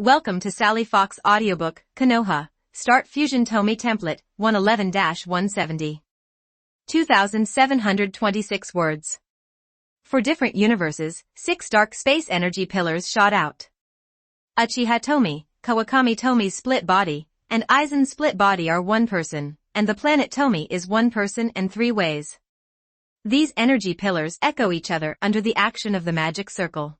Welcome to Sally Fox audiobook, Konoha, Start Fusion Tomie Template, 111-170. 2,726 words. For different universes, 6 dark space energy pillars shot out. Uchiha Tomie, Kawakami Tomie's split body, and Aizen's split body are one person, and the planet Tomie is one person and 3 ways. These energy pillars echo each other under the action of the magic circle.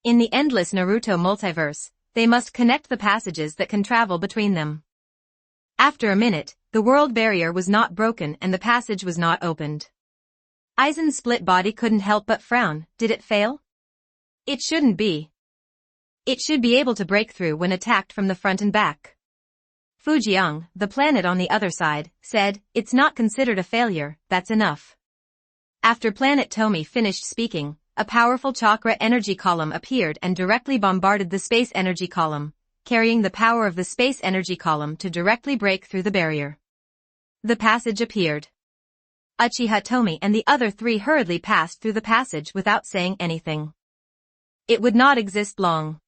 In the endless Naruto multiverse, they must connect the passages that can travel between them. After a minute, the world barrier was not broken and the passage was not opened. Aizen's split body couldn't help but frown. Did it fail? It shouldn't be. It should be able to break through when attacked from the front and back. Fujiang, the planet on the other side, said, "It's not considered a failure, that's enough." After planet Tomie finished speaking, a powerful chakra energy column appeared and directly bombarded the space energy column, carrying the power of the space energy column to directly break through the barrier. The passage appeared. Uchiha Tomie and the other 3 hurriedly passed through the passage without saying anything. It would not exist long.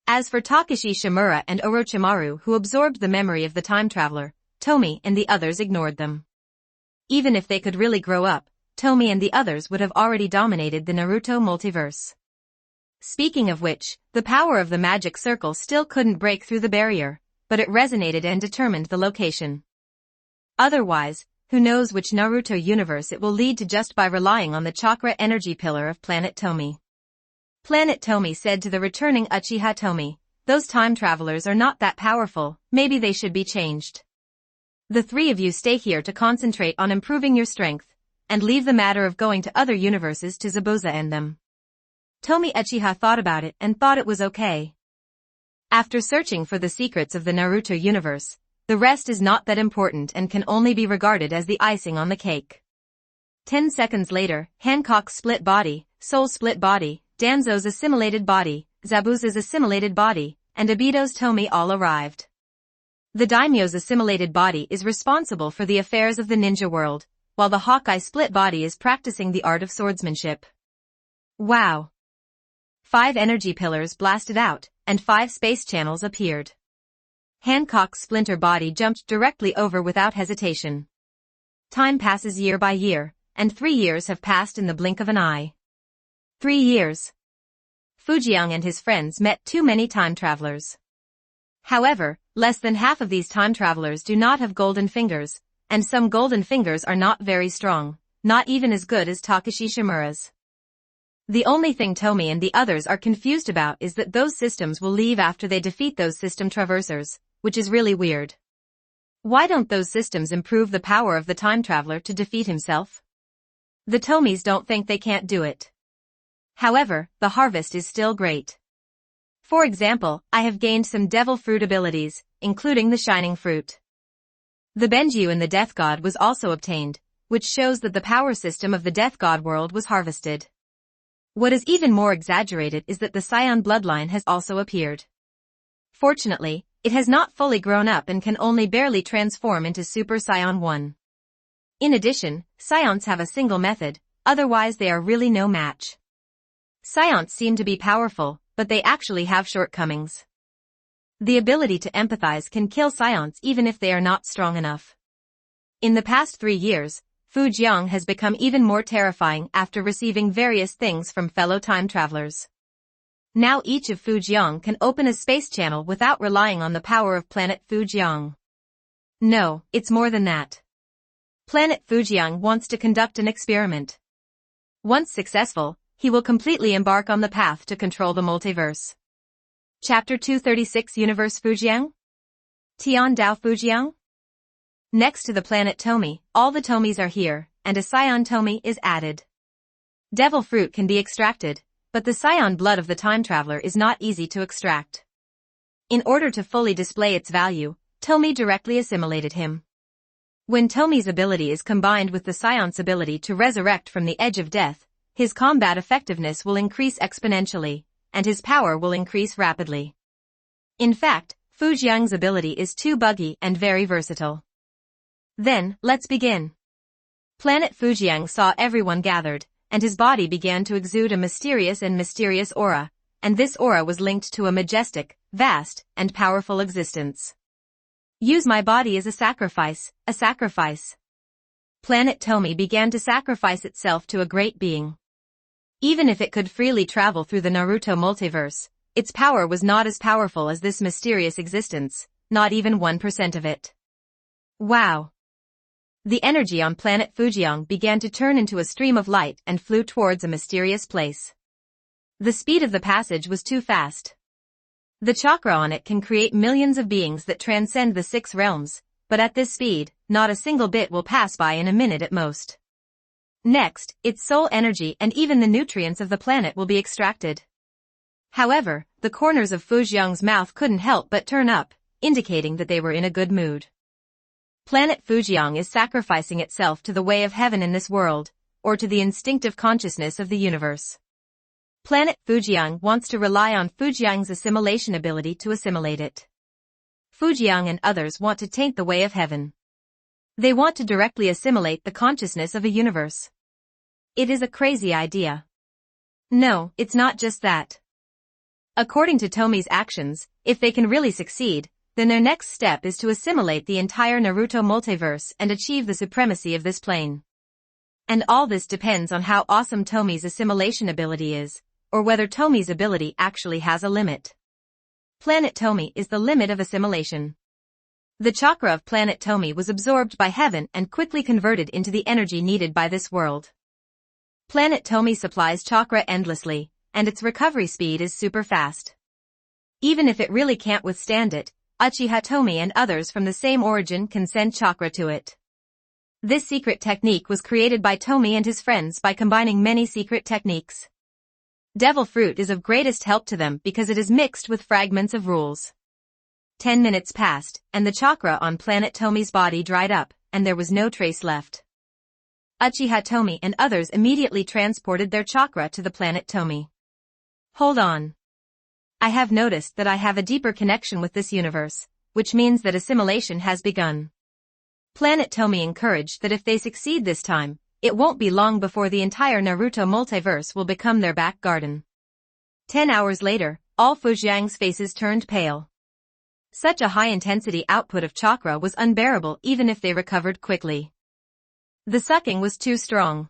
As for Takashi Shimura and Orochimaru, who absorbed the memory of the time traveler, Tomie and the others ignored them. Even if they could really grow up, Tomie and the others would have already dominated the Naruto multiverse. Speaking of which, the power of the magic circle still couldn't break through the barrier, but it resonated and determined the location. Otherwise, who knows which Naruto universe it will lead to just by relying on the chakra energy pillar of planet Tomie. Planet Tomie said to the returning Uchiha Tomie, "Those time travelers are not that powerful, maybe they should be changed. The 3 of you stay here to concentrate on improving your strength, and leave the matter of going to other universes to Zabuza and them." Tomie Uchiha thought about it and thought it was okay. After searching for the secrets of the Naruto universe, the rest is not that important and can only be regarded as the icing on the cake. 10 seconds later, Hancock's split body, Soul's split body, Danzo's assimilated body, Zabuza's assimilated body, and Obito's Tomie all arrived. The daimyo's assimilated body is responsible for the affairs of the ninja world, while the Hawkeye split body is practicing the art of swordsmanship. Wow! 5 energy pillars blasted out, and 5 space channels appeared. Hancock's splinter body jumped directly over without hesitation. Time passes year by year, and 3 years have passed in the blink of an eye. 3 years. Fujiang and his friends met too many time travelers. However, less than half of these time travelers do not have golden fingers, and some golden fingers are not very strong, not even as good as Takashi Shimura's. The only thing Tomie and the others are confused about is that those systems will leave after they defeat those system traversers, which is really weird. Why don't those systems improve the power of the time traveler to defeat himself? The Tomies don't think they can't do it. However, the harvest is still great. For example, I have gained some devil fruit abilities, including the shining fruit. The Benju in the Death God was also obtained, which shows that the power system of the Death God world was harvested. What is even more exaggerated is that the Scion bloodline has also appeared. Fortunately, it has not fully grown up and can only barely transform into Super Scion 1. In addition, Scions have a single method, otherwise they are really no match. Scions seem to be powerful, but they actually have shortcomings. The ability to empathize can kill Scions even if they are not strong enough. In the past 3 years, Fujiang has become even more terrifying after receiving various things from fellow time travelers. Now each of Fujiang can open a space channel without relying on the power of planet Fujiang. No, it's more than that. Planet Fujiang wants to conduct an experiment. Once successful, he will completely embark on the path to control the multiverse. Chapter 236 Universe Fujiang? Tian Dao Fujiang? Next to the planet Tomie, all the Tomies are here, and a Scion Tomie is added. Devil fruit can be extracted, but the Scion blood of the time traveler is not easy to extract. In order to fully display its value, Tomie directly assimilated him. When Tomie's ability is combined with the Scion's ability to resurrect from the edge of death, his combat effectiveness will increase exponentially, and his power will increase rapidly. In fact, Fujiang's ability is too buggy and very versatile. Then, let's begin. Planet Fujiang saw everyone gathered, and his body began to exude a mysterious aura, and this aura was linked to a majestic, vast, and powerful existence. Use my body as a sacrifice, a sacrifice. Planet Tomie began to sacrifice itself to a great being. Even if it could freely travel through the Naruto multiverse, its power was not as powerful as this mysterious existence, not even 1% of it. Wow! The energy on planet Fujiang began to turn into a stream of light and flew towards a mysterious place. The speed of the passage was too fast. The chakra on it can create millions of beings that transcend the 6 realms, but at this speed, not a single bit will pass by in a minute at most. Next, its soul energy and even the nutrients of the planet will be extracted. However, the corners of Fujiang's mouth couldn't help but turn up, indicating that they were in a good mood. Planet Fujiang is sacrificing itself to the way of heaven in this world, or to the instinctive consciousness of the universe. Planet Fujiang wants to rely on Fujiang's assimilation ability to assimilate it. Fujiang and others want to taint the way of heaven. They want to directly assimilate the consciousness of a universe. It is a crazy idea. No, it's not just that. According to Tomie's actions, if they can really succeed, then their next step is to assimilate the entire Naruto multiverse and achieve the supremacy of this plane. And all this depends on how awesome Tomie's assimilation ability is, or whether Tomie's ability actually has a limit. Planet Tomie is the limit of assimilation. The chakra of Planet Tomie was absorbed by heaven and quickly converted into the energy needed by this world. Planet Tomie supplies chakra endlessly, and its recovery speed is super fast. Even if it really can't withstand it, Uchiha Tomie and others from the same origin can send chakra to it. This secret technique was created by Tomie and his friends by combining many secret techniques. Devil fruit is of greatest help to them because it is mixed with fragments of rules. 10 minutes passed, and the chakra on Planet Tomie's body dried up, and there was no trace left. Uchiha Tomie and others immediately transported their chakra to the Planet Tomie. Hold on. I have noticed that I have a deeper connection with this universe, which means that assimilation has begun. Planet Tomie encouraged that if they succeed this time, it won't be long before the entire Naruto multiverse will become their back garden. 10 hours later, all Fujiang's faces turned pale. Such a high-intensity output of chakra was unbearable even if they recovered quickly. The sucking was too strong.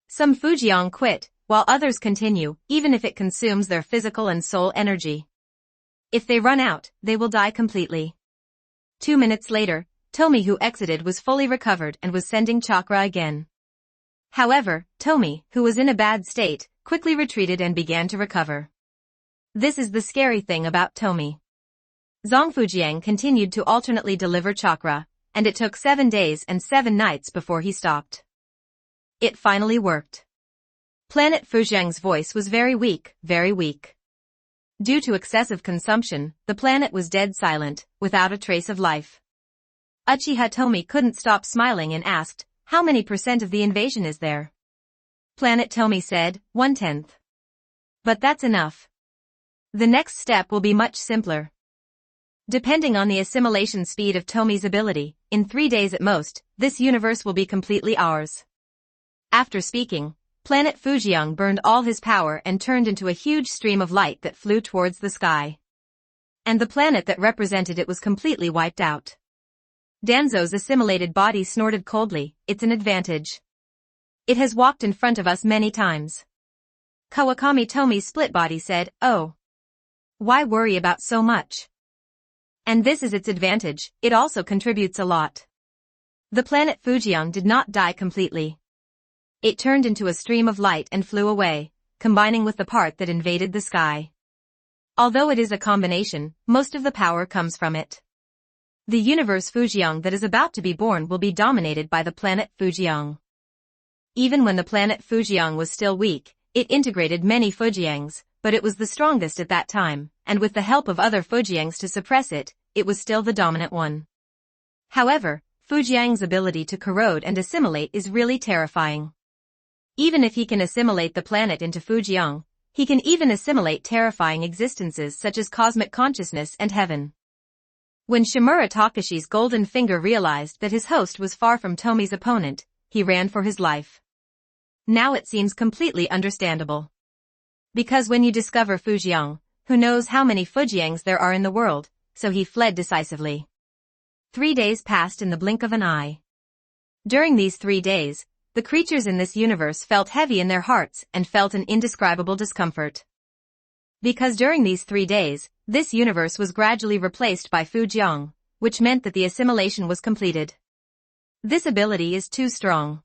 Some Fujiang quit, while others continue, even if it consumes their physical and soul energy. If they run out, they will die completely. 2 minutes later, Tomie, who exited, was fully recovered and was sending chakra again. However, Tomie, who was in a bad state, quickly retreated and began to recover. This is the scary thing about Tomie. Zongfujiang continued to alternately deliver chakra, and it took 7 days and 7 nights before he stopped. It finally worked. Planet Fujiang's voice was very weak, very weak. Due to excessive consumption, the planet was dead silent, without a trace of life. Uchiha Tomie couldn't stop smiling and asked, "How many % of the invasion is there?" Planet Tomie said, 1/10. But that's enough. The next step will be much simpler. Depending on the assimilation speed of Tomie's ability, in 3 days at most, this universe will be completely ours. After speaking, Planet Fujiang burned all his power and turned into a huge stream of light that flew towards the sky. And the planet that represented it was completely wiped out. Danzo's assimilated body snorted coldly, "It's an advantage. It has walked in front of us many times." Kawakami Tomie's split body said, "Oh. Why worry about so much? And this is its advantage, it also contributes a lot." The planet Fujiang did not die completely. It turned into a stream of light and flew away, combining with the part that invaded the sky. Although it is a combination, most of the power comes from it. The universe Fujiang that is about to be born will be dominated by the planet Fujiang. Even when the planet Fujiang was still weak, it integrated many Fujiangs, but it was the strongest at that time, and with the help of other Fujiangs to suppress it, it was still the dominant one. However, Fujiang's ability to corrode and assimilate is really terrifying. Even if he can assimilate the planet into Fujiang, he can even assimilate terrifying existences such as cosmic consciousness and heaven. When Shimura Takashi's golden finger realized that his host was far from Tomie's opponent, he ran for his life. Now it seems completely understandable. Because when you discover Fujiang, who knows how many Fujiangs there are in the world, so he fled decisively. 3 days passed in the blink of an eye. During these 3 days, the creatures in this universe felt heavy in their hearts and felt an indescribable discomfort. Because during these 3 days, this universe was gradually replaced by Fujiang, which meant that the assimilation was completed. This ability is too strong.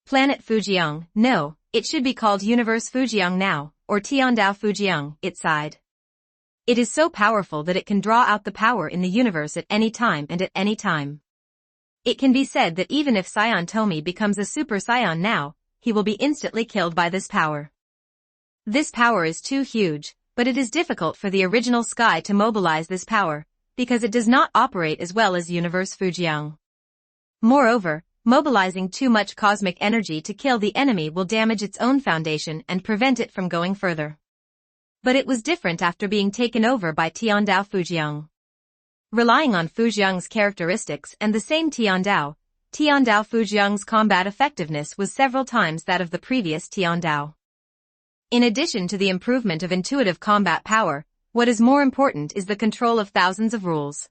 Planet Fujiang, no, it should be called Universe Fujiang now, or Tiandao Fujiang, it sighed. It is so powerful that it can draw out the power in the universe at any time and at any time. It can be said that even if Scion Tomie becomes a Super Scion now, he will be instantly killed by this power. This power is too huge, but it is difficult for the original Sky to mobilize this power, because it does not operate as well as Universe Fujiang. Moreover, mobilizing too much cosmic energy to kill the enemy will damage its own foundation and prevent it from going further. But it was different after being taken over by Tiandao Fujiang. Relying on Fujiang's characteristics and the same Tiandao Fujiang's combat effectiveness was several times that of the previous Tiandao. In addition to the improvement of intuitive combat power, what is more important is the control of thousands of rules.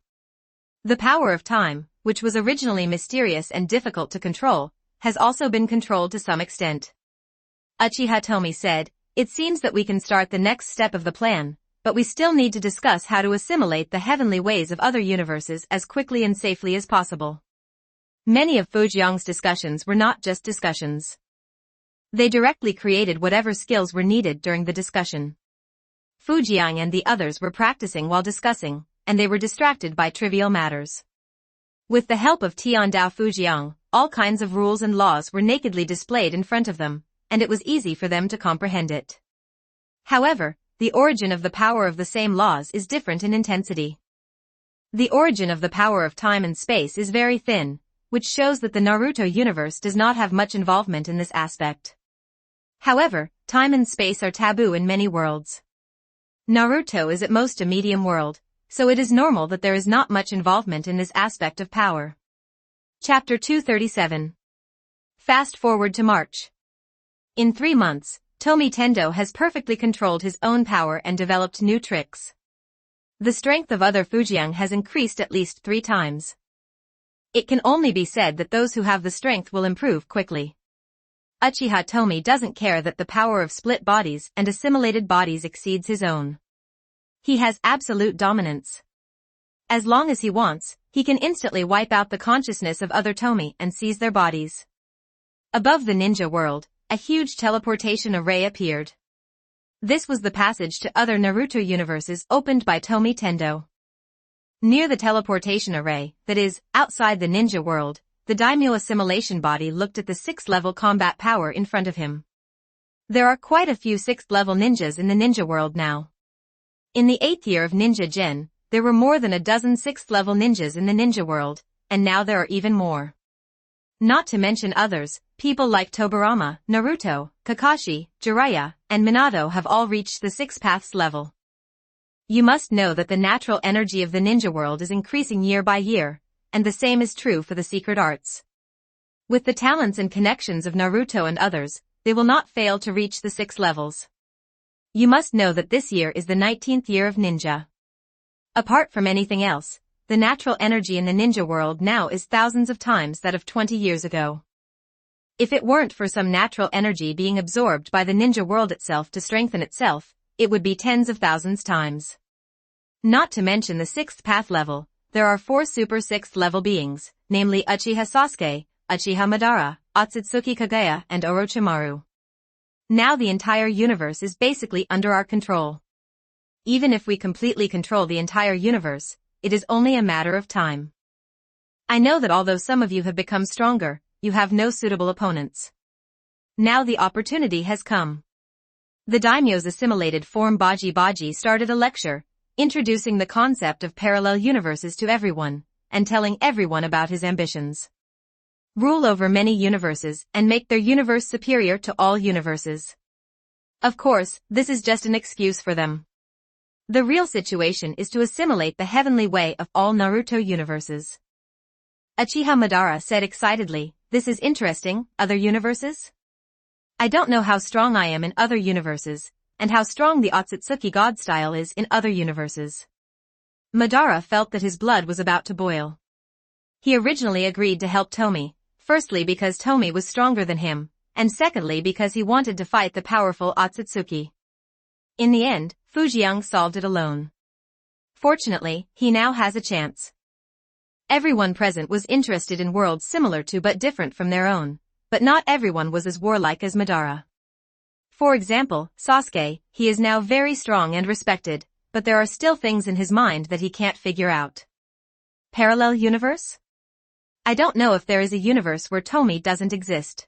The power of time, which was originally mysterious and difficult to control, has also been controlled to some extent. Uchiha Tomie said, "It seems that we can start the next step of the plan, but we still need to discuss how to assimilate the heavenly ways of other universes as quickly and safely as possible." Many of Fujiang's discussions were not just discussions. They directly created whatever skills were needed during the discussion. Fujiang and the others were practicing while discussing, and they were distracted by trivial matters. With the help of Tiandao Fujiang, all kinds of rules and laws were nakedly displayed in front of them, and it was easy for them to comprehend it. However, the origin of the power of the same laws is different in intensity. The origin of the power of time and space is very thin, which shows that the Naruto universe does not have much involvement in this aspect. However, time and space are taboo in many worlds. Naruto is at most a medium world, so it is normal that there is not much involvement in this aspect of power. Chapter 237. Fast forward to March. In 3 months, Tomie Tendo has perfectly controlled his own power and developed new tricks. The strength of other Fujiang has increased at least 3 times. It can only be said that those who have the strength will improve quickly. Uchiha Tomie doesn't care that the power of split bodies and assimilated bodies exceeds his own. He has absolute dominance. As long as he wants, he can instantly wipe out the consciousness of other Tomie and seize their bodies. Above the ninja world, a huge teleportation array appeared. This was the passage to other Naruto universes opened by Tomie Tendo. Near the teleportation array, that is, outside the ninja world, the daimyo assimilation body looked at the 6th level combat power in front of him. There are quite a few 6th level ninjas in the ninja world now. In the 8th year of Ninja Gen, there were more than a dozen 6th level ninjas in the ninja world, and now there are even more. Not to mention others, people like Tobirama, Naruto, Kakashi, Jiraiya, and Minato have all reached the 6 paths level. You must know that the natural energy of the ninja world is increasing year by year, and the same is true for the secret arts. With the talents and connections of Naruto and others, they will not fail to reach the 6 levels. You must know that this year is the 19th year of ninja. Apart from anything else, the natural energy in the ninja world now is thousands of times that of 20 years ago. If it weren't for some natural energy being absorbed by the ninja world itself to strengthen itself, it would be tens of thousands times. Not to mention the 6th path level, there are 4 super 6th level beings, namely Uchiha Sasuke, Uchiha Madara, Otsutsuki Kagaya, and Orochimaru. Now the entire universe is basically under our control. Even if we completely control the entire universe, it is only a matter of time. I know that although some of you have become stronger, you have no suitable opponents. Now the opportunity has come. The daimyo's assimilated form Baji Baji started a lecture, introducing the concept of parallel universes to everyone, and telling everyone about his ambitions. Rule over many universes and make their universe superior to all universes. Of course, this is just an excuse for them. The real situation is to assimilate the heavenly way of all Naruto universes. Uchiha Madara said excitedly, "This is interesting, other universes? I don't know how strong I am in other universes, and how strong the Otsutsuki god style is in other universes. Madara felt that his blood was about to boil. He originally agreed to help Tomie, firstly because Tomie was stronger than him, and secondly because he wanted to fight the powerful Otsutsuki. In the end, Fujian solved it alone. Fortunately, he now has a chance. Everyone present was interested in worlds similar to but different from their own, but not everyone was as warlike as Madara. For example, Sasuke, he is now very strong and respected, but there are still things in his mind that he can't figure out. Parallel universe? I don't know if there is a universe where Tomie doesn't exist.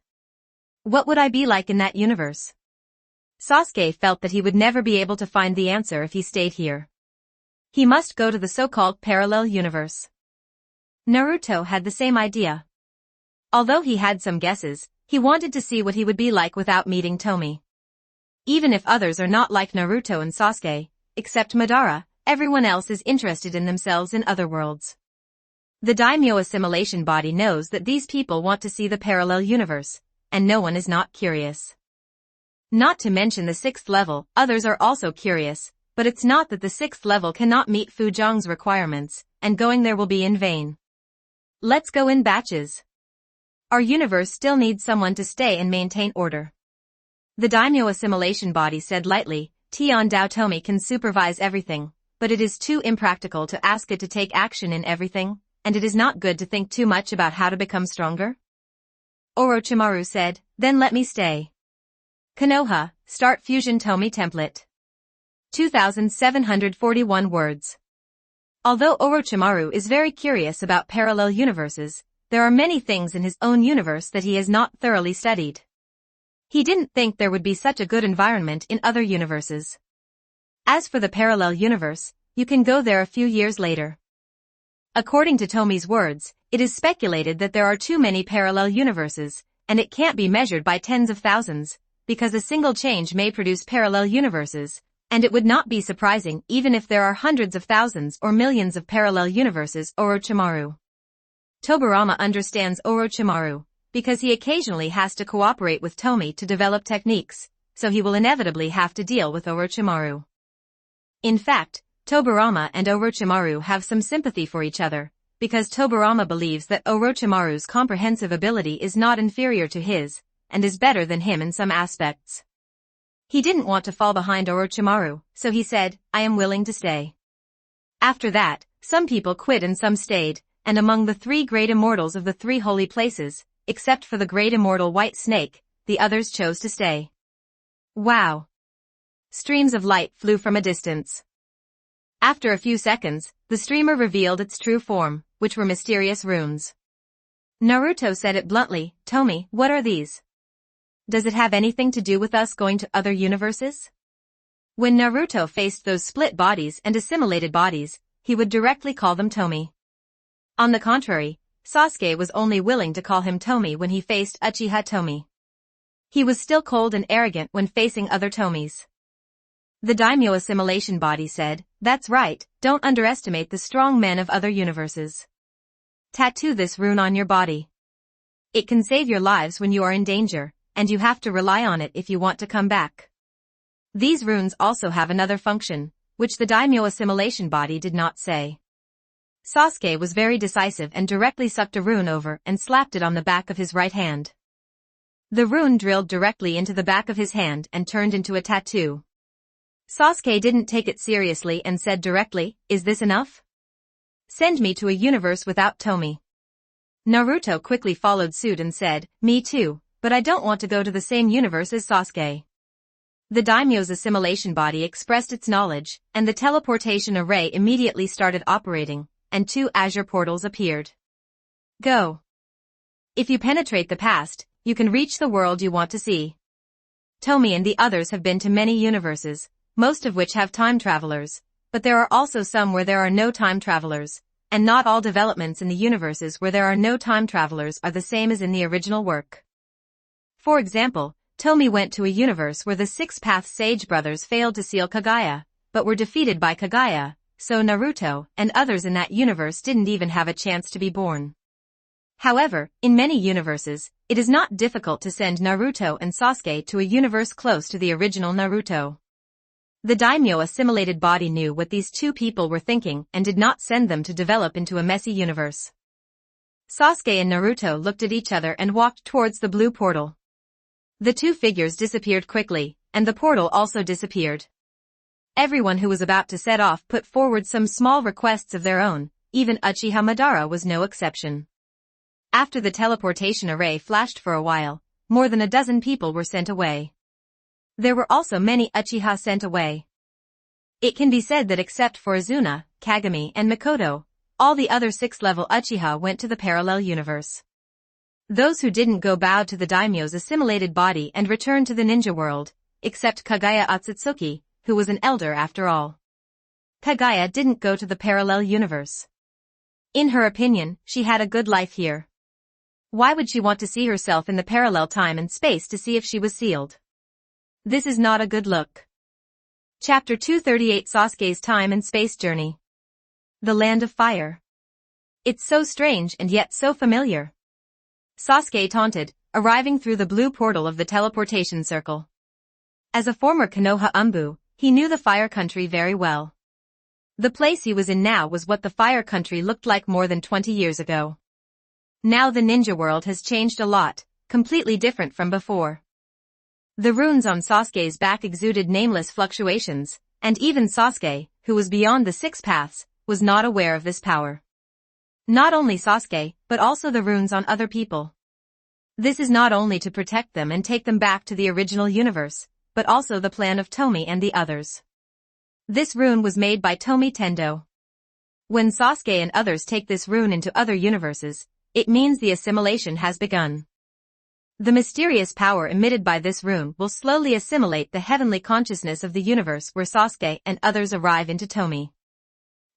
What would I be like in that universe? Sasuke felt that he would never be able to find the answer if he stayed here. He must go to the so-called parallel universe. Naruto had the same idea. Although he had some guesses, he wanted to see what he would be like without meeting Tomie. Even if others are not like Naruto and Sasuke, except Madara, everyone else is interested in themselves in other worlds. The daimyo assimilation body knows that these people want to see the parallel universe, and no one is not curious. Not to mention the 6th level, others are also curious, but it's not that the 6th level cannot meet Fujian's requirements, and going there will be in vain. Let's go in batches. Our universe still needs someone to stay and maintain order. The daimyo assimilation body said lightly, Tian Dao Tomie can supervise everything, but it is too impractical to ask it to take action in everything, and it is not good to think too much about how to become stronger. Orochimaru said, then let me stay. Konoha, start Fusion Tomie template. 2,741 words. Although Orochimaru is very curious about parallel universes, there are many things in his own universe that he has not thoroughly studied. He didn't think there would be such a good environment in other universes. As for the parallel universe, you can go there a few years later. According to Tomie's words, it is speculated that there are too many parallel universes, and it can't be measured by tens of thousands, because a single change may produce parallel universes, and it would not be surprising even if there are hundreds of thousands or millions of parallel universes. Orochimaru. Tobirama understands Orochimaru, because he occasionally has to cooperate with Tomie to develop techniques, so he will inevitably have to deal with Orochimaru. In fact, Tobirama and Orochimaru have some sympathy for each other, because Tobirama believes that Orochimaru's comprehensive ability is not inferior to his, and is better than him in some aspects. He didn't want to fall behind Orochimaru, so he said, I am willing to stay. After that, some people quit and some stayed, and among the 3 great immortals of the 3 holy places, except for the great immortal White Snake, the others chose to stay. Wow! Streams of light flew from a distance. After a few seconds, the streamer revealed its true form, which were mysterious runes. Naruto said it bluntly, Tomie, what are these? Does it have anything to do with us going to other universes? When Naruto faced those split bodies and assimilated bodies, he would directly call them Tomie. On the contrary, Sasuke was only willing to call him Tomie when he faced Uchiha Tomie. He was still cold and arrogant when facing other Tomies. The daimyo assimilation body said, that's right, don't underestimate the strong men of other universes. Tattoo this rune on your body. It can save your lives when you are in danger, and you have to rely on it if you want to come back. These runes also have another function, which the daimyo assimilation body did not say. Sasuke was very decisive and directly sucked a rune over and slapped it on the back of his right hand. The rune drilled directly into the back of his hand and turned into a tattoo. Sasuke didn't take it seriously and said directly, is this enough? Send me to a universe without Tomie. Naruto quickly followed suit and said, me too, but I don't want to go to the same universe as Sasuke. The daimyo's assimilation body expressed its knowledge, and the teleportation array immediately started operating, and 2 azure portals appeared. Go. If you penetrate the past, you can reach the world you want to see. Tomie and the others have been to many universes, most of which have time travelers, but there are also some where there are no time travelers, and not all developments in the universes where there are no time travelers are the same as in the original work. For example, Tomie went to a universe where the 6-Path Sage brothers failed to seal Kaguya, but were defeated by Kaguya, so Naruto and others in that universe didn't even have a chance to be born. However, in many universes, it is not difficult to send Naruto and Sasuke to a universe close to the original Naruto. The daimyo assimilated body knew what these two people were thinking and did not send them to develop into a messy universe. Sasuke and Naruto looked at each other and walked towards the blue portal. The two figures disappeared quickly, and the portal also disappeared. Everyone who was about to set off put forward some small requests of their own, even Uchiha Madara was no exception. After the teleportation array flashed for a while, more than a dozen people were sent away. There were also many Uchiha sent away. It can be said that except for Izuna, Kagami and Mikoto, all the other 6th-level Uchiha went to the parallel universe. Those who didn't go bowed to the daimyo's assimilated body and returned to the ninja world, except Kaguya Otsutsuki, who was an elder after all. Kaguya didn't go to the parallel universe. In her opinion, she had a good life here. Why would she want to see herself in the parallel time and space to see if she was sealed? This is not a good look. Chapter 238 Sasuke's Time and Space Journey. The Land of Fire. It's so strange and yet so familiar. Sasuke taunted, arriving through the blue portal of the teleportation circle. As a former Konoha Umbu, he knew the Fire Country very well. The place he was in now was what the Fire Country looked like more than 20 years ago. Now the ninja world has changed a lot, completely different from before. The runes on Sasuke's back exuded nameless fluctuations, and even Sasuke, who was beyond the 6 paths, was not aware of this power. Not only Sasuke, but also the runes on other people. This is not only to protect them and take them back to the original universe, but also the plan of Tomie and the others. This rune was made by Tomie Tendo. When Sasuke and others take this rune into other universes, it means the assimilation has begun. The mysterious power emitted by this rune will slowly assimilate the heavenly consciousness of the universe where Sasuke and others arrive into Tomie.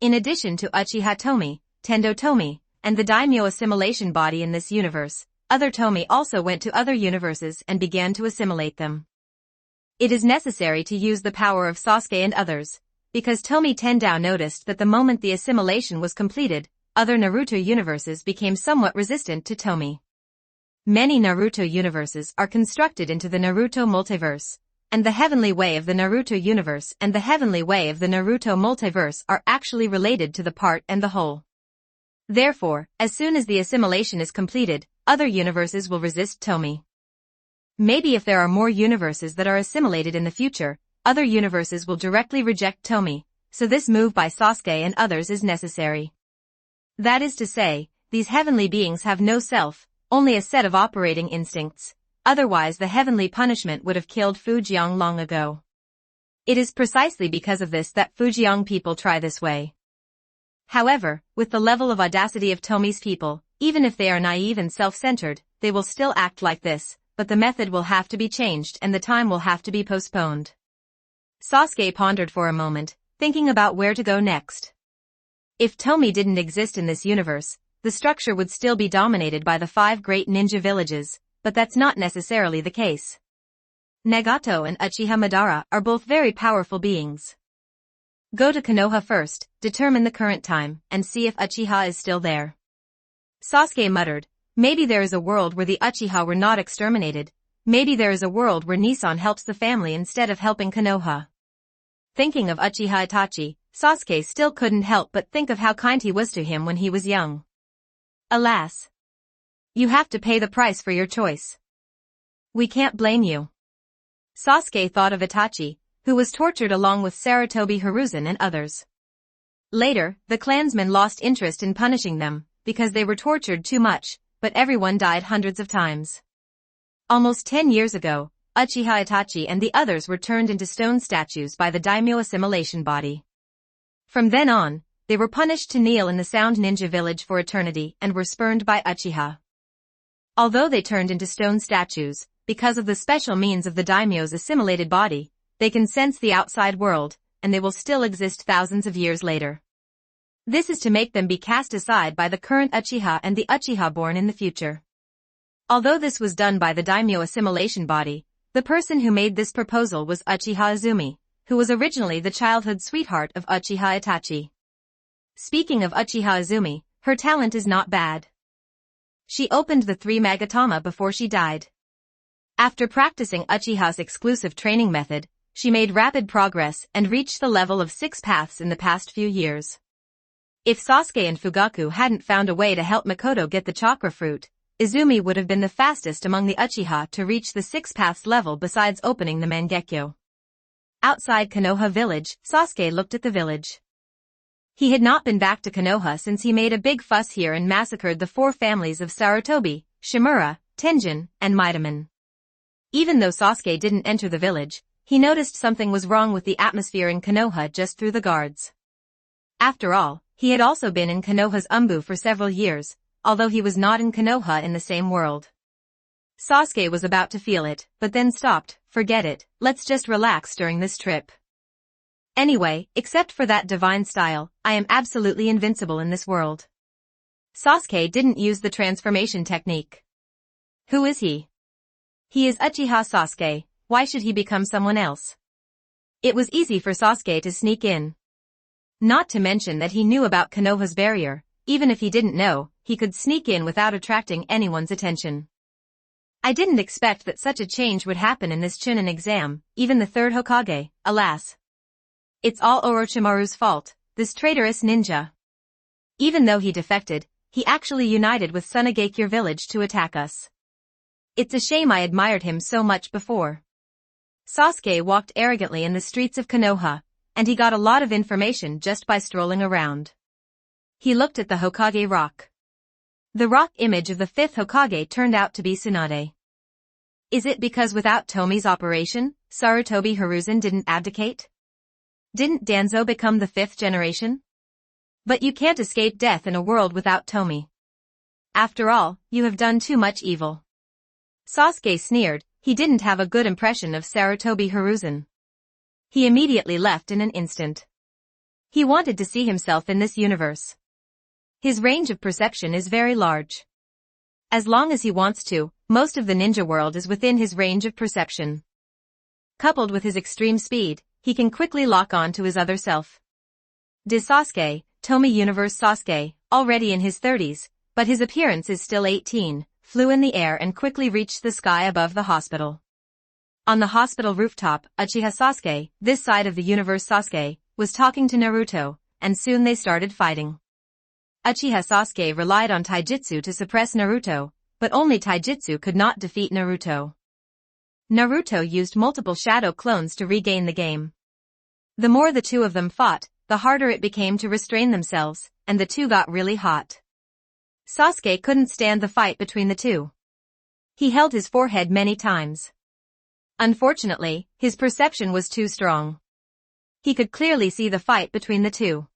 In addition to Uchiha Tomie, Tendo Tomie, and the daimyo assimilation body in this universe, other Tomie also went to other universes and began to assimilate them. It is necessary to use the power of Sasuke and others, because Tomie Tendo noticed that the moment the assimilation was completed, other Naruto universes became somewhat resistant to Tomie. Many Naruto universes are constructed into the Naruto multiverse, and the heavenly way of the Naruto universe and the heavenly way of the Naruto multiverse are actually related to the part and the whole. Therefore, as soon as the assimilation is completed, other universes will resist Tomie. Maybe if there are more universes that are assimilated in the future, other universes will directly reject Tomie, so this move by Sasuke and others is necessary. That is to say, these heavenly beings have no self, only a set of operating instincts, otherwise the heavenly punishment would have killed Fujian long ago. It is precisely because of this that Fujian people try this way. However, with the level of audacity of Tomie's people, even if they are naive and self-centered, they will still act like this, but the method will have to be changed and the time will have to be postponed. Sasuke pondered for a moment, thinking about where to go next. If Tomie didn't exist in this universe, the structure would still be dominated by the 5 great ninja villages, but that's not necessarily the case. Nagato and Uchiha Madara are both very powerful beings. Go to Konoha first, determine the current time, and see if Uchiha is still there. Sasuke muttered, maybe there is a world where the Uchiha were not exterminated, maybe there is a world where Nissan helps the family instead of helping Konoha. Thinking of Uchiha Itachi, Sasuke still couldn't help but think of how kind he was to him when he was young. Alas. You have to pay the price for your choice. We can't blame you. Sasuke thought of Itachi, who was tortured along with Sarutobi Hiruzen and others. Later, the clansmen lost interest in punishing them, because they were tortured too much, but everyone died hundreds of times. Almost 10 years ago, Uchiha Itachi and the others were turned into stone statues by the daimyo assimilation body. From then on, they were punished to kneel in the Sound Ninja Village for eternity and were spurned by Uchiha. Although they turned into stone statues, because of the special means of the daimyo's assimilated body, they can sense the outside world, and they will still exist thousands of years later. This is to make them be cast aside by the current Uchiha and the Uchiha born in the future. Although this was done by the daimyo assimilation body, the person who made this proposal was Uchiha Izumi, who was originally the childhood sweetheart of Uchiha Itachi. Speaking of Uchiha Izumi, her talent is not bad. She opened the 3 Magatama before she died. After practicing Uchiha's exclusive training method, she made rapid progress and reached the level of 6 paths in the past few years. If Sasuke and Fugaku hadn't found a way to help Makoto get the chakra fruit, Izumi would have been the fastest among the Uchiha to reach the 6 paths level besides opening the Mangekyo. Outside Konoha village, Sasuke looked at the village. He had not been back to Konoha since he made a big fuss here and massacred the 4 families of Sarutobi, Shimura, Tenjin, and Midaman. Even though Sasuke didn't enter the village, he noticed something was wrong with the atmosphere in Konoha just through the guards. After all, he had also been in Konoha's Umbu for several years, although he was not in Konoha in the same world. Sasuke was about to feel it, but then stopped. Forget it, let's just relax during this trip. Anyway, except for that divine style, I am absolutely invincible in this world. Sasuke didn't use the transformation technique. Who is he? He is Uchiha Sasuke, why should he become someone else? It was easy for Sasuke to sneak in. Not to mention that he knew about Konoha's barrier, even if he didn't know, he could sneak in without attracting anyone's attention. I didn't expect that such a change would happen in this Chunin exam, even the 3rd Hokage, alas. It's all Orochimaru's fault, this traitorous ninja. Even though he defected, he actually united with Tsunagakure village to attack us. It's a shame I admired him so much before. Sasuke walked arrogantly in the streets of Konoha, and he got a lot of information just by strolling around. He looked at the Hokage rock. The rock image of the 5th Hokage turned out to be Tsunade. Is it because without Tomie's operation, Sarutobi Hiruzen didn't abdicate? Didn't Danzo become the 5th generation? But you can't escape death in a world without Tomie. After all, you have done too much evil. Sasuke sneered, he didn't have a good impression of Sarutobi Hiruzen. He immediately left in an instant. He wanted to see himself in this universe. His range of perception is very large. As long as he wants to, most of the ninja world is within his range of perception. Coupled with his extreme speed, he can quickly lock on to his other self. Sasuke, Tomie Universe Sasuke, already in his 30s, but his appearance is still 18, flew in the air and quickly reached the sky above the hospital. On the hospital rooftop, Uchiha Sasuke, this side of the universe Sasuke, was talking to Naruto, and soon they started fighting. Uchiha Sasuke relied on taijutsu to suppress Naruto, but only taijutsu could not defeat Naruto. Naruto used multiple shadow clones to regain the game. The more the two of them fought, the harder it became to restrain themselves, and the two got really hot. Sasuke couldn't stand the fight between the two. He held his forehead many times. Unfortunately, his perception was too strong. He could clearly see the fight between the two.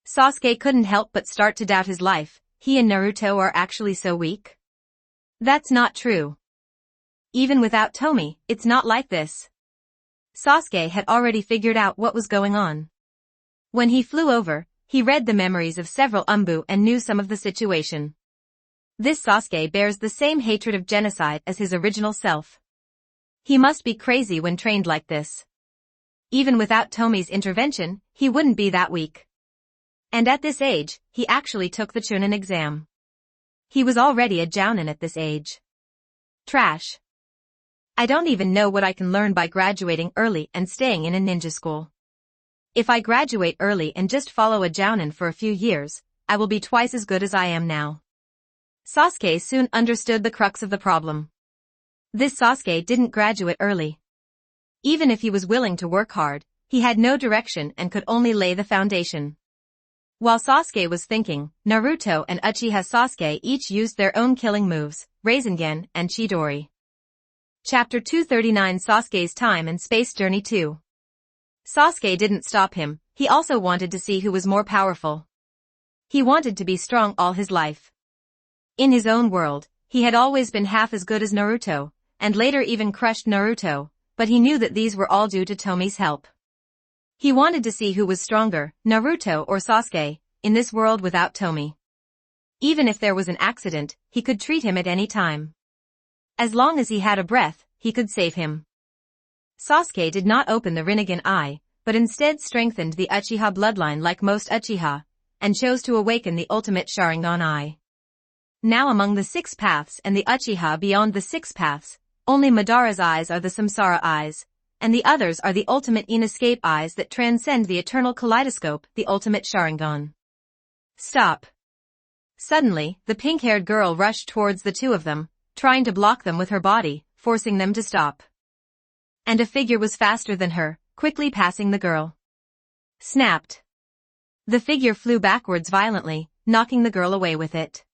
Sasuke couldn't help but start to doubt his life. He and Naruto are actually so weak? That's not true. Even without Tomie, it's not like this. Sasuke had already figured out what was going on. When he flew over, he read the memories of several Umbu and knew some of the situation. This Sasuke bears the same hatred of genocide as his original self. He must be crazy when trained like this. Even without Tomie's intervention, he wouldn't be that weak. And at this age, he actually took the Chunin exam. He was already a Jounin at this age. Trash. I don't even know what I can learn by graduating early and staying in a ninja school. If I graduate early and just follow a Jounin for a few years, I will be twice as good as I am now. Sasuke soon understood the crux of the problem. This Sasuke didn't graduate early. Even if he was willing to work hard, he had no direction and could only lay the foundation. While Sasuke was thinking, Naruto and Uchiha Sasuke each used their own killing moves, Rasengan and Chidori. Chapter 239 Sasuke's Time and Space Journey 2. Sasuke didn't stop him, he also wanted to see who was more powerful. He wanted to be strong all his life. In his own world, he had always been half as good as Naruto, and later even crushed Naruto, but he knew that these were all due to Tomie's help. He wanted to see who was stronger, Naruto or Sasuke, in this world without Tomie. Even if there was an accident, he could treat him at any time. As long as he had a breath, he could save him. Sasuke did not open the Rinnegan eye, but instead strengthened the Uchiha bloodline like most Uchiha, and chose to awaken the ultimate Sharingan eye. Now among the 6 paths and the Uchiha beyond the 6 paths, only Madara's eyes are the Samsara eyes, and the others are the ultimate inescape eyes that transcend the eternal kaleidoscope, the ultimate Sharingan. Stop. Suddenly, the pink-haired girl rushed towards the two of them, trying to block them with her body, forcing them to stop. And a figure was faster than her, quickly passing the girl. Snapped. The figure flew backwards violently, knocking the girl away with it.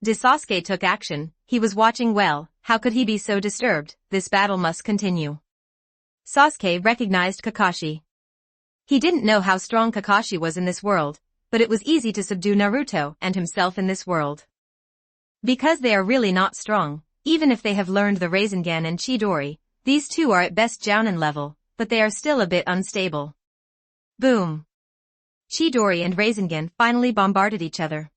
Sasuke took action. He was watching well. How could he be so disturbed? This battle must continue. Sasuke recognized Kakashi. He didn't know how strong Kakashi was in this world, but it was easy to subdue Naruto and himself in this world. Because they are really not strong, even if they have learned the Rasengan and Chidori, these two are at best Jounin level, but they are still a bit unstable. Boom. Chidori and Rasengan finally bombarded each other.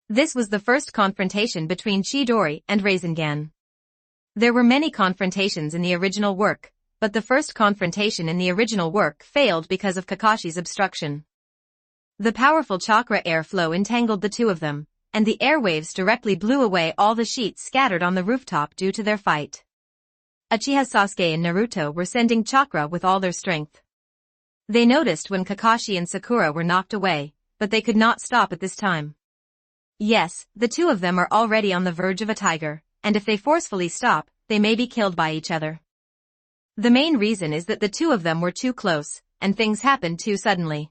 This was the first confrontation between Chidori and Rasengan. There were many confrontations in the original work, but the first confrontation in the original work failed because of Kakashi's obstruction. The powerful chakra airflow entangled the two of them, and the airwaves directly blew away all the sheets scattered on the rooftop due to their fight. Uchiha Sasuke and Naruto were sending chakra with all their strength. They noticed when Kakashi and Sakura were knocked away, but they could not stop at this time. Yes, the two of them are already on the verge of a tiger, and if they forcefully stop, they may be killed by each other. The main reason is that the two of them were too close, and things happened too suddenly.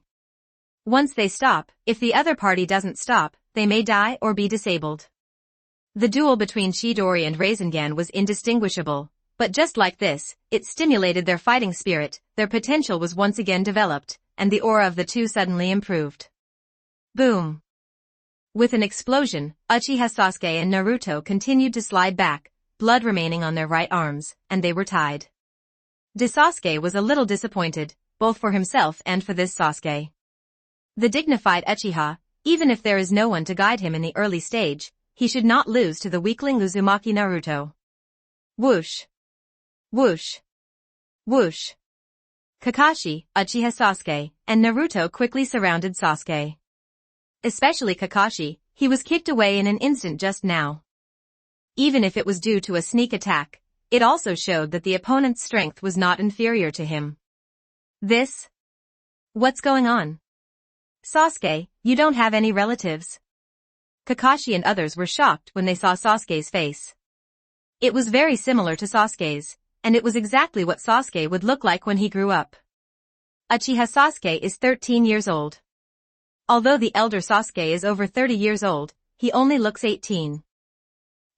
Once they stop, if the other party doesn't stop, they may die or be disabled. The duel between Chidori and Rasengan was indistinguishable, but just like this, it stimulated their fighting spirit, their potential was once again developed, and the aura of the two suddenly improved. Boom. With an explosion, Uchiha Sasuke and Naruto continued to slide back, blood remaining on their right arms, and they were tied. Sasuke was a little disappointed, both for himself and for this Sasuke. The dignified Uchiha, even if there is no one to guide him in the early stage, he should not lose to the weakling Uzumaki Naruto. Whoosh. Whoosh. Whoosh. Kakashi, Uchiha Sasuke, and Naruto quickly surrounded Sasuke. Especially Kakashi, he was kicked away in an instant just now. Even if it was due to a sneak attack, it also showed that the opponent's strength was not inferior to him. This? What's going on? Sasuke, you don't have any relatives. Kakashi and others were shocked when they saw Sasuke's face. It was very similar to Sasuke's, and it was exactly what Sasuke would look like when he grew up. Uchiha Sasuke is 13 years old. Although the elder Sasuke is over 30 years old, he only looks 18.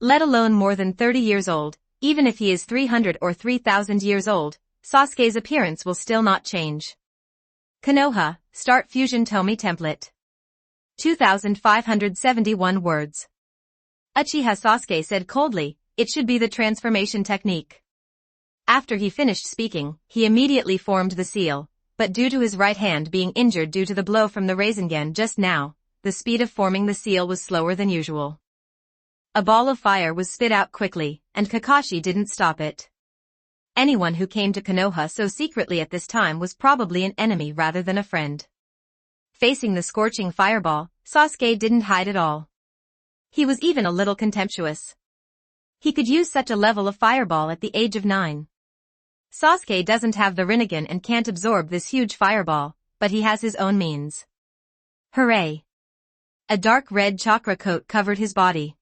Let alone more than 30 years old, even if he is 300 or 3,000 years old, Sasuke's appearance will still not change. Konoha, Start Fusion Tomie Template. 2,571 words. Uchiha Sasuke said coldly, it should be the transformation technique. After he finished speaking, he immediately formed the seal, but due to his right hand being injured due to the blow from the Rasengan just now, the speed of forming the seal was slower than usual. A ball of fire was spit out quickly, and Kakashi didn't stop it. Anyone who came to Konoha so secretly at this time was probably an enemy rather than a friend. Facing the scorching fireball, Sasuke didn't hide at all. He was even a little contemptuous. He could use such a level of fireball at the age of 9. Sasuke doesn't have the Rinnegan and can't absorb this huge fireball, but he has his own means. Hooray! A dark red chakra coat covered his body.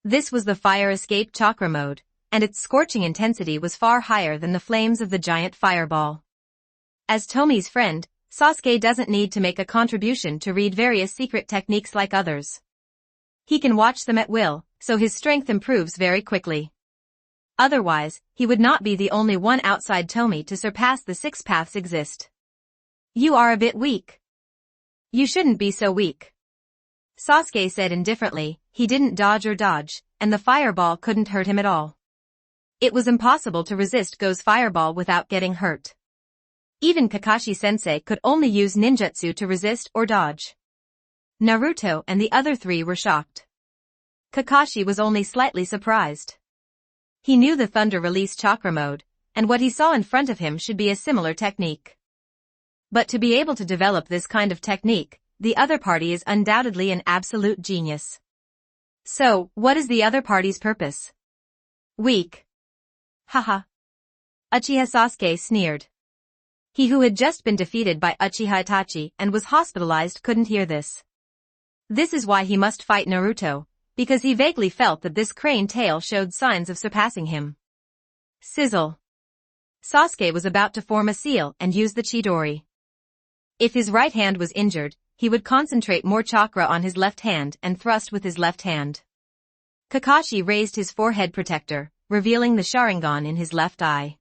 This was the fire escape chakra mode, and its scorching intensity was far higher than the flames of the giant fireball. As Tomie's friend, Sasuke doesn't need to make a contribution to read various secret techniques like others. He can watch them at will, so his strength improves very quickly. Otherwise, he would not be the only one outside Tomie to surpass the 6 paths exist. You are a bit weak. You shouldn't be so weak. Sasuke said indifferently, he didn't dodge or dodge, and the fireball couldn't hurt him at all. It was impossible to resist Go's fireball without getting hurt. Even Kakashi-sensei could only use ninjutsu to resist or dodge. Naruto and the other 3 were shocked. Kakashi was only slightly surprised. He knew the thunder release chakra mode, and what he saw in front of him should be a similar technique. But to be able to develop this kind of technique, the other party is undoubtedly an absolute genius. So, what is the other party's purpose? Weak. Haha. Uchiha Sasuke sneered. He who had just been defeated by Uchiha Itachi and was hospitalized couldn't hear this. This is why he must fight Naruto, because he vaguely felt that this crane tail showed signs of surpassing him. Sizzle. Sasuke was about to form a seal and use the Chidori. If his right hand was injured, he would concentrate more chakra on his left hand and thrust with his left hand. Kakashi raised his forehead protector, revealing the Sharingan in his left eye.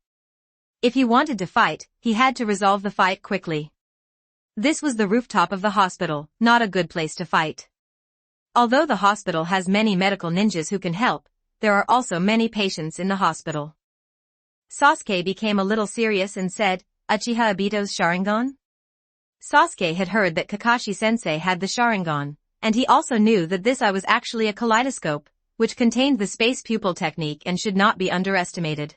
If he wanted to fight, he had to resolve the fight quickly. This was the rooftop of the hospital, not a good place to fight. Although the hospital has many medical ninjas who can help, there are also many patients in the hospital. Sasuke became a little serious and said, Uchiha Obito's Sharingan? Sasuke had heard that Kakashi-sensei had the Sharingan, and he also knew that this eye was actually a kaleidoscope, which contained the space pupil technique and should not be underestimated.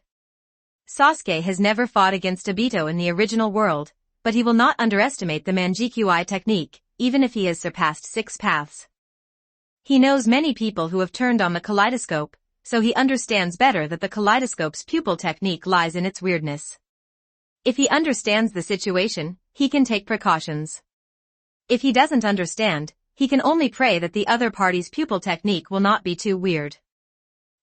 Sasuke has never fought against Obito in the original world, but he will not underestimate the Manjikyu eye technique, even if he has surpassed 6 paths. He knows many people who have turned on the kaleidoscope, so he understands better that the kaleidoscope's pupil technique lies in its weirdness. If he understands the situation, he can take precautions. If he doesn't understand, he can only pray that the other party's pupil technique will not be too weird.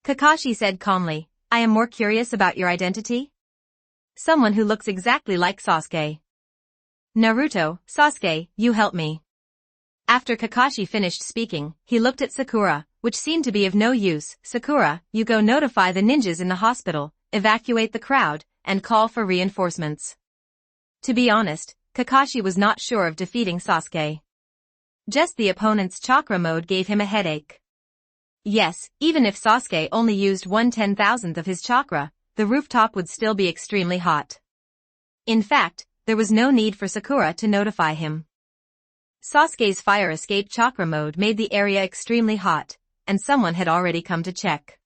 Kakashi said calmly, I am more curious about your identity? Someone who looks exactly like Sasuke. Naruto, Sasuke, you help me. After Kakashi finished speaking, he looked at Sakura, which seemed to be of no use. Sakura, you go notify the ninjas in the hospital, evacuate the crowd, and call for reinforcements. To be honest, Kakashi was not sure of defeating Sasuke. Just the opponent's chakra mode gave him a headache. Yes, even if Sasuke only used 1/10,000th of his chakra, the rooftop would still be extremely hot. In fact, there was no need for Sakura to notify him. Sasuke's fire escape chakra mode made the area extremely hot, and someone had already come to check.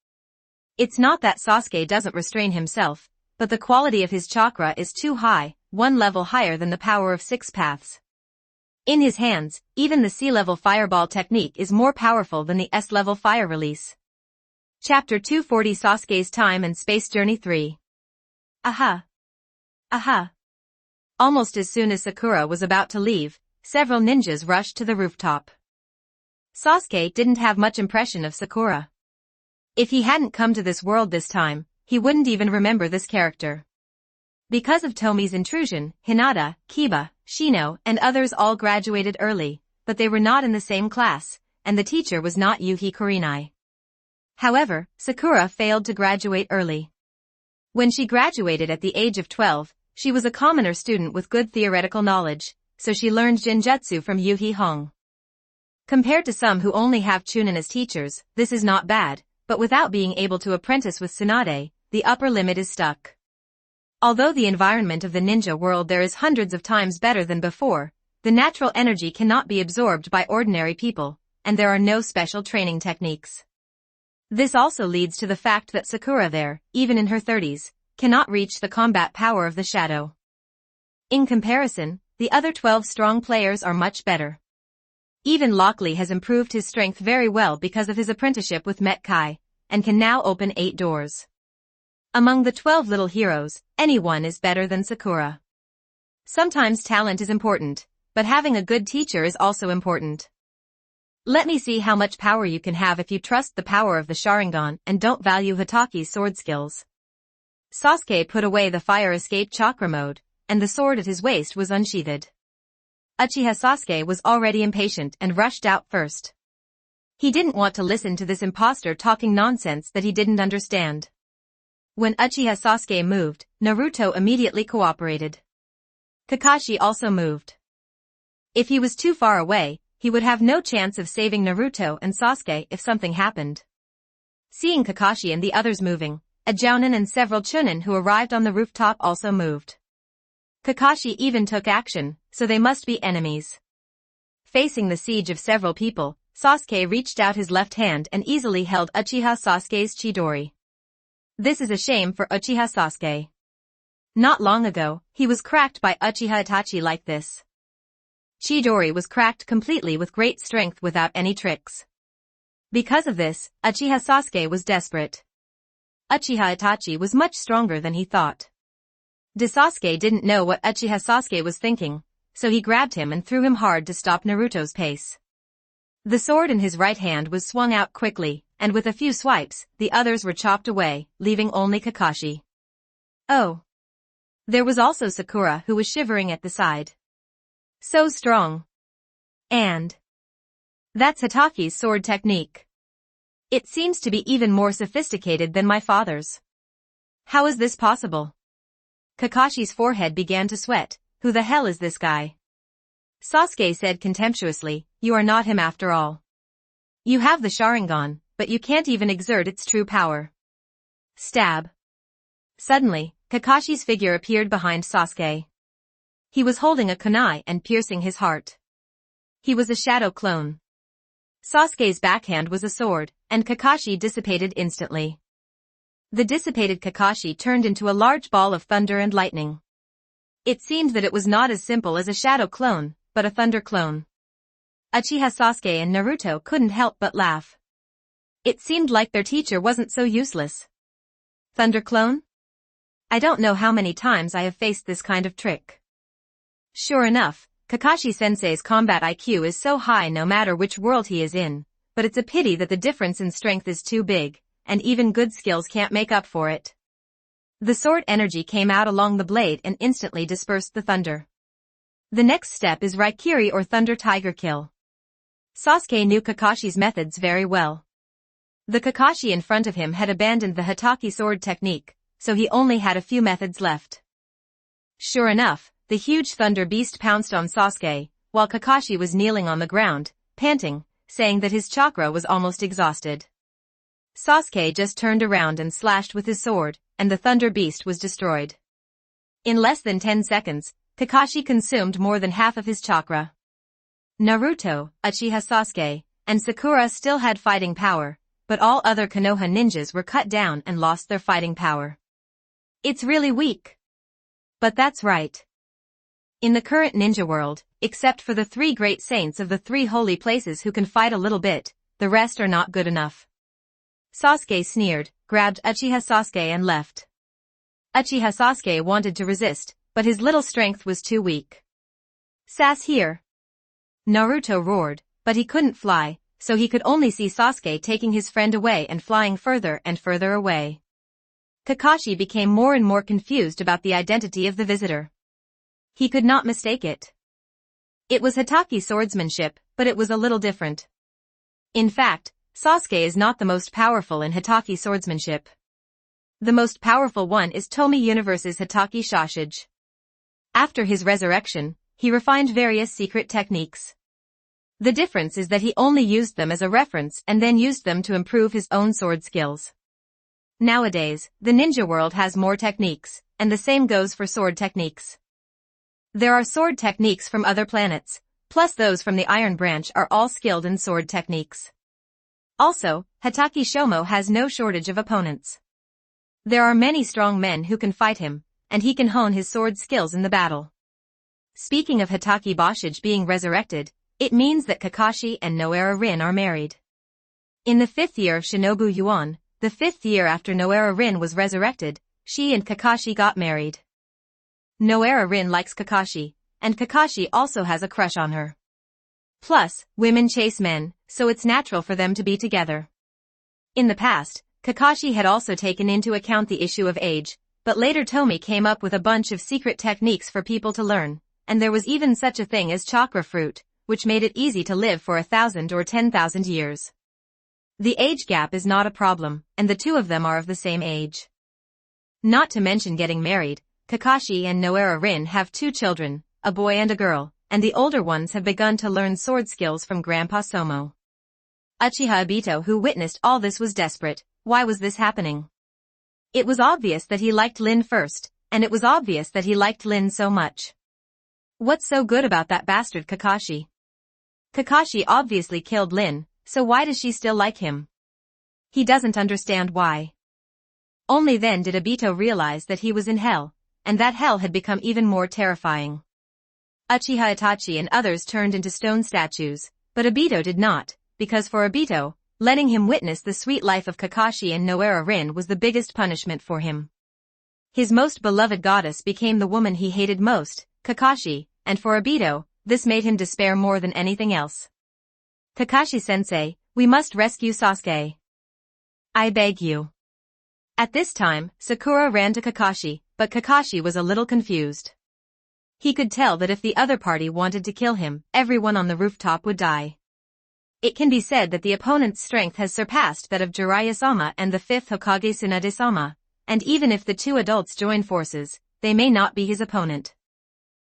It's not that Sasuke doesn't restrain himself, but the quality of his chakra is too high, 1 level higher than the power of 6 paths. In his hands, even the C-level fireball technique is more powerful than the S-level fire release. Chapter 240 Sasuke's Time and Space Journey 3. Aha! Aha! Almost as soon as Sakura was about to leave, several ninjas rushed to the rooftop. Sasuke didn't have much impression of Sakura. If he hadn't come to this world this time, he wouldn't even remember this character. Because of Tomie's intrusion, Hinata, Kiba, Shino, and others all graduated early, but they were not in the same class, and the teacher was not Yuhi Kurenai. However, Sakura failed to graduate early. When she graduated at the age of 12, she was a commoner student with good theoretical knowledge, so she learned Genjutsu from Yuhi Hong. Compared to some who only have Chunin as teachers, this is not bad, but without being able to apprentice with Tsunade, the upper limit is stuck. Although the environment of the ninja world there is hundreds of times better than before, the natural energy cannot be absorbed by ordinary people, and there are no special training techniques. This also leads to the fact that Sakura there, even in her 30s, cannot reach the combat power of the shadow. In comparison, the other 12 strong players are much better. Even Lockley has improved his strength very well because of his apprenticeship with Met Kai, and can now open 8 doors. Among the 12 little heroes, anyone is better than Sakura. Sometimes talent is important, but having a good teacher is also important. Let me see how much power you can have if you trust the power of the Sharingan and don't value Hitaki's sword skills. Sasuke put away the fire escape chakra mode, and the sword at his waist was unsheathed. Uchiha Sasuke was already impatient and rushed out first. He didn't want to listen to this imposter talking nonsense that he didn't understand. When Uchiha Sasuke moved, Naruto immediately cooperated. Kakashi also moved. If he was too far away, he would have no chance of saving Naruto and Sasuke if something happened. Seeing Kakashi and the others moving, a Jounin and several Chunin who arrived on the rooftop also moved. Kakashi even took action, so they must be enemies. Facing the siege of several people, Sasuke reached out his left hand and easily held Uchiha Sasuke's Chidori. This is a shame for Uchiha Sasuke. Not long ago, he was cracked by Uchiha Itachi like this. Chidori was cracked completely with great strength without any tricks. Because of this, Uchiha Sasuke was desperate. Uchiha Itachi was much stronger than he thought. Sasuke didn't know what Uchiha Sasuke was thinking, so he grabbed him and threw him hard to stop Naruto's pace. The sword in his right hand was swung out quickly, and with a few swipes, the others were chopped away, leaving only Kakashi. Oh. There was also Sakura who was shivering at the side. So strong. And that's Hitachi's sword technique. It seems to be even more sophisticated than my father's. How is this possible? Kakashi's forehead began to sweat. Who the hell is this guy? Sasuke said contemptuously, you are not him after all. You have the Sharingan, but you can't even exert its true power. Stab. Suddenly, Kakashi's figure appeared behind Sasuke. He was holding a kunai and piercing his heart. He was a shadow clone. Sasuke's backhand was a sword, and Kakashi dissipated instantly. The dissipated Kakashi turned into a large ball of thunder and lightning. It seemed that it was not as simple as a shadow clone, but a thunder clone. Uchiha Sasuke and Naruto couldn't help but laugh. It seemed like their teacher wasn't so useless. Thunder clone? I don't know how many times I have faced this kind of trick. Sure enough, Kakashi-sensei's combat IQ is so high no matter which world he is in, but it's a pity that the difference in strength is too big, and even good skills can't make up for it. The sword energy came out along the blade and instantly dispersed the thunder. The next step is Raikiri or Thunder Tiger Kill. Sasuke knew Kakashi's methods very well. The Kakashi in front of him had abandoned the Hitachi sword technique, so he only had a few methods left. Sure enough, the huge thunder beast pounced on Sasuke, while Kakashi was kneeling on the ground, panting, saying that his chakra was almost exhausted. Sasuke just turned around and slashed with his sword, and the thunder beast was destroyed. In less than 10 seconds, Kakashi consumed more than half of his chakra. Naruto, Uchiha Sasuke, and Sakura still had fighting power, but all other Konoha ninjas were cut down and lost their fighting power. It's really weak. But that's right. In the current ninja world, except for the 3 great saints of the 3 holy places who can fight a little bit, the rest are not good enough. Sasuke sneered, grabbed Uchiha Sasuke and left. Uchiha Sasuke wanted to resist, but his little strength was too weak. Sass here. Naruto roared, but he couldn't fly, so he could only see Sasuke taking his friend away and flying further and further away. Kakashi became more and more confused about the identity of the visitor. He could not mistake it. It was Hitachi swordsmanship, but it was a little different. In fact, Sasuke is not the most powerful in Hitachi swordsmanship. The most powerful one is Tomie Universe's Hitachi Shashige. After his resurrection, he refined various secret techniques. The difference is that he only used them as a reference and then used them to improve his own sword skills. Nowadays, the ninja world has more techniques, and the same goes for sword techniques. There are sword techniques from other planets, plus those from the Iron Branch are all skilled in sword techniques. Also, Hitachi Shomo has no shortage of opponents. There are many strong men who can fight him, and he can hone his sword skills in the battle. Speaking of Hitachi Boshige being resurrected, it means that Kakashi and Noara Rin are married. In the 5th year of Shinobu Yuan, the 5th year after Noara Rin was resurrected, she and Kakashi got married. Noara Rin likes Kakashi, and Kakashi also has a crush on her. Plus, women chase men, so it's natural for them to be together. In the past, Kakashi had also taken into account the issue of age, but later Tomie came up with a bunch of secret techniques for people to learn, and there was even such a thing as chakra fruit, which made it easy to live for 1,000 or 10,000 years. The age gap is not a problem, and the two of them are of the same age. Not to mention getting married, Kakashi and Noara Rin have 2 children, a boy and a girl, and the older ones have begun to learn sword skills from Grandpa Somo. Uchiha Obito, who witnessed all this, was desperate. Why was this happening? It was obvious that he liked Lin first, and it was obvious that he liked Lin so much. What's so good about that bastard Kakashi? Kakashi obviously killed Lin, so why does she still like him? He doesn't understand why. Only then did Obito realize that he was in hell, and that hell had become even more terrifying. Uchiha Itachi and others turned into stone statues, but Obito did not, because for Obito, letting him witness the sweet life of Kakashi and Noara Rin was the biggest punishment for him. His most beloved goddess became the woman he hated most, Kakashi, and for Obito, this made him despair more than anything else. Kakashi-sensei, we must rescue Sasuke. I beg you. At this time, Sakura ran to Kakashi, but Kakashi was a little confused. He could tell that if the other party wanted to kill him, everyone on the rooftop would die. It can be said that the opponent's strength has surpassed that of Jiraiya-sama and the fifth Hokage Tsunade-sama, and even if the two adults join forces, they may not be his opponent.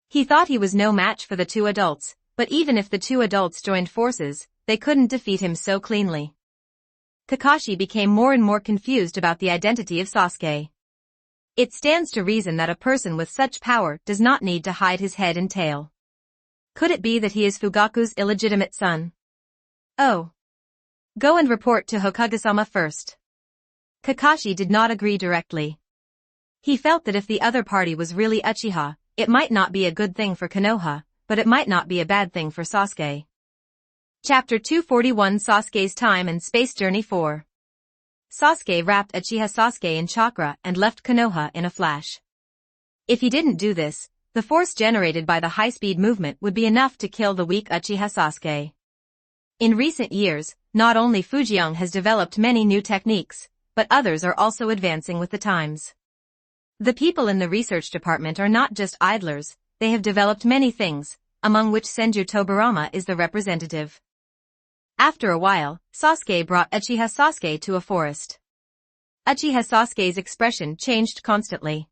He thought he was no match for the two adults, but even if the two adults joined forces, they couldn't defeat him so cleanly. Kakashi became more and more confused about the identity of Sasuke. It stands to reason that a person with such power does not need to hide his head and tail. Could it be that he is Fugaku's illegitimate son? Oh. Go and report to Hokage-sama first. Kakashi did not agree directly. He felt that if the other party was really Uchiha, it might not be a good thing for Konoha, but it might not be a bad thing for Sasuke. Chapter 241 Sasuke's Time and Space Journey 4. Sasuke wrapped Uchiha Sasuke in chakra and left Konoha in a flash. If he didn't do this, the force generated by the high-speed movement would be enough to kill the weak Uchiha Sasuke. In recent years, not only Fujian has developed many new techniques, but others are also advancing with the times. The people in the research department are not just idlers, they have developed many things, among which Senju Tobirama is the representative. After a while, Sasuke brought Uchiha Sasuke to a forest. Uchiha Sasuke's expression changed constantly.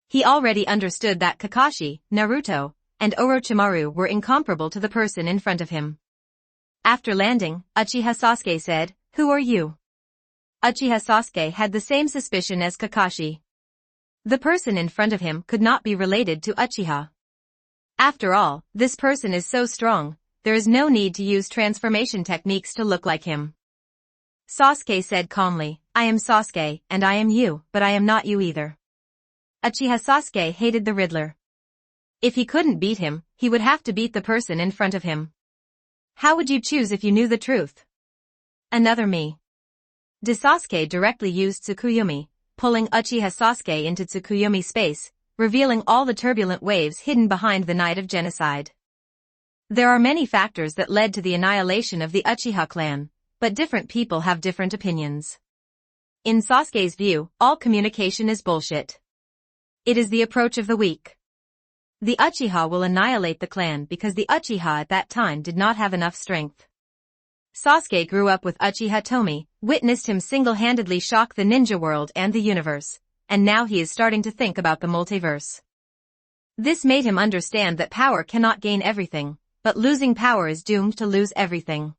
He already understood that Kakashi, Naruto, and Orochimaru were incomparable to the person in front of him. After landing, Uchiha Sasuke said, "Who are you?" Uchiha Sasuke had the same suspicion as Kakashi. The person in front of him could not be related to Uchiha. After all, this person is so strong, there is no need to use transformation techniques to look like him. Sasuke said calmly, "I am Sasuke, and I am you, but I am not you either." Uchiha Sasuke hated the Riddler. If he couldn't beat him, he would have to beat the person in front of him. How would you choose if you knew the truth? Another me. Sasuke directly used Tsukuyomi, pulling Uchiha Sasuke into Tsukuyomi space, revealing all the turbulent waves hidden behind the night of genocide. There are many factors that led to the annihilation of the Uchiha clan, but different people have different opinions. In Sasuke's view, all communication is bullshit. It is the approach of the weak. The Uchiha will annihilate the clan because the Uchiha at that time did not have enough strength. Sasuke grew up with Uchiha Tomie, witnessed him single-handedly shock the ninja world and the universe, and now he is starting to think about the multiverse. This made him understand that power cannot gain everything, but losing power is doomed to lose everything.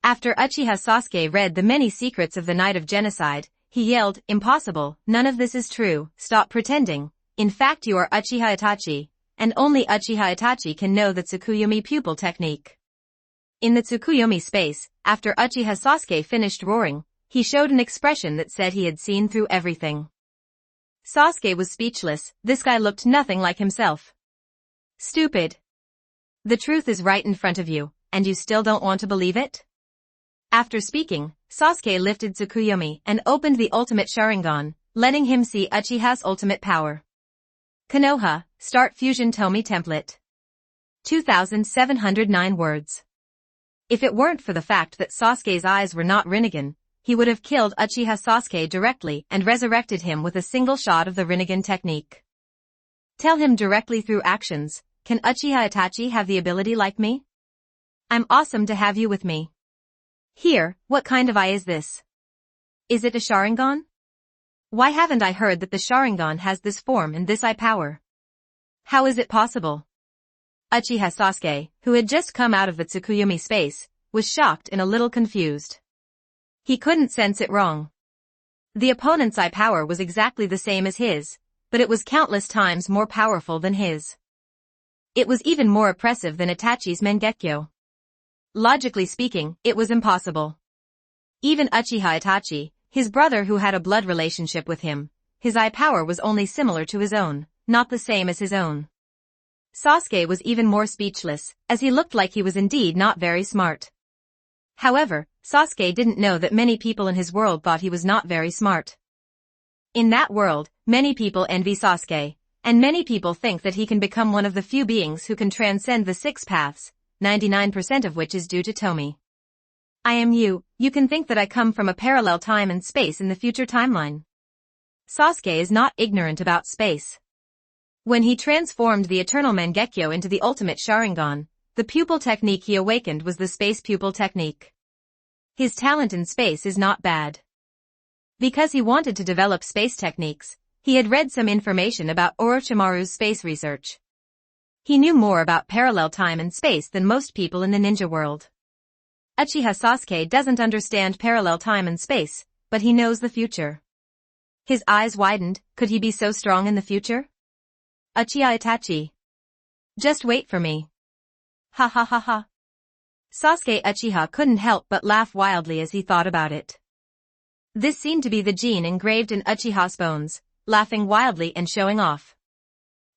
After Uchiha Sasuke read the many secrets of the night of genocide, he yelled, "Impossible, none of this is true, stop pretending. In fact you are Uchiha Itachi, and only Uchiha Itachi can know the Tsukuyomi pupil technique." In the Tsukuyomi space, after Uchiha Sasuke finished roaring, he showed an expression that said he had seen through everything. Sasuke was speechless, this guy looked nothing like himself. Stupid. The truth is right in front of you, and you still don't want to believe it? After speaking, Sasuke lifted Tsukuyomi and opened the ultimate Sharingan, letting him see Uchiha's ultimate power. Konoha, start Fusion Tomie template. 2,709 words. If it weren't for the fact that Sasuke's eyes were not Rinnegan, he would have killed Uchiha Sasuke directly and resurrected him with a single shot of the Rinnegan technique. Tell him directly through actions, can Uchiha Itachi have the ability like me? I'm awesome to have you with me. Here, what kind of eye is this? Is it a Sharingan? Why haven't I heard that the Sharingan has this form and this eye power? How is it possible? Uchiha Sasuke, who had just come out of the Tsukuyomi space, was shocked and a little confused. He couldn't sense it wrong. The opponent's eye power was exactly the same as his, but it was countless times more powerful than his. It was even more oppressive than Itachi's Mangekyo. Logically speaking, it was impossible. Even Uchiha Itachi, his brother who had a blood relationship with him, his eye power was only similar to his own, not the same as his own. Sasuke was even more speechless, as he looked like he was indeed not very smart. However, Sasuke didn't know that many people in his world thought he was not very smart. In that world, many people envy Sasuke, and many people think that he can become one of the few beings who can transcend the six paths, 99% of which is due to Tomie. I am you can think that I come from a parallel time and space in the future timeline. Sasuke is not ignorant about space. When he transformed the Eternal Mangekyo into the ultimate Sharingan, the pupil technique he awakened was the space pupil technique. His talent in space is not bad. Because he wanted to develop space techniques, he had read some information about Orochimaru's space research. He knew more about parallel time and space than most people in the ninja world. Uchiha Sasuke doesn't understand parallel time and space, but he knows the future. His eyes widened. Could he be so strong in the future? Uchiha Itachi. Just wait for me. Ha ha ha ha. Sasuke Uchiha couldn't help but laugh wildly as he thought about it. This seemed to be the gene engraved in Uchiha's bones, laughing wildly and showing off.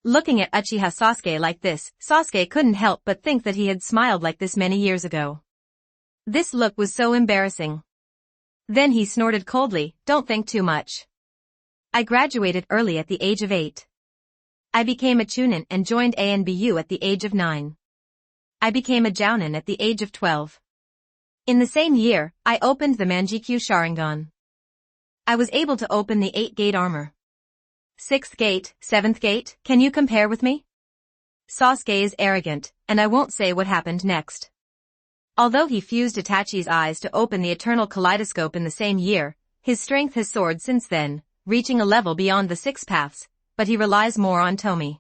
Looking at Uchiha Sasuke like this, Sasuke couldn't help but think that he had smiled like this many years ago. This look was so embarrassing. Then he snorted coldly, don't think too much. I graduated early at the age of 8. I became a Chunin and joined ANBU at the age of 9. I became a Jounin at the age of 12. In the same year, I opened the Mangekyo Sharingan. I was able to open the 8-gate armor. 6th gate, 7th gate, can you compare with me? Sasuke is arrogant, and I won't say what happened next. Although he fused Itachi's eyes to open the eternal kaleidoscope in the same year, his strength has soared since then, reaching a level beyond the six paths, but he relies more on Tomie.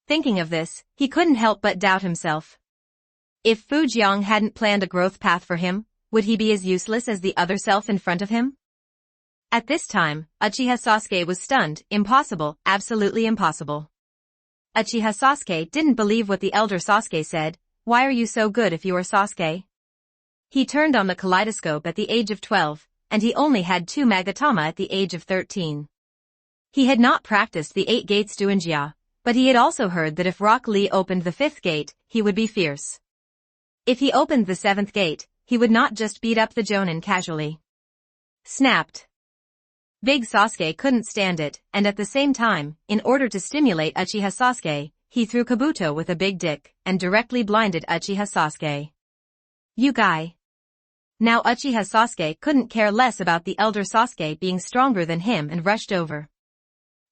Thinking of this, he couldn't help but doubt himself. If Fujiang hadn't planned a growth path for him, would he be as useless as the other self in front of him? At this time, Uchiha Sasuke was stunned. Impossible, absolutely impossible. Uchiha Sasuke didn't believe what the elder Sasuke said. Why are you so good if you are Sasuke? He turned on the kaleidoscope at the age of 12, and he only had 2 Magatama at the age of 13. He had not practiced the 8 gates Duinjia, but he had also heard that if Rock Lee opened the 5th gate, he would be fierce. If he opened the 7th gate, he would not just beat up the Jonin casually. Snapped. Big Sasuke couldn't stand it, and at the same time, in order to stimulate Uchiha Sasuke, he threw Kabuto with a big dick, and directly blinded Uchiha Sasuke. You guy. Now Uchiha Sasuke couldn't care less about the elder Sasuke being stronger than him and rushed over.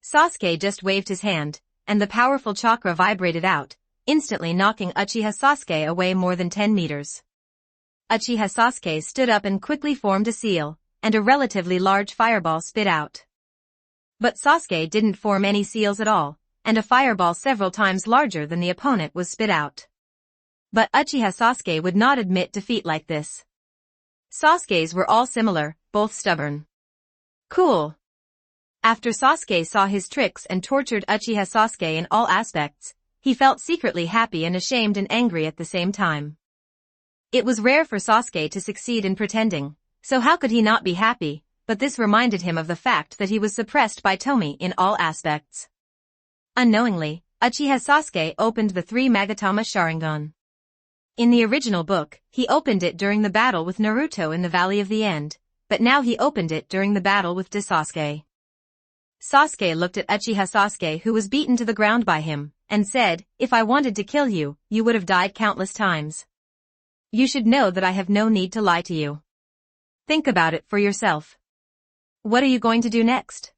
Sasuke just waved his hand, and the powerful chakra vibrated out, instantly knocking Uchiha Sasuke away more than 10 meters. Uchiha Sasuke stood up and quickly formed a seal, and a relatively large fireball spit out. But Sasuke didn't form any seals at all, and a fireball several times larger than the opponent was spit out. But Uchiha Sasuke would not admit defeat like this. Sasuke's were all similar, both stubborn. Cool. After Sasuke saw his tricks and tortured Uchiha Sasuke in all aspects, he felt secretly happy and ashamed and angry at the same time. It was rare for Sasuke to succeed in pretending, so how could he not be happy, but this reminded him of the fact that he was suppressed by Tomie in all aspects. Unknowingly, Uchiha Sasuke opened the 3 Magatama Sharingan. In the original book, he opened it during the battle with Naruto in the Valley of the End, but now he opened it during the battle with Sasuke. Sasuke looked at Uchiha Sasuke, who was beaten to the ground by him, and said, "If I wanted to kill you, you would have died countless times. You should know that I have no need to lie to you. Think about it for yourself. What are you going to do next?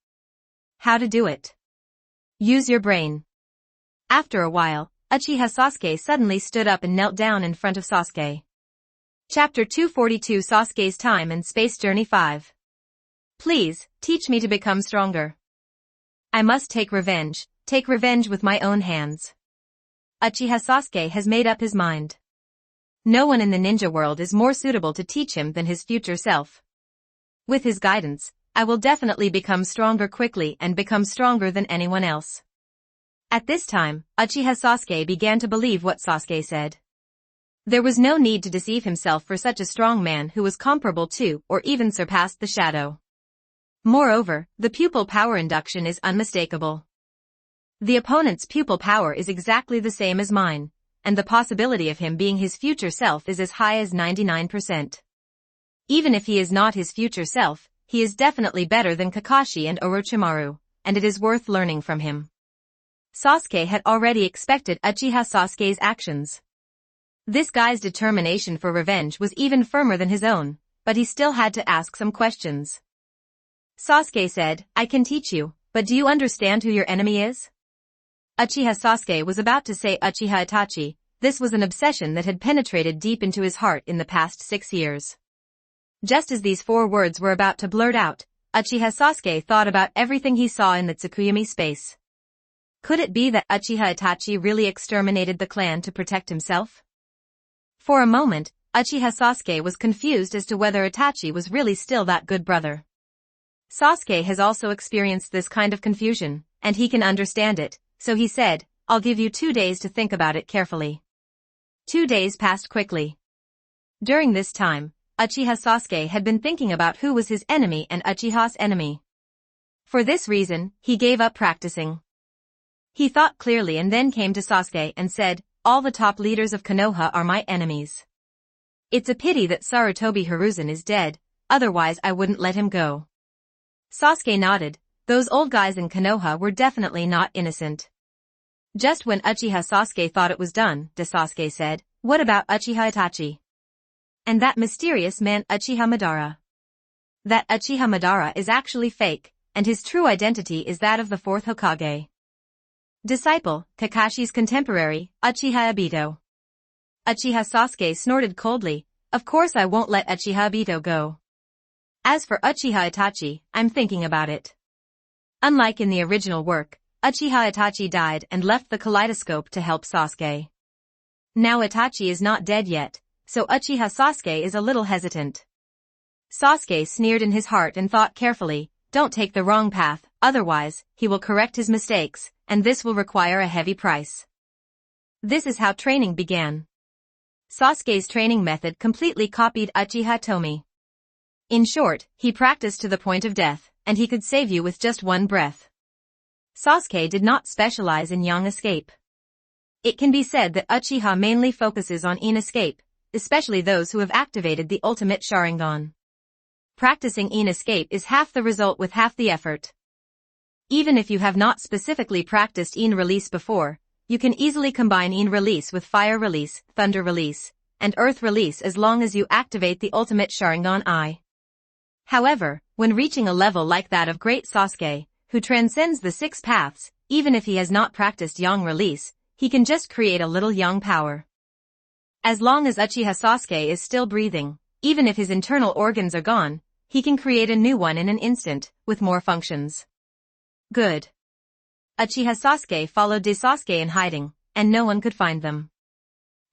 How to do it? Use your brain." After a while, Uchiha Sasuke suddenly stood up and knelt down in front of Sasuke. Chapter 242 Sasuke's Time and Space Journey 5. Please, teach me to become stronger. I must take revenge with my own hands. Uchiha Sasuke has made up his mind. No one in the ninja world is more suitable to teach him than his future self. With his guidance, I will definitely become stronger quickly and become stronger than anyone else. At this time, Uchiha Sasuke began to believe what Sasuke said. There was no need to deceive himself for such a strong man who was comparable to or even surpassed the shadow. Moreover, the pupil power induction is unmistakable. The opponent's pupil power is exactly the same as mine, and the possibility of him being his future self is as high as 99%. Even if he is not his future self, he is definitely better than Kakashi and Orochimaru, and it is worth learning from him. Sasuke had already expected Uchiha Sasuke's actions. This guy's determination for revenge was even firmer than his own, but he still had to ask some questions. Sasuke said, I can teach you, but do you understand who your enemy is? Uchiha Sasuke was about to say Uchiha Itachi. This was an obsession that had penetrated deep into his heart in the past 6 years. Just as these 4 words were about to blurt out, Uchiha Sasuke thought about everything he saw in the Tsukuyomi space. Could it be that Uchiha Itachi really exterminated the clan to protect himself? For a moment, Uchiha Sasuke was confused as to whether Itachi was really still that good brother. Sasuke has also experienced this kind of confusion, and he can understand it, so he said, I'll give you 2 days to think about it carefully. 2 days passed quickly. During this time, Uchiha Sasuke had been thinking about who was his enemy and Uchiha's enemy. For this reason, he gave up practicing. He thought clearly and then came to Sasuke and said, all the top leaders of Konoha are my enemies. It's a pity that Sarutobi Hiruzen is dead, otherwise I wouldn't let him go. Sasuke nodded. Those old guys in Konoha were definitely not innocent. Just when Uchiha Sasuke thought it was done, Sasuke said, what about Uchiha Itachi? And that mysterious man Uchiha Madara. That Uchiha Madara is actually fake, and his true identity is that of the 4th Hokage. Disciple, Kakashi's contemporary, Uchiha Obito. Uchiha Sasuke snorted coldly, of course I won't let Uchiha Obito go. As for Uchiha Itachi, I'm thinking about it. Unlike in the original work, Uchiha Itachi died and left the kaleidoscope to help Sasuke. Now Itachi is not dead yet, so Uchiha Sasuke is a little hesitant. Sasuke sneered in his heart and thought carefully, don't take the wrong path, otherwise, he will correct his mistakes, and this will require a heavy price. This is how training began. Sasuke's training method completely copied Uchiha Tomie. In short, he practiced to the point of death, and he could save you with just one breath. Sasuke did not specialize in yang escape. It can be said that Uchiha mainly focuses on in escape, especially those who have activated the ultimate Sharingan. Practicing in escape is half the result with half the effort. Even if you have not specifically practiced in release before, you can easily combine in release with fire release, thunder release, and earth release as long as you activate the ultimate Sharingan I. However, when reaching a level like that of Great Sasuke, who transcends the 6 paths, even if he has not practiced yang release, he can just create a little yang power. As long as Uchiha Sasuke is still breathing, even if his internal organs are gone, he can create a new one in an instant, with more functions. Good. Uchiha Sasuke followed Sasuke in hiding, and no one could find them.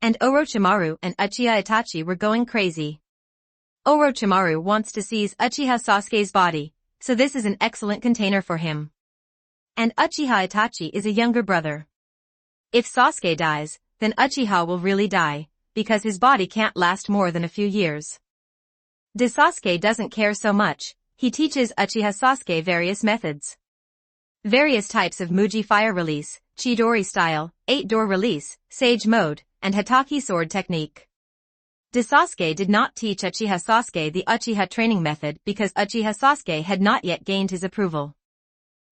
And Orochimaru and Uchiha Itachi were going crazy. Orochimaru wants to seize Uchiha Sasuke's body, so this is an excellent container for him. And Uchiha Itachi is a younger brother. If Sasuke dies, then Uchiha will really die, because his body can't last more than a few years. Sasuke doesn't care so much, he teaches Uchiha Sasuke various methods. Various types of Muji fire release, Chidori style, 8-door release, Sage mode, and Hatake sword technique. Sasuke did not teach Uchiha Sasuke the Uchiha training method because Uchiha Sasuke had not yet gained his approval.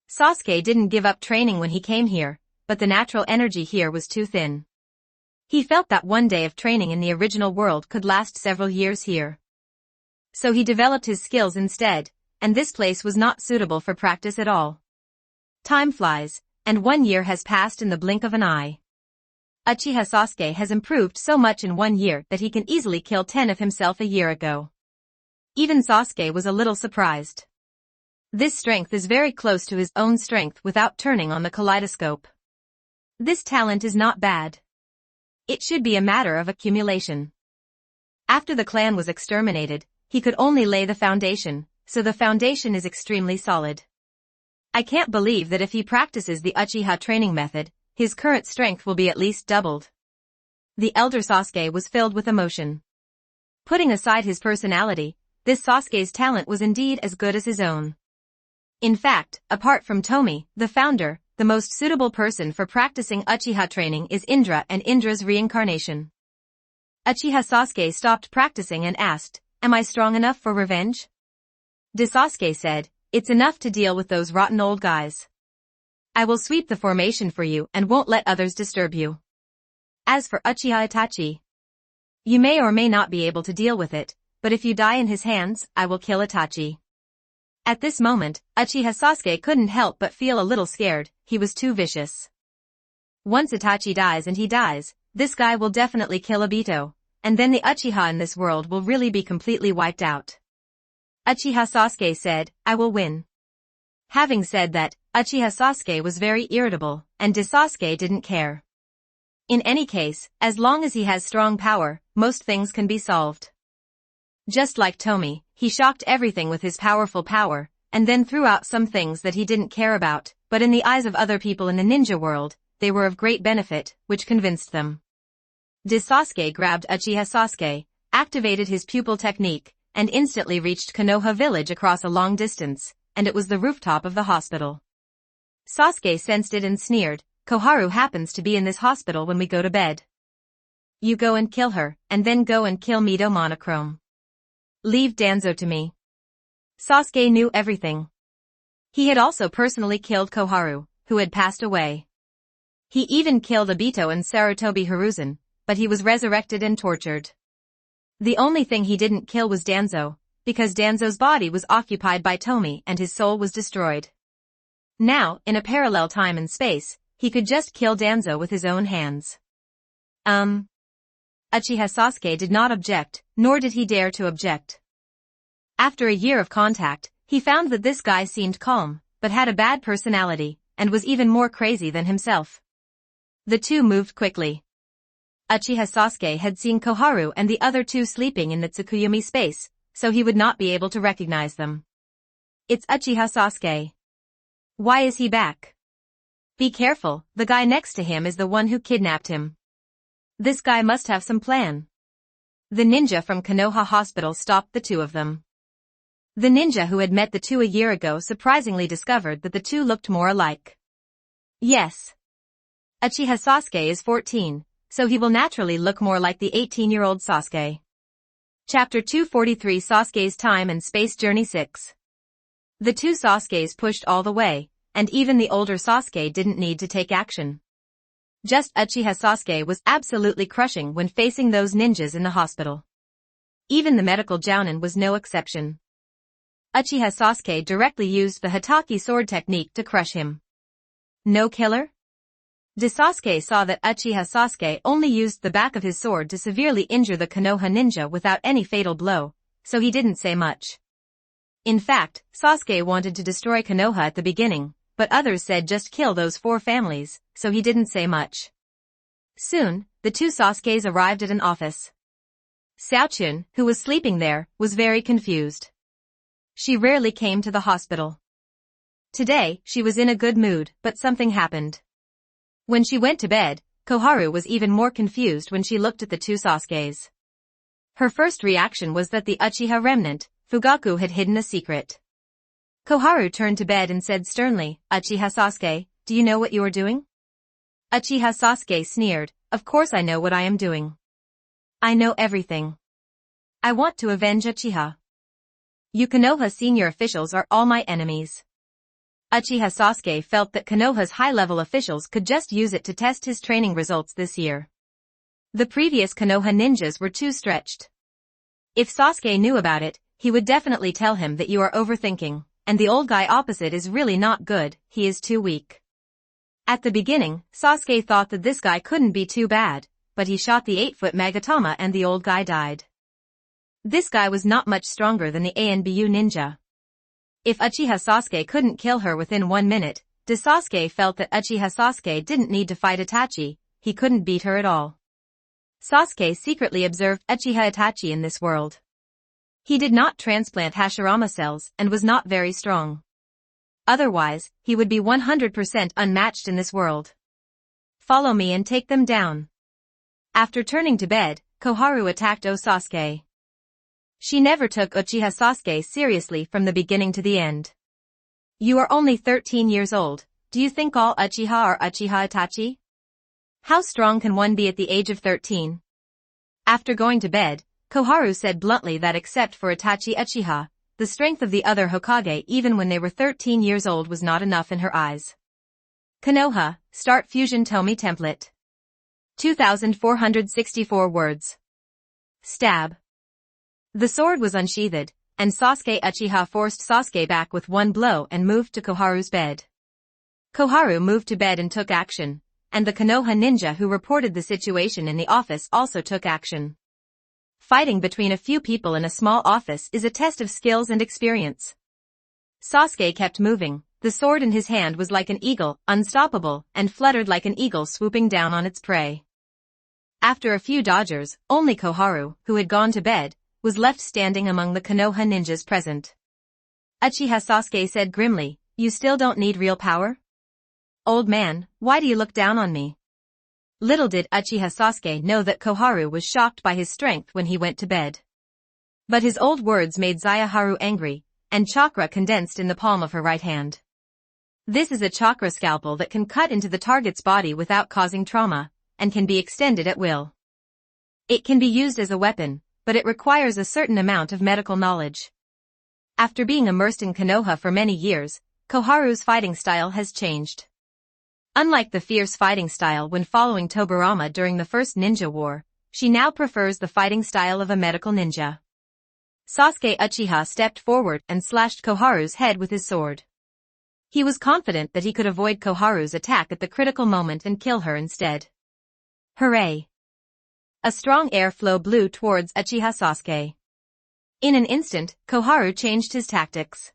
Sasuke didn't give up training when he came here, but the natural energy here was too thin. He felt that one day of training in the original world could last several years here. So he developed his skills instead, and this place was not suitable for practice at all. Time flies, and 1 year has passed in the blink of an eye. Uchiha Sasuke has improved so much in 1 year that he can easily kill 10 of himself a year ago. Even Sasuke was a little surprised. This strength is very close to his own strength without turning on the kaleidoscope. This talent is not bad. It should be a matter of accumulation. After the clan was exterminated, he could only lay the foundation, so the foundation is extremely solid. I can't believe that if he practices the Uchiha training method, his current strength will be at least doubled. The elder Sasuke was filled with emotion. Putting aside his personality, this Sasuke's talent was indeed as good as his own. In fact, apart from Tomie, the founder, the most suitable person for practicing Uchiha training is Indra and Indra's reincarnation. Uchiha Sasuke stopped practicing and asked, am I strong enough for revenge? Sasuke said, "It's enough to deal with those rotten old guys. I will sweep the formation for you and won't let others disturb you. As for Uchiha Itachi, you may or may not be able to deal with it, but if you die in his hands, I will kill Itachi." At this moment, Uchiha Sasuke couldn't help but feel a little scared. He was too vicious. Once Itachi dies, and he dies, this guy will definitely kill Obito, and then the Uchiha in this world will really be completely wiped out. Uchiha Sasuke said, "I will win." Having said that, Uchiha Sasuke was very irritable, and Sasuke didn't care. In any case, as long as he has strong power, most things can be solved. Just like Tomie, he shocked everything with his powerful power, and then threw out some things that he didn't care about, but in the eyes of other people in the ninja world, they were of great benefit, which convinced them. Sasuke grabbed Uchiha Sasuke, activated his pupil technique, and instantly reached Konoha village across a long distance, and it was the rooftop of the hospital. Sasuke sensed it and sneered, "Koharu happens to be in this hospital when we go to bed. You go and kill her, and then go and kill Mido Monochrome. Leave Danzo to me." Sasuke knew everything. He had also personally killed Koharu, who had passed away. He even killed Obito and Sarutobi Hiruzen, but he was resurrected and tortured. The only thing he didn't kill was Danzo, because Danzo's body was occupied by Tomie and his soul was destroyed. Now, in a parallel time and space, he could just kill Danzo with his own hands. Uchiha Sasuke did not object, nor did he dare to object. After a year of contact, he found that this guy seemed calm, but had a bad personality, and was even more crazy than himself. The two moved quickly. Uchiha Sasuke had seen Koharu and the other two sleeping in the Tsukuyomi space, so he would not be able to recognize them. "It's Uchiha Sasuke. Why is he back? Be careful, the guy next to him is the one who kidnapped him. This guy must have some plan." The ninja from Konoha Hospital stopped the two of them. The ninja who had met the two a year ago surprisingly discovered that the two looked more alike. Yes. Uchiha Sasuke is 14, so he will naturally look more like the 18-year-old Sasuke. Chapter 243 Sasuke's Time and Space Journey 6. The two Sasukes pushed all the way, and even the older Sasuke didn't need to take action. Just Uchiha Sasuke was absolutely crushing when facing those ninjas in the hospital. Even the medical jounin was no exception. Uchiha Sasuke directly used the Hatake sword technique to crush him. No killer? Sasuke saw that Uchiha Sasuke only used the back of his sword to severely injure the Konoha ninja without any fatal blow, so he didn't say much. In fact, Sasuke wanted to destroy Konoha at the beginning, but others said just kill those 4 families, so he didn't say much. Soon, the two Sasukes arrived at an office. Xiaochun, who was sleeping there, was very confused. She rarely came to the hospital. Today, she was in a good mood, but something happened. When she went to bed, Koharu was even more confused when she looked at the two Sasukes. Her first reaction was that the Uchiha remnant, Fugaku, had hidden a secret. Koharu turned to bed and said sternly, "Uchiha Sasuke, do you know what you are doing?" Uchiha Sasuke sneered, "Of course I know what I am doing. I know everything. I want to avenge Uchiha. You Konoha senior officials are all my enemies." Uchiha Sasuke felt that Konoha's high-level officials could just use it to test his training results this year. The previous Konoha ninjas were too stretched. If Sasuke knew about it, he would definitely tell him that you are overthinking, and the old guy opposite is really not good, he is too weak. At the beginning, Sasuke thought that this guy couldn't be too bad, but he shot the 8-foot Magatama and the old guy died. This guy was not much stronger than the ANBU ninja. If Uchiha Sasuke couldn't kill her within 1 minute, Sasuke felt that Uchiha Sasuke didn't need to fight Itachi, he couldn't beat her at all. Sasuke secretly observed Uchiha Itachi in this world. He did not transplant Hashirama cells and was not very strong. Otherwise, he would be 100% unmatched in this world. "Follow me and take them down." After turning to bed, Koharu attacked Sasuke. She never took Uchiha Sasuke seriously from the beginning to the end. "You are only 13 years old, do you think all Uchiha are Uchiha Itachi? How strong can one be at the age of 13? After going to bed, Koharu said bluntly that except for Itachi Uchiha, the strength of the other Hokage even when they were 13 years old was not enough in her eyes. Konoha, Start Fusion Tomie Template. 2,464 words. Stab. The sword was unsheathed, and Sasuke Uchiha forced Sasuke back with one blow and moved to Koharu's bed. Koharu moved to bed and took action, and the Konoha ninja who reported the situation in the office also took action. Fighting between a few people in a small office is a test of skills and experience. Sasuke kept moving, the sword in his hand was like an eagle, unstoppable, and fluttered like an eagle swooping down on its prey. After a few dodgers, only Koharu, who had gone to bed, was left standing among the Konoha ninjas present. Uchiha Sasuke said grimly, "You still don't need real power? Old man, why do you look down on me?" Little did Uchiha Sasuke know that Koharu was shocked by his strength when he went to bed. But his old words made Zayaharu angry, and chakra condensed in the palm of her right hand. This is a chakra scalpel that can cut into the target's body without causing trauma, and can be extended at will. It can be used as a weapon, but it requires a certain amount of medical knowledge. After being immersed in Konoha for many years, Koharu's fighting style has changed. Unlike the fierce fighting style when following Tobirama during the First Ninja War, she now prefers the fighting style of a medical ninja. Sasuke Uchiha stepped forward and slashed Koharu's head with his sword. He was confident that he could avoid Koharu's attack at the critical moment and kill her instead. Hooray! A strong airflow blew towards Uchiha Sasuke. In an instant, Koharu changed his tactics.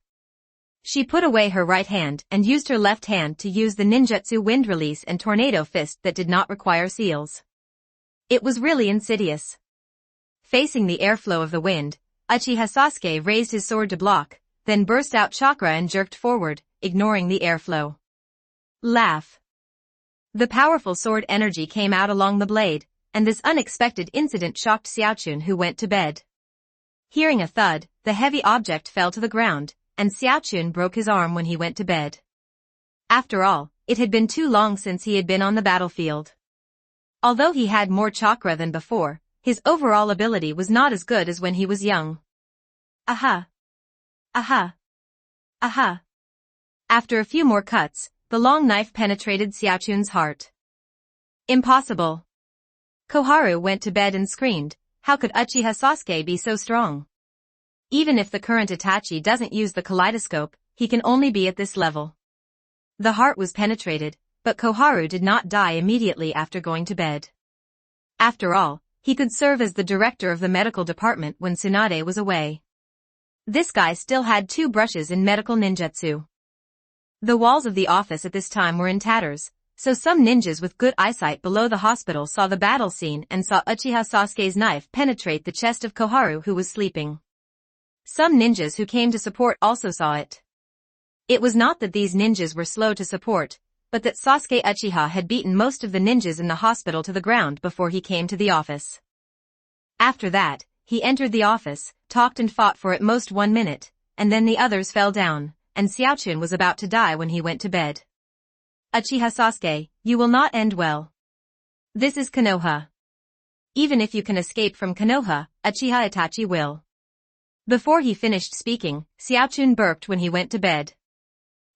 She put away her right hand and used her left hand to use the ninjutsu wind release and tornado fist that did not require seals. It was really insidious. Facing the airflow of the wind, Uchiha Sasuke raised his sword to block, then burst out chakra and jerked forward, ignoring the airflow. Laugh. The powerful sword energy came out along the blade, and this unexpected incident shocked Xiaochun, who went to bed. Hearing a thud, the heavy object fell to the ground, and Xiaochun broke his arm when he went to bed. After all, it had been too long since he had been on the battlefield. Although he had more chakra than before, his overall ability was not as good as when he was young. Aha! Aha! Aha! After a few more cuts, the long knife penetrated Xiaochun's heart. Impossible! Koharu went to bed and screamed, how could Uchiha Sasuke be so strong? Even if the current Itachi doesn't use the kaleidoscope, he can only be at this level. The heart was penetrated, but Koharu did not die immediately after going to bed. After all, he could serve as the director of the medical department when Tsunade was away. This guy still had 2 brushes in medical ninjutsu. The walls of the office at this time were in tatters, so some ninjas with good eyesight below the hospital saw the battle scene and saw Uchiha Sasuke's knife penetrate the chest of Koharu, who was sleeping. Some ninjas who came to support also saw it. It was not that these ninjas were slow to support, but that Sasuke Uchiha had beaten most of the ninjas in the hospital to the ground before he came to the office. After that, he entered the office, talked and fought for at most 1 minute, and then the others fell down, and Xiaochun was about to die when he went to bed. Uchiha Sasuke, you will not end well. This is Konoha. Even if you can escape from Konoha, Uchiha Itachi will. Before he finished speaking, Xiaochun burped when he went to bed.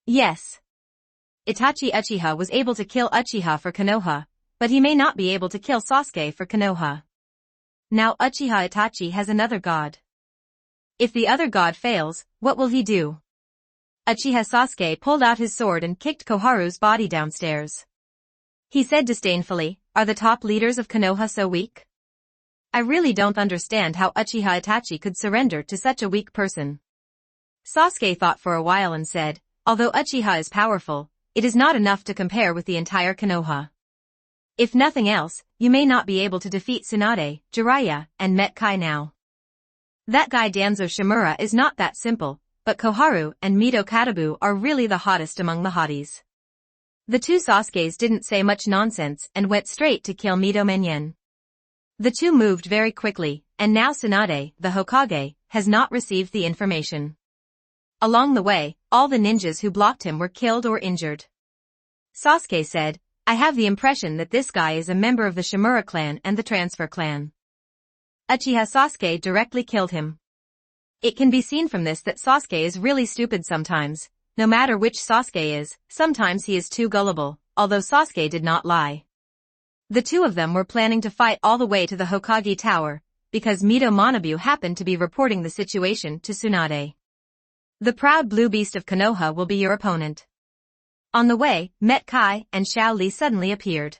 Yes. Itachi Uchiha was able to kill Uchiha for Konoha, but he may not be able to kill Sasuke for Konoha. Now Uchiha Itachi has another god. If the other god fails, what will he do? Uchiha Sasuke pulled out his sword and kicked Koharu's body downstairs. He said disdainfully, are the top leaders of Konoha so weak? I really don't understand how Uchiha Itachi could surrender to such a weak person. Sasuke thought for a while and said, although Uchiha is powerful, it is not enough to compare with the entire Konoha. If nothing else, you may not be able to defeat Tsunade, Jiraiya, and Met Kai now. That guy Danzo Shimura is not that simple, but Koharu and Mito Katabu are really the hottest among the hotties. The 2 Sasukes didn't say much nonsense and went straight to kill Mito Menyen. The 2 moved very quickly, and now Tsunade, the Hokage, has not received the information. Along the way, all the ninjas who blocked him were killed or injured. Sasuke said, I have the impression that this guy is a member of the Shimura clan and the Transfer clan. Uchiha Sasuke directly killed him. It can be seen from this that Sasuke is really stupid sometimes. No matter which Sasuke is, sometimes he is too gullible, although Sasuke did not lie. The two of them were planning to fight all the way to the Hokage Tower, because Mito Manabu happened to be reporting the situation to Tsunade. The proud blue beast of Konoha will be your opponent. On the way, Met Kai and Xiao Li suddenly appeared.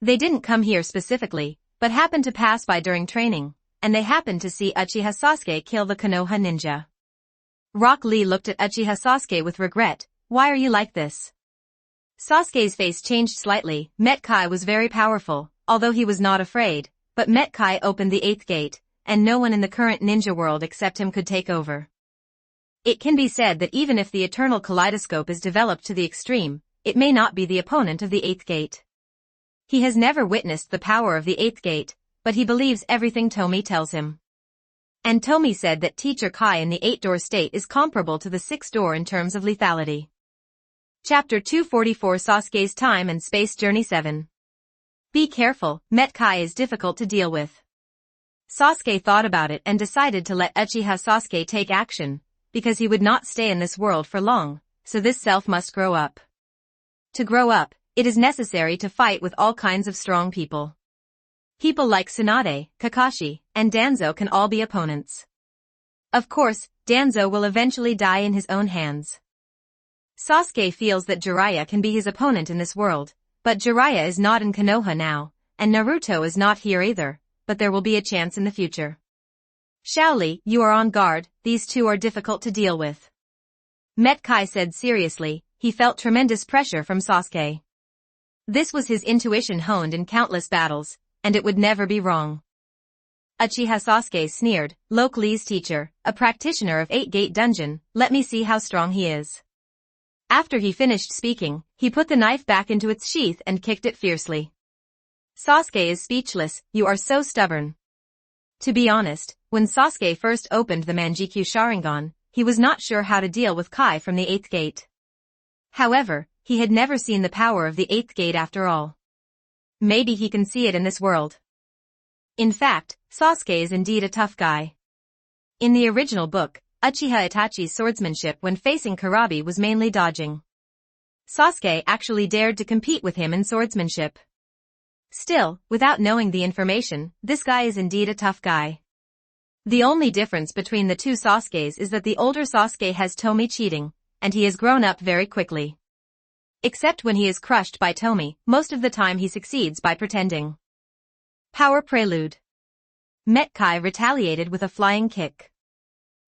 They didn't come here specifically, but happened to pass by during training, and they happened to see Uchiha Sasuke kill the Konoha ninja. Rock Lee looked at Uchiha Sasuke with regret. Why are you like this? Sasuke's face changed slightly. Met Kai was very powerful, although he was not afraid, but Met Kai opened the 8th gate, and no one in the current ninja world except him could take over. It can be said that even if the eternal kaleidoscope is developed to the extreme, it may not be the opponent of the 8th gate. He has never witnessed the power of the 8th gate, but he believes everything Tomie tells him. And Tomie said that Teacher Kai in the 8-door state is comparable to the 6th door in terms of lethality. Chapter 244 Sasuke's Time and Space Journey 7. Be careful, Met Kai is difficult to deal with. Sasuke thought about it and decided to let Uchiha Sasuke take action, because he would not stay in this world for long, so this self must grow up. To grow up, it is necessary to fight with all kinds of strong people. People like Tsunade, Kakashi, and Danzo can all be opponents. Of course, Danzo will eventually die in his own hands. Sasuke feels that Jiraiya can be his opponent in this world, but Jiraiya is not in Konoha now, and Naruto is not here either, but there will be a chance in the future. Xiao Li, you are on guard, these two are difficult to deal with. Met Kai said seriously. He felt tremendous pressure from Sasuke. This was his intuition honed in countless battles, and it would never be wrong. Uchiha Sasuke sneered, Rock Lee's teacher, a practitioner of 8-gate dungeon, let me see how strong he is. After he finished speaking, he put the knife back into its sheath and kicked it fiercely. Sasuke is speechless, you are so stubborn. To be honest, when Sasuke first opened the Manjikyu Sharingan, he was not sure how to deal with Kai from the 8th gate. However, he had never seen the power of the 8th gate after all. Maybe he can see it in this world. In fact, Sasuke is indeed a tough guy. In the original book, Uchiha Itachi's swordsmanship when facing Karabi was mainly dodging. Sasuke actually dared to compete with him in swordsmanship. Still, without knowing the information, this guy is indeed a tough guy. The only difference between the two Sasukes is that the older Sasuke has Tomie cheating, and he has grown up very quickly. Except when he is crushed by Tomie, most of the time he succeeds by pretending. Power Prelude. Met Kai retaliated with a flying kick.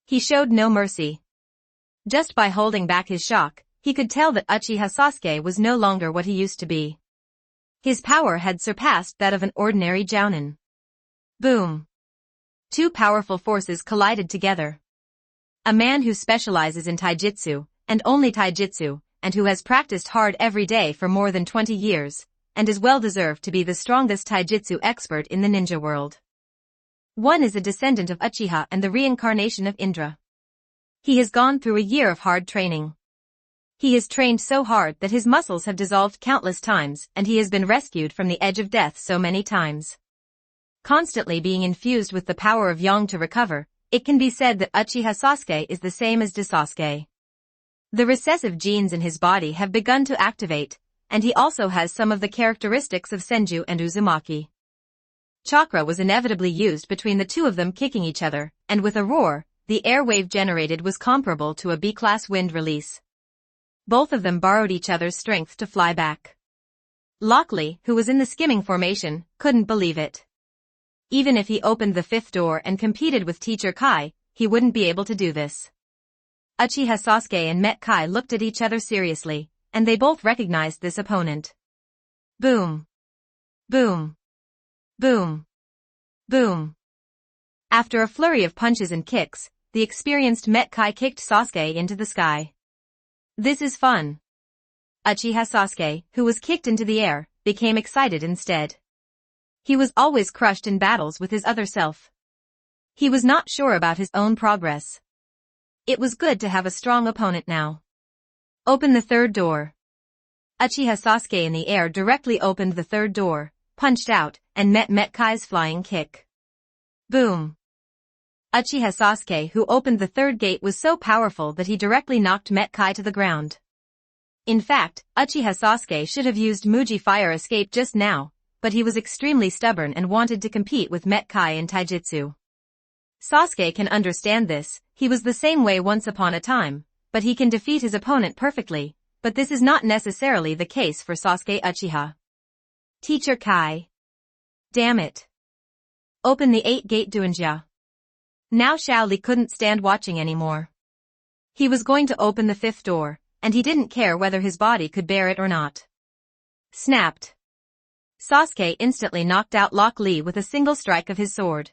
He showed no mercy. Just by holding back his shock, he could tell that Uchiha Sasuke was no longer what he used to be. His power had surpassed that of an ordinary jounin. Boom. Two powerful forces collided together. A man who specializes in taijutsu, and only taijutsu, and who has practiced hard every day for more than 20 years, and is well deserved to be the strongest taijutsu expert in the ninja world. One is a descendant of Uchiha and the reincarnation of Indra. He has gone through a year of hard training. He has trained so hard that his muscles have dissolved countless times and he has been rescued from the edge of death so many times. Constantly being infused with the power of Yang to recover, it can be said that Uchiha Sasuke is the same as Sasuke. The recessive genes in his body have begun to activate, and he also has some of the characteristics of Senju and Uzumaki. Chakra was inevitably used between the two of them kicking each other, and with a roar, the air wave generated was comparable to a B-class wind release. Both of them borrowed each other's strength to fly back. Rock Lee, who was in the skimming formation, couldn't believe it. Even if he opened the 5th door and competed with Teacher Kai, he wouldn't be able to do this. Uchiha Sasuke and Met Kai looked at each other seriously, and they both recognized this opponent. Boom. Boom. Boom. Boom. After a flurry of punches and kicks, the experienced Met Kai kicked Sasuke into the sky. This is fun. Uchiha Sasuke, who was kicked into the air, became excited instead. He was always crushed in battles with his other self. He was not sure about his own progress. It was good to have a strong opponent now. Open the 3rd door. Uchiha Sasuke in the air directly opened the 3rd door, punched out, and met Met Kai's flying kick. Boom. Uchiha Sasuke, who opened the third gate, was so powerful that he directly knocked Met Kai to the ground. In fact, Uchiha Sasuke should have used Muji Fire Escape just now, but he was extremely stubborn and wanted to compete with Met Kai in Taijutsu. Sasuke can understand this. He was the same way once upon a time, but he can defeat his opponent perfectly, but this is not necessarily the case for Sasuke Uchiha. Teacher Kai. Damn it. Open the 8-gate Duinja. Now Xiao Li couldn't stand watching anymore. He was going to open the 5th door, and he didn't care whether his body could bear it or not. Snapped. Sasuke instantly knocked out Rock Lee with a single strike of his sword.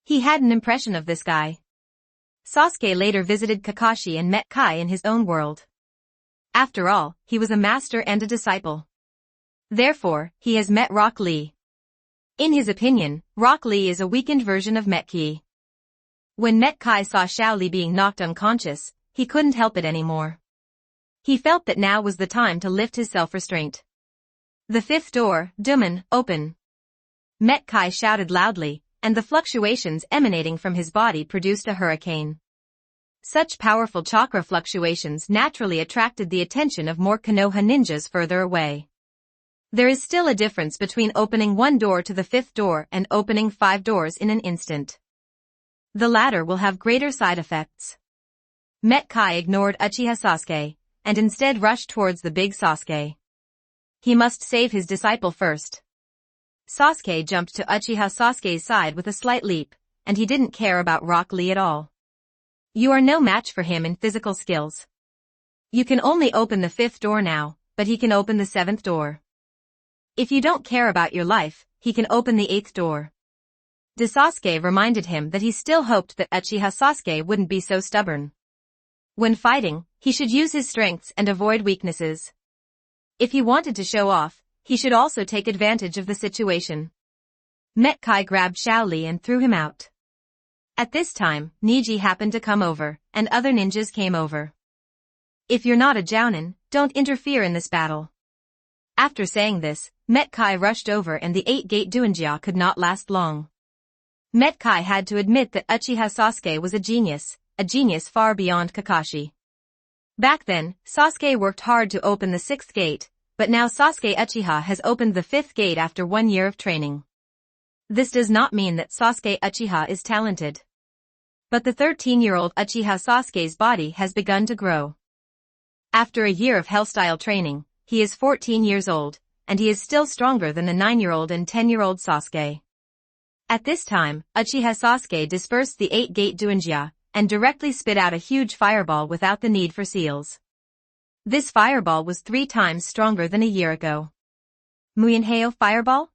He had an impression of this guy. Sasuke later visited Kakashi and met Kai in his own world. After all, he was a master and a disciple. Therefore, he has met Rock Lee. In his opinion, Rock Lee is a weakened version of Met Ki. When Met Kai saw Xiao Li being knocked unconscious, he couldn't help it anymore. He felt that now was the time to lift his self-restraint. The 5th door, Duman, open. Met Kai shouted loudly, and the fluctuations emanating from his body produced a hurricane. Such powerful chakra fluctuations naturally attracted the attention of more Konoha ninjas further away. There is still a difference between opening one door to the 5th door and opening 5 doors in an instant. The latter will have greater side effects. Met Kai ignored Uchiha Sasuke, and instead rushed towards the big Sasuke. He must save his disciple first. Sasuke jumped to Uchiha Sasuke's side with a slight leap, and he didn't care about Rock Lee at all. You are no match for him in physical skills. You can only open the 5th door now, but he can open the 7th door. If you don't care about your life, he can open the 8th door. Sasuke reminded him that he still hoped that Uchiha Sasuke wouldn't be so stubborn. When fighting, he should use his strengths and avoid weaknesses. If he wanted to show off, he should also take advantage of the situation. Met Kai grabbed Xiao Li and threw him out. At this time, Niji happened to come over, and other ninjas came over. If you're not a Jounin, don't interfere in this battle. After saying this, Met Kai rushed over and the 8-gate Duinjia could not last long. Met Kai had to admit that Uchiha Sasuke was a genius far beyond Kakashi. Back then, Sasuke worked hard to open the 6th gate, but now Sasuke Uchiha has opened the 5th gate after 1 year of training. This does not mean that Sasuke Uchiha is talented. But the 13-year-old Uchiha Sasuke's body has begun to grow. After a year of hellstyle training, he is 14 years old, and he is still stronger than the 9-year-old and 10-year-old Sasuke. At this time, Uchiha Sasuke dispersed the 8-gate Duinjia, and directly spit out a huge fireball without the need for seals. This fireball was 3 times stronger than a year ago. Muinheo fireball?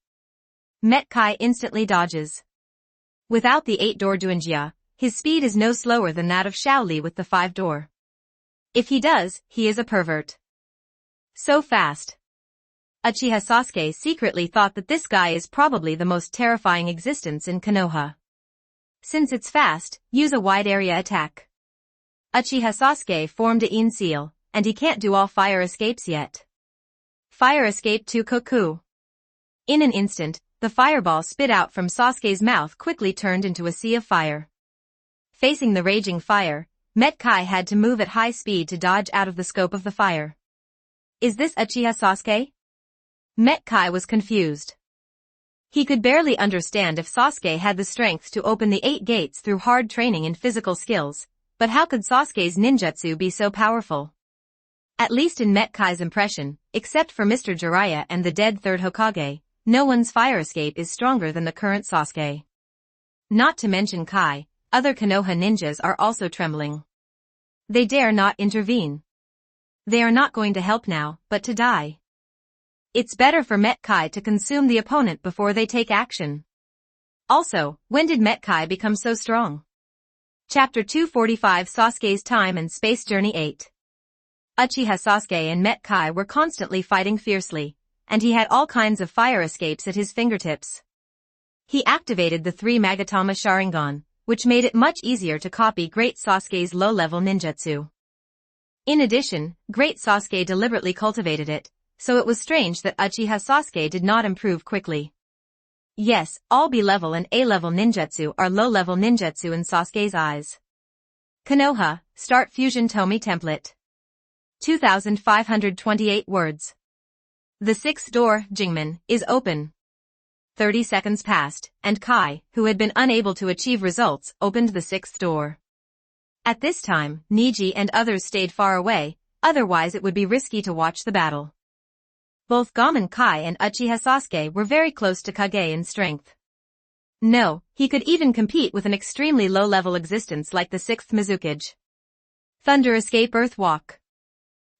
Met Kai instantly dodges. Without the 8-door Duinjia, his speed is no slower than that of Xiao Li with the 5-door. If he does, he is a pervert. So fast. Uchiha Sasuke secretly thought that this guy is probably the most terrifying existence in Konoha. Since it's fast, use a wide area attack. Uchiha Sasuke formed a In seal, and he can't do all fire escapes yet. Fire escape to Koku. In an instant, the fireball spit out from Sasuke's mouth quickly turned into a sea of fire. Facing the raging fire, Met Kai had to move at high speed to dodge out of the scope of the fire. Is this Uchiha Sasuke? Met Kai was confused. He could barely understand if Sasuke had the strength to open the 8 gates through hard training and physical skills, but how could Sasuke's ninjutsu be so powerful? At least in Met Kai's impression, except for Mr. Jiraiya and the dead 3rd Hokage, no one's fire escape is stronger than the current Sasuke. Not to mention Kai, other Konoha ninjas are also trembling. They dare not intervene. They are not going to help now, but to die. It's better for Met Kai to consume the opponent before they take action. Also, when did Met Kai become so strong? Chapter 245 Sasuke's Time and Space Journey 8. Uchiha Sasuke and Met Kai were constantly fighting fiercely, and he had all kinds of fire escapes at his fingertips. He activated the 3 Magatama Sharingan, which made it much easier to copy Great Sasuke's low-level ninjutsu. In addition, Great Sasuke deliberately cultivated it, so it was strange that Uchiha Sasuke did not improve quickly. Yes, all B-level and A-level ninjutsu are low-level ninjutsu in Sasuke's eyes. Konoha, Start Fusion Tomie Template. 2,528 words. The sixth door, Jingmen, is open. 30 seconds passed, and Kai, who had been unable to achieve results, opened the sixth door. At this time, Niji and others stayed far away, otherwise it would be risky to watch the battle. Both Gomen Kai and Uchiha Sasuke were very close to Kage in strength. No, he could even compete with an extremely low-level existence like the sixth Mizukage. Thunder Escape Earth Walk.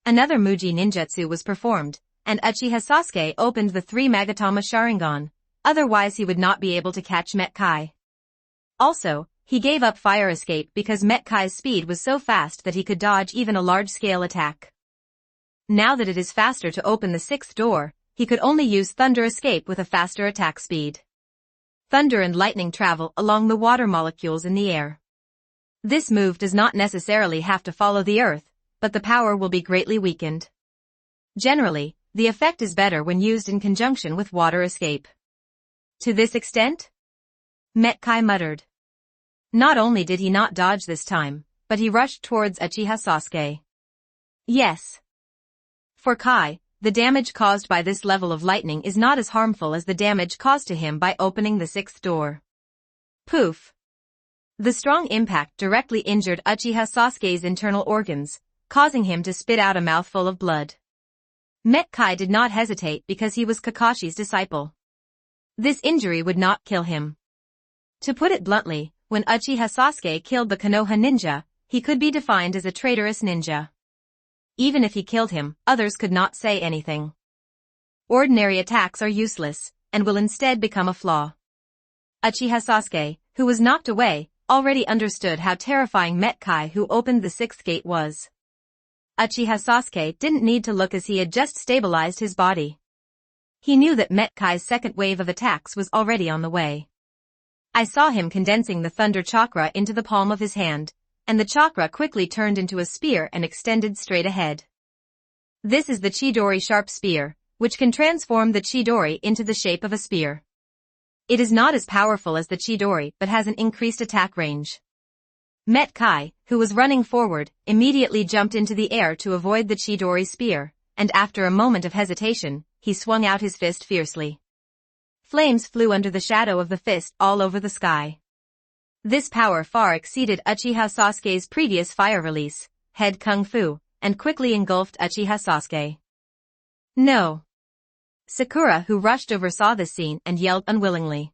Another Muji ninjutsu was performed, and Uchiha Sasuke opened the 3 Magatama Sharingan, otherwise he would not be able to catch Met Kai. Also, he gave up Fire Escape because Met Kai's speed was so fast that he could dodge even a large-scale attack. Now that it is faster to open the sixth door, he could only use Thunder Escape with a faster attack speed. Thunder and lightning travel along the water molecules in the air. This move does not necessarily have to follow the earth, but the power will be greatly weakened. Generally, the effect is better when used in conjunction with Water Escape. To this extent? Met Kai muttered. Not only did he not dodge this time, but he rushed towards Uchiha Sasuke. Yes. For Kai, the damage caused by this level of lightning is not as harmful as the damage caused to him by opening the sixth door. Poof. The strong impact directly injured Uchiha Sasuke's internal organs, causing him to spit out a mouthful of blood. Met Kai did not hesitate because he was Kakashi's disciple. This injury would not kill him. To put it bluntly, when Uchiha Sasuke killed the Konoha ninja, he could be defined as a traitorous ninja. Even if he killed him, others could not say anything. Ordinary attacks are useless, and will instead become a flaw. Uchiha Sasuke, who was knocked away, already understood how terrifying Met Kai who opened the sixth gate was. Uchiha Sasuke didn't need to look as he had just stabilized his body. He knew that Met Kai's second wave of attacks was already on the way. I saw him condensing the thunder chakra into the palm of his hand, and the chakra quickly turned into a spear and extended straight ahead. This is the Chidori Sharp Spear, which can transform the Chidori into the shape of a spear. It is not as powerful as the Chidori but has an increased attack range. Met Kai, who was running forward, immediately jumped into the air to avoid the Chidori spear, and after a moment of hesitation, he swung out his fist fiercely. Flames flew under the shadow of the fist all over the sky. This power far exceeded Uchiha Sasuke's previous fire release, Head Kung Fu, and quickly engulfed Uchiha Sasuke. No. Sakura, who rushed over, saw this scene and yelled unwillingly.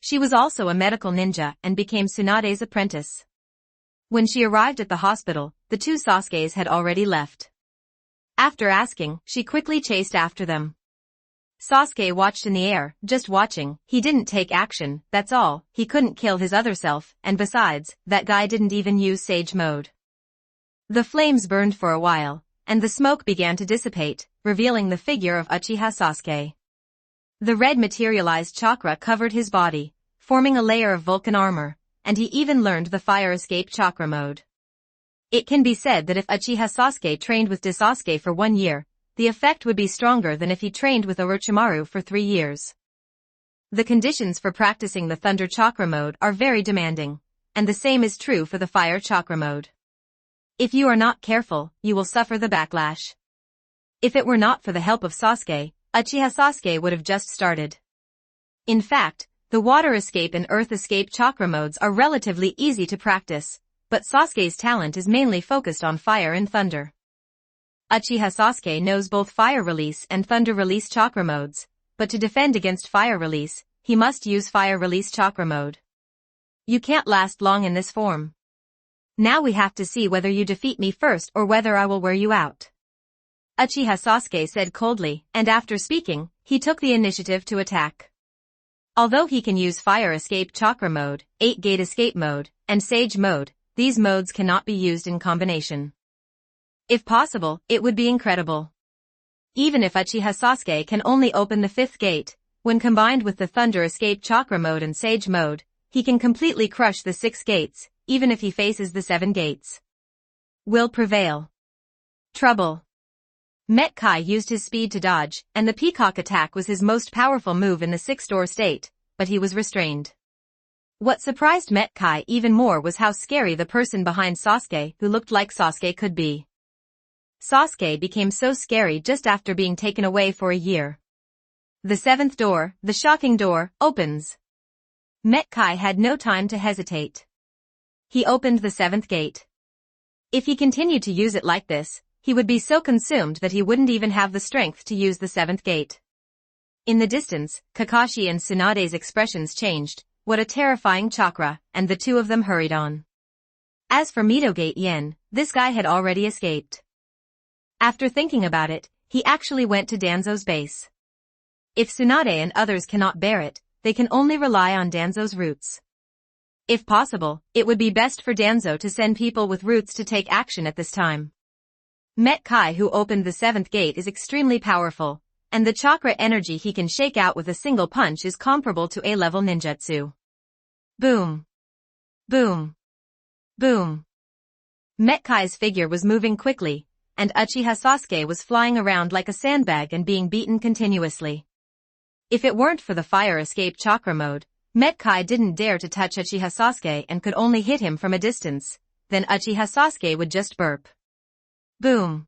She was also a medical ninja and became Tsunade's apprentice. When she arrived at the hospital, the two Sasukes had already left. After asking, she quickly chased after them. Sasuke watched in the air, just watching. He didn't take action, that's all. He couldn't kill his other self, and besides, that guy didn't even use Sage Mode. The flames burned for a while, and the smoke began to dissipate, revealing the figure of Uchiha Sasuke. The red materialized chakra covered his body, forming a layer of Vulcan armor, and he even learned the Fire Escape Chakra mode. It can be said that if Uchiha Sasuke trained with Sasuke for 1 year, the effect would be stronger than if he trained with Orochimaru for 3 years. The conditions for practicing the Thunder Chakra mode are very demanding, and the same is true for the Fire Chakra mode. If you are not careful, you will suffer the backlash. If it were not for the help of Sasuke, Uchiha Sasuke would have just started. In fact, the Water Escape and Earth Escape Chakra modes are relatively easy to practice, but Sasuke's talent is mainly focused on Fire and Thunder. Uchiha Sasuke knows both Fire Release and Thunder Release Chakra modes, but to defend against Fire Release, he must use Fire Release Chakra mode. You can't last long in this form. Now we have to see whether you defeat me first or whether I will wear you out. Uchiha Sasuke said coldly, and after speaking, he took the initiative to attack. Although he can use Fire Escape Chakra mode, 8-Gate Escape mode, and Sage mode, these modes cannot be used in combination. If possible, it would be incredible. Even if Uchiha Sasuke can only open the 5th gate, when combined with the Thunder Escape Chakra mode and Sage mode, he can completely crush the 6 gates, even if he faces the 7 gates. Will prevail. Trouble. Met Kai used his speed to dodge, and the peacock attack was his most powerful move in the six-door state, but he was restrained. What surprised Met Kai even more was how scary the person behind Sasuke who looked like Sasuke could be. Sasuke became so scary just after being taken away for a year. The seventh door, the shocking door, opens. Met Kai had no time to hesitate. He opened the seventh gate. If he continued to use it like this, he would be so consumed that he wouldn't even have the strength to use the seventh gate. In the distance, Kakashi and Tsunade's expressions changed. What a terrifying chakra, and the two of them hurried on. As for Midogate Yen, this guy had already escaped. After thinking about it, he actually went to Danzo's base. If Tsunade and others cannot bear it, they can only rely on Danzo's roots. If possible, it would be best for Danzo to send people with roots to take action at this time. Met Kai, who opened the seventh gate, is extremely powerful, and the chakra energy he can shake out with a single punch is comparable to A-level ninjutsu. Boom. Boom. Boom. Met Kai's figure was moving quickly, and Uchiha Sasuke was flying around like a sandbag and being beaten continuously. If it weren't for the fire escape chakra mode, Met Kai didn't dare to touch Uchiha Sasuke and could only hit him from a distance, then Uchiha Sasuke would just burp. Boom.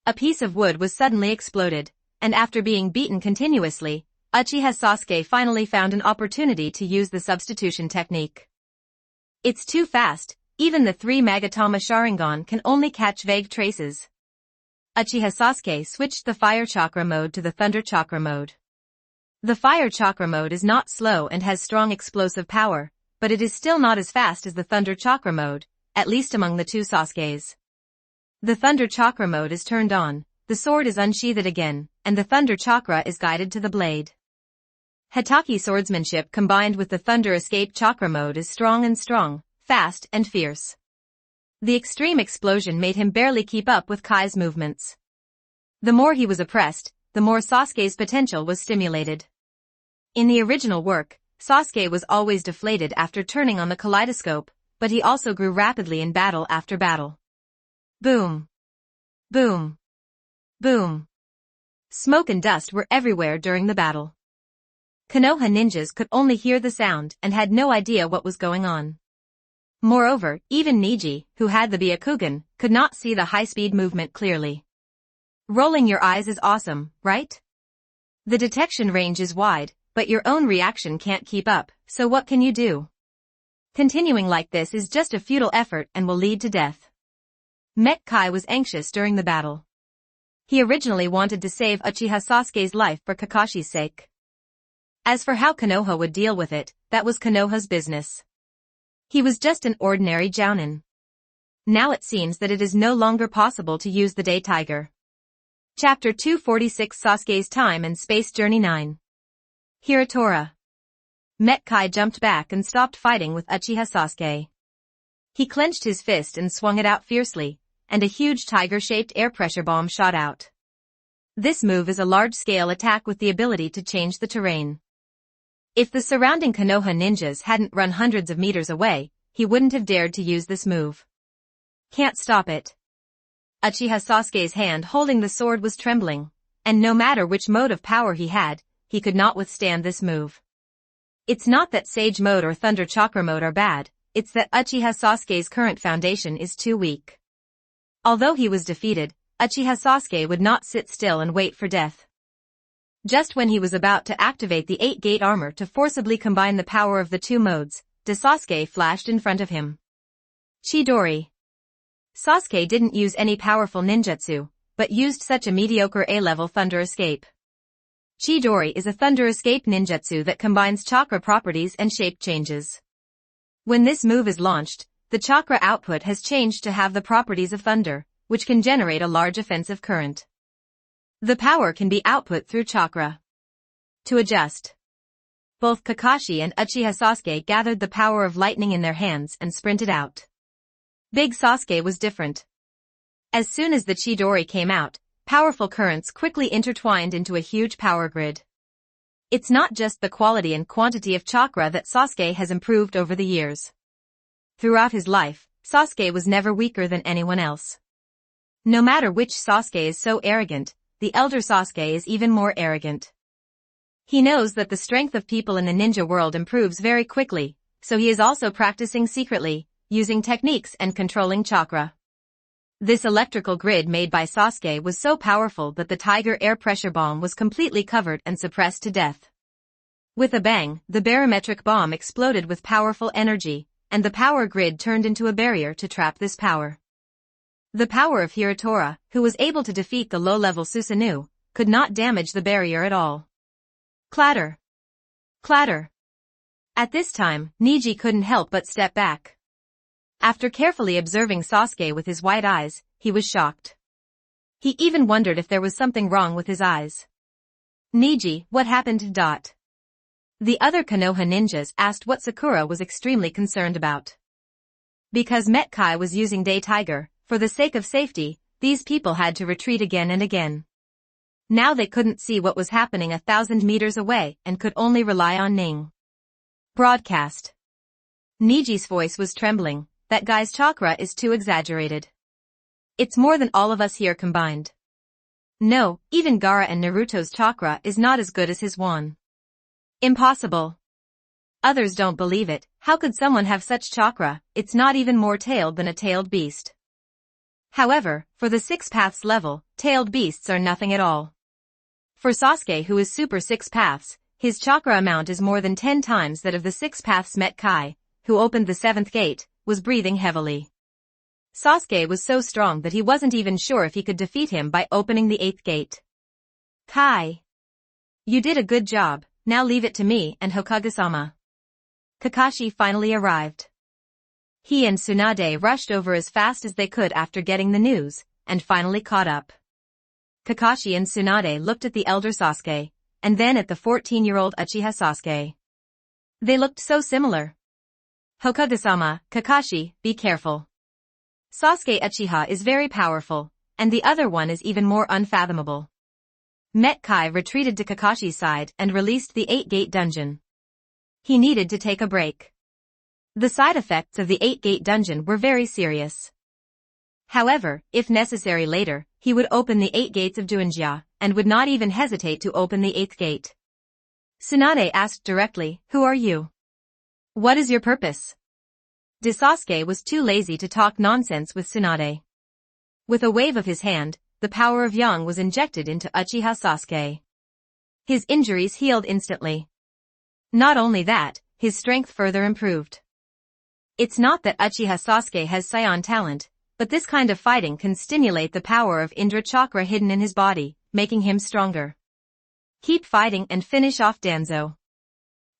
A piece of wood was suddenly exploded, and after being beaten continuously, Uchiha Sasuke finally found an opportunity to use the substitution technique. It's too fast, even the 3 Magatama Sharingan can only catch vague traces. Uchiha Sasuke switched the fire chakra mode to the thunder chakra mode. The fire chakra mode is not slow and has strong explosive power, but it is still not as fast as the thunder chakra mode, at least among the two Sasukes. The thunder chakra mode is turned on, the sword is unsheathed again, and the thunder chakra is guided to the blade. Hatake swordsmanship combined with the thunder escape chakra mode is strong, fast and fierce. The extreme explosion made him barely keep up with Kai's movements. The more he was oppressed, the more Sasuke's potential was stimulated. In the original work, Sasuke was always deflated after turning on the kaleidoscope, but he also grew rapidly in battle after battle. Boom. Boom. Boom. Smoke and dust were everywhere during the battle. Konoha ninjas could only hear the sound and had no idea what was going on. Moreover, even Neji, who had the Byakugan, could not see the high-speed movement clearly. Rolling your eyes is awesome, right? The detection range is wide, but your own reaction can't keep up, so what can you do? Continuing like this is just a futile effort and will lead to death. Met Kai was anxious during the battle. He originally wanted to save Uchiha Sasuke's life for Kakashi's sake. As for how Konoha would deal with it, that was Konoha's business. He was just an ordinary jounin. Now it seems that it is no longer possible to use the Day Tiger. Chapter 246 Sasuke's Time and Space Journey 9. Hiratora. Met Kai jumped back and stopped fighting with Uchiha Sasuke. He clenched his fist and swung it out fiercely, and a huge tiger-shaped air pressure bomb shot out. This move is a large-scale attack with the ability to change the terrain. If the surrounding Konoha ninjas hadn't run hundreds of meters away, he wouldn't have dared to use this move. Can't stop it. Uchiha Sasuke's hand holding the sword was trembling, and no matter which mode of power he had, he could not withstand this move. It's not that Sage Mode or Thunder Chakra Mode are bad, it's that Uchiha Sasuke's current foundation is too weak. Although he was defeated, Uchiha Sasuke would not sit still and wait for death. Just when he was about to activate the 8-gate armor to forcibly combine the power of the two modes, Sasuke flashed in front of him. Chidori. Sasuke didn't use any powerful ninjutsu, but used such a mediocre A-level thunder escape. Chidori is a thunder escape ninjutsu that combines chakra properties and shape changes. When this move is launched, the chakra output has changed to have the properties of thunder, which can generate a large offensive current. The power can be output through chakra. To adjust. Both Kakashi and Uchiha Sasuke gathered the power of lightning in their hands and sprinted out. Big Sasuke was different. As soon as the Chidori came out, powerful currents quickly intertwined into a huge power grid. It's not just the quality and quantity of chakra that Sasuke has improved over the years. Throughout his life, Sasuke was never weaker than anyone else. No matter which Sasuke is so arrogant, the elder Sasuke is even more arrogant. He knows that the strength of people in the ninja world improves very quickly, so he is also practicing secretly, using techniques and controlling chakra. This electrical grid made by Sasuke was so powerful that the Tiger air pressure bomb was completely covered and suppressed to death. With a bang, the barometric bomb exploded with powerful energy, and the power grid turned into a barrier to trap this power. The power of Hiratora, who was able to defeat the low-level Susanoo, could not damage the barrier at all. Clatter! Clatter! At this time, Neji couldn't help but step back. After carefully observing Sasuke with his white eyes, he was shocked. He even wondered if there was something wrong with his eyes. Neji, what happened? The other Konoha ninjas asked what Sakura was extremely concerned about. Because Metkai was using Day Tiger, for the sake of safety, these people had to retreat again and again. Now they couldn't see what was happening 1,000 meters away and could only rely on Ning. Broadcast. Niji's voice was trembling. That guy's chakra is too exaggerated. It's more than all of us here combined. No, even Gaara and Naruto's chakra is not as good as his one. Impossible. Others don't believe it. How could someone have such chakra? It's not even more tailed than a tailed beast. However, for the 6 paths level, tailed beasts are nothing at all. For Sasuke, who is super 6 paths, his chakra amount is more than 10 times that of the 6 paths. Metkai, who opened the 7th gate, was breathing heavily. Sasuke was so strong that he wasn't even sure if he could defeat him by opening the 8th gate. Kai. You did a good job, now leave it to me and Hokage-sama. Kakashi finally arrived. He and Tsunade rushed over as fast as they could after getting the news, and finally caught up. Kakashi and Tsunade looked at the elder Sasuke, and then at the 14-year-old Uchiha Sasuke. They looked so similar. Hokage-sama, Kakashi, be careful. Sasuke Uchiha is very powerful, and the other one is even more unfathomable. Metkai retreated to Kakashi's side and released the 8-gate dungeon. He needed to take a break. The side effects of the 8-gate dungeon were very serious. However, if necessary later, he would open the 8 gates of Duinjia, and would not even hesitate to open the 8th gate. Tsunade asked directly, "Who are you? What is your purpose?" Sasuke was too lazy to talk nonsense with Tsunade. With a wave of his hand, the power of Yang was injected into Uchiha Sasuke. His injuries healed instantly. Not only that, his strength further improved. It's not that Uchiha Sasuke has Saiyan talent, but this kind of fighting can stimulate the power of Indra Chakra hidden in his body, making him stronger. Keep fighting and finish off Danzo.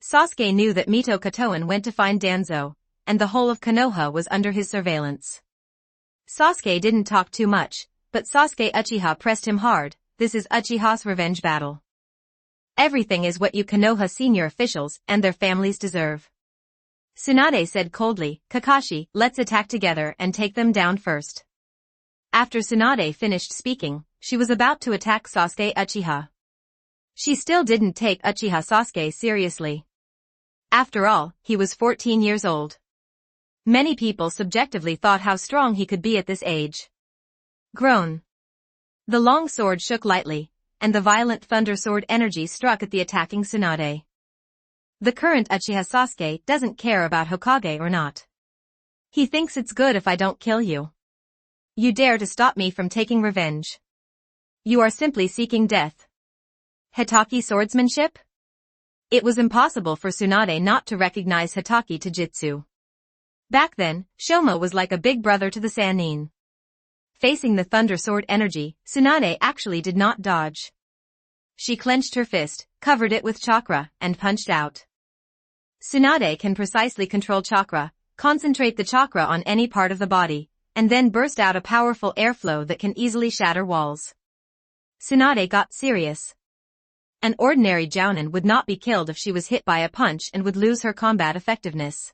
Sasuke knew that Mito Katoin went to find Danzo, and the whole of Konoha was under his surveillance. Sasuke didn't talk too much, but Sasuke Uchiha pressed him hard. This is Uchiha's revenge battle. Everything is what you Konoha senior officials and their families deserve. Tsunade said coldly, "Kakashi, let's attack together and take them down first." After Tsunade finished speaking, she was about to attack Sasuke Uchiha. She still didn't take Uchiha Sasuke seriously. After all, he was 14 years old. Many people subjectively thought how strong he could be at this age. Groan. The long sword shook lightly, and the violent thunder sword energy struck at the attacking Tsunade. The current Uchiha Sasuke doesn't care about Hokage or not. He thinks it's good if I don't kill you. You dare to stop me from taking revenge. You are simply seeking death. Hitaki swordsmanship? It was impossible for Tsunade not to recognize Hitaki Taijutsu. Back then, Shoma was like a big brother to the Sannin. Facing the thunder sword energy, Tsunade actually did not dodge. She clenched her fist, covered it with chakra, and punched out. Tsunade can precisely control chakra, concentrate the chakra on any part of the body, and then burst out a powerful airflow that can easily shatter walls. Tsunade got serious. An ordinary jounin would not be killed if she was hit by a punch and would lose her combat effectiveness.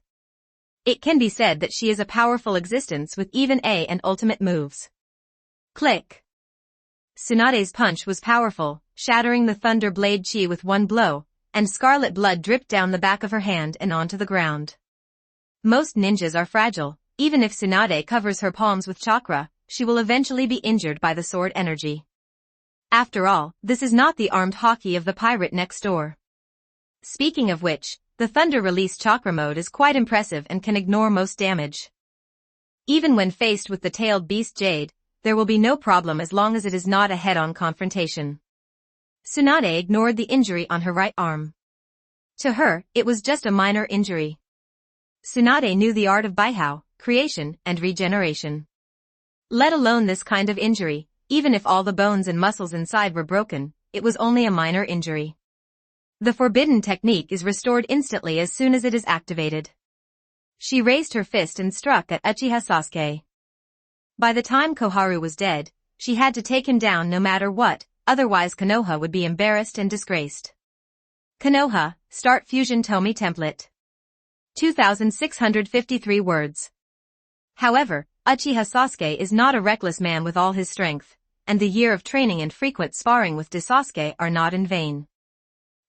It can be said that she is a powerful existence with even A and ultimate moves. Click. Tsunade's punch was powerful, shattering the thunder blade chi with one blow, and scarlet blood dripped down the back of her hand and onto the ground. Most ninjas are fragile. Even if Tsunade covers her palms with chakra, she will eventually be injured by the sword energy. After all, this is not the armed hockey of the pirate next door. Speaking of which, the Thunder Release Chakra mode is quite impressive and can ignore most damage. Even when faced with the tailed beast Jade, there will be no problem as long as it is not a head-on confrontation. Tsunade ignored the injury on her right arm. To her, it was just a minor injury. Tsunade knew the art of Baihao, creation, and regeneration. Let alone this kind of injury, even if all the bones and muscles inside were broken, it was only a minor injury. The forbidden technique is restored instantly as soon as it is activated. She raised her fist and struck at Uchiha Sasuke. By the time Koharu was dead, she had to take him down no matter what, otherwise Konoha would be embarrassed and disgraced. Konoha, Start Fusion Tomie Template. 2,653 words. However, Uchiha Sasuke is not a reckless man with all his strength, and the year of training and frequent sparring with Sasuke are not in vain.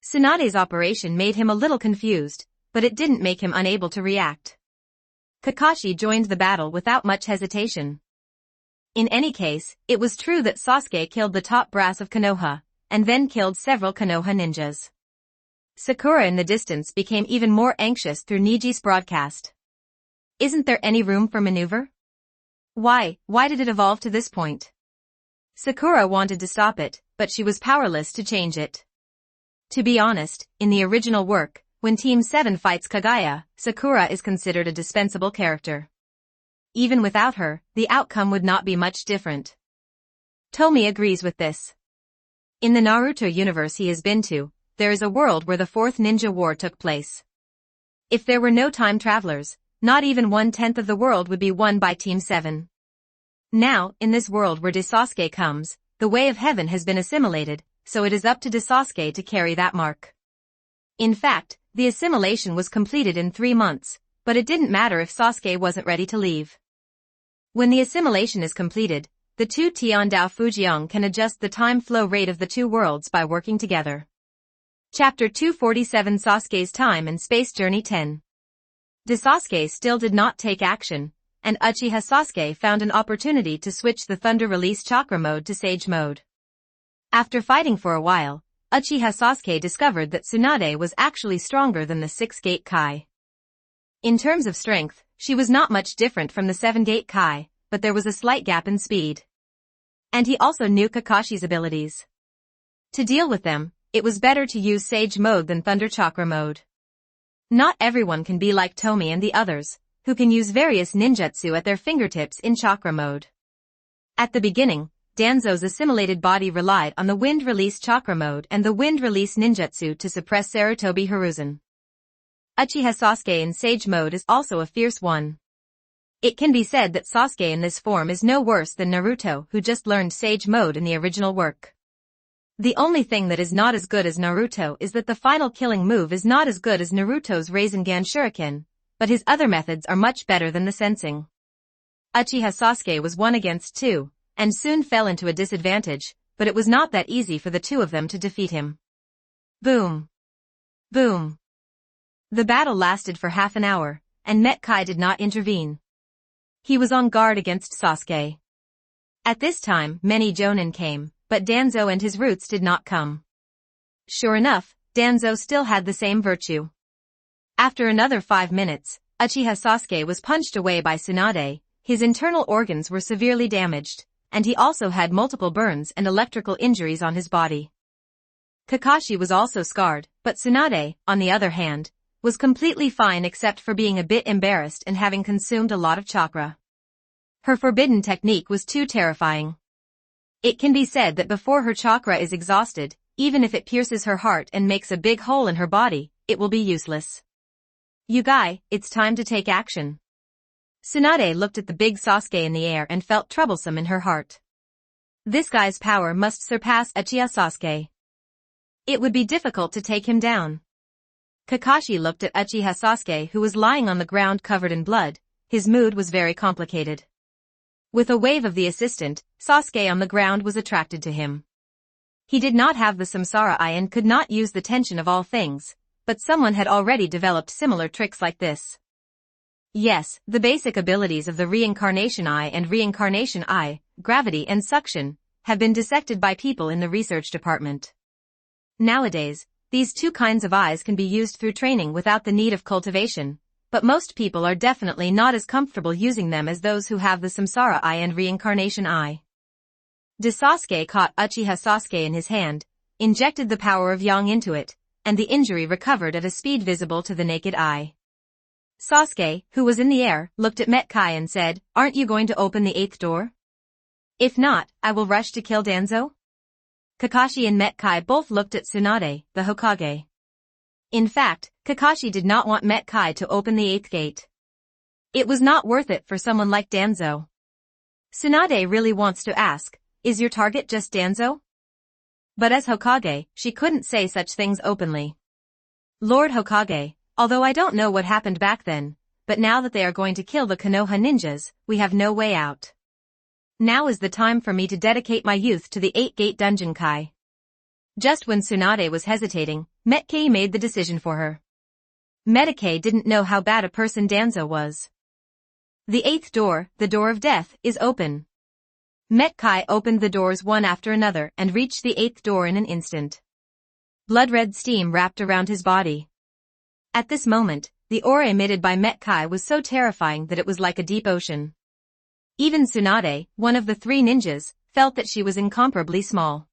Tsunade's operation made him a little confused, but it didn't make him unable to react. Kakashi joined the battle without much hesitation. In any case, it was true that Sasuke killed the top brass of Konoha, and then killed several Konoha ninjas. Sakura in the distance became even more anxious through Niji's broadcast. Isn't there any room for maneuver? Why did it evolve to this point? Sakura wanted to stop it, but she was powerless to change it. To be honest, in the original work, when Team 7 fights Kaguya, Sakura is considered a dispensable character. Even without her, the outcome would not be much different. Tomie agrees with this. In the Naruto universe he has been to, there is a world where the Fourth Ninja War took place. If there were no time travelers, not even 1/10 of the world would be won by Team 7. Now, in this world where Sasuke comes, the way of heaven has been assimilated, so it is up to Sasuke to carry that mark. In fact, the assimilation was completed in 3 months, but it didn't matter if Sasuke wasn't ready to leave. When the assimilation is completed, the two Tiandao Fujiang can adjust the time flow rate of the two worlds by working together. Chapter 247 Sasuke's Time and Space Journey 10. Sasuke still did not take action, and Uchiha Sasuke found an opportunity to switch the Thunder Release Chakra mode to Sage mode. After fighting for a while, Uchiha Sasuke discovered that Tsunade was actually stronger than the 6-Gate Kai. In terms of strength, she was not much different from the 7-Gate Kai, but there was a slight gap in speed. And he also knew Kakashi's abilities. To deal with them, it was better to use Sage mode than Thunder Chakra mode. Not everyone can be like Tomie and the others, who can use various ninjutsu at their fingertips in Chakra mode. At the beginning, Danzo's assimilated body relied on the Wind Release Chakra mode and the Wind Release Ninjutsu to suppress Sarutobi Hiruzen. Uchiha Sasuke in Sage mode is also a fierce one. It can be said that Sasuke in this form is no worse than Naruto, who just learned Sage mode in the original work. The only thing that is not as good as Naruto is that the final killing move is not as good as Naruto's Rasengan Shuriken, but his other methods are much better than the sensing. Uchiha Sasuke was 1 against 2, and soon fell into a disadvantage, but it was not that easy for the two of them to defeat him. Boom. Boom. The battle lasted for half an hour, and Met Kai did not intervene. He was on guard against Sasuke. At this time, many Jonin came, but Danzo and his roots did not come. Sure enough, Danzo still had the same virtue. After another 5 minutes, Uchiha Sasuke was punched away by Tsunade, his internal organs were severely damaged, and he also had multiple burns and electrical injuries on his body. Kakashi was also scarred, but Tsunade, on the other hand, was completely fine except for being a bit embarrassed and having consumed a lot of chakra. Her forbidden technique was too terrifying. It can be said that before her chakra is exhausted, even if it pierces her heart and makes a big hole in her body, it will be useless. Yugai, it's time to take action. Tsunade looked at the big Sasuke in the air and felt troublesome in her heart. This guy's power must surpass Uchiha Sasuke. It would be difficult to take him down. Kakashi looked at Uchiha Sasuke, who was lying on the ground covered in blood. His mood was very complicated. With a wave of the assistant, Sasuke on the ground was attracted to him. He did not have the Samsara Eye and could not use the tension of all things, but someone had already developed similar tricks like this. Yes, the basic abilities of the reincarnation eye and reincarnation eye, gravity and suction, have been dissected by people in the research department. Nowadays, these two kinds of eyes can be used through training without the need of cultivation, but most people are definitely not as comfortable using them as those who have the samsara eye and reincarnation eye. Sasuke caught Uchiha Sasuke in his hand, injected the power of Yang into it, and the injury recovered at a speed visible to the naked eye. Sasuke, who was in the air, looked at Metkai and said, "Aren't you going to open the 8th door? If not, I will rush to kill Danzo?" Kakashi and Metkai both looked at Tsunade, the Hokage. In fact, Kakashi did not want Metkai to open the 8th gate. It was not worth it for someone like Danzo. Tsunade really wants to ask, "Is your target just Danzo?" But as Hokage, she couldn't say such things openly. "Lord Hokage, although I don't know what happened back then, but now that they are going to kill the Konoha ninjas, we have no way out. Now is the time for me to dedicate my youth to the 8-gate dungeon Kai." Just when Tsunade was hesitating, Metkai made the decision for her. Metkai didn't know how bad a person Danzo was. The 8th door, the door of death, is open. Metkai opened the doors one after another and reached the 8th door in an instant. Blood-red steam wrapped around his body. At this moment, the aura emitted by Metkai was so terrifying that it was like a deep ocean. Even Tsunade, one of the 3 ninjas, felt that she was incomparably small.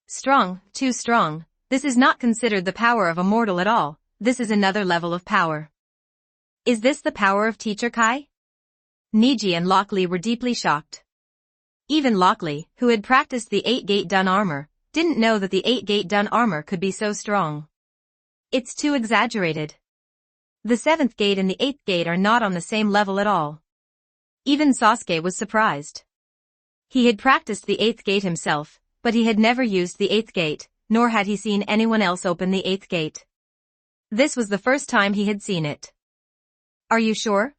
Strong, too strong. This is not considered the power of a mortal at all, this is another level of power. Is this the power of Teacher Kai? Neji and Lockley were deeply shocked. Even Lockley, who had practiced the 8-gate dun armor, didn't know that the 8-gate dun armor could be so strong. It's too exaggerated. The 7th gate and the 8th gate are not on the same level at all. Even Sasuke was surprised. He had practiced the 8th gate himself, but he had never used the 8th gate, nor had he seen anyone else open the 8th gate. This was the first time he had seen it. Are you sure?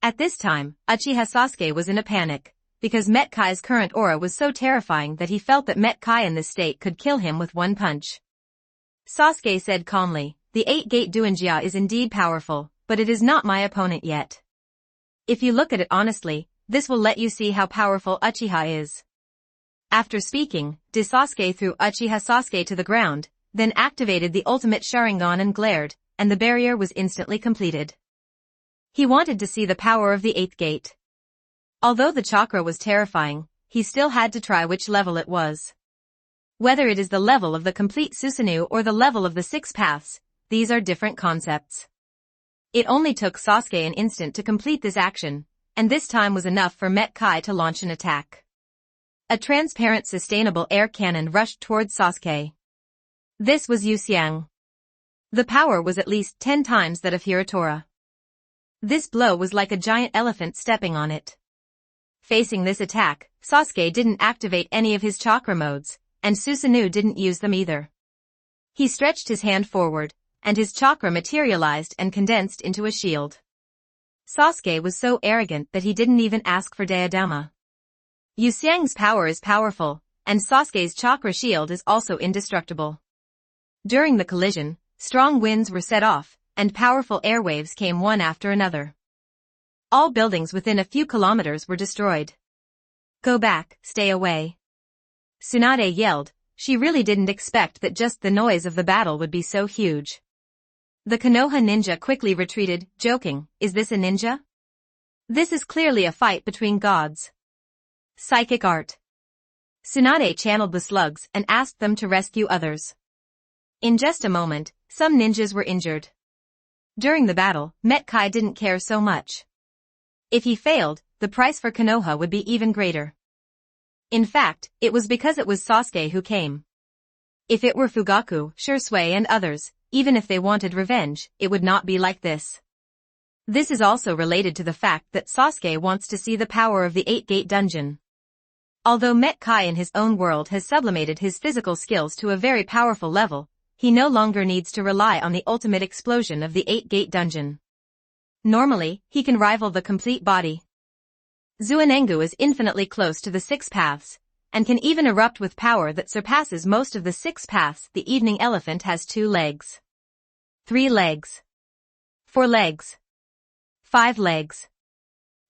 At this time, Uchiha Sasuke was in a panic, because Metkai's current aura was so terrifying that he felt that Metkai in this state could kill him with one punch. Sasuke said calmly, "The 8-gate Duinjia is indeed powerful, but it is not my opponent yet. If you look at it honestly, this will let you see how powerful Uchiha is." After speaking, Sasuke threw Uchiha Sasuke to the ground, then activated the ultimate Sharingan and glared, and the barrier was instantly completed. He wanted to see the power of the 8th gate. Although the chakra was terrifying, he still had to try which level it was. Whether it is the level of the complete Susanoo or the level of the 6 paths, these are different concepts. It only took Sasuke an instant to complete this action, and this time was enough for Metkai to launch an attack. A transparent sustainable air cannon rushed towards Sasuke. This was Yuxiang. The power was at least 10 times that of Hiratora. This blow was like a giant elephant stepping on it. Facing this attack, Sasuke didn't activate any of his chakra modes, and Susanoo didn't use them either. He stretched his hand forward, and his chakra materialized and condensed into a shield. Sasuke was so arrogant that he didn't even ask for diadema. Yuxiang's power is powerful, and Sasuke's chakra shield is also indestructible. During the collision, strong winds were set off, and powerful airwaves came one after another. All buildings within a few kilometers were destroyed. "Go back, stay away." Tsunade yelled. She really didn't expect that just the noise of the battle would be so huge. The Konoha ninja quickly retreated, joking, "Is this a ninja? This is clearly a fight between gods." Psychic art. Tsunade channeled the slugs and asked them to rescue others. In just a moment, some ninjas were injured. During the battle, Metkai didn't care so much. If he failed, the price for Konoha would be even greater. In fact, it was because it was Sasuke who came. If it were Fugaku, Shursui and others, even if they wanted revenge, it would not be like this. This is also related to the fact that Sasuke wants to see the power of the 8-gate dungeon. Although Metkai in his own world has sublimated his physical skills to a very powerful level, he no longer needs to rely on the ultimate explosion of the 8-gate dungeon. Normally, he can rival the complete body. Zuanengu is infinitely close to the 6 paths, and can even erupt with power that surpasses most of the 6 paths. The evening elephant has 2 legs. 3 legs. 4 legs. 5 legs.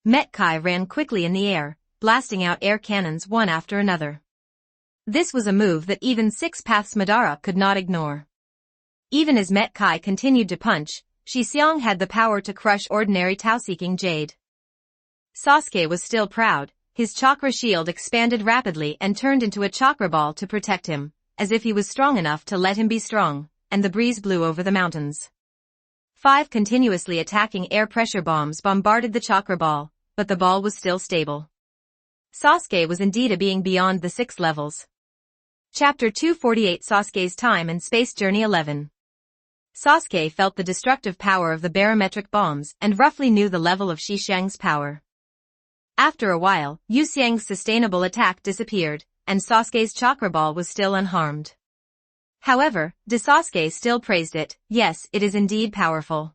Metkai ran quickly in the air, blasting out air cannons one after another. This was a move that even 6 Paths Madara could not ignore. Even as Metkai continued to punch, Shixiang had the power to crush ordinary Tao-seeking jade. Sasuke was still proud. His chakra shield expanded rapidly and turned into a chakra ball to protect him, as if he was strong enough to let him be strong, and the breeze blew over the mountains. 5 continuously attacking air pressure bombs bombarded the chakra ball, but the ball was still stable. Sasuke was indeed a being beyond the 6 levels. Chapter 248 Sasuke's Time and Space Journey 11. Sasuke felt the destructive power of the barometric bombs and roughly knew the level of Shixiang's power. After a while, Yu Xiang's sustainable attack disappeared, and Sasuke's chakra ball was still unharmed. However, Sasuke still praised it. Yes, it is indeed powerful.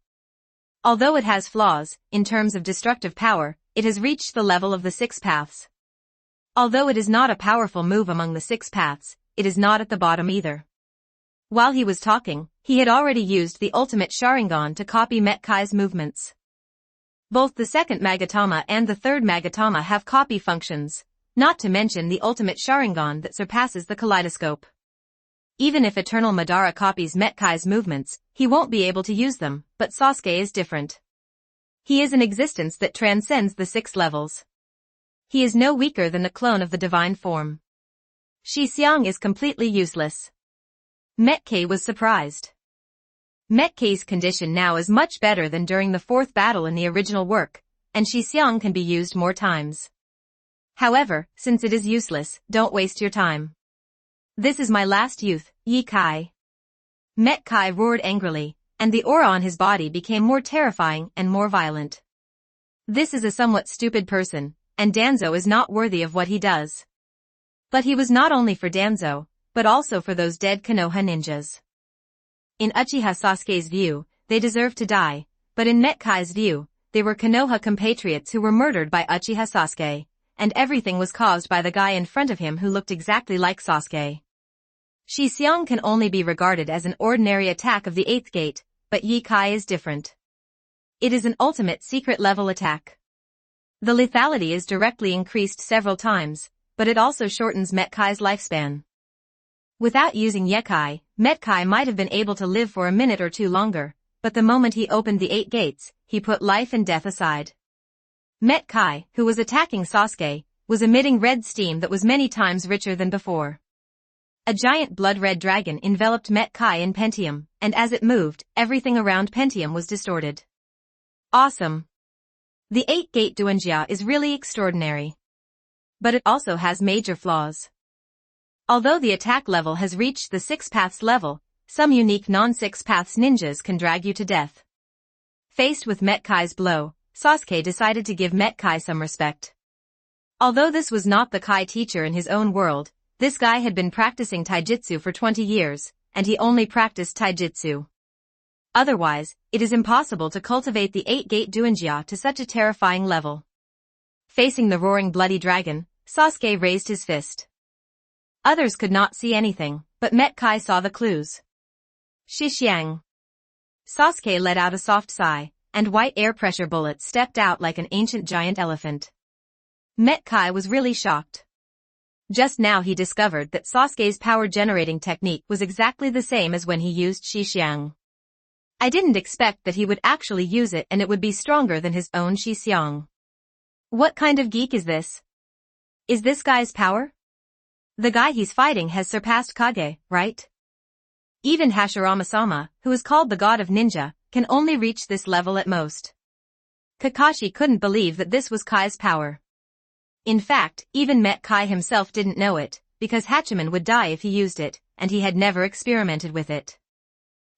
Although it has flaws, in terms of destructive power, it has reached the level of the 6 paths. Although it is not a powerful move among the 6 paths, it is not at the bottom either. While he was talking, he had already used the ultimate Sharingan to copy Metkai's movements. Both the second Magatama and the third Magatama have copy functions, not to mention the ultimate Sharingan that surpasses the kaleidoscope. Even if Eternal Madara copies Metkai's movements, he won't be able to use them, but Sasuke is different. He is an existence that transcends the 6 levels. He is no weaker than the clone of the divine form. Shixiang is completely useless. Metkai was surprised. Metkai's condition now is much better than during the 4th battle in the original work, and Shixiang can be used more times. However, since it is useless, don't waste your time. This is my last youth, Ye Kai. Metkai roared angrily, and the aura on his body became more terrifying and more violent. This is a somewhat stupid person, and Danzo is not worthy of what he does. But he was not only for Danzo, but also for those dead Konoha ninjas. In Uchiha Sasuke's view, they deserved to die, but in Metkai's view, they were Konoha compatriots who were murdered by Uchiha Sasuke, and everything was caused by the guy in front of him who looked exactly like Sasuke. Shixiang can only be regarded as an ordinary attack of the 8th gate, but Ye Kai is different. It is an ultimate secret level attack. The lethality is directly increased several times, but it also shortens Metkai's lifespan. Without using Yekai, Metkai might have been able to live for a minute or two longer, but the moment he opened the 8 gates, he put life and death aside. Metkai, who was attacking Sasuke, was emitting red steam that was many times richer than before. A giant blood-red dragon enveloped Metkai in Pentium, and as it moved, everything around Pentium was distorted. Awesome! The 8-gate Duanjia is really extraordinary. But it also has major flaws. Although the attack level has reached the 6 paths level, some unique non-6 paths ninjas can drag you to death. Faced with Metkai's blow, Sasuke decided to give Metkai some respect. Although this was not the Kai teacher in his own world, this guy had been practicing taijutsu for 20 years, and he only practiced taijutsu. Otherwise, it is impossible to cultivate the 8-gate Duanjia to such a terrifying level. Facing the roaring bloody dragon, Sasuke raised his fist. Others could not see anything, but Metkai saw the clues. Shixiang. Sasuke let out a soft sigh, and white air pressure bullets stepped out like an ancient giant elephant. Metkai was really shocked. Just now he discovered that Sasuke's power-generating technique was exactly the same as when he used Shixiang. I didn't expect that he would actually use it and it would be stronger than his own Shixiang. What kind of geek is this? Is this guy's power? The guy he's fighting has surpassed Kage, right? Even Hashirama-sama, who is called the god of ninja, can only reach this level at most. Kakashi couldn't believe that this was Kai's power. In fact, even Metkai himself didn't know it, because Hachiman would die if he used it, and he had never experimented with it.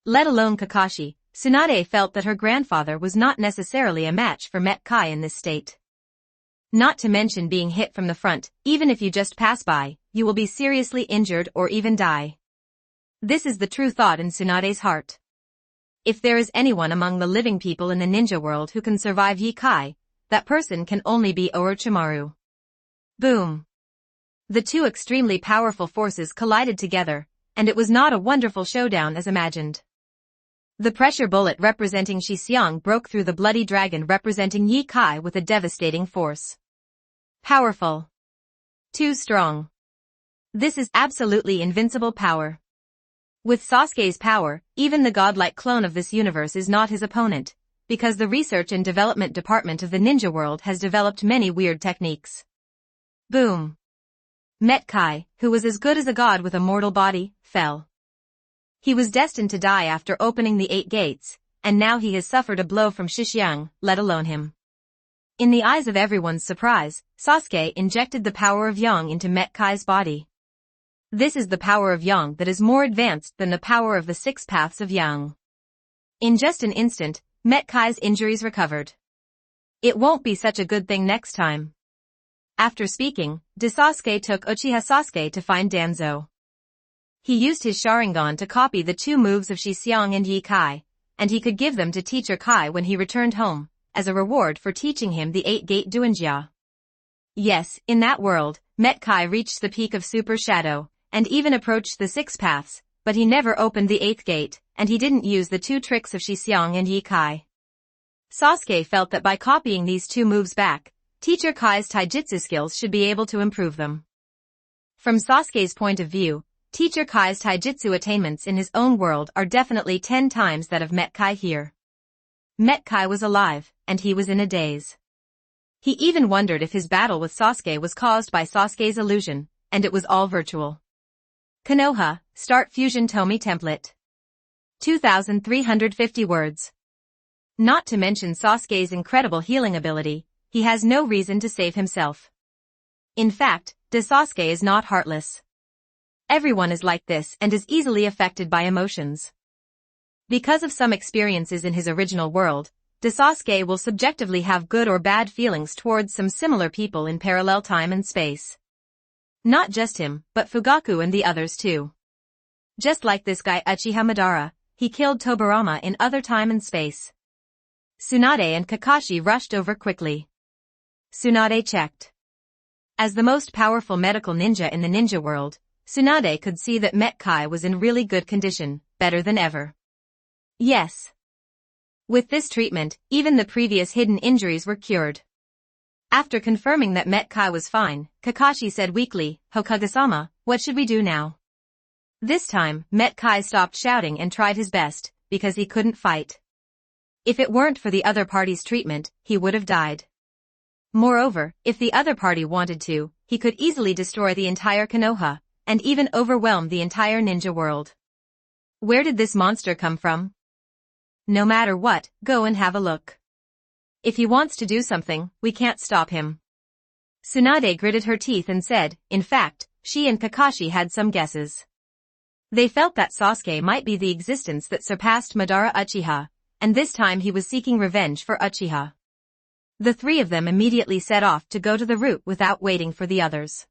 Let alone Kakashi, Tsunade felt that her grandfather was not necessarily a match for Metkai in this state. Not to mention being hit from the front, even if you just pass by, you will be seriously injured or even die. This is the true thought in Tsunade's heart. If there is anyone among the living people in the ninja world who can survive Ye Kai, that person can only be Orochimaru. Boom! The two extremely powerful forces collided together, and it was not a wonderful showdown as imagined. The pressure bullet representing Shi Xiang broke through the bloody dragon representing Ye Kai with a devastating force. Powerful. Too strong. This is absolutely invincible power. With Sasuke's power, even the godlike clone of this universe is not his opponent, because the research and development department of the ninja world has developed many weird techniques. Boom. Met Kai, who was as good as a god with a mortal body, fell. He was destined to die after opening the 8 gates, and now he has suffered a blow from Shi Xiang, let alone him. In the eyes of everyone's surprise, Sasuke injected the power of Yang into Met Kai's body. This is the power of Yang that is more advanced than the power of the 6 paths of Yang. In just an instant, Met Kai's injuries recovered. It won't be such a good thing next time. After speaking, Sasuke took Uchiha Sasuke to find Danzo. He used his Sharingan to copy the 2 moves of Shi Xiang and Ye Kai, and he could give them to teacher Kai when he returned home, as a reward for teaching him the 8-gate Duanjia. Yes, in that world, Met Kai reached the peak of Super Shadow, and even approached the 6 paths, but he never opened the 8th gate, and he didn't use the 2 tricks of Shi Xiang and Ye Kai. Sasuke felt that by copying these 2 moves back, teacher Kai's taijutsu skills should be able to improve them. From Sasuke's point of view, teacher Kai's taijutsu attainments in his own world are definitely 10 times that of Met Kai here. Met Kai was alive, and he was in a daze. He even wondered if his battle with Sasuke was caused by Sasuke's illusion, and it was all virtual. Konoha, Start Fusion Tomie Template. 2,350 words. Not to mention Sasuke's incredible healing ability, he has no reason to save himself. In fact, Sasuke is not heartless. Everyone is like this and is easily affected by emotions. Because of some experiences in his original world, Sasuke will subjectively have good or bad feelings towards some similar people in parallel time and space. Not just him, but Fugaku and the others too. Just like this guy Uchiha Madara, he killed Tobirama in other time and space. Tsunade and Kakashi rushed over quickly. Tsunade checked. As the most powerful medical ninja in the ninja world, Tsunade could see that Met Kai was in really good condition, better than ever. Yes. With this treatment, even the previous hidden injuries were cured. After confirming that Met Kai was fine, Kakashi said weakly, "Hokage-sama, what should we do now?" This time, Met Kai stopped shouting and tried his best, because he couldn't fight. If it weren't for the other party's treatment, he would have died. Moreover, if the other party wanted to, he could easily destroy the entire Konoha, and even overwhelm the entire ninja world. Where did this monster come from? No matter what, go and have a look. If he wants to do something, we can't stop him. Tsunade gritted her teeth and said, in fact, she and Kakashi had some guesses. They felt that Sasuke might be the existence that surpassed Madara Uchiha, and this time he was seeking revenge for Uchiha. The 3 of them immediately set off to go to the route without waiting for the others.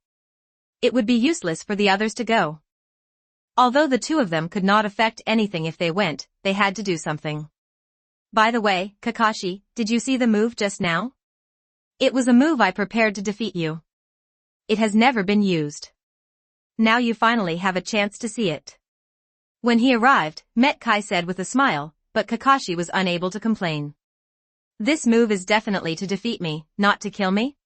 It would be useless for the others to go. Although the 2 of them could not affect anything if they went, they had to do something. By the way, Kakashi, did you see the move just now? It was a move I prepared to defeat you. It has never been used. Now you finally have a chance to see it. When he arrived, Met Kai said with a smile, but Kakashi was unable to complain. This move is definitely to defeat me, not to kill me.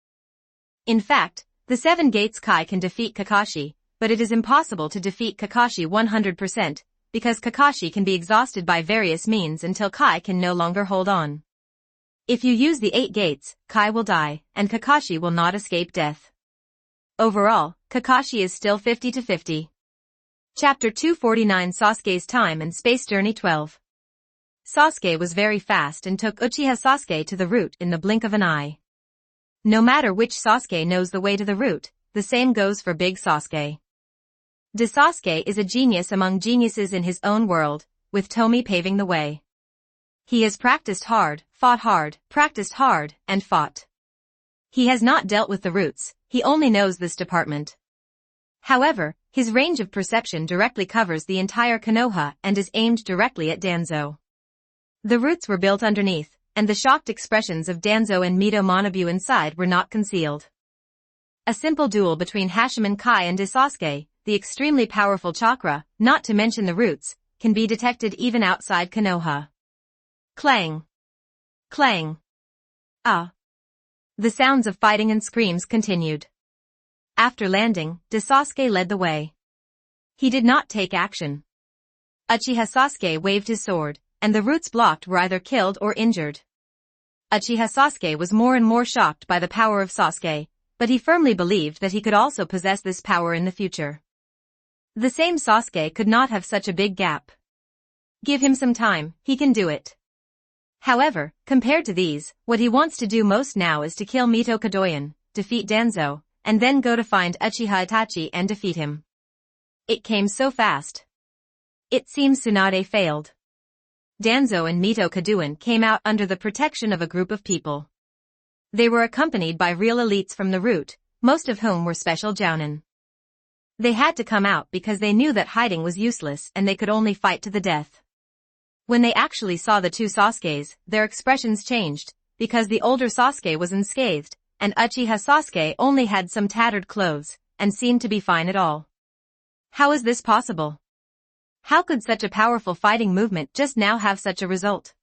In fact, the 7 gates Kai can defeat Kakashi, but it is impossible to defeat Kakashi 100%, because Kakashi can be exhausted by various means until Kai can no longer hold on. If you use the 8 gates, Kai will die, and Kakashi will not escape death. Overall, Kakashi is still 50-50. Chapter 249 Sasuke's Time and Space Journey 12. Sasuke was very fast and took Uchiha Sasuke to the route in the blink of an eye. No matter which Sasuke knows the way to the route, the same goes for Big Sasuke. Sasuke is a genius among geniuses in his own world, with Tomie paving the way. He has practiced hard, fought hard, practiced hard, and fought. He has not dealt with the roots, he only knows this department. However, his range of perception directly covers the entire Konoha and is aimed directly at Danzo. The roots were built underneath, and the shocked expressions of Danzo and Mito Manabu inside were not concealed. A simple duel between Hachiman Kai and Sasuke, the extremely powerful chakra, not to mention the roots, can be detected even outside Konoha. Clang! Clang! Ah! The sounds of fighting and screams continued. After landing, Sasuke led the way. He did not take action. Uchiha Sasuke waved his sword, and the roots blocked were either killed or injured. Uchiha Sasuke was more and more shocked by the power of Sasuke, but he firmly believed that he could also possess this power in the future. The same Sasuke could not have such a big gap. Give him some time, he can do it. However, compared to these, what he wants to do most now is to kill Mito Kadoyan, defeat Danzo, and then go to find Uchiha Itachi and defeat him. It came so fast. It seems Tsunade failed. Danzo and Mito Kadoyan came out under the protection of a group of people. They were accompanied by real elites from the route, most of whom were special jounin. They had to come out because they knew that hiding was useless and they could only fight to the death. When they actually saw the two Sasukes, their expressions changed, because the older Sasuke was unscathed, and Uchiha Sasuke only had some tattered clothes, and seemed to be fine at all. How is this possible? How could such a powerful fighting movement just now have such a result?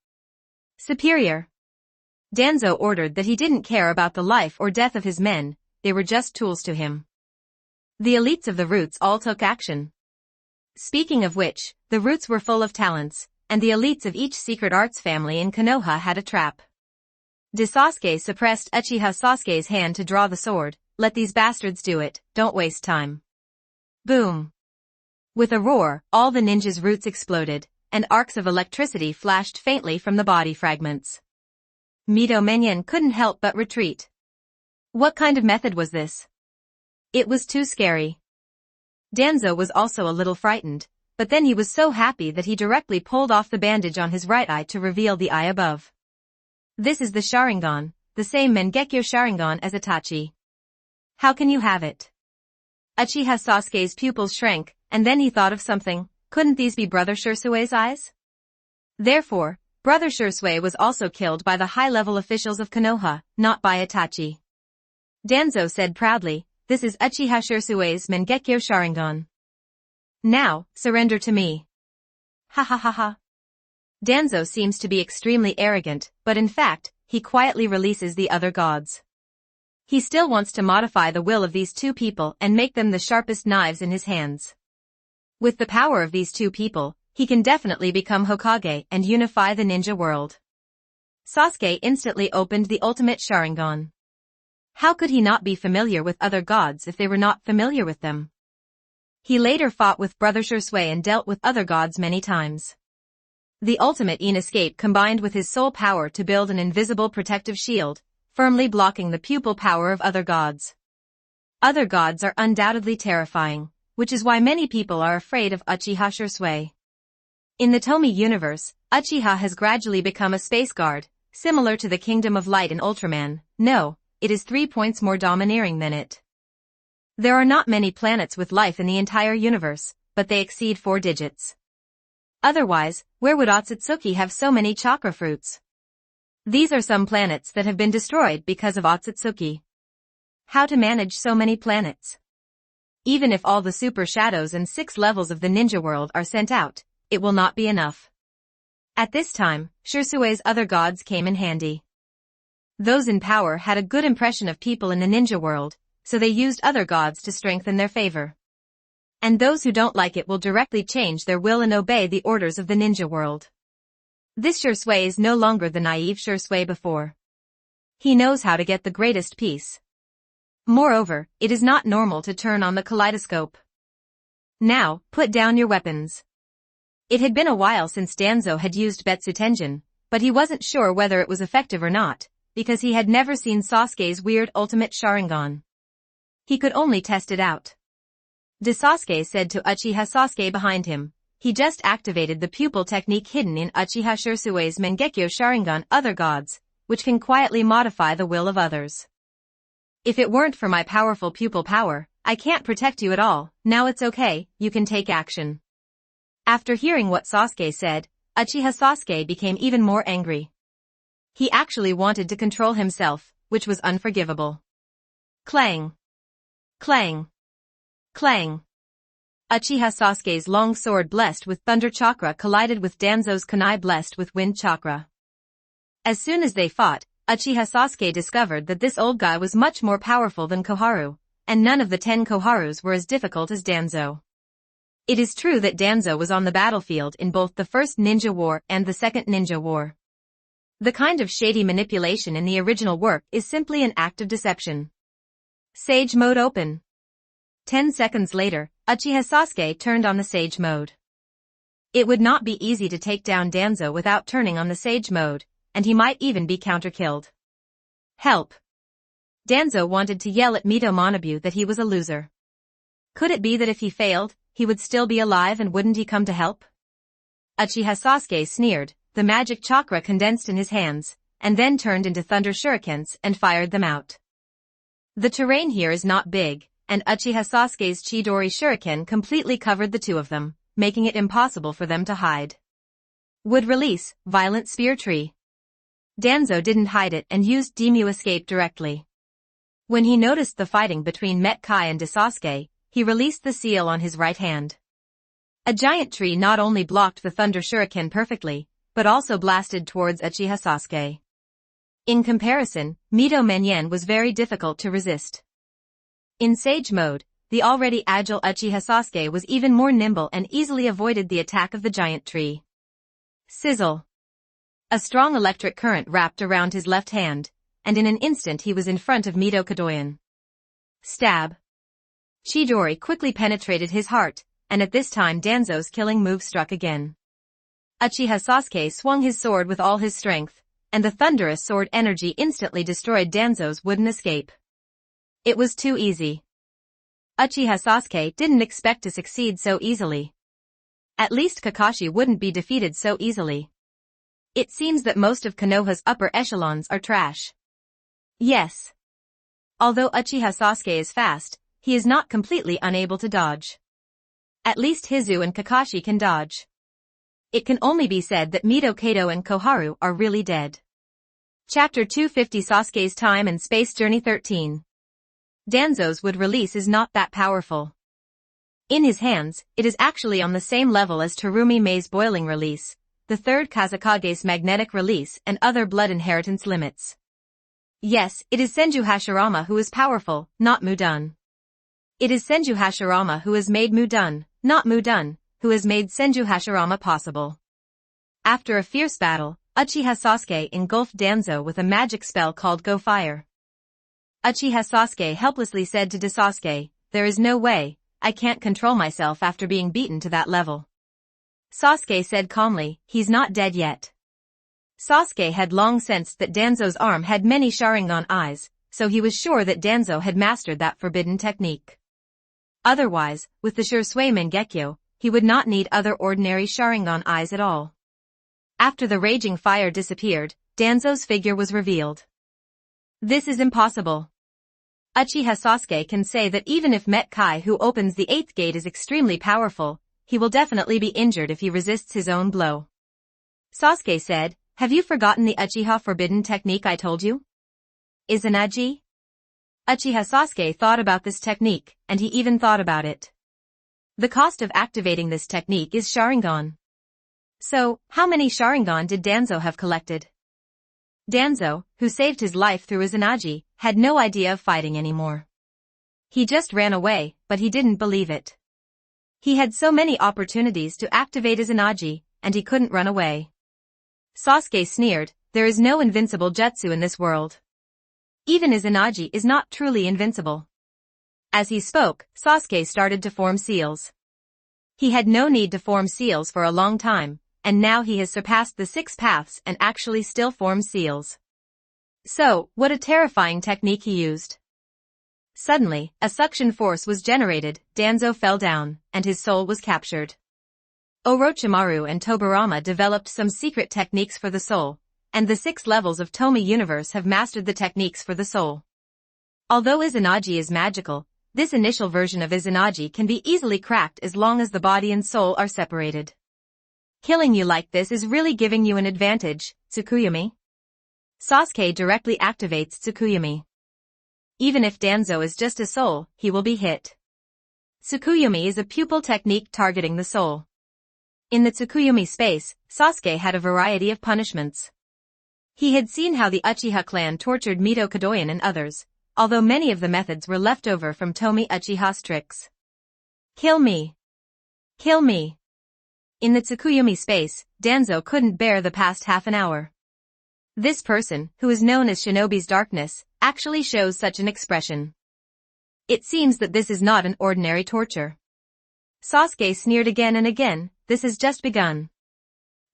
Superior. Danzo ordered that he didn't care about the life or death of his men, they were just tools to him. The elites of the roots all took action. Speaking of which, the roots were full of talents, and the elites of each secret arts family in Konoha had a trap. Sasuke suppressed Uchiha Sasuke's hand to draw the sword. Let these bastards do it, don't waste time. Boom. With a roar, all the ninjas' roots exploded, and arcs of electricity flashed faintly from the body fragments. Mito Menyen couldn't help but retreat. What kind of method was this? It was too scary. Danzo was also a little frightened, but then he was so happy that he directly pulled off the bandage on his right eye to reveal the eye above. This is the Sharingan, the same Mangekyo Sharingan as Itachi. How can you have it? Uchiha Sasuke's pupils shrank, and then he thought of something. Couldn't these be Brother Shirsue's eyes? Therefore, Brother Shirsue was also killed by the high-level officials of Konoha, not by Itachi. Danzo said proudly, this is Uchiha Shirsue's Mangekyo Sharingan. Now, surrender to me. Ha ha ha ha. Danzo seems to be extremely arrogant, but in fact, he quietly releases the other gods. He still wants to modify the will of these two people and make them the sharpest knives in his hands. With the power of these two people, he can definitely become Hokage and unify the ninja world. Sasuke instantly opened the ultimate Sharingan. How could he not be familiar with other gods if they were not familiar with them? He later fought with Brother Shirsue and dealt with other gods many times. The ultimate escape combined with his soul power to build an invisible protective shield, firmly blocking the pupil power of other gods. Other gods are undoubtedly terrifying, which is why many people are afraid of Uchiha Shirsue. In the Tomie universe, Uchiha has gradually become a space guard, similar to the Kingdom of Light in Ultraman. No, it is 3 points more domineering than it. There are not many planets with life in the entire universe, but they exceed 4 digits. Otherwise, where would Otsutsuki have so many chakra fruits? These are some planets that have been destroyed because of Otsutsuki. How to manage so many planets? Even if all the super shadows and 6 levels of the ninja world are sent out, it will not be enough. At this time, Shirsue's other gods came in handy. Those in power had a good impression of people in the ninja world, so they used other gods to strengthen their favor. And those who don't like it will directly change their will and obey the orders of the ninja world. This Shirsue is no longer the naive Shirsue before. He knows how to get the greatest peace. Moreover, it is not normal to turn on the kaleidoscope. Now, put down your weapons. It had been a while since Danzo had used Betsutenjin, but he wasn't sure whether it was effective or not, because he had never seen Sasuke's weird ultimate Sharingan. He could only test it out. Sasuke said to Uchiha Sasuke behind him, he just activated the pupil technique hidden in Uchiha Shirsue's Mangekyo Sharingan other gods, which can quietly modify the will of others. If it weren't for my powerful pupil power, I can't protect you at all. Now it's okay, you can take action. After hearing what Sasuke said, Uchiha Sasuke became even more angry. He actually wanted to control himself, which was unforgivable. Clang. Clang. Clang. Uchiha Sasuke's long sword blessed with thunder chakra collided with Danzo's kunai blessed with wind chakra. As soon as they fought, Uchiha Sasuke discovered that this old guy was much more powerful than Koharu, and none of the 10 Koharus were as difficult as Danzo. It is true that Danzo was on the battlefield in both the first ninja war and the second ninja war. The kind of shady manipulation in the original work is simply an act of deception. Sage mode open. 10 seconds later, Uchiha Sasuke turned on the Sage mode. It would not be easy to take down Danzo without turning on the Sage mode, and he might even be counter-killed. Help! Danzo wanted to yell at Mito Manabu that he was a loser. Could it be that if he failed, he would still be alive and wouldn't he come to help? Uchiha Sasuke sneered, the magic chakra condensed in his hands, and then turned into thunder shurikens and fired them out. The terrain here is not big, and Uchiha Sasuke's Chidori shuriken completely covered the two of them, making it impossible for them to hide. Would release, violent spear tree. Danzo didn't hide it and used Demu escape directly. When he noticed the fighting between Met Kai and Sasuke, he released the seal on his right hand. A giant tree not only blocked the thunder shuriken perfectly, but also blasted towards Uchiha Sasuke. In comparison, Mito Menyen was very difficult to resist. In Sage mode, the already agile Uchiha Sasuke was even more nimble and easily avoided the attack of the giant tree. Sizzle. A strong electric current wrapped around his left hand, and in an instant he was in front of Mito Kadoyan. Stab. Chidori quickly penetrated his heart, and at this time Danzo's killing move struck again. Uchiha Sasuke swung his sword with all his strength, and the thunderous sword energy instantly destroyed Danzo's wooden escape. It was too easy. Uchiha Sasuke didn't expect to succeed so easily. At least Kakashi wouldn't be defeated so easily. It seems that most of Konoha's upper echelons are trash. Yes. Although Uchiha Sasuke is fast, he is not completely unable to dodge. At least Hizu and Kakashi can dodge. It can only be said that Mito Kato and Koharu are really dead. Chapter 250 Sasuke's Time and Space Journey 13. Danzo's wood release is not that powerful. In his hands, it is actually on the same level as Terumi Mei's boiling release, the third Kazekage's magnetic release and other blood inheritance limits. Yes, it is Senju Hashirama who is powerful, not Mudun. It is Senju Hashirama who has made Mudun, not Mudun, who has made Senju Hashirama possible. After a fierce battle, Uchiha Sasuke engulfed Danzo with a magic spell called Go Fire. Uchiha Sasuke helplessly said to Sasuke, "There is no way, I can't control myself after being beaten to that level." Sasuke said calmly, "He's not dead yet." Sasuke had long sensed that Danzo's arm had many Sharingan eyes, so he was sure that Danzo had mastered that forbidden technique. Otherwise, with the Shursui Mangekyo, he would not need other ordinary Sharingan eyes at all. After the raging fire disappeared, Danzo's figure was revealed. This is impossible. Uchiha Sasuke can say that even if Met Kai who opens the 8th gate is extremely powerful, he will definitely be injured if he resists his own blow. Sasuke said, "Have you forgotten the Uchiha forbidden technique I told you? Izanagi?" Uchiha Sasuke thought about this technique, and he even thought about it. The cost of activating this technique is Sharingan. So, how many Sharingan did Danzo have collected? Danzo, who saved his life through Izanagi, had no idea of fighting anymore. He just ran away, but he didn't believe it. He had so many opportunities to activate Izanagi, and he couldn't run away. Sasuke sneered, "There is no invincible jutsu in this world. Even Izanagi is not truly invincible." As he spoke, Sasuke started to form seals. He had no need to form seals for a long time, and now he has surpassed the 6 paths and actually still forms seals. So, what a terrifying technique he used. Suddenly, a suction force was generated, Danzo fell down, and his soul was captured. Orochimaru and Tobirama developed some secret techniques for the soul, and the 6 levels of Tomie universe have mastered the techniques for the soul. Although Izanagi is magical, this initial version of Izanagi can be easily cracked as long as the body and soul are separated. Killing you like this is really giving you an advantage, Tsukuyumi. Sasuke directly activates Tsukuyumi. Even if Danzo is just a soul, he will be hit. Tsukuyomi is a pupil technique targeting the soul. In the Tsukuyomi space, Sasuke had a variety of punishments. He had seen how the Uchiha clan tortured Mito Kadoyan and others, although many of the methods were left over from Tomie Uchiha's tricks. Kill me. Kill me. In the Tsukuyomi space, Danzo couldn't bear the past half an hour. This person, who is known as Shinobi's Darkness, actually shows such an expression. It seems that this is not an ordinary torture. Sasuke sneered again and again, this has just begun.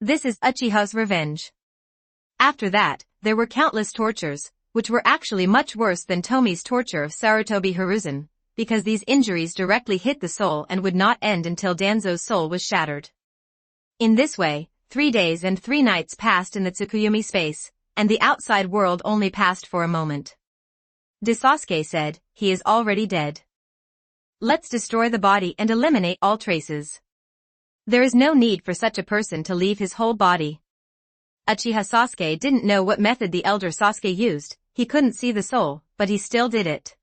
This is Uchiha's revenge. After that, there were countless tortures, which were actually much worse than Tomie's torture of Sarutobi Hiruzen, because these injuries directly hit the soul and would not end until Danzo's soul was shattered. In this way, 3 days and 3 nights passed in the Tsukuyomi space, and the outside world only passed for a moment. Sasuke said, he is already dead. Let's destroy the body and eliminate all traces. There is no need for such a person to leave his whole body. Uchiha Sasuke didn't know what method the elder Sasuke used, he couldn't see the soul, but he still did it.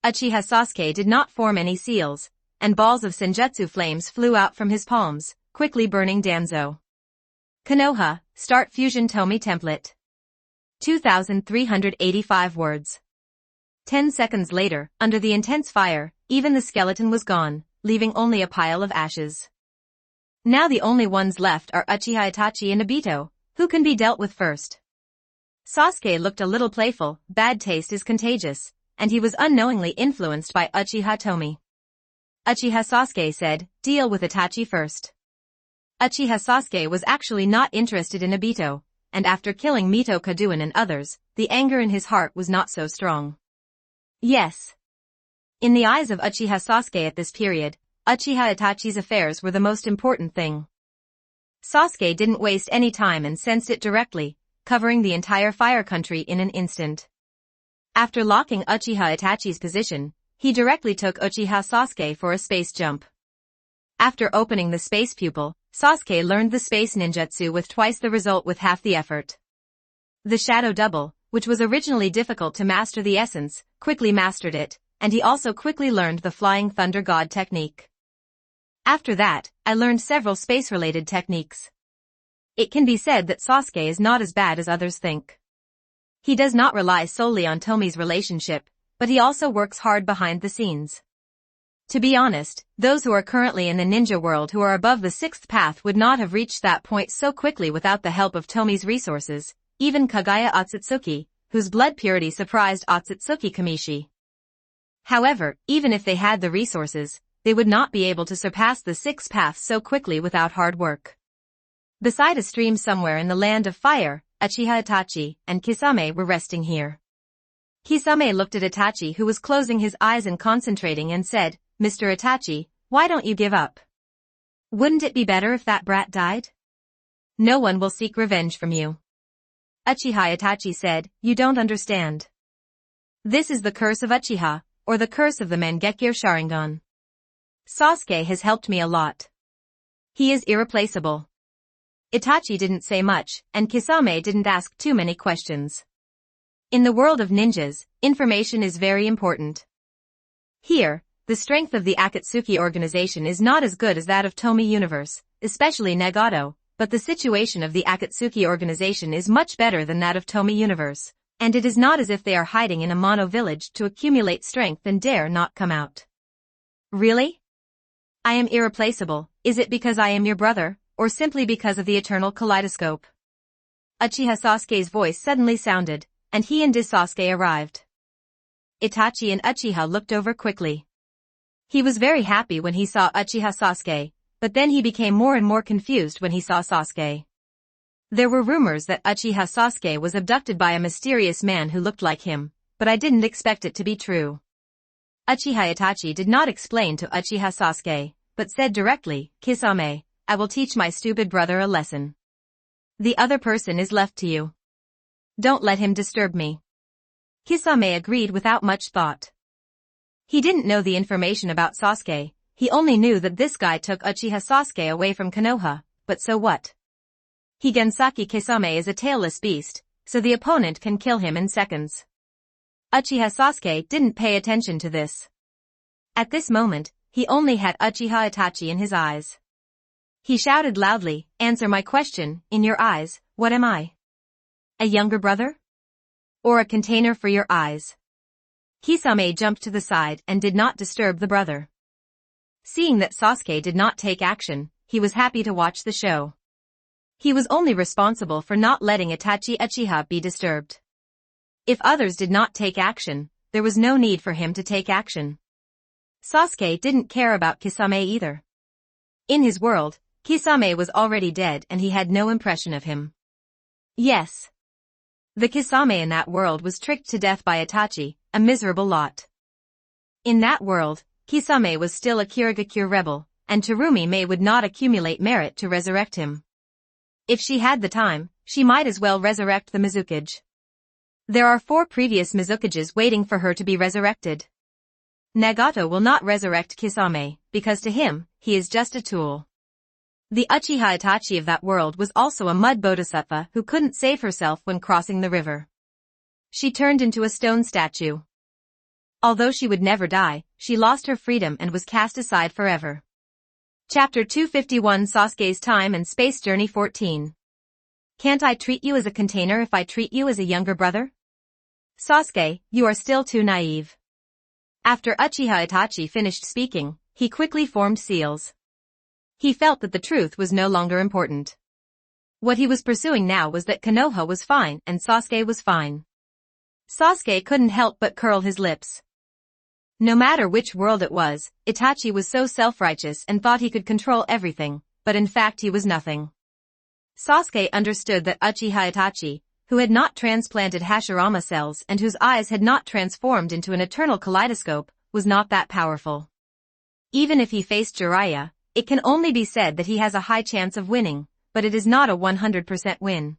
Uchiha Sasuke did not form any seals, and balls of senjutsu flames flew out from his palms, quickly burning Danzo. Konoha, start fusion Tomie template. 2,385 words. 10 seconds later, under the intense fire, even the skeleton was gone, leaving only a pile of ashes. Now the only ones left are Uchiha Itachi and Obito, who can be dealt with first. Sasuke looked a little playful, bad taste is contagious, and he was unknowingly influenced by Uchiha Tomie. Uchiha Sasuke said, deal with Itachi first. Uchiha Sasuke was actually not interested in Obito, and after killing Mito Kadoyan and others, the anger in his heart was not so strong. Yes. In the eyes of Uchiha Sasuke at this period, Uchiha Itachi's affairs were the most important thing. Sasuke didn't waste any time and sensed it directly, covering the entire fire country in an instant. After locking Uchiha Itachi's position, he directly took Uchiha Sasuke for a space jump. After opening the space pupil, Sasuke learned the space ninjutsu with twice the result with half the effort. The shadow double, which was originally difficult to master the essence, quickly mastered it, and he also quickly learned the flying thunder god technique. After that, I learned several space-related techniques. It can be said that Sasuke is not as bad as others think. He does not rely solely on Tomie's relationship, but he also works hard behind the scenes. To be honest, those who are currently in the ninja world who are above the 6th path would not have reached that point so quickly without the help of Tomie's resources, even Kagaya Otsutsuki, whose blood purity surprised Otsutsuki Kamishi. However, even if they had the resources, they would not be able to surpass the 6th path so quickly without hard work. Beside a stream somewhere in the land of fire, Uchiha Itachi and Kisame were resting here. Kisame looked at Itachi, who was closing his eyes and concentrating, and said, Mr. Itachi, why don't you give up? Wouldn't it be better if that brat died? No one will seek revenge from you. Uchiha Itachi said, you don't understand. This is the curse of Uchiha, or the curse of the Mangekyo Sharingan. Sasuke has helped me a lot. He is irreplaceable. Itachi didn't say much, and Kisame didn't ask too many questions. In the world of ninjas, information is very important. Here, the strength of the Akatsuki organization is not as good as that of Tomie Universe, especially Nagato, but the situation of the Akatsuki organization is much better than that of Tomie Universe, and it is not as if they are hiding in a mono village to accumulate strength and dare not come out. Really? I am irreplaceable, is it because I am your brother, or simply because of the eternal kaleidoscope? Uchiha Sasuke's voice suddenly sounded, and he and Sasuke arrived. Itachi and Uchiha looked over quickly. He was very happy when he saw Uchiha Sasuke, but then he became more and more confused when he saw Sasuke. There were rumors that Uchiha Sasuke was abducted by a mysterious man who looked like him, but I didn't expect it to be true. Uchiha Itachi did not explain to Uchiha Sasuke, but said directly, Kisame, I will teach my stupid brother a lesson. The other person is left to you. Don't let him disturb me. Kisame agreed without much thought. He didn't know the information about Sasuke, he only knew that this guy took Uchiha Sasuke away from Konoha, but so what? Higensaki Kisame is a tailless beast, so the opponent can kill him in seconds. Uchiha Sasuke didn't pay attention to this. At this moment, he only had Uchiha Itachi in his eyes. He shouted loudly, "Answer my question, in your eyes, what am I? A younger brother? Or a container for your eyes?" Kisame jumped to the side and did not disturb the brother. Seeing that Sasuke did not take action, he was happy to watch the show. He was only responsible for not letting Itachi Uchiha be disturbed. If others did not take action, there was no need for him to take action. Sasuke didn't care about Kisame either. In his world, Kisame was already dead and he had no impression of him. Yes. The Kisame in that world was tricked to death by Itachi, a miserable lot. In that world, Kisame was still a Kurigakure rebel, and Tsurumi would not accumulate merit to resurrect him. If she had the time, she might as well resurrect the Mizukage. There are 4 previous Mizukages waiting for her to be resurrected. Nagato will not resurrect Kisame, because to him, he is just a tool. The Uchiha Itachi of that world was also a mud bodhisattva who couldn't save herself when crossing the river. She turned into a stone statue. Although she would never die, she lost her freedom and was cast aside forever. Chapter 251 Sasuke's Time and Space Journey 14. Can't I treat you as a container if I treat you as a younger brother? Sasuke, you are still too naive. After Uchiha Itachi finished speaking, he quickly formed seals. He felt that the truth was no longer important. What he was pursuing now was that Konoha was fine and Sasuke was fine. Sasuke couldn't help but curl his lips. No matter which world it was, Itachi was so self-righteous and thought he could control everything, but in fact he was nothing. Sasuke understood that Uchiha Itachi, who had not transplanted Hashirama cells and whose eyes had not transformed into an eternal kaleidoscope, was not that powerful. Even if he faced Jiraiya, it can only be said that he has a high chance of winning, but it is not a 100% win.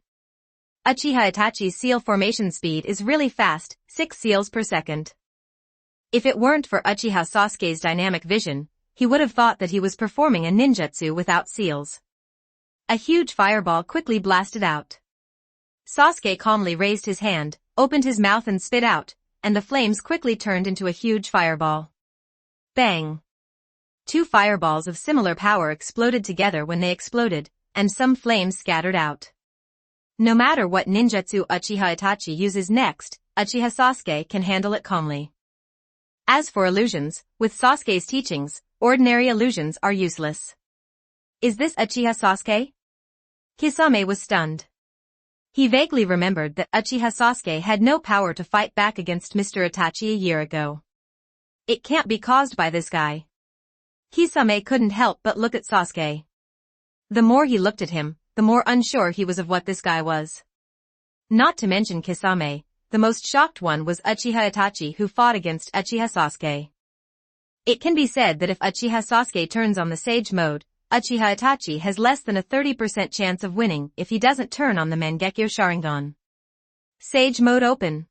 Uchiha Itachi's seal formation speed is really fast, 6 seals per second. If it weren't for Uchiha Sasuke's dynamic vision, he would have thought that he was performing a ninjutsu without seals. A huge fireball quickly blasted out. Sasuke calmly raised his hand, opened his mouth and spit out, and the flames quickly turned into a huge fireball. Bang! 2 fireballs of similar power exploded together when they exploded, and some flames scattered out. No matter what ninjutsu Uchiha Itachi uses next, Uchiha Sasuke can handle it calmly. As for illusions, with Sasuke's teachings, ordinary illusions are useless. Is this Uchiha Sasuke? Kisame was stunned. He vaguely remembered that Uchiha Sasuke had no power to fight back against Mr. Itachi a year ago. It can't be caused by this guy. Kisame couldn't help but look at Sasuke. The more he looked at him, the more unsure he was of what this guy was. Not to mention Kisame, the most shocked one was Uchiha Itachi who fought against Uchiha Sasuke. It can be said that if Uchiha Sasuke turns on the Sage mode, Uchiha Itachi has less than a 30% chance of winning if he doesn't turn on the Mangekyo Sharingan. Sage mode open.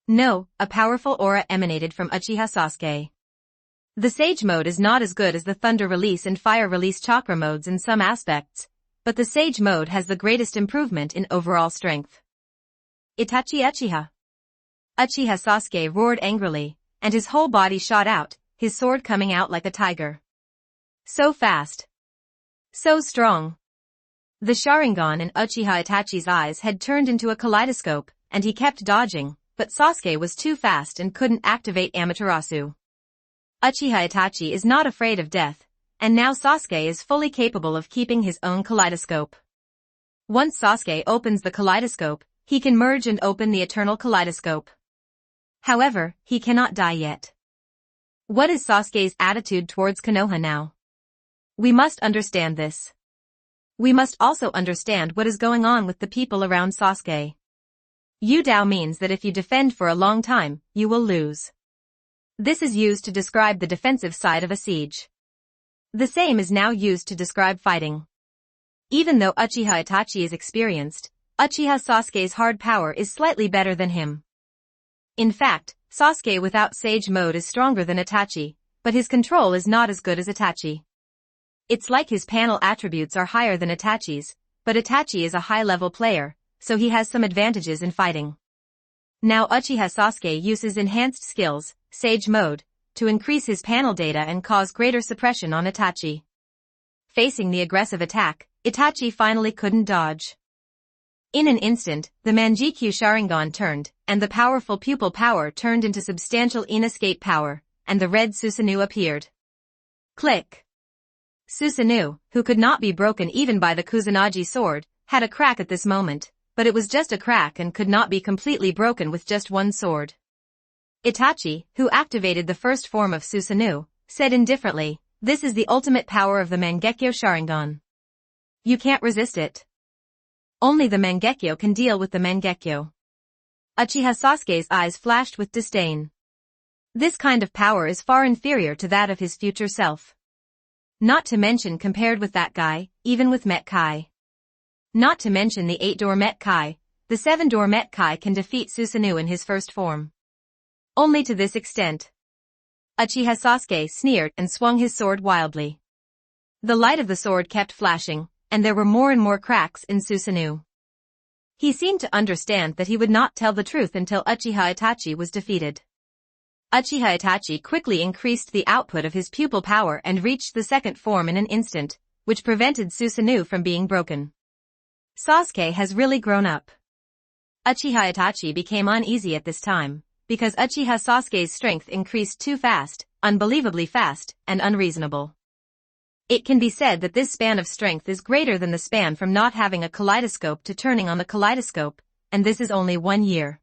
No, a powerful aura emanated from Uchiha Sasuke. The Sage mode is not as good as the Thunder Release and Fire Release chakra modes in some aspects, but the Sage mode has the greatest improvement in overall strength. Itachi Uchiha. Uchiha Sasuke roared angrily, and his whole body shot out, his sword coming out like a tiger. So fast. So strong. The Sharingan in Uchiha Itachi's eyes had turned into a kaleidoscope, and he kept dodging, but Sasuke was too fast and couldn't activate Amaterasu. Uchiha Itachi is not afraid of death, and now Sasuke is fully capable of keeping his own kaleidoscope. Once Sasuke opens the kaleidoscope, he can merge and open the eternal kaleidoscope. However, he cannot die yet. What is Sasuke's attitude towards Konoha now? We must understand this. We must also understand what is going on with the people around Sasuke. Yu-Dao means that if you defend for a long time, you will lose. This is used to describe the defensive side of a siege. The same is now used to describe fighting. Even though Uchiha Itachi is experienced, Uchiha Sasuke's hard power is slightly better than him. In fact, Sasuke without Sage mode is stronger than Itachi, but his control is not as good as Itachi. It's like his panel attributes are higher than Itachi's, but Itachi is a high-level player, so he has some advantages in fighting. Now Uchiha Sasuke uses enhanced skills, Sage mode, to increase his panel data and cause greater suppression on Itachi. Facing the aggressive attack, Itachi finally couldn't dodge. In an instant, the Mangekyo Sharingan turned, and the powerful pupil power turned into substantial inescape power, and the red Susanoo appeared. Click! Susanoo, who could not be broken even by the Kusanagi sword, had a crack at this moment, but it was just a crack and could not be completely broken with just one sword. Itachi, who activated the first form of Susanoo, said indifferently, "This is the ultimate power of the Mangekyo Sharingan. You can't resist it. Only the Mangekyo can deal with the Mangekyo." Uchiha Sasuke's eyes flashed with disdain. This kind of power is far inferior to that of his future self. Not to mention compared with that guy, even with Met Kai. Not to mention the 8-door Met Kai, the 7-door Met Kai can defeat Susanoo in his first form. Only to this extent. Uchiha Sasuke sneered and swung his sword wildly. The light of the sword kept flashing, and there were more and more cracks in Susanoo. He seemed to understand that he would not tell the truth until Uchiha Itachi was defeated. Uchiha Itachi quickly increased the output of his pupil power and reached the second form in an instant, which prevented Susanoo from being broken. Sasuke has really grown up. Uchiha Itachi became uneasy at this time, because Uchiha Sasuke's strength increased too fast, unbelievably fast, and unreasonable. It can be said that this span of strength is greater than the span from not having a kaleidoscope to turning on the kaleidoscope, and this is only 1 year.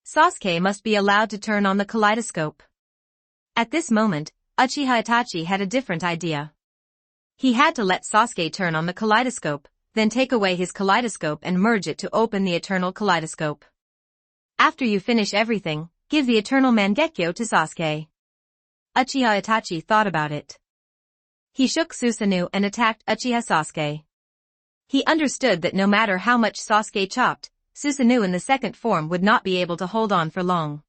Sasuke must be allowed to turn on the kaleidoscope. At this moment, Uchiha Itachi had a different idea. He had to let Sasuke turn on the kaleidoscope, then take away his kaleidoscope and merge it to open the eternal kaleidoscope. After you finish everything, give the eternal Mangekyo to Sasuke. Uchiha Itachi thought about it. He shook Susanoo and attacked Uchiha Sasuke. He understood that no matter how much Sasuke chopped, Susanoo in the second form would not be able to hold on for long.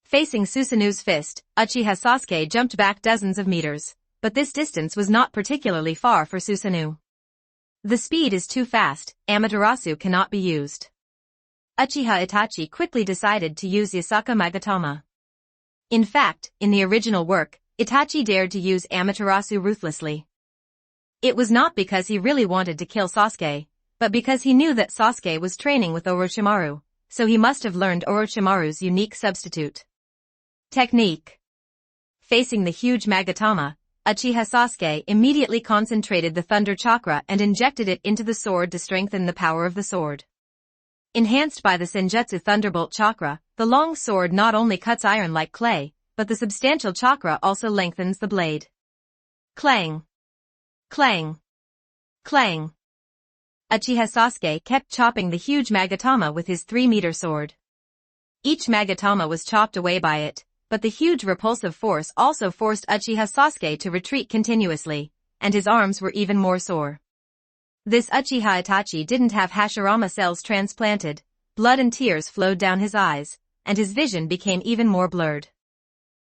Facing Susanoo's fist, Uchiha Sasuke jumped back dozens of meters, but this distance was not particularly far for Susanoo. The speed is too fast, Amaterasu cannot be used. Uchiha Itachi quickly decided to use Yasaka Magatama. In fact, in the original work, Itachi dared to use Amaterasu ruthlessly. It was not because he really wanted to kill Sasuke, but because he knew that Sasuke was training with Orochimaru, so he must have learned Orochimaru's unique substitute technique. Facing the huge Magatama, Uchiha Sasuke immediately concentrated the Thunder Chakra and injected it into the sword to strengthen the power of the sword. Enhanced by the Senjutsu Thunderbolt Chakra, the long sword not only cuts iron like clay, but the substantial chakra also lengthens the blade. Clang! Clang! Clang! Uchiha Sasuke kept chopping the huge Magatama with his 3-meter sword. Each Magatama was chopped away by it, but the huge repulsive force also forced Uchiha Sasuke to retreat continuously, and his arms were even more sore. This Uchiha Itachi didn't have Hashirama cells transplanted, blood and tears flowed down his eyes, and his vision became even more blurred.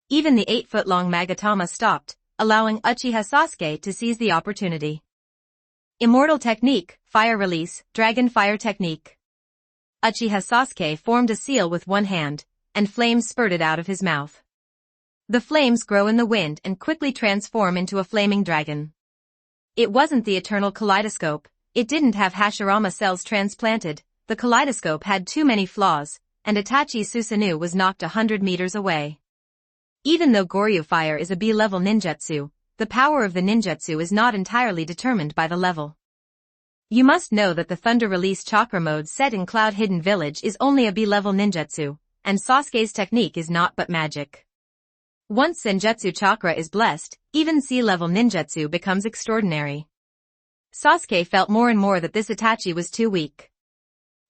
Even the 8-foot-long Magatama stopped, allowing Uchiha Sasuke to seize the opportunity. Immortal Technique, Fire Release, Dragon Fire Technique. Uchiha Sasuke formed a seal with one hand, and flames spurted out of his mouth. The flames grow in the wind and quickly transform into a flaming dragon. It wasn't the eternal kaleidoscope, it didn't have Hashirama cells transplanted, the kaleidoscope had too many flaws, and Itachi Susanoo was knocked 100 meters away. Even though Goryu Fire is a B-level ninjutsu, the power of the ninjutsu is not entirely determined by the level. You must know that the Thunder Release Chakra mode set in Cloud Hidden Village is only a B-level ninjutsu, and Sasuke's technique is not but magic. Once Senjutsu Chakra is blessed, even C-level ninjutsu becomes extraordinary. Sasuke felt more and more that this Itachi was too weak.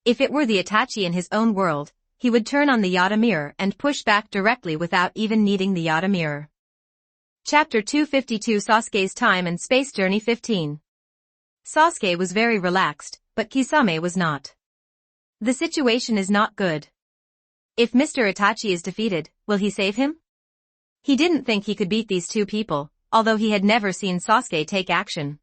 If it were the Itachi in his own world, he would turn on the Yata mirror and push back directly without even needing the Yata mirror. Chapter 252 Sasuke's Time and Space Journey 15. Sasuke was very relaxed, but Kisame was not. The situation is not good. If Mr. Itachi is defeated, will he save him? He didn't think he could beat these two people, although he had never seen Sasuke take action.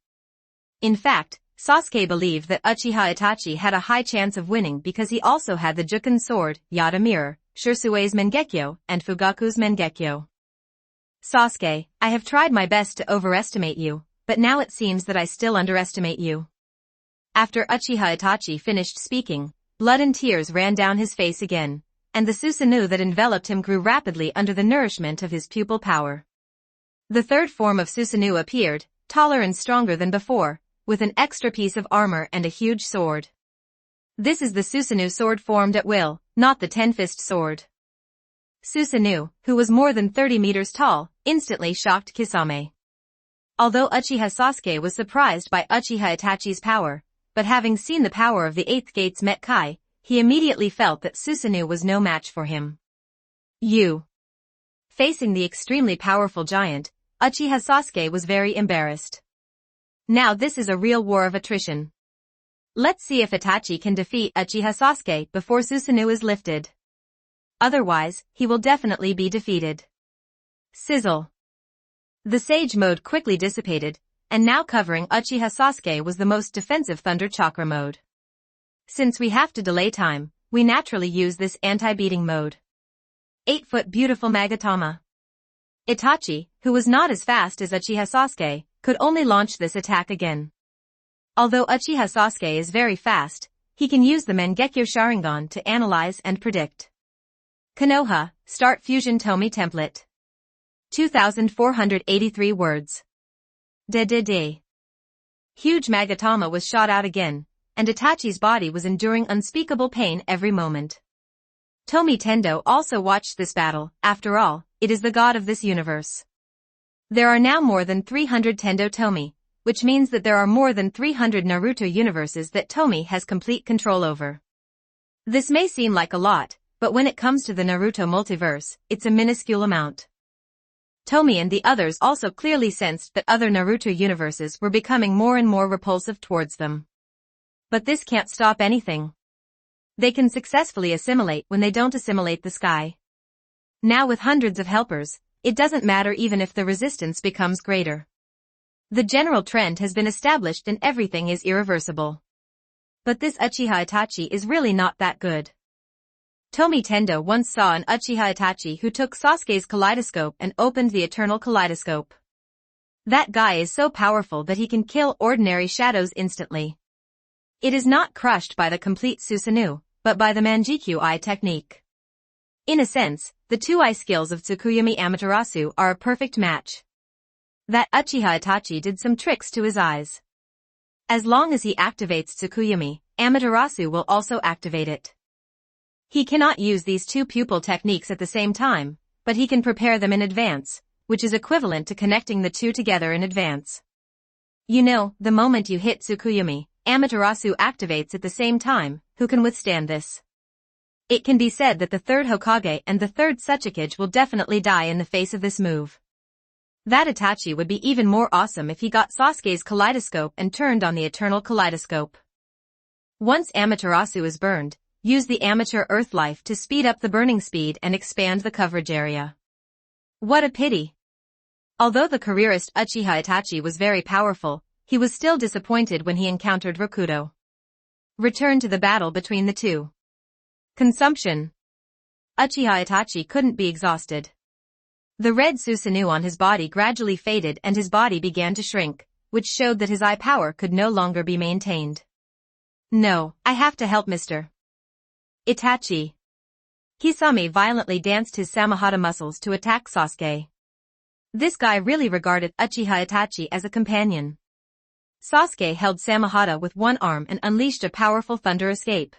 In fact, Sasuke believed that Uchiha Itachi had a high chance of winning because he also had the Juken sword, Yata mirror, Shirsue's Mangekyo, and Fugaku's Mangekyo. Sasuke, I have tried my best to overestimate you, but now it seems that I still underestimate you. After Uchiha Itachi finished speaking, blood and tears ran down his face again, and the Susanoo that enveloped him grew rapidly under the nourishment of his pupil power. The third form of Susanoo appeared, taller and stronger than before, with an extra piece of armor and a huge sword. This is the Susanoo sword formed at will, not the ten-fist sword. Susanoo, who was more than 30 meters tall, instantly shocked Kisame. Although Uchiha Sasuke was surprised by Uchiha Itachi's power, but having seen the power of the Eighth Gate's Metkai, he immediately felt that Susanoo was no match for him. Facing the extremely powerful giant, Uchiha Sasuke was very embarrassed. Now this is a real war of attrition. Let's see if Itachi can defeat Uchiha Sasuke before Susanoo is lifted. Otherwise, he will definitely be defeated. Sizzle. The Sage mode quickly dissipated, and now covering Uchiha Sasuke was the most defensive Thunder Chakra mode. Since we have to delay time, we naturally use this anti-beating mode. 8-foot beautiful Magatama. Itachi, who was not as fast as Uchiha Sasuke, could only launch this attack again. Although Uchiha Sasuke is very fast, he can use the Mangekyo Sharingan to analyze and predict. Konoha, Start Fusion Tomie Template. 2,483 words. Huge Magatama was shot out again, and Itachi's body was enduring unspeakable pain every moment. Tomie Tendo also watched this battle. After all, it is the god of this universe. There are now more than 300 Tendo Tomie, which means that there are more than 300 Naruto universes that Tomie has complete control over. This may seem like a lot, but when it comes to the Naruto multiverse, it's a minuscule amount. Tomie and the others also clearly sensed that other Naruto universes were becoming more and more repulsive towards them. But this can't stop anything. They can successfully assimilate when they don't assimilate the sky. Now with hundreds of helpers, it doesn't matter even if the resistance becomes greater. The general trend has been established and everything is irreversible. But this Uchiha Itachi is really not that good. Tomie Tendo once saw an Uchiha Itachi who took Sasuke's kaleidoscope and opened the eternal kaleidoscope. That guy is so powerful that he can kill ordinary shadows instantly. It is not crushed by the complete Susanoo, but by the Manjikyu Eye technique. In a sense, the two eye skills of Tsukuyomi Amaterasu are a perfect match. That Uchiha Itachi did some tricks to his eyes. As long as he activates Tsukuyomi, Amaterasu will also activate it. He cannot use these two pupil techniques at the same time, but he can prepare them in advance, which is equivalent to connecting the two together in advance. You know, the moment you hit Tsukuyomi, Amaterasu activates at the same time. Who can withstand this? It can be said that the third Hokage and the third Tsuchikage will definitely die in the face of this move. That Itachi would be even more awesome if he got Sasuke's kaleidoscope and turned on the eternal kaleidoscope. Once Amaterasu is burned, use the amateur earth life to speed up the burning speed and expand the coverage area. What a pity. Although the careerist Uchiha Itachi was very powerful, he was still disappointed when he encountered Rakudo. Return to the battle between the two. Consumption. Uchiha Itachi couldn't be exhausted. The red Susanoo on his body gradually faded and his body began to shrink, which showed that his eye power could no longer be maintained. No, I have to help Mr. Itachi. Kisame violently danced his Samahata muscles to attack Sasuke. This guy really regarded Uchiha Itachi as a companion. Sasuke held Samahata with one arm and unleashed a powerful thunder escape.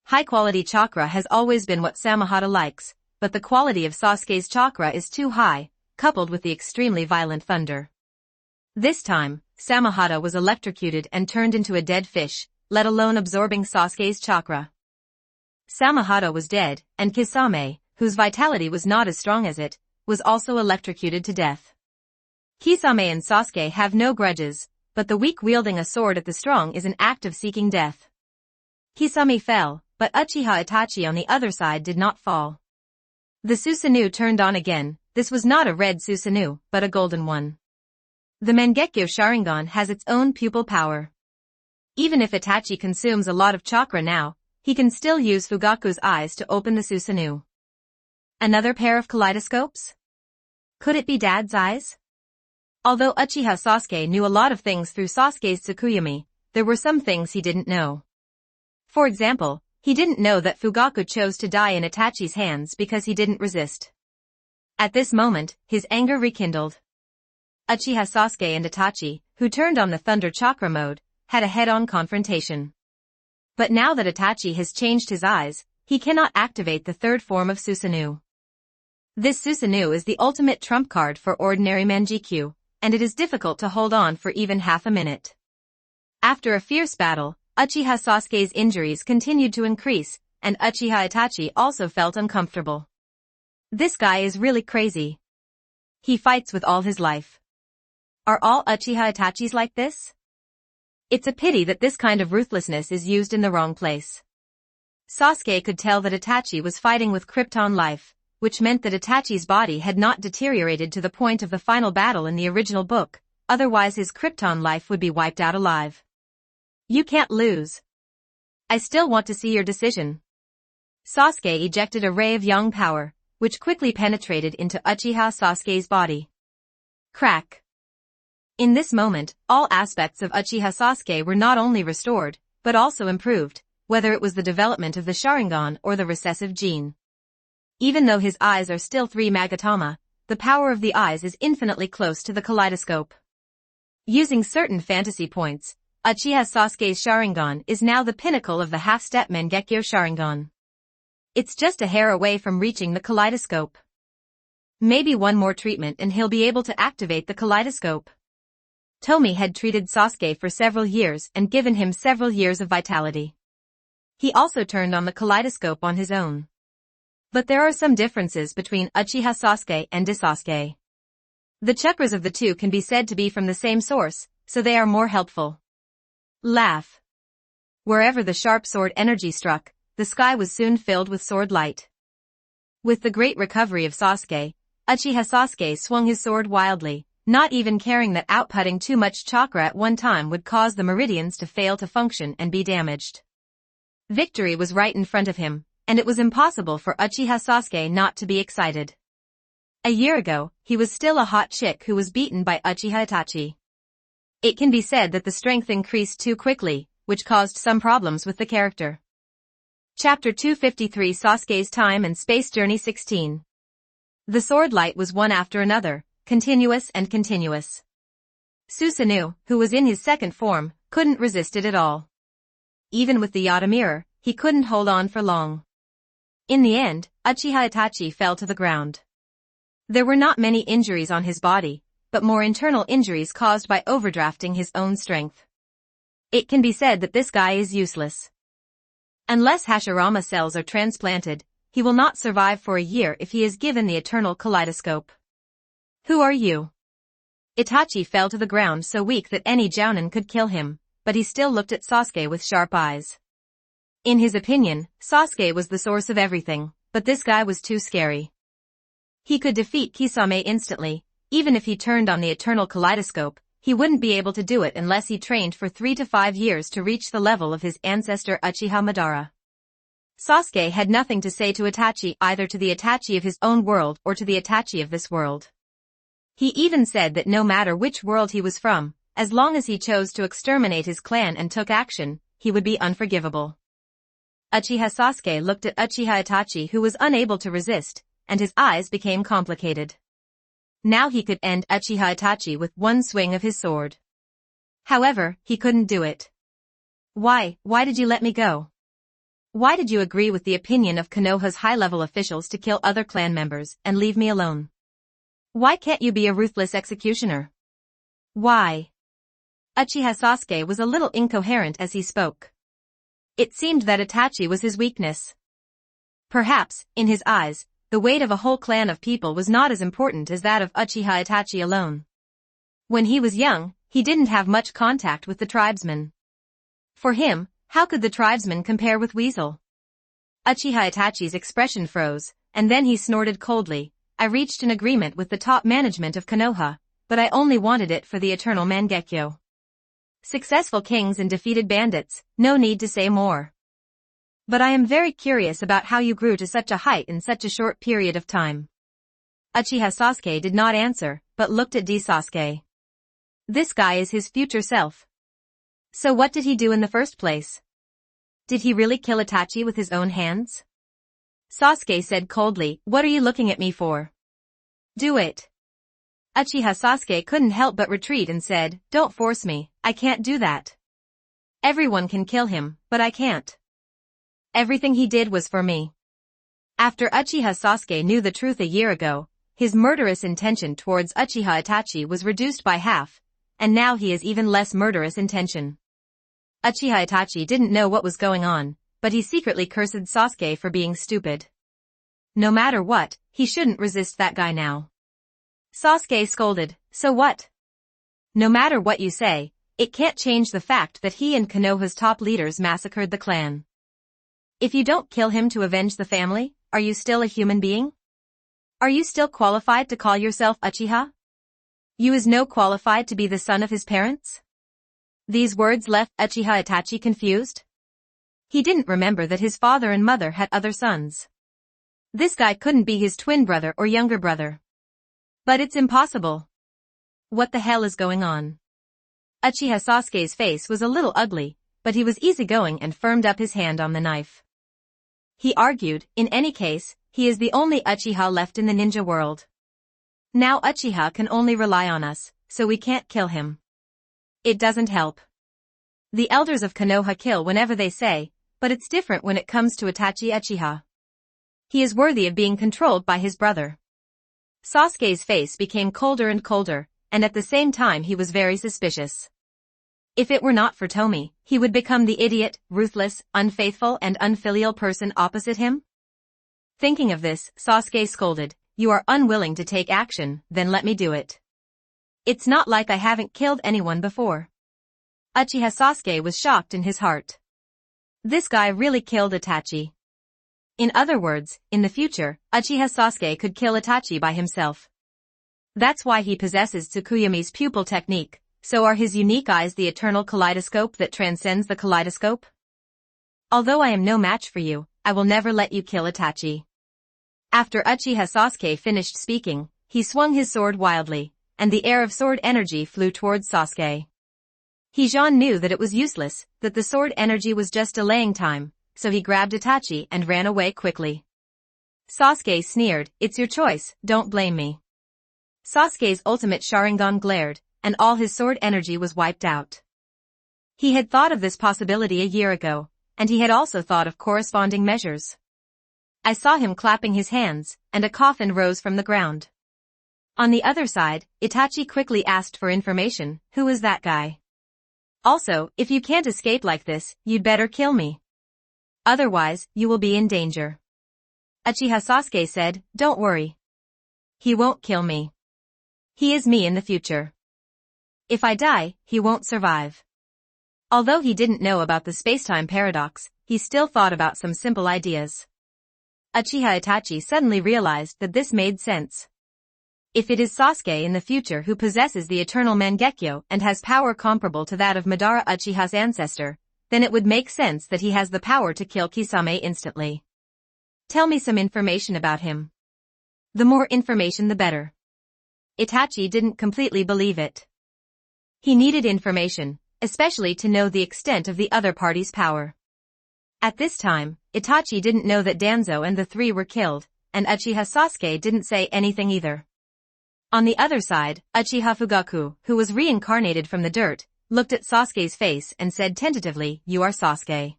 High-quality chakra has always been what Samahata likes, but the quality of Sasuke's chakra is too high, coupled with the extremely violent thunder. This time, Samahata was electrocuted and turned into a dead fish, let alone absorbing Sasuke's chakra. Samahata was dead, and Kisame, whose vitality was not as strong as it, was also electrocuted to death. Kisame and Sasuke have no grudges, but the weak wielding a sword at the strong is an act of seeking death. Kisame fell, but Uchiha Itachi on the other side did not fall. The Susanoo turned on again. This was not a red Susanoo, but a golden one. The Mangekyo Sharingan has its own pupil power. Even if Itachi consumes a lot of chakra now, he can still use Fugaku's eyes to open the Susanoo. Another pair of kaleidoscopes? Could it be Dad's eyes? Although Uchiha Sasuke knew a lot of things through Sasuke's Tsukuyomi, there were some things he didn't know. For example, he didn't know that Fugaku chose to die in Itachi's hands because he didn't resist. At this moment, his anger rekindled. Uchiha Sasuke and Itachi, who turned on the Thunder Chakra mode, had a head-on confrontation. But now that Itachi has changed his eyes, he cannot activate the third form of Susanoo. This Susanoo is the ultimate trump card for ordinary Manjikyu, and it is difficult to hold on for even half a minute. After a fierce battle, Uchiha Sasuke's injuries continued to increase, and Uchiha Itachi also felt uncomfortable. This guy is really crazy. He fights with all his life. Are all Uchiha Itachis like this? It's a pity that this kind of ruthlessness is used in the wrong place. Sasuke could tell that Itachi was fighting with Krypton life, which meant that Itachi's body had not deteriorated to the point of the final battle in the original book, otherwise his Krypton life would be wiped out alive. You can't lose. I still want to see your decision. Sasuke ejected a ray of yang power, which quickly penetrated into Uchiha Sasuke's body. Crack. In this moment, all aspects of Uchiha Sasuke were not only restored, but also improved, whether it was the development of the Sharingan or the recessive gene. Even though his eyes are still 3 Magatama, the power of the eyes is infinitely close to the kaleidoscope. Using certain fantasy points, Uchiha Sasuke's Sharingan is now the pinnacle of the half-step Mangekyo Sharingan. It's just a hair away from reaching the kaleidoscope. Maybe one more treatment and he'll be able to activate the kaleidoscope. Tomie had treated Sasuke for several years and given him several years of vitality. He also turned on the kaleidoscope on his own. But there are some differences between Uchiha Sasuke and Sasuke. The chakras of the two can be said to be from the same source, so they are more helpful. Laugh. Wherever the sharp sword energy struck, the sky was soon filled with sword light. With the great recovery of Sasuke, Uchiha Sasuke swung his sword wildly, not even caring that outputting too much chakra at one time would cause the meridians to fail to function and be damaged. Victory was right in front of him, and it was impossible for Uchiha Sasuke not to be excited. A year ago, he was still a hot chick who was beaten by Uchiha Itachi. It can be said that the strength increased too quickly, which caused some problems with the character. Chapter 253 Sasuke's Time and Space Journey 16. The sword light was one after another, continuous and continuous. Susanoo, who was in his second form, couldn't resist it at all. Even with the Yata mirror, he couldn't hold on for long. In the end, Uchiha Itachi fell to the ground. There were not many injuries on his body, but more internal injuries caused by overdrafting his own strength. It can be said that this guy is useless. Unless Hashirama cells are transplanted, he will not survive for a year if he is given the eternal kaleidoscope. Who are you? Itachi fell to the ground so weak that any Jounin could kill him, but he still looked at Sasuke with sharp eyes. In his opinion, Sasuke was the source of everything, but this guy was too scary. He could defeat Kisame instantly, even if he turned on the eternal kaleidoscope, he wouldn't be able to do it unless he trained for 3 to 5 years to reach the level of his ancestor Uchiha Madara. Sasuke had nothing to say to Itachi, either to the Itachi of his own world or to the Itachi of this world. He even said that no matter which world he was from, as long as he chose to exterminate his clan and took action, he would be unforgivable. Uchiha Sasuke looked at Uchiha Itachi, who was unable to resist, and his eyes became complicated. Now he could end Uchiha Itachi with one swing of his sword. However, he couldn't do it. Why did you let me go? Why did you agree with the opinion of Konoha's high-level officials to kill other clan members and leave me alone? Why can't you be a ruthless executioner? Why? Uchiha Sasuke was a little incoherent as he spoke. It seemed that Itachi was his weakness. Perhaps, in his eyes, the weight of a whole clan of people was not as important as that of Uchiha Itachi alone. When he was young, he didn't have much contact with the tribesmen. For him, how could the tribesmen compare with Weasel? Uchiha Itachi's expression froze, and then he snorted coldly. I reached an agreement with the top management of Konoha, but I only wanted it for the eternal Mangekyo. Successful kings and defeated bandits, no need to say more. But I am very curious about how you grew to such a height in such a short period of time. Uchiha Sasuke did not answer, but looked at Sasuke. This guy is his future self. So what did he do in the first place? Did he really kill Itachi with his own hands? Sasuke said coldly, "What are you looking at me for? Do it." Uchiha Sasuke couldn't help but retreat and said, "Don't force me, I can't do that. Everyone can kill him, but I can't. Everything he did was for me." After Uchiha Sasuke knew the truth a year ago, his murderous intention towards Uchiha Itachi was reduced by half, and now he has even less murderous intention. Uchiha Itachi didn't know what was going on, but he secretly cursed Sasuke for being stupid. No matter what, he shouldn't resist that guy now. Sasuke scolded, "So what? No matter what you say, it can't change the fact that he and Konoha's top leaders massacred the clan. If you don't kill him to avenge the family, are you still a human being? Are you still qualified to call yourself Uchiha? You is no qualified to be the son of his parents?" These words left Uchiha Itachi confused. He didn't remember that his father and mother had other sons. This guy couldn't be his twin brother or younger brother. But it's impossible. What the hell is going on? Uchiha Sasuke's face was a little ugly, but he was easygoing and firmed up his hand on the knife. He argued, in any case, he is the only Uchiha left in the ninja world. Now Uchiha can only rely on us, so we can't kill him. It doesn't help. The elders of Konoha kill whenever they say, but it's different when it comes to Itachi Uchiha. He is worthy of being controlled by his brother. Sasuke's face became colder and colder, and at the same time he was very suspicious. If it were not for Tomie, he would become the idiot, ruthless, unfaithful and unfilial person opposite him? Thinking of this, Sasuke scolded, "You are unwilling to take action, then let me do it. It's not like I haven't killed anyone before." Uchiha Sasuke was shocked in his heart. This guy really killed Itachi. In other words, in the future, Uchiha Sasuke could kill Itachi by himself. That's why he possesses Tsukuyomi's pupil technique, so are his unique eyes the eternal kaleidoscope that transcends the kaleidoscope? Although I am no match for you, I will never let you kill Itachi. After Uchiha Sasuke finished speaking, he swung his sword wildly, and the air of sword energy flew towards Sasuke. Hijan knew that it was useless, that the sword energy was just delaying time, so he grabbed Itachi and ran away quickly. Sasuke sneered, "It's your choice, don't blame me." Sasuke's ultimate Sharingan glared, and all his sword energy was wiped out. He had thought of this possibility a year ago, and he had also thought of corresponding measures. I saw him clapping his hands, and a coffin rose from the ground. On the other side, Itachi quickly asked for information, "Who is that guy? Also, if you can't escape like this, you'd better kill me. Otherwise, you will be in danger." Uchiha Sasuke said, "Don't worry. He won't kill me. He is me in the future. If I die, he won't survive." Although he didn't know about the spacetime paradox, he still thought about some simple ideas. Uchiha Itachi suddenly realized that this made sense. If it is Sasuke in the future who possesses the eternal Mangekyo and has power comparable to that of Madara Uchiha's ancestor, then it would make sense that he has the power to kill Kisame instantly. Tell me some information about him. The more information the better. Itachi didn't completely believe it. He needed information, especially to know the extent of the other party's power. At this time, Itachi didn't know that Danzo and the three were killed, and Uchiha Sasuke didn't say anything either. On the other side, Uchiha Fugaku, who was reincarnated from the dirt, looked at Sasuke's face and said tentatively, "You are Sasuke."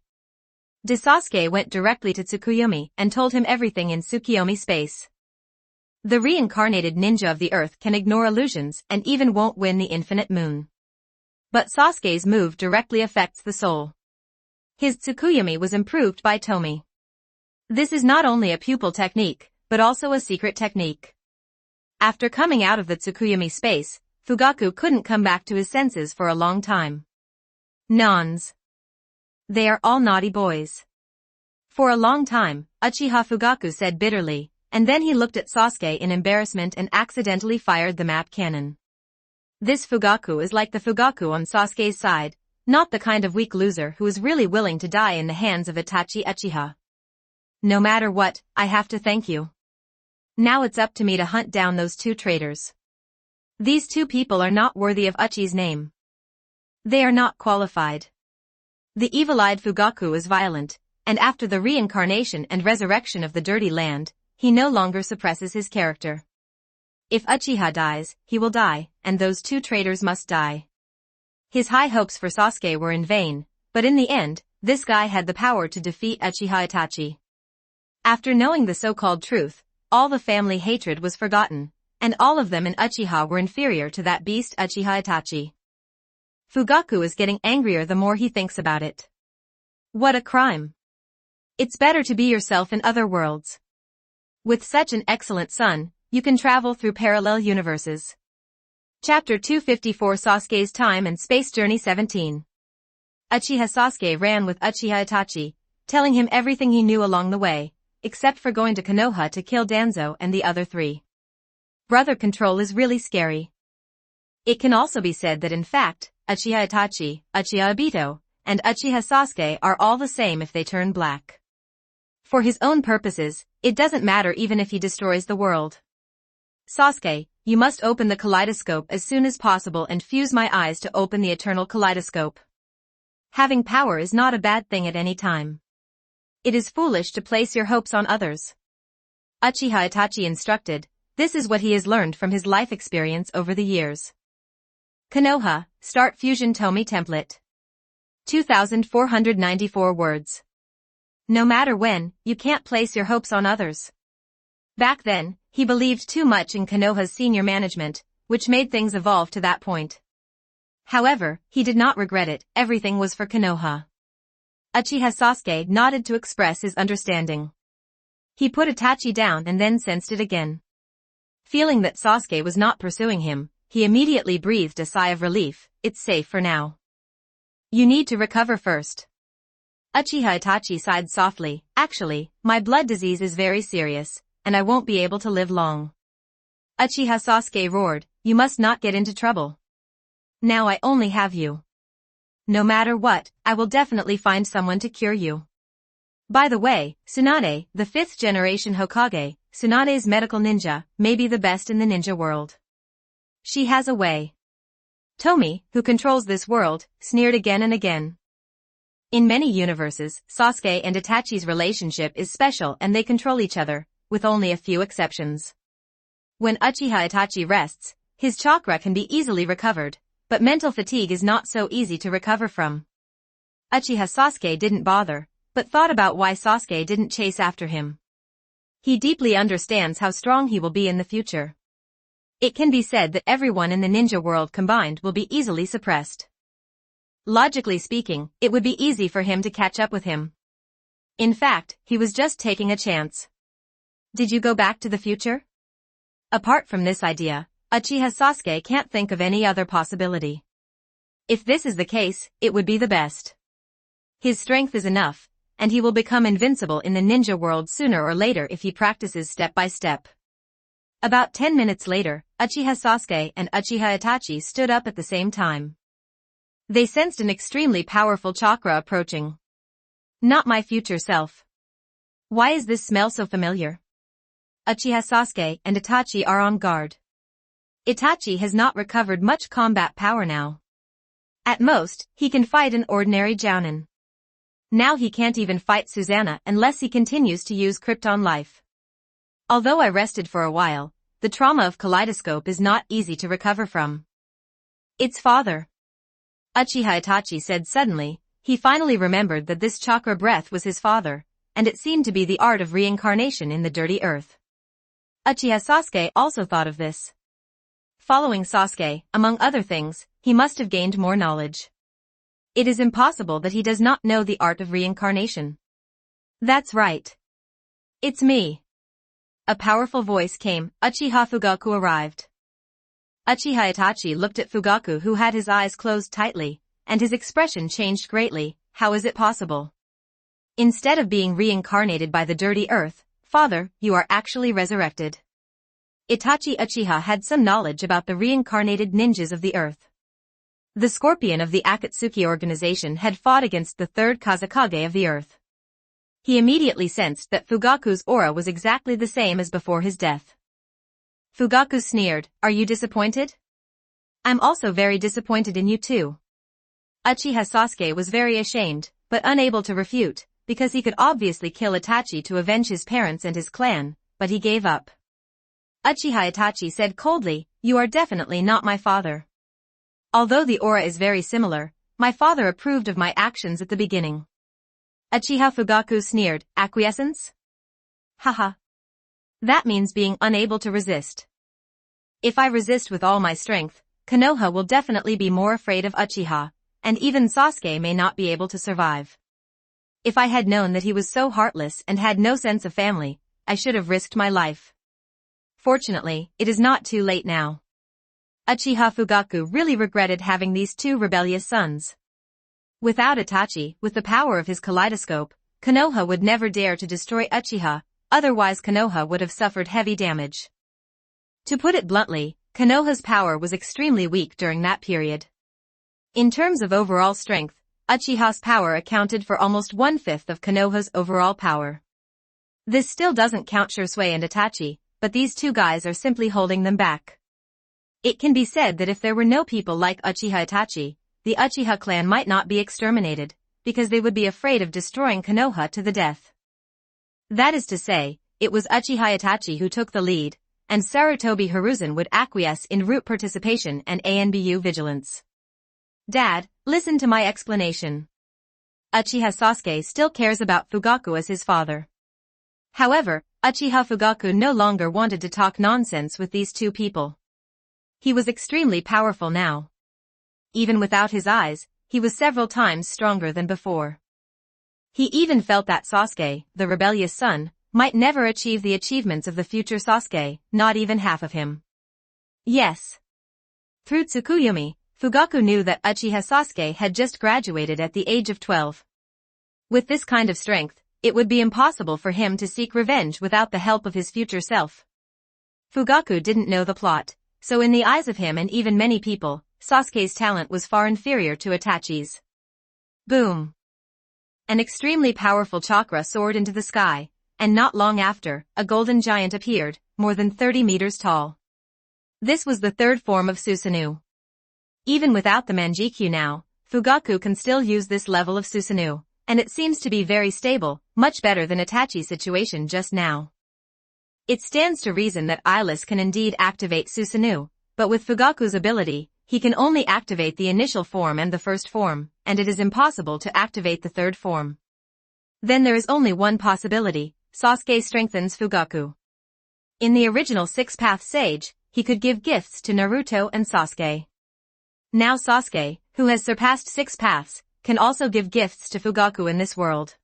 Sasuke went directly to Tsukuyomi and told him everything in Tsukuyomi space. The reincarnated ninja of the earth can ignore illusions and even won't win the infinite moon. But Sasuke's move directly affects the soul. His Tsukuyomi was improved by Tomie. This is not only a pupil technique, but also a secret technique. After coming out of the Tsukuyomi space, Fugaku couldn't come back to his senses for a long time. Nons. They are all naughty boys. For a long time, Uchiha Fugaku said bitterly, and then he looked at Sasuke in embarrassment and accidentally fired the map cannon. This Fugaku is like the Fugaku on Sasuke's side, not the kind of weak loser who is really willing to die in the hands of Itachi Uchiha. No matter what, I have to thank you. Now it's up to me to hunt down those two traitors. These two people are not worthy of Uchi's name. They are not qualified. The evil-eyed Fugaku is violent, and after the reincarnation and resurrection of the Dirty Land, he no longer suppresses his character. If Uchiha dies, he will die, and those two traitors must die. His high hopes for Sasuke were in vain, but in the end, this guy had the power to defeat Uchiha Itachi. After knowing the so-called truth, all the family hatred was forgotten, and all of them in Uchiha were inferior to that beast Uchiha Itachi. Fugaku is getting angrier the more he thinks about it. What a crime. It's better to be yourself in other worlds. With such an excellent son, you can travel through parallel universes. Chapter 254 Sasuke's Time and Space Journey 17. Uchiha Sasuke ran with Uchiha Itachi, telling him everything he knew along the way, except for going to Konoha to kill Danzo and the other three. Brother control is really scary. It can also be said that in fact, Uchiha Itachi, Uchiha Obito, and Uchiha Sasuke are all the same if they turn black. For his own purposes, it doesn't matter even if he destroys the world. Sasuke, you must open the kaleidoscope as soon as possible and fuse my eyes to open the eternal kaleidoscope. Having power is not a bad thing at any time. It is foolish to place your hopes on others. Uchiha Itachi instructed, this is what he has learned from his life experience over the years. Konoha, start fusion Tomie template. 2,494 words. No matter when, you can't place your hopes on others. Back then, he believed too much in Konoha's senior management, which made things evolve to that point. However, he did not regret it, everything was for Konoha. Uchiha Sasuke nodded to express his understanding. He put Itachi down and then sensed it again. Feeling that Sasuke was not pursuing him, he immediately breathed a sigh of relief, it's safe for now. You need to recover first. Uchiha Itachi sighed softly, actually, my blood disease is very serious, and I won't be able to live long. Uchiha Sasuke roared, you must not get into trouble. Now I only have you. No matter what, I will definitely find someone to cure you. By the way, Tsunade, the 5th generation Hokage, Tsunade's medical ninja, may be the best in the ninja world. She has a way. Tomie, who controls this world, sneered again and again. In many universes, Sasuke and Itachi's relationship is special and they control each other, with only a few exceptions. When Uchiha Itachi rests, his chakra can be easily recovered, but mental fatigue is not so easy to recover from. Uchiha Sasuke didn't bother, but thought about why Sasuke didn't chase after him. He deeply understands how strong he will be in the future. It can be said that everyone in the ninja world combined will be easily suppressed. Logically speaking, it would be easy for him to catch up with him. In fact, he was just taking a chance. Did you go back to the future? Apart from this idea, Uchiha Sasuke can't think of any other possibility. If this is the case, it would be the best. His strength is enough, and he will become invincible in the ninja world sooner or later if he practices step by step. About 10 minutes later, Uchiha Sasuke and Uchiha Itachi stood up at the same time. They sensed an extremely powerful chakra approaching. Not my future self. Why is this smell so familiar? Uchiha Sasuke and Itachi are on guard. Itachi has not recovered much combat power now. At most, he can fight an ordinary jounin. Now he can't even fight Susanna unless he continues to use Krypton Life. Although I rested for a while, the trauma of Kaleidoscope is not easy to recover from. It's father. Uchiha Itachi said suddenly, he finally remembered that this chakra breath was his father, and it seemed to be the art of reincarnation in the dirty earth. Uchiha Sasuke also thought of this. Following Sasuke, among other things, he must have gained more knowledge. It is impossible that he does not know the art of reincarnation. That's right. It's me. A powerful voice came, Uchiha Fugaku arrived. Uchiha Itachi looked at Fugaku who had his eyes closed tightly, and his expression changed greatly, how is it possible? Instead of being reincarnated by the dirty earth, father, you are actually resurrected. Itachi Uchiha had some knowledge about the reincarnated ninjas of the earth. The scorpion of the Akatsuki organization had fought against the third Kazekage of the earth. He immediately sensed that Fugaku's aura was exactly the same as before his death. Fugaku sneered, "Are you disappointed? I'm also very disappointed in you too." Uchiha Sasuke was very ashamed, but unable to refute, because he could obviously kill Itachi to avenge his parents and his clan, but he gave up. Uchiha Itachi said coldly, "You are definitely not my father. Although the aura is very similar, my father approved of my actions at the beginning." Uchiha Fugaku sneered, "Acquiescence? Haha. That means being unable to resist. If I resist with all my strength, Konoha will definitely be more afraid of Uchiha, and even Sasuke may not be able to survive. If I had known that he was so heartless and had no sense of family, I should have risked my life. Fortunately, it is not too late now." Uchiha Fugaku really regretted having these two rebellious sons. Without Itachi, with the power of his kaleidoscope, Konoha would never dare to destroy Uchiha, otherwise Konoha would have suffered heavy damage. To put it bluntly, Konoha's power was extremely weak during that period. In terms of overall strength, Uchiha's power accounted for almost 1/5 of Konoha's overall power. This still doesn't count Shisui and Itachi, but these two guys are simply holding them back. It can be said that if there were no people like Uchiha Itachi, the Uchiha clan might not be exterminated, because they would be afraid of destroying Konoha to the death. That is to say, it was Uchiha Itachi who took the lead, and Sarutobi Hiruzen would acquiesce in root participation and ANBU vigilance. Dad, listen to my explanation. Uchiha Sasuke still cares about Fugaku as his father. However, Uchiha Fugaku no longer wanted to talk nonsense with these two people. He was extremely powerful now. Even without his eyes, he was several times stronger than before. He even felt that Sasuke, the rebellious son, might never achieve the achievements of the future Sasuke, not even half of him. Yes. Through Tsukuyomi, Fugaku knew that Uchiha Sasuke had just graduated at the age of 12. With this kind of strength, it would be impossible for him to seek revenge without the help of his future self. Fugaku didn't know the plot, so in the eyes of him and even many people, Sasuke's talent was far inferior to Itachi's. Boom! An extremely powerful chakra soared into the sky, and not long after, a golden giant appeared, more than 30 meters tall. This was the third form of Susanoo. Even without the Manjikyu now, Fugaku can still use this level of Susanoo, and it seems to be very stable, much better than Itachi's situation just now. It stands to reason that eyeless can indeed activate Susanoo, but with Fugaku's ability, he can only activate the initial form and the first form, and it is impossible to activate the third form. Then there is only one possibility: Sasuke strengthens Fugaku. In the original Six-Path Sage, he could give gifts to Naruto and Sasuke. Now Sasuke, who has surpassed 6 paths, can also give gifts to Fugaku in this world.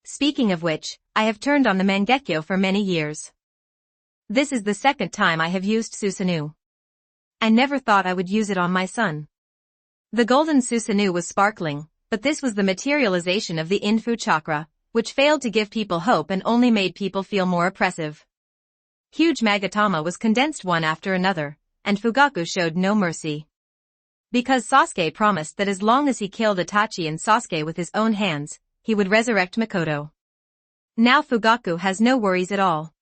Speaking of which, I have turned on the Mangekyo for many years. This is the second time I have used Susanoo. I never thought I would use it on my son. The golden Susanoo was sparkling, but this was the materialization of the Infu chakra, which failed to give people hope and only made people feel more oppressive. Huge Magatama was condensed one after another, and Fugaku showed no mercy. Because Sasuke promised that as long as he killed Itachi and Sasuke with his own hands, he would resurrect Mikoto. Now Fugaku has no worries at all.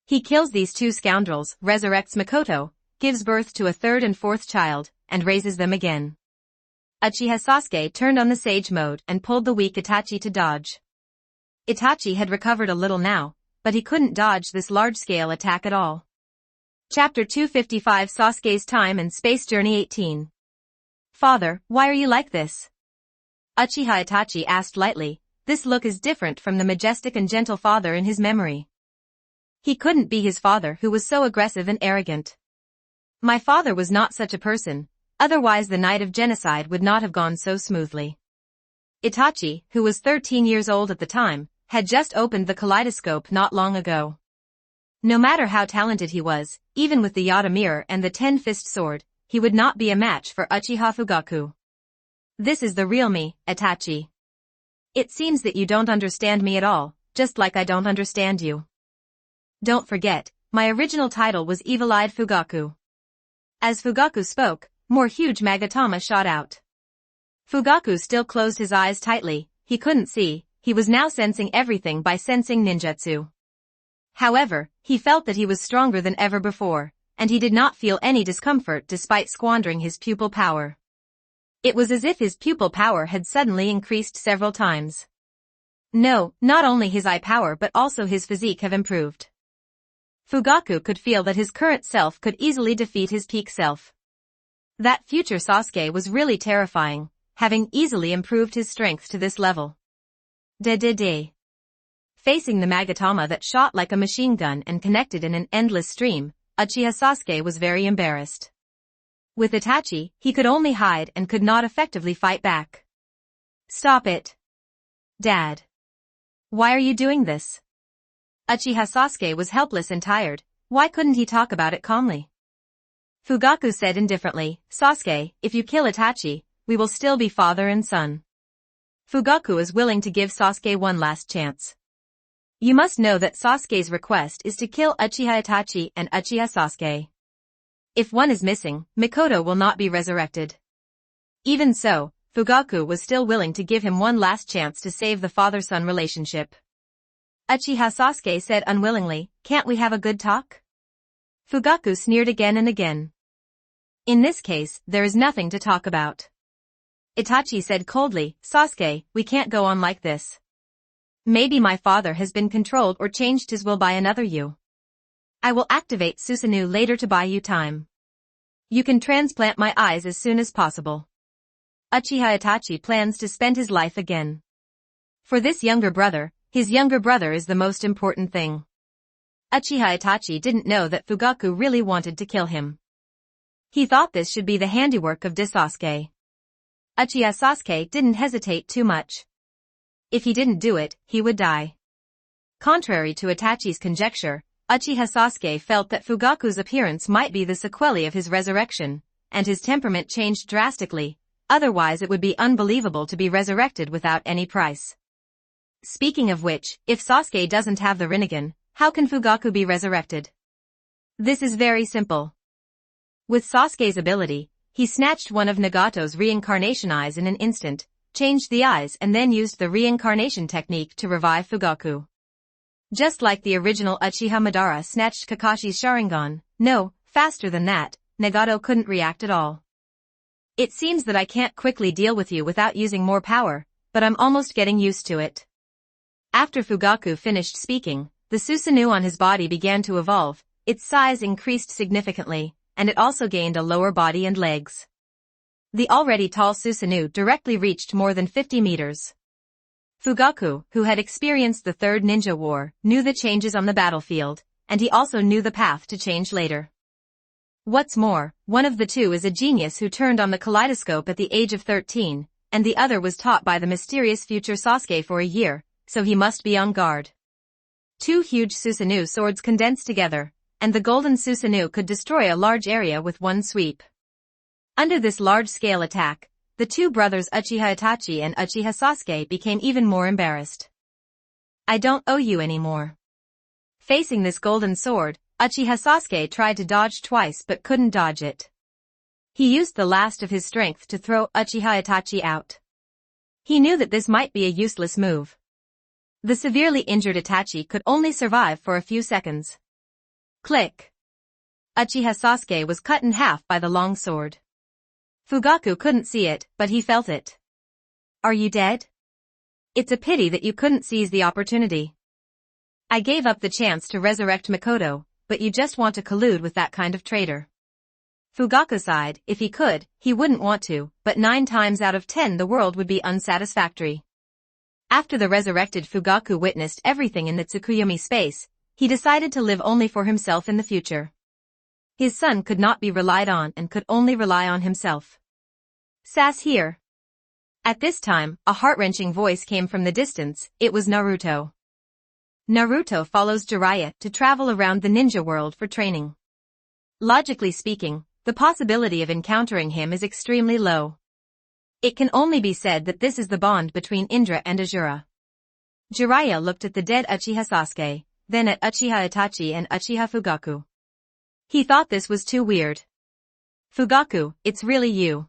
He kills these two scoundrels, resurrects Mikoto, gives birth to a third and fourth child, and raises them again. Uchiha Sasuke turned on the Sage mode and pulled the weak Itachi to dodge. Itachi had recovered a little now, but he couldn't dodge this large-scale attack at all. Chapter 255 Sasuke's Time and Space Journey 18. Father, why are you like this? Uchiha Itachi asked lightly. This look is different from the majestic and gentle father in his memory. He couldn't be his father who was so aggressive and arrogant. My father was not such a person, otherwise the night of genocide would not have gone so smoothly. Itachi, who was 13 years old at the time, had just opened the kaleidoscope not long ago. No matter how talented he was, even with the Yata mirror and the 10-fist sword, he would not be a match for Uchiha Fugaku. This is the real me, Itachi. It seems that you don't understand me at all, just like I don't understand you. Don't forget, my original title was Evil-Eyed Fugaku. As Fugaku spoke, more huge Magatama shot out. Fugaku still closed his eyes tightly, he couldn't see, he was now sensing everything by sensing ninjutsu. However, he felt that he was stronger than ever before, and he did not feel any discomfort despite squandering his pupil power. It was as if his pupil power had suddenly increased several times. No, not only his eye power but also his physique have improved. Fugaku could feel that his current self could easily defeat his peak self. That future Sasuke was really terrifying, having easily improved his strength to this level. Facing the Magatama that shot like a machine gun and connected in an endless stream, Uchiha Sasuke was very embarrassed. With Itachi, he could only hide and could not effectively fight back. Stop it. Dad. Why are you doing this? Uchiha Sasuke was helpless and tired. Why couldn't he talk about it calmly? Fugaku said indifferently, Sasuke, if you kill Itachi, we will still be father and son. Fugaku is willing to give Sasuke one last chance. You must know that Sasuke's request is to kill Uchiha Itachi and Uchiha Sasuke. If one is missing, Mikoto will not be resurrected. Even so, Fugaku was still willing to give him one last chance to save the father-son relationship. Uchiha Sasuke said unwillingly, can't we have a good talk? Fugaku sneered again and again. In this case, there is nothing to talk about. Itachi said coldly, Sasuke, we can't go on like this. Maybe my father has been controlled or changed his will by another you. I will activate Susanoo later to buy you time. You can transplant my eyes as soon as possible. Uchiha Itachi plans to spend his life again. For this younger brother, his younger brother is the most important thing. Uchiha Itachi didn't know that Fugaku really wanted to kill him. He thought this should be the handiwork of Sasuke. Uchiha Sasuke didn't hesitate too much. If he didn't do it, he would die. Contrary to Itachi's conjecture, Uchiha Sasuke felt that Fugaku's appearance might be the sequelae of his resurrection, and his temperament changed drastically, otherwise it would be unbelievable to be resurrected without any price. Speaking of which, if Sasuke doesn't have the Rinnegan, how can Fugaku be resurrected? This is very simple. With Sasuke's ability, he snatched one of Nagato's reincarnation eyes in an instant, changed the eyes and then used the reincarnation technique to revive Fugaku. Just like the original Uchiha Madara snatched Kakashi's Sharingan, no, faster than that, Nagato couldn't react at all. It seems that I can't quickly deal with you without using more power, but I'm almost getting used to it. After Fugaku finished speaking, the Susanoo on his body began to evolve, its size increased significantly, and it also gained a lower body and legs. The already tall Susanoo directly reached more than 50 meters. Fugaku, who had experienced the Third Ninja War, knew the changes on the battlefield, and he also knew the path to change later. What's more, one of the two is a genius who turned on the kaleidoscope at the age of 13, and the other was taught by the mysterious future Sasuke for a year, so he must be on guard. Two huge Susanoo swords condensed together, and the golden Susanoo could destroy a large area with one sweep. Under this large-scale attack, the two brothers Uchiha Itachi and Uchiha Sasuke became even more embarrassed. I don't owe you anymore. Facing this golden sword, Uchiha Sasuke tried to dodge twice but couldn't dodge it. He used the last of his strength to throw Uchiha Itachi out. He knew that this might be a useless move. The severely injured Itachi could only survive for a few seconds. Click. Uchiha Sasuke was cut in half by the long sword. Fugaku couldn't see it, but he felt it. Are you dead? It's a pity that you couldn't seize the opportunity. I gave up the chance to resurrect Mikoto, but you just want to collude with that kind of traitor. Fugaku sighed, if he could, he wouldn't want to, but 9 times out of 10 the world would be unsatisfactory. After the resurrected Fugaku witnessed everything in the Tsukuyomi space, he decided to live only for himself in the future. His son could not be relied on and could only rely on himself. Sass here. At this time, a heart-wrenching voice came from the distance, it was Naruto. Naruto follows Jiraiya to travel around the ninja world for training. Logically speaking, the possibility of encountering him is extremely low. It can only be said that this is the bond between Indra and Azura. Jiraiya looked at the dead Uchiha Sasuke, then at Uchiha Itachi and Uchiha Fugaku. He thought this was too weird. Fugaku, it's really you.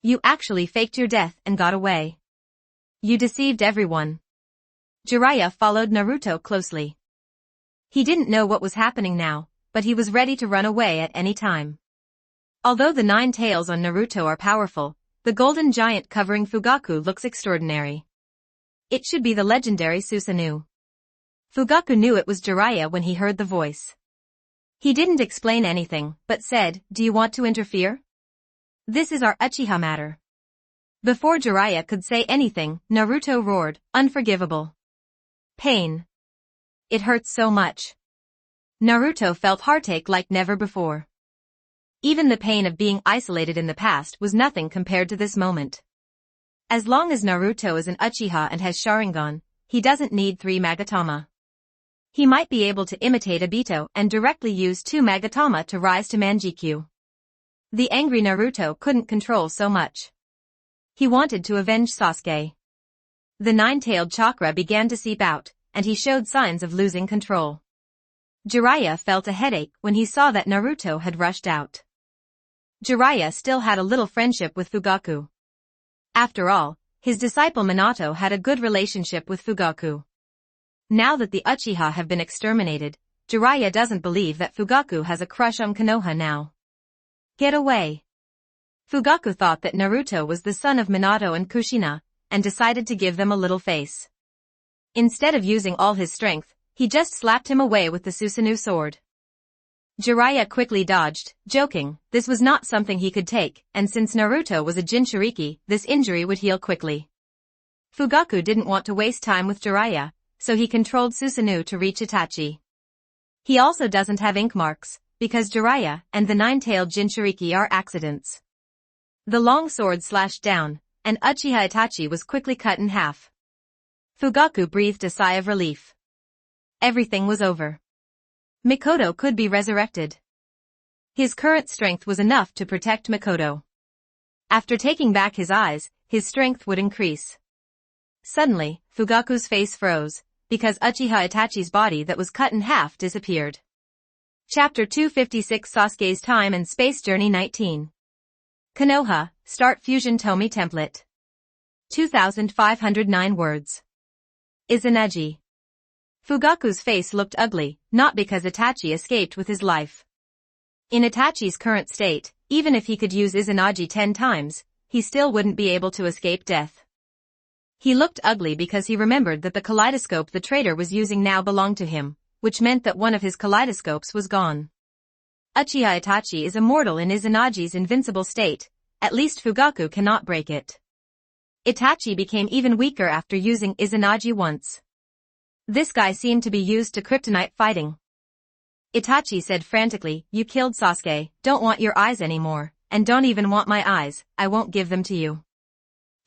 You actually faked your death and got away. You deceived everyone. Jiraiya followed Naruto closely. He didn't know what was happening now, but he was ready to run away at any time. Although the 9 tails on Naruto are powerful, the golden giant covering Fugaku looks extraordinary. It should be the legendary Susanoo. Fugaku knew it was Jiraiya when he heard the voice. He didn't explain anything, but said, "Do you want to interfere? This is our Uchiha matter." Before Jiraiya could say anything, Naruto roared, "Unforgivable. Pain. It hurts so much." Naruto felt heartache like never before. Even the pain of being isolated in the past was nothing compared to this moment. As long as Naruto is an Uchiha and has Sharingan, he doesn't need 3 Magatama. He might be able to imitate Obito and directly use 2 Magatama to rise to Manjikyu. The angry Naruto couldn't control so much. He wanted to avenge Sasuke. The 9-tailed chakra began to seep out, and he showed signs of losing control. Jiraiya felt a headache when he saw that Naruto had rushed out. Jiraiya still had a little friendship with Fugaku. After all, his disciple Minato had a good relationship with Fugaku. Now that the Uchiha have been exterminated, Jiraiya doesn't believe that Fugaku has a crush on Konoha now. Get away. Fugaku thought that Naruto was the son of Minato and Kushina, and decided to give them a little face. Instead of using all his strength, he just slapped him away with the Susanoo sword. Jiraiya quickly dodged, joking, this was not something he could take, and since Naruto was a Jinchuriki, this injury would heal quickly. Fugaku didn't want to waste time with Jiraiya, so he controlled Susanoo to reach Itachi. He also doesn't have ink marks, because Jiraiya and the 9-tailed Jinchuriki are accidents. The long sword slashed down, and Uchiha Itachi was quickly cut in half. Fugaku breathed a sigh of relief. Everything was over. Mikoto could be resurrected. His current strength was enough to protect Mikoto. After taking back his eyes, his strength would increase. Suddenly, Fugaku's face froze, because Uchiha Itachi's body that was cut in half disappeared. Chapter 256 Sasuke's Time and Space Journey 19. Konoha, Start Fusion Tomie Template. 2,509 words. Izanagi. Fugaku's face looked ugly, not because Itachi escaped with his life. In Itachi's current state, even if he could use Izanagi 10 times, he still wouldn't be able to escape death. He looked ugly because he remembered that the kaleidoscope the traitor was using now belonged to him, which meant that one of his kaleidoscopes was gone. Uchiha Itachi is immortal in Izanagi's invincible state, at least Fugaku cannot break it. Itachi became even weaker after using Izanagi once. This guy seemed to be used to kryptonite fighting. Itachi said frantically, "You killed Sasuke, don't want your eyes anymore, and don't even want my eyes, I won't give them to you."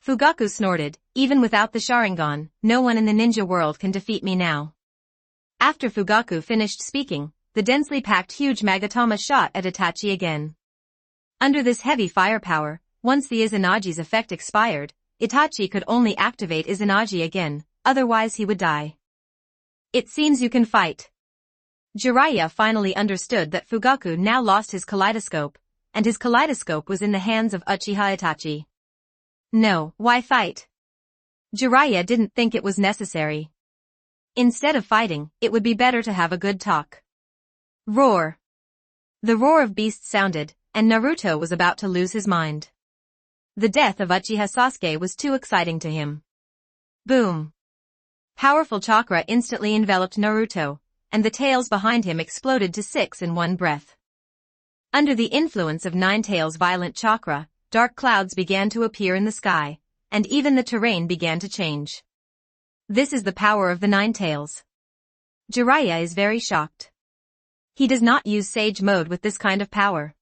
Fugaku snorted, "Even without the Sharingan, no one in the ninja world can defeat me now." After Fugaku finished speaking, the densely packed huge Magatama shot at Itachi again. Under this heavy firepower, once the Izanagi's effect expired, Itachi could only activate Izanagi again, otherwise he would die. "It seems you can fight." Jiraiya finally understood that Fugaku now lost his kaleidoscope, and his kaleidoscope was in the hands of Uchiha Itachi. No, why fight? Jiraiya didn't think it was necessary. Instead of fighting, it would be better to have a good talk. Roar. The roar of beasts sounded, and Naruto was about to lose his mind. The death of Uchiha Sasuke was too exciting to him. Boom. Powerful chakra instantly enveloped Naruto, and the tails behind him exploded to 6 in one breath. Under the influence of 9 tails' violent chakra, dark clouds began to appear in the sky, and even the terrain began to change. This is the power of the 9 tails. Jiraiya is very shocked. He does not use Sage mode with this kind of power.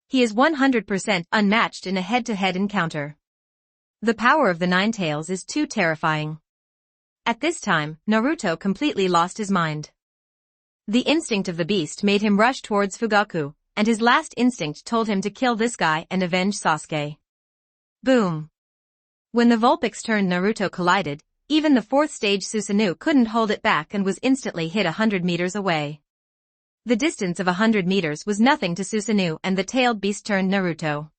He is 100% unmatched in a head-to-head encounter. The power of the 9 tails is too terrifying. At this time, Naruto completely lost his mind. The instinct of the beast made him rush towards Fugaku, and his last instinct told him to kill this guy and avenge Sasuke. Boom. When the Vulpix turned Naruto collided, even the 4th stage Susanoo couldn't hold it back and was instantly hit 100 meters away. The distance of 100 meters was nothing to Susanoo and the tailed beast turned Naruto.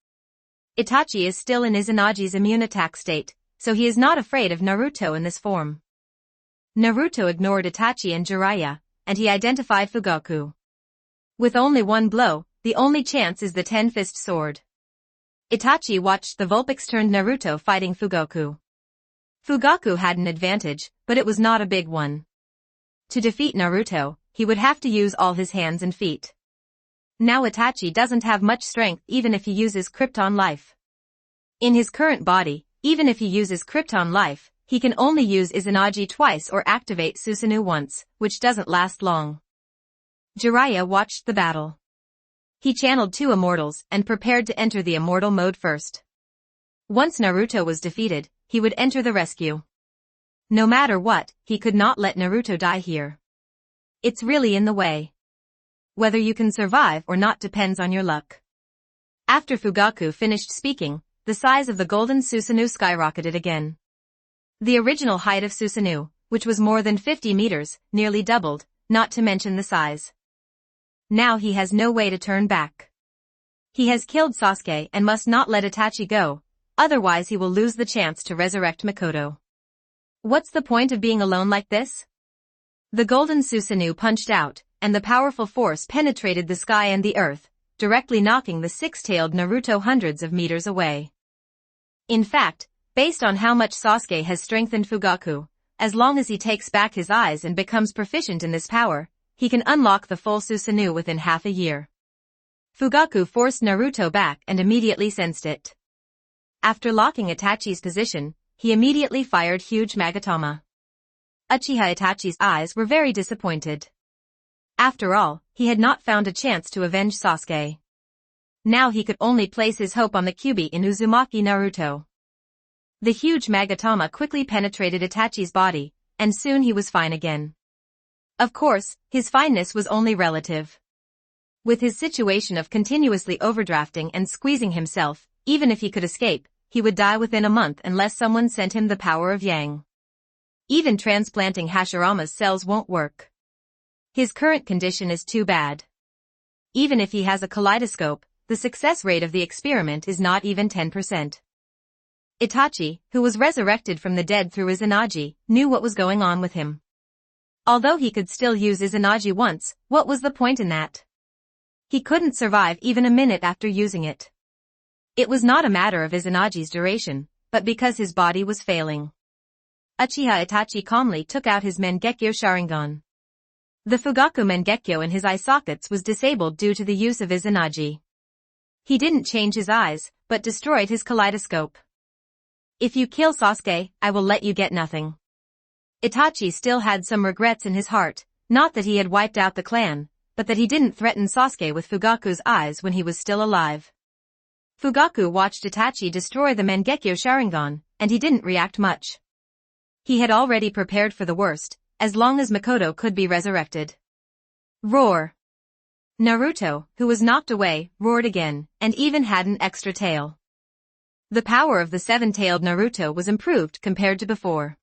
Itachi is still in Izanagi's immune attack state, so he is not afraid of Naruto in this form. Naruto ignored Itachi and Jiraiya, and he identified Fugaku. With only one blow, the only chance is the 10-fist sword. Itachi watched the Vulpix-turned Naruto fighting Fugaku. Fugaku had an advantage, but it was not a big one. To defeat Naruto, he would have to use all his hands and feet. Now Itachi doesn't have much strength even if he uses Krypton Life. In his current body, even if he uses Krypton Life, he can only use Izanagi twice or activate Susanoo once, which doesn't last long. Jiraiya watched the battle. He channeled 2 immortals and prepared to enter the immortal mode first. Once Naruto was defeated, he would enter the rescue. No matter what, he could not let Naruto die here. It's really in the way. Whether you can survive or not depends on your luck. After Fugaku finished speaking, the size of the golden Susanoo skyrocketed again. The original height of Susanoo, which was more than 50 meters, nearly doubled, not to mention the size. Now he has no way to turn back. He has killed Sasuke and must not let Itachi go, otherwise he will lose the chance to resurrect Makoto. What's the point of being alone like this? The golden Susanoo punched out, and the powerful force penetrated the sky and the earth, directly knocking the 6-tailed Naruto hundreds of meters away. In fact, based on how much Sasuke has strengthened Fugaku, as long as he takes back his eyes and becomes proficient in this power, he can unlock the full Susanoo within half a year. Fugaku forced Naruto back and immediately sensed it. After locking Itachi's position, he immediately fired huge Magatama. Uchiha Itachi's eyes were very disappointed. After all, he had not found a chance to avenge Sasuke. Now he could only place his hope on the Kyuubi in Uzumaki Naruto. The huge Magatama quickly penetrated Itachi's body, and soon he was fine again. Of course, his fineness was only relative. With his situation of continuously overdrafting and squeezing himself, even if he could escape, he would die within a month unless someone sent him the power of Yang. Even transplanting Hashirama's cells won't work. His current condition is too bad. Even if he has a kaleidoscope, the success rate of the experiment is not even 10%. Itachi, who was resurrected from the dead through Izanagi, knew what was going on with him. Although he could still use Izanagi once, what was the point in that? He couldn't survive even a minute after using it. It was not a matter of Izanagi's duration, but because his body was failing. Uchiha Itachi calmly took out his Mangekyo Sharingan. The Fugaku Mangekyo in his eye sockets was disabled due to the use of Izanagi. He didn't change his eyes, but destroyed his kaleidoscope. If you kill Sasuke, I will let you get nothing. Itachi still had some regrets in his heart, not that he had wiped out the clan, but that he didn't threaten Sasuke with Fugaku's eyes when he was still alive. Fugaku watched Itachi destroy the Mangekyo Sharingan, and he didn't react much. He had already prepared for the worst, as long as Makoto could be resurrected. Roar! Naruto, who was knocked away, roared again, and even had an extra tail. The power of the 7-tailed Naruto was improved compared to before.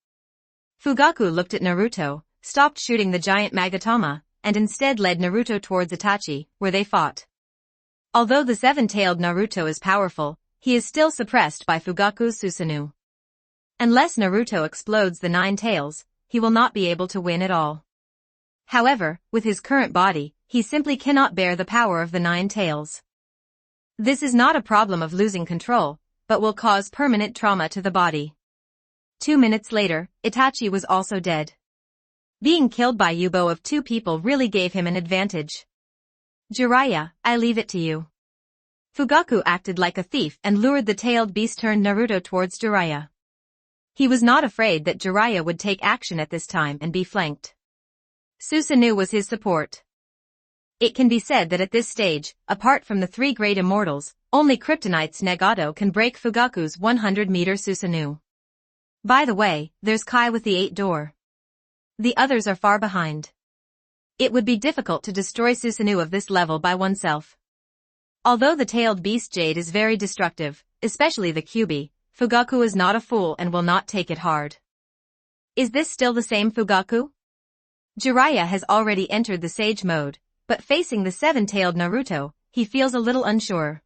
Fugaku looked at Naruto, stopped shooting the giant Magatama, and instead led Naruto towards Itachi, where they fought. Although the 7-tailed Naruto is powerful, he is still suppressed by Fugaku's Susanoo. Unless Naruto explodes the 9 tails, he will not be able to win at all. However, with his current body, he simply cannot bear the power of the 9 tails. This is not a problem of losing control, but will cause permanent trauma to the body. 2 minutes later, Itachi was also dead. Being killed by Yubo of 2 people really gave him an advantage. Jiraiya, I leave it to you. Fugaku acted like a thief and lured the tailed beast turned Naruto towards Jiraiya. He was not afraid that Jiraiya would take action at this time and be flanked. Susanoo was his support. It can be said that at this stage, apart from the 3 great immortals, only Kryptonite's Nagato can break Fugaku's 100-meter Susanoo. By the way, there's Kai with the 8-door. The others are far behind. It would be difficult to destroy Susanoo of this level by oneself. Although the tailed beast Jade is very destructive, especially the Kyuubi, Fugaku is not a fool and will not take it hard. Is this still the same Fugaku? Jiraiya has already entered the Sage mode, but facing the 7-tailed Naruto, he feels a little unsure.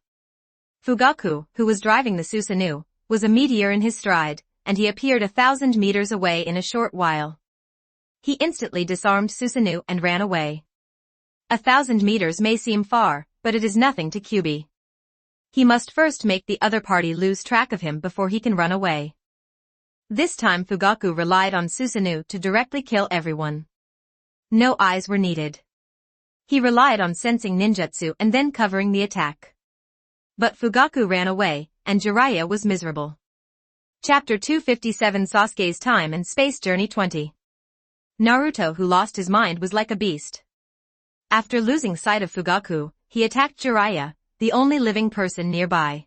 Fugaku, who was driving the Susanoo, was a meteor in his stride, and he appeared 1,000 meters away in a short while. He instantly disarmed Susanoo and ran away. 1,000 meters may seem far, but it is nothing to Kyubi. He must first make the other party lose track of him before he can run away. This time Fugaku relied on Susanoo to directly kill everyone. No eyes were needed. He relied on sensing ninjutsu and then covering the attack. But Fugaku ran away, and Jiraiya was miserable. Chapter 257 Sasuke's Time and Space Journey 20. Naruto, who lost his mind, was like a beast. After losing sight of Fugaku, he attacked Jiraiya, the only living person nearby.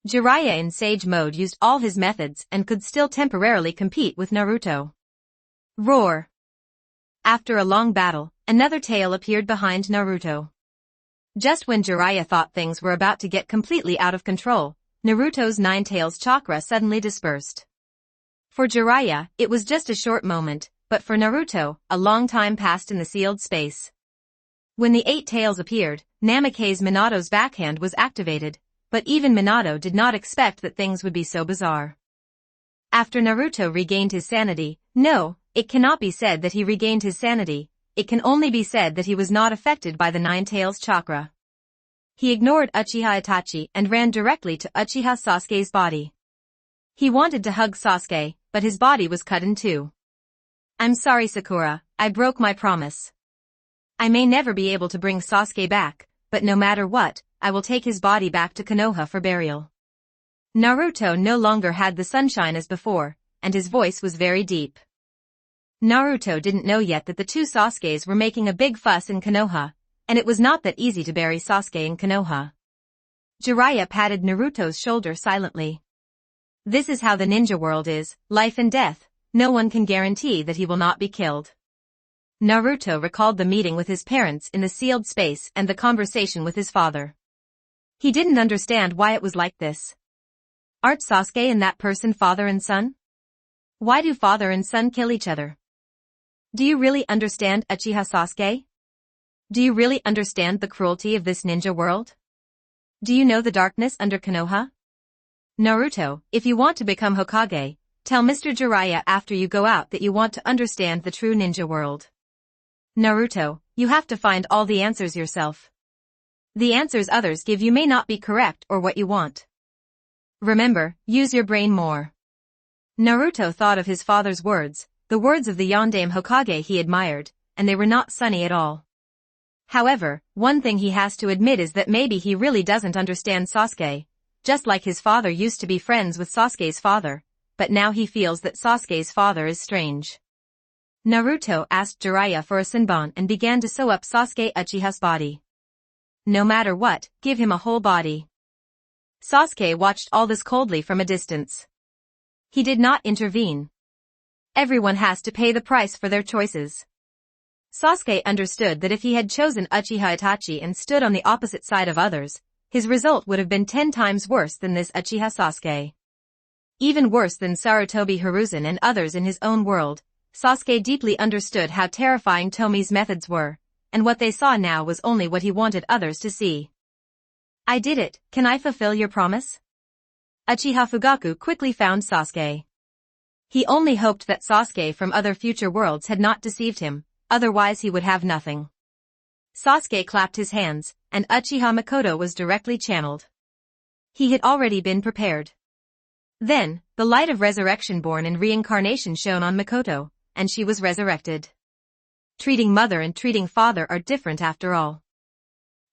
Jiraiya in Sage mode used all his methods and could still temporarily compete with Naruto. Roar! After a long battle, another tail appeared behind Naruto. Just when Jiraiya thought things were about to get completely out of control, Naruto's Nine Tails chakra suddenly dispersed. For Jiraiya, it was just a short moment, but for Naruto, a long time passed in the sealed space. When the Eight Tails appeared, Namake's Minato's backhand was activated, but even Minato did not expect that things would be so bizarre. After Naruto regained his sanity, no, it cannot be said that he regained his sanity, it can only be said that he was not affected by the Nine Tails chakra. He ignored Uchiha Itachi and ran directly to Uchiha Sasuke's body. He wanted to hug Sasuke, but his body was cut in two. I'm sorry Sakura, I broke my promise. I may never be able to bring Sasuke back, but no matter what, I will take his body back to Konoha for burial. Naruto no longer had the sunshine as before, and his voice was very deep. Naruto didn't know yet that the two Sasukes were making a big fuss in Konoha, and it was not that easy to bury Sasuke in Konoha. Jiraiya patted Naruto's shoulder silently. This is how the ninja world is, life and death, no one can guarantee that he will not be killed. Naruto recalled the meeting with his parents in the sealed space and the conversation with his father. He didn't understand why it was like this. Aren't Sasuke and that person father and son? Why do father and son kill each other? Do you really understand Uchiha Sasuke? Do you really understand the cruelty of this ninja world? Do you know the darkness under Konoha? Naruto, if you want to become Hokage, tell Mr. Jiraiya after you go out that you want to understand the true ninja world. Naruto, you have to find all the answers yourself. The answers others give you may not be correct or what you want. Remember, use your brain more. Naruto thought of his father's words, the words of the Yondaime Hokage he admired, and they were not sunny at all. However, one thing he has to admit is that maybe he really doesn't understand Sasuke, just like his father used to be friends with Sasuke's father, but now he feels that Sasuke's father is strange. Naruto asked Jiraiya for a senbon and began to sew up Sasuke Uchiha's body. No matter what, give him a whole body. Sasuke watched all this coldly from a distance. He did not intervene. Everyone has to pay the price for their choices. Sasuke understood that if he had chosen Uchiha Itachi and stood on the opposite side of others, his result would have been 10 times worse than this Uchiha Sasuke. Even worse than Sarutobi Hiruzen and others in his own world, Sasuke deeply understood how terrifying Tomie's methods were, and what they saw now was only what he wanted others to see. I did it, can I fulfill your promise? Uchiha Fugaku quickly found Sasuke. He only hoped that Sasuke from other future worlds had not deceived him, otherwise he would have nothing. Sasuke clapped his hands, and Uchiha Makoto was directly channeled. He had already been prepared. Then, the light of resurrection born in reincarnation shone on Makoto, and she was resurrected. Treating mother and treating father are different after all.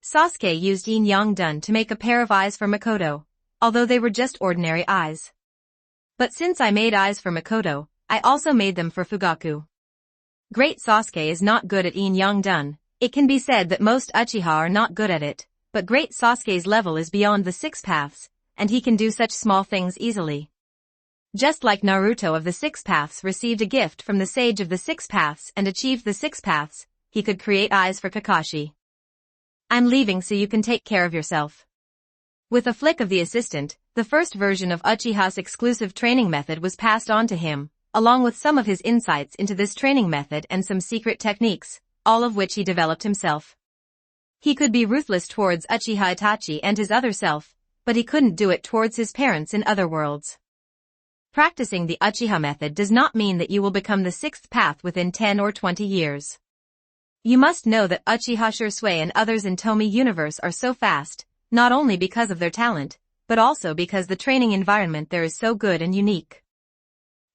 Sasuke used Yin Yang Dun to make a pair of eyes for Makoto, although they were just ordinary eyes. But since I made eyes for Makoto, I also made them for Fugaku. Great Sasuke is not good at Yin Yang Dun. It can be said that most Uchiha are not good at it, but Great Sasuke's level is beyond the 6 paths, and he can do such small things easily. Just like Naruto of the 6 paths received a gift from the sage of the 6 paths and achieved the 6 paths, he could create eyes for Kakashi. I'm leaving so you can take care of yourself. With a flick of the assistant, the first version of Uchiha's exclusive training method was passed on to him, along with some of his insights into this training method and some secret techniques, all of which he developed himself. He could be ruthless towards Uchiha Itachi and his other self, but he couldn't do it towards his parents in other worlds. Practicing the Uchiha method does not mean that you will become the sixth path within 10 or 20 years. You must know that Uchiha Shursui and others in Tomie universe are so fast, not only because of their talent, but also because the training environment there is so good and unique.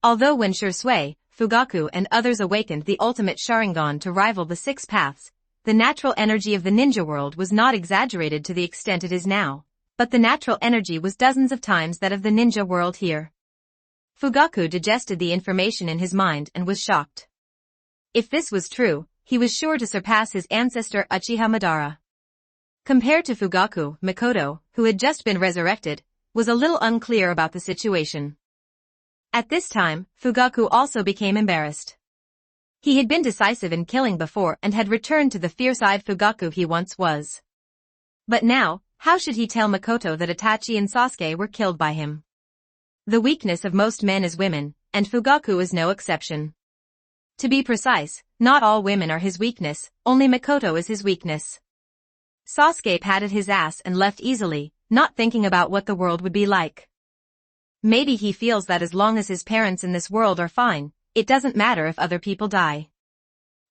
Although when Shursui, Fugaku and others awakened the ultimate Sharingan to rival the six paths, the natural energy of the ninja world was not exaggerated to the extent it is now, but the natural energy was dozens of times that of the ninja world here. Fugaku digested the information in his mind and was shocked. If this was true, he was sure to surpass his ancestor Uchiha Madara. Compared to Fugaku, Mikoto, who had just been resurrected, was a little unclear about the situation. At this time, Fugaku also became embarrassed. He had been decisive in killing before and had returned to the fierce-eyed Fugaku he once was. But now, how should he tell Mikoto that Itachi and Sasuke were killed by him? The weakness of most men is women, and Fugaku is no exception. To be precise, not all women are his weakness, only Mikoto is his weakness. Sasuke patted his ass and left easily, not thinking about what the world would be like. Maybe he feels that as long as his parents in this world are fine, it doesn't matter if other people die.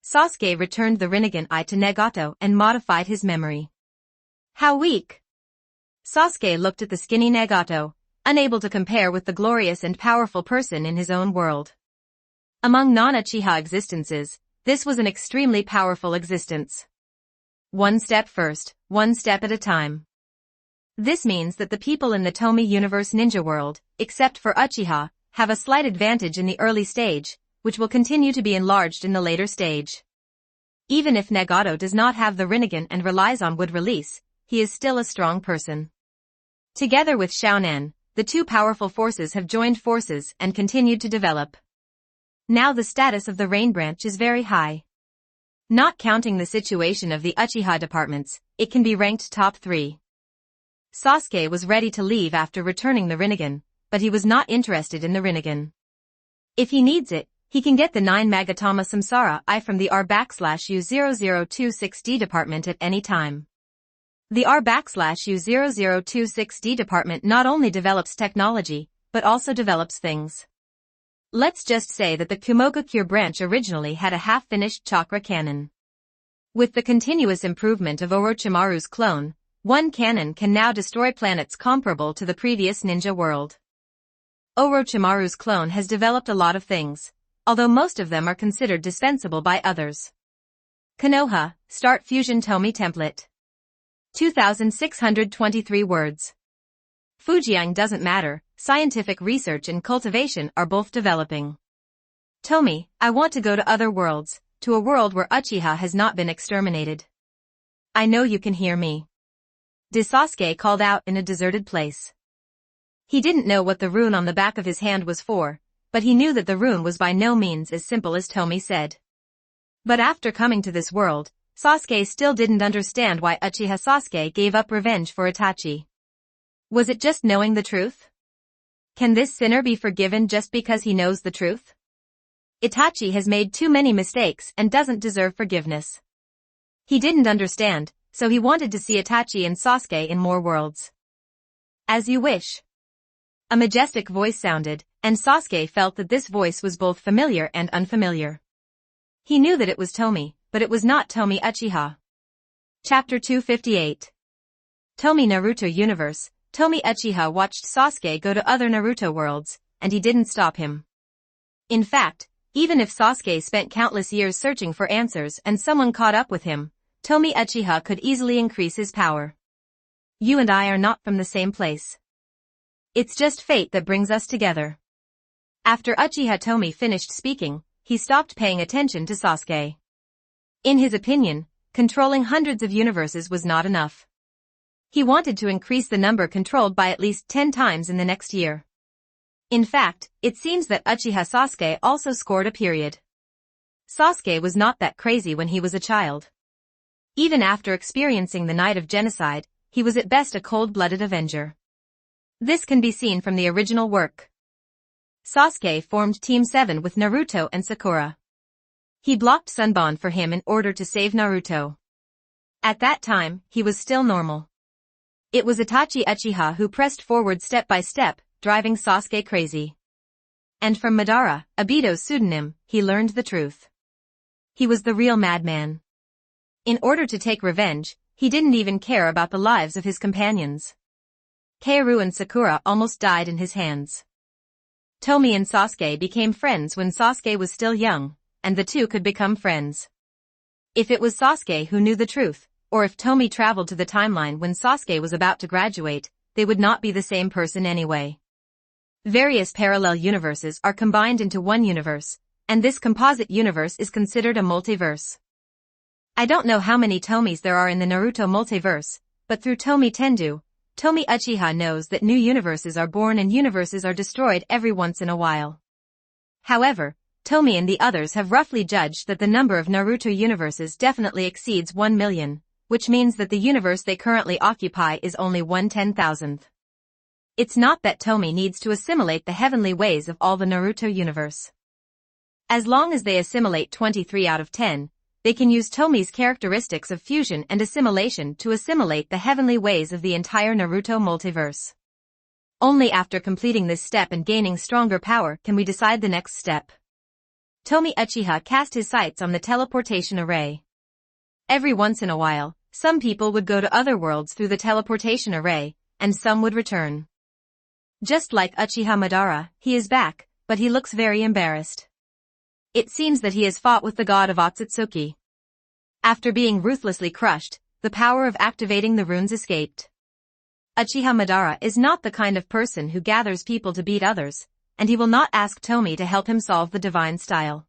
Sasuke returned the Rinnegan eye to Nagato and modified his memory. How weak! Sasuke looked at the skinny Nagato, unable to compare with the glorious and powerful person in his own world. Among non-Uchiha existences, this was an extremely powerful existence. One step first, one step at a time. This means that the people in the Tomie universe ninja world, except for Uchiha, have a slight advantage in the early stage, which will continue to be enlarged in the later stage. Even if Nagato does not have the Rinnegan and relies on wood release, he is still a strong person. Together with Xiaonan, the two powerful forces have joined forces and continued to develop. Now the status of the Rain Branch is very high. Not counting the situation of the Uchiha departments, it can be ranked top 3. Sasuke was ready to leave after returning the Rinnegan, but he was not interested in the Rinnegan. If he needs it, he can get the 9 Magatama Samsara Eye from the R-U0026D department at any time. The R-U0026D department not only develops technology, but also develops things. Let's just say that the Kumogakure branch originally had a half-finished chakra cannon. With the continuous improvement of Orochimaru's clone, one cannon can now destroy planets comparable to the previous ninja world. Orochimaru's clone has developed a lot of things, although most of them are considered dispensable by others. Konoha, Start Fusion Tomie Template. 2,623 words. Fujiang doesn't matter, scientific research and cultivation are both developing. Tomie, I want to go to other worlds, to a world where Uchiha has not been exterminated. I know you can hear me. Sasuke called out in a deserted place. He didn't know what the rune on the back of his hand was for, but he knew that the rune was by no means as simple as Tomie said. But after coming to this world, Sasuke still didn't understand why Uchiha Sasuke gave up revenge for Itachi. Was it just knowing the truth? Can this sinner be forgiven just because he knows the truth? Itachi has made too many mistakes and doesn't deserve forgiveness. He didn't understand, so he wanted to see Itachi and Sasuke in more worlds. As you wish. A majestic voice sounded, and Sasuke felt that this voice was both familiar and unfamiliar. He knew that it was Tomie, but it was not Tomie Uchiha. Chapter 258. Tomie Naruto Universe. Tomie Uchiha watched Sasuke go to other Naruto worlds, and he didn't stop him. In fact, even if Sasuke spent countless years searching for answers and someone caught up with him, Tomie Uchiha could easily increase his power. You and I are not from the same place. It's just fate that brings us together. After Uchiha Tomie finished speaking, he stopped paying attention to Sasuke. In his opinion, controlling hundreds of universes was not enough. He wanted to increase the number controlled by at least 10 times in the next year. In fact, it seems that Uchiha Sasuke also scored a period. Sasuke was not that crazy when he was a child. Even after experiencing the night of genocide, he was at best a cold-blooded avenger. This can be seen from the original work. Sasuke formed Team 7 with Naruto and Sakura. He blocked Sunbon for him in order to save Naruto. At that time, he was still normal. It was Itachi Uchiha who pressed forward step by step, driving Sasuke crazy. And from Madara, Obito's pseudonym, he learned the truth. He was the real madman. In order to take revenge, he didn't even care about the lives of his companions. Kaoru and Sakura almost died in his hands. Tomie and Sasuke became friends when Sasuke was still young, and the two could become friends. If it was Sasuke who knew the truth, or if Tomie traveled to the timeline when Sasuke was about to graduate, they would not be the same person anyway. Various parallel universes are combined into one universe, and this composite universe is considered a multiverse. I don't know how many Tomies there are in the Naruto multiverse, but through Tomie Tendu, Tomie Uchiha knows that new universes are born and universes are destroyed every once in a while. However, Tomie and the others have roughly judged that the number of Naruto universes definitely exceeds 1 million, which means that the universe they currently occupy is only 1/10,000th. It's not that Tomie needs to assimilate the heavenly ways of all the Naruto universe. As long as they assimilate 23 out of 10, they can use Tomie's characteristics of fusion and assimilation to assimilate the heavenly ways of the entire Naruto multiverse. Only after completing this step and gaining stronger power can we decide the next step. Tomie Uchiha cast his sights on the teleportation array. Every once in a while, some people would go to other worlds through the teleportation array, and some would return. Just like Uchiha Madara, he is back, but he looks very embarrassed. It seems that he has fought with the god of Otsutsuki. After being ruthlessly crushed, the power of activating the runes escaped. Uchiha Madara is not the kind of person who gathers people to beat others, and he will not ask Tomie to help him solve the divine style.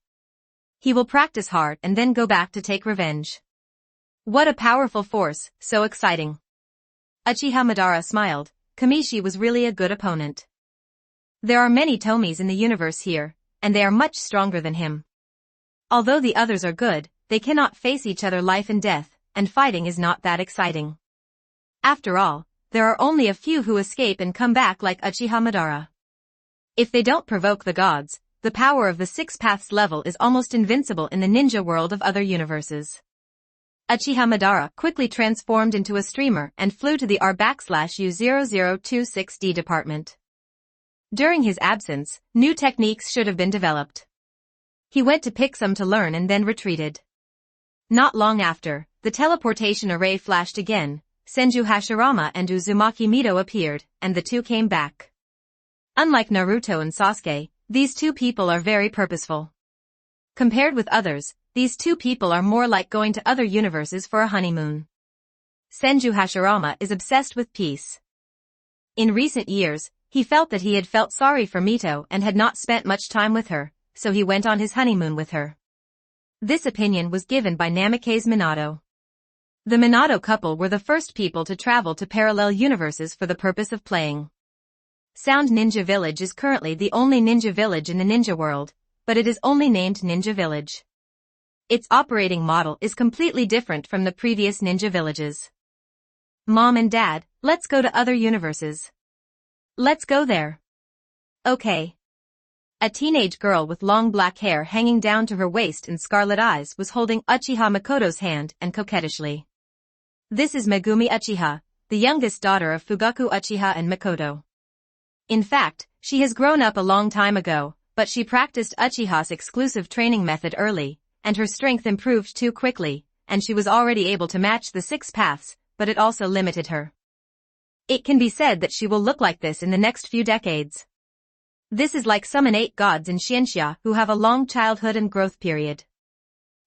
He will practice hard and then go back to take revenge. What a powerful force, so exciting. Uchiha Madara smiled. Kamishi was really a good opponent. There are many Tomies in the universe here, and they are much stronger than him. Although the others are good, they cannot face each other life and death, and fighting is not that exciting. After all, there are only a few who escape and come back like Uchiha Madara. If they don't provoke the gods, the power of the Six Paths level is almost invincible in the ninja world of other universes. Uchiha Madara quickly transformed into a streamer and flew to the R/U0026D department. During his absence, new techniques should have been developed. He went to pick some to learn and then retreated. Not long after, the teleportation array flashed again, Senju Hashirama and Uzumaki Mito appeared, and the two came back. Unlike Naruto and Sasuke, these two people are very purposeful. Compared with others, these two people are more like going to other universes for a honeymoon. Senju Hashirama is obsessed with peace. In recent years, he felt that he had felt sorry for Mito and had not spent much time with her, so he went on his honeymoon with her. This opinion was given by Namikaze Minato. The Minato couple were the first people to travel to parallel universes for the purpose of playing. Sound Ninja Village is currently the only ninja village in the ninja world, but it is only named Ninja Village. Its operating model is completely different from the previous ninja villages. Mom and Dad, let's go to other universes. Let's go there. Okay. A teenage girl with long black hair hanging down to her waist and scarlet eyes was holding Uchiha Makoto's hand and coquettishly. This is Megumi Uchiha, the youngest daughter of Fugaku Uchiha and Makoto. In fact, she has grown up a long time ago, but she practiced Uchiha's exclusive training method early, and her strength improved too quickly, and she was already able to match the Six Paths, but it also limited her. It can be said that she will look like this in the next few decades. This is like some innate gods in Scientia who have a long childhood and growth period.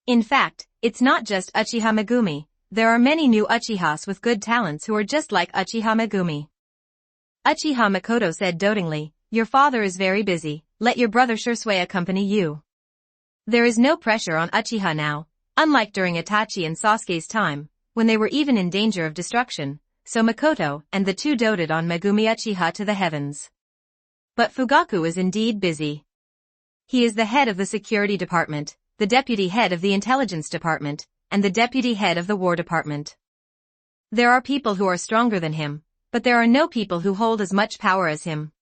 In fact, it's not just Uchiha Megumi, there are many new Uchihas with good talents who are just like Uchiha Megumi. Uchiha Makoto said dotingly, "Your father is very busy, let your brother Shursui accompany you." There is no pressure on Uchiha now, unlike during Itachi and Sasuke's time, when they were even in danger of destruction, so Makoto and the two doted on Megumi Uchiha to the heavens. But Fugaku is indeed busy. He is the head of the security department, the deputy head of the intelligence department, and the deputy head of the war department. There are people who are stronger than him, but there are no people who hold as much power as him.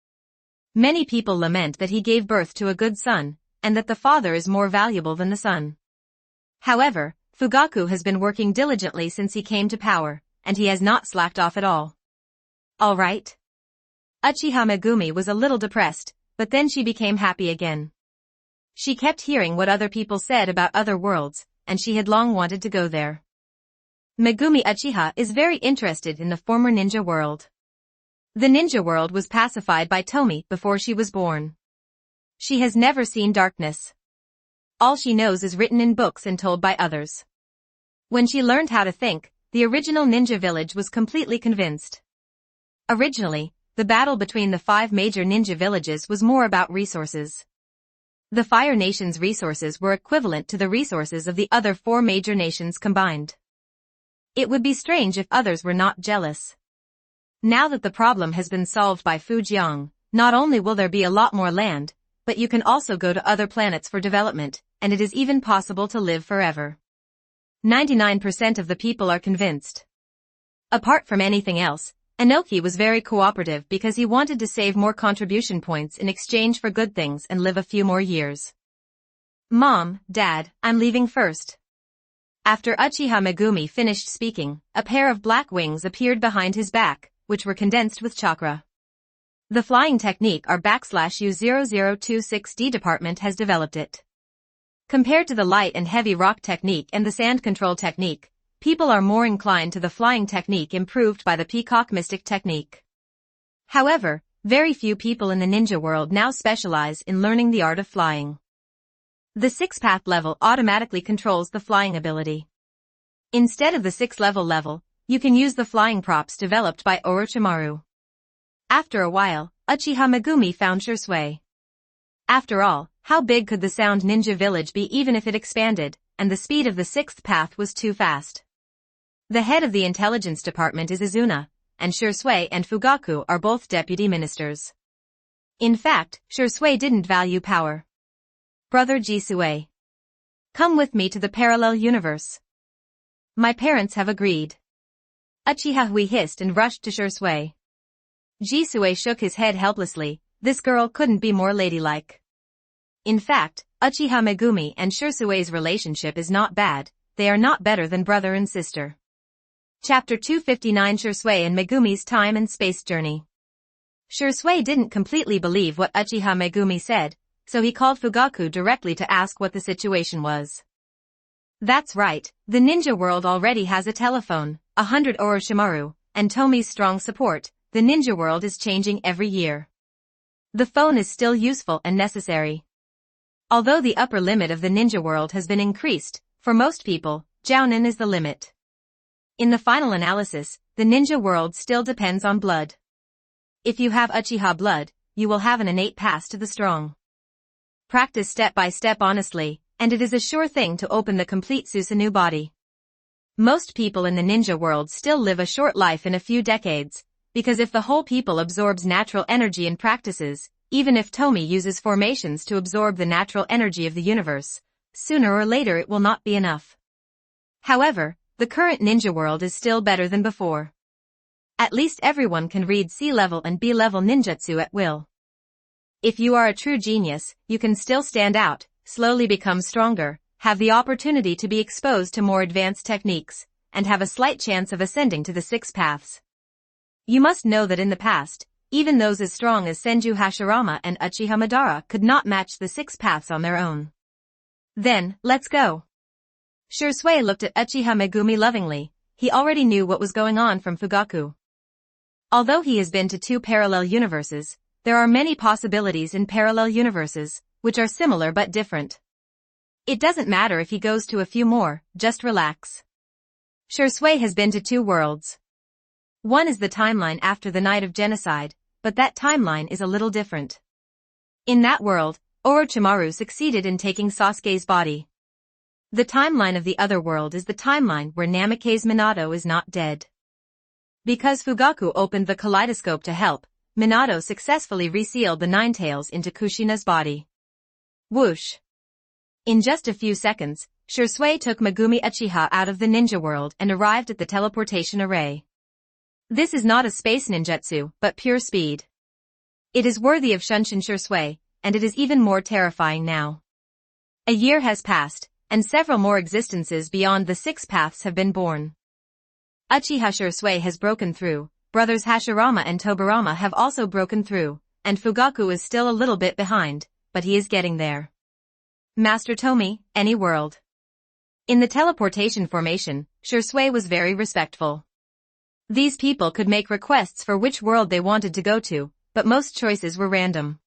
Many people lament that he gave birth to a good son, and that the father is more valuable than the son. However, Fugaku has been working diligently since he came to power, and he has not slacked off at all. All right. Uchiha Megumi was a little depressed, but then she became happy again. She kept hearing what other people said about other worlds, and she had long wanted to go there. Megumi Uchiha is very interested in the former ninja world. The ninja world was pacified by Tomie before she was born. She has never seen darkness. All she knows is written in books and told by others. When she learned how to think, the original ninja village was completely convinced. Originally, the battle between the 5 major ninja villages was more about resources. The Fire Nation's resources were equivalent to the resources of the other 4 major nations combined. It would be strange if others were not jealous. Now that the problem has been solved by Fujiang, not only will there be a lot more land, but you can also go to other planets for development, and it is even possible to live forever. 99% of the people are convinced. Apart from anything else, Inoki was very cooperative because he wanted to save more contribution points in exchange for good things and live a few more years. Mom, Dad, I'm leaving first. After Uchiha Megumi finished speaking, a pair of black wings appeared behind his back, which were condensed with chakra. The flying technique our /U0026D department has developed it. Compared to the light and heavy rock technique and the sand control technique, people are more inclined to the flying technique improved by the peacock mystic technique. However, very few people in the ninja world now specialize in learning the art of flying. The 6th level automatically controls the flying ability. Instead of the 6th level, you can use the flying props developed by Orochimaru. After a while, Uchiha Megumi found Shursui. After all, how big could the Sound Ninja Village be even if it expanded, and the speed of the 6th path was too fast? The head of the intelligence department is Izuna, and Shursui and Fugaku are both deputy ministers. In fact, Shursui didn't value power. Brother Jisue. Come with me to the parallel universe. My parents have agreed. Uchiha Hui hissed and rushed to Shursui. Jisue shook his head helplessly. This girl couldn't be more ladylike. In fact, Uchiha Megumi and Shursui's relationship is not bad, they are not better than brother and sister. Chapter 259 Shursui and Megumi's Time and Space Journey. Shursui didn't completely believe what Uchiha Megumi said, so he called Fugaku directly to ask what the situation was. That's right, the ninja world already has a telephone, 100 Orochimaru, and Tomie's strong support. The ninja world is changing every year. The phone is still useful and necessary. Although the upper limit of the ninja world has been increased, for most people, Jounin is the limit. In the final analysis, the ninja world still depends on blood. If you have Uchiha blood, you will have an innate pass to the strong. Practice step by step honestly, and it is a sure thing to open the complete Susanoo body. Most people in the ninja world still live a short life in a few decades, because if the whole people absorbs natural energy in practices, even if Tomie uses formations to absorb the natural energy of the universe, sooner or later it will not be enough. However, the current ninja world is still better than before. At least everyone can read C-level and B-level ninjutsu at will. If you are a true genius, you can still stand out, slowly become stronger, have the opportunity to be exposed to more advanced techniques, and have a slight chance of ascending to the 6 paths. You must know that in the past, even those as strong as Senju Hashirama and Uchiha Madara could not match the 6 paths on their own. Then, let's go. Shursui looked at Uchiha Megumi lovingly. He already knew what was going on from Fugaku. Although he has been to 2 parallel universes, there are many possibilities in parallel universes, which are similar but different. It doesn't matter if he goes to a few more, just relax. Shursui has been to 2 worlds. One is the timeline after the night of genocide, but that timeline is a little different. In that world, Orochimaru succeeded in taking Sasuke's body. The timeline of the other world is the timeline where Namake's Minato is not dead. Because Fugaku opened the kaleidoscope to help, Minato successfully resealed the Nine Tails into Kushina's body. Whoosh! In just a few seconds, Shursui took Megumi Uchiha out of the ninja world and arrived at the teleportation array. This is not a space ninjutsu, but pure speed. It is worthy of Shunshin Shursui, and it is even more terrifying now. A year has passed, and several more existences beyond the 6 paths have been born. Uchiha Shursui has broken through, brothers Hashirama and Tobirama have also broken through, and Fugaku is still a little bit behind, but he is getting there. Master Tomie, any world. In the teleportation formation, Shursui was very respectful. These people could make requests for which world they wanted to go to, but most choices were random.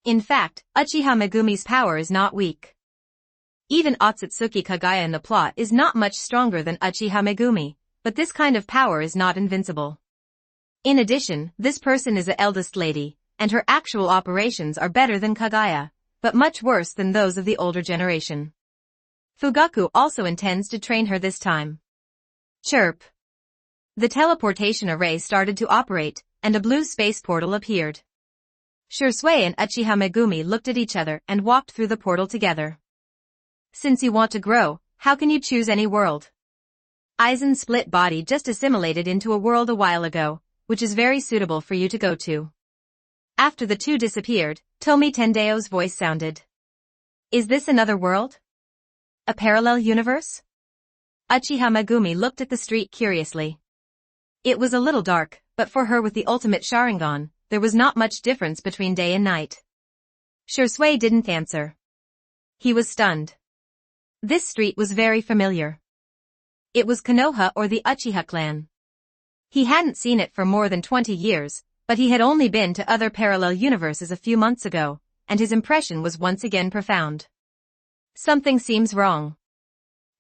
In fact, Uchiha Megumi's power is not weak. Even Otsutsuki Kagaya in the plot is not much stronger than Uchiha Megumi, but this kind of power is not invincible. In addition, this person is the eldest lady, and her actual operations are better than Kagaya, but much worse than those of the older generation. Fugaku also intends to train her this time. Chirp. The teleportation array started to operate, and a blue space portal appeared. Shursui and Uchiha Megumi looked at each other and walked through the portal together. Since you want to grow, how can you choose any world? Aizen's split body just assimilated into a world a while ago, which is very suitable for you to go to. After the two disappeared, Tomie Tendeo's voice sounded. Is this another world? A parallel universe? Uchiha Megumi looked at the street curiously. It was a little dark, but for her with the ultimate Sharingan, there was not much difference between day and night. Shursui didn't answer. He was stunned. This street was very familiar. It was Konoha or the Uchiha clan. He hadn't seen it for more than 20 years, but he had only been to other parallel universes a few months ago, and his impression was once again profound. Something seems wrong.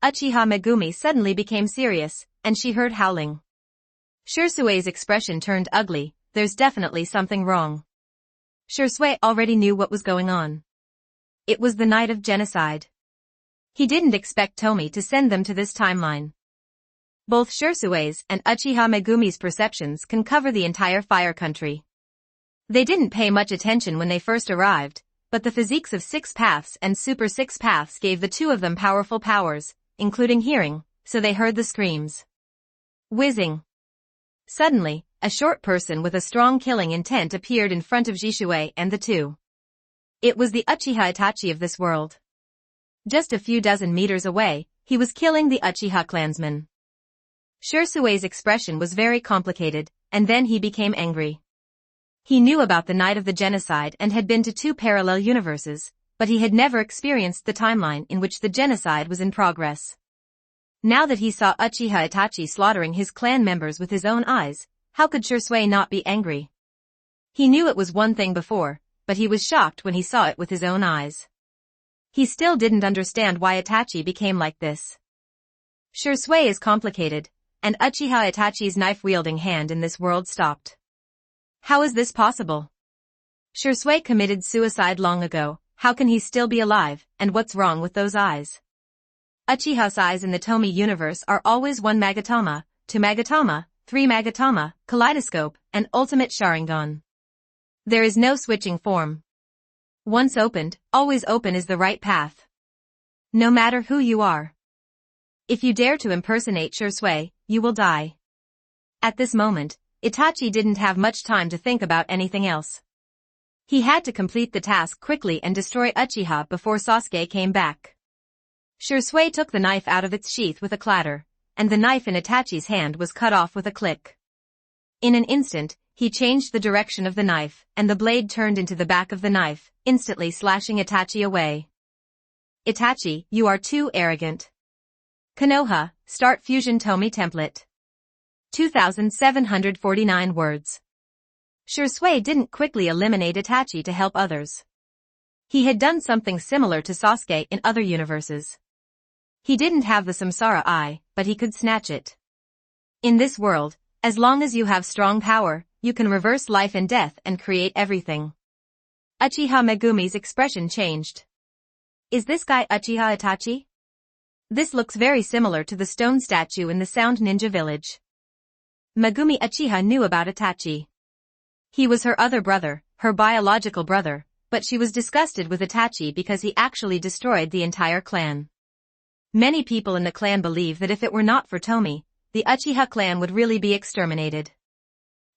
Uchiha Megumi suddenly became serious, and she heard howling. Shursui's expression turned ugly. There's definitely something wrong. Shursui already knew what was going on. It was the night of genocide. He didn't expect Tomie to send them to this timeline. Both Shursui's and Uchiha Megumi's perceptions can cover the entire Fire Country. They didn't pay much attention when they first arrived, but the physiques of Six Paths and Super Six Paths gave the two of them powerful powers, including hearing, so they heard the screams. Whizzing. Suddenly, a short person with a strong killing intent appeared in front of Jishui and the two. It was the Uchiha Itachi of this world. Just a few dozen meters away, he was killing the Uchiha clansmen. Shursui's expression was very complicated, and then he became angry. He knew about the night of the genocide and had been to 2 parallel universes, but he had never experienced the timeline in which the genocide was in progress. Now that he saw Uchiha Itachi slaughtering his clan members with his own eyes, how could Shursui not be angry? He knew it was one thing before, but he was shocked when he saw it with his own eyes. He still didn't understand why Itachi became like this. Shursui is complicated, and Uchiha Itachi's knife-wielding hand in this world stopped. How is this possible? Shursui committed suicide long ago. How can he still be alive, and what's wrong with those eyes? Uchiha's eyes in the Tomie universe are always 1 Magatama, 2 Magatama, 3 Magatama, Kaleidoscope, and Ultimate Sharingan. There is no switching form. Once opened, always open is the right path. No matter who you are. If you dare to impersonate Shursui, you will die. At this moment, Itachi didn't have much time to think about anything else. He had to complete the task quickly and destroy Uchiha before Sasuke came back. Shursui took the knife out of its sheath with a clatter, and the knife in Itachi's hand was cut off with a click. In an instant, he changed the direction of the knife, and the blade turned into the back of the knife, instantly slashing Itachi away. Itachi, you are too arrogant. Konoha, start Fusion Tomie template. 2,749 words. Shursui didn't quickly eliminate Itachi to help others. He had done something similar to Sasuke in other universes. He didn't have the Samsara Eye, but he could snatch it. In this world, as long as you have strong power, you can reverse life and death and create everything. Uchiha Megumi's expression changed. Is this guy Uchiha Itachi? This looks very similar to the stone statue in the Sound Ninja village. Megumi Uchiha knew about Itachi. He was her other brother, her biological brother, but she was disgusted with Itachi because he actually destroyed the entire clan. Many people in the clan believe that if it were not for Tomie, the Uchiha clan would really be exterminated.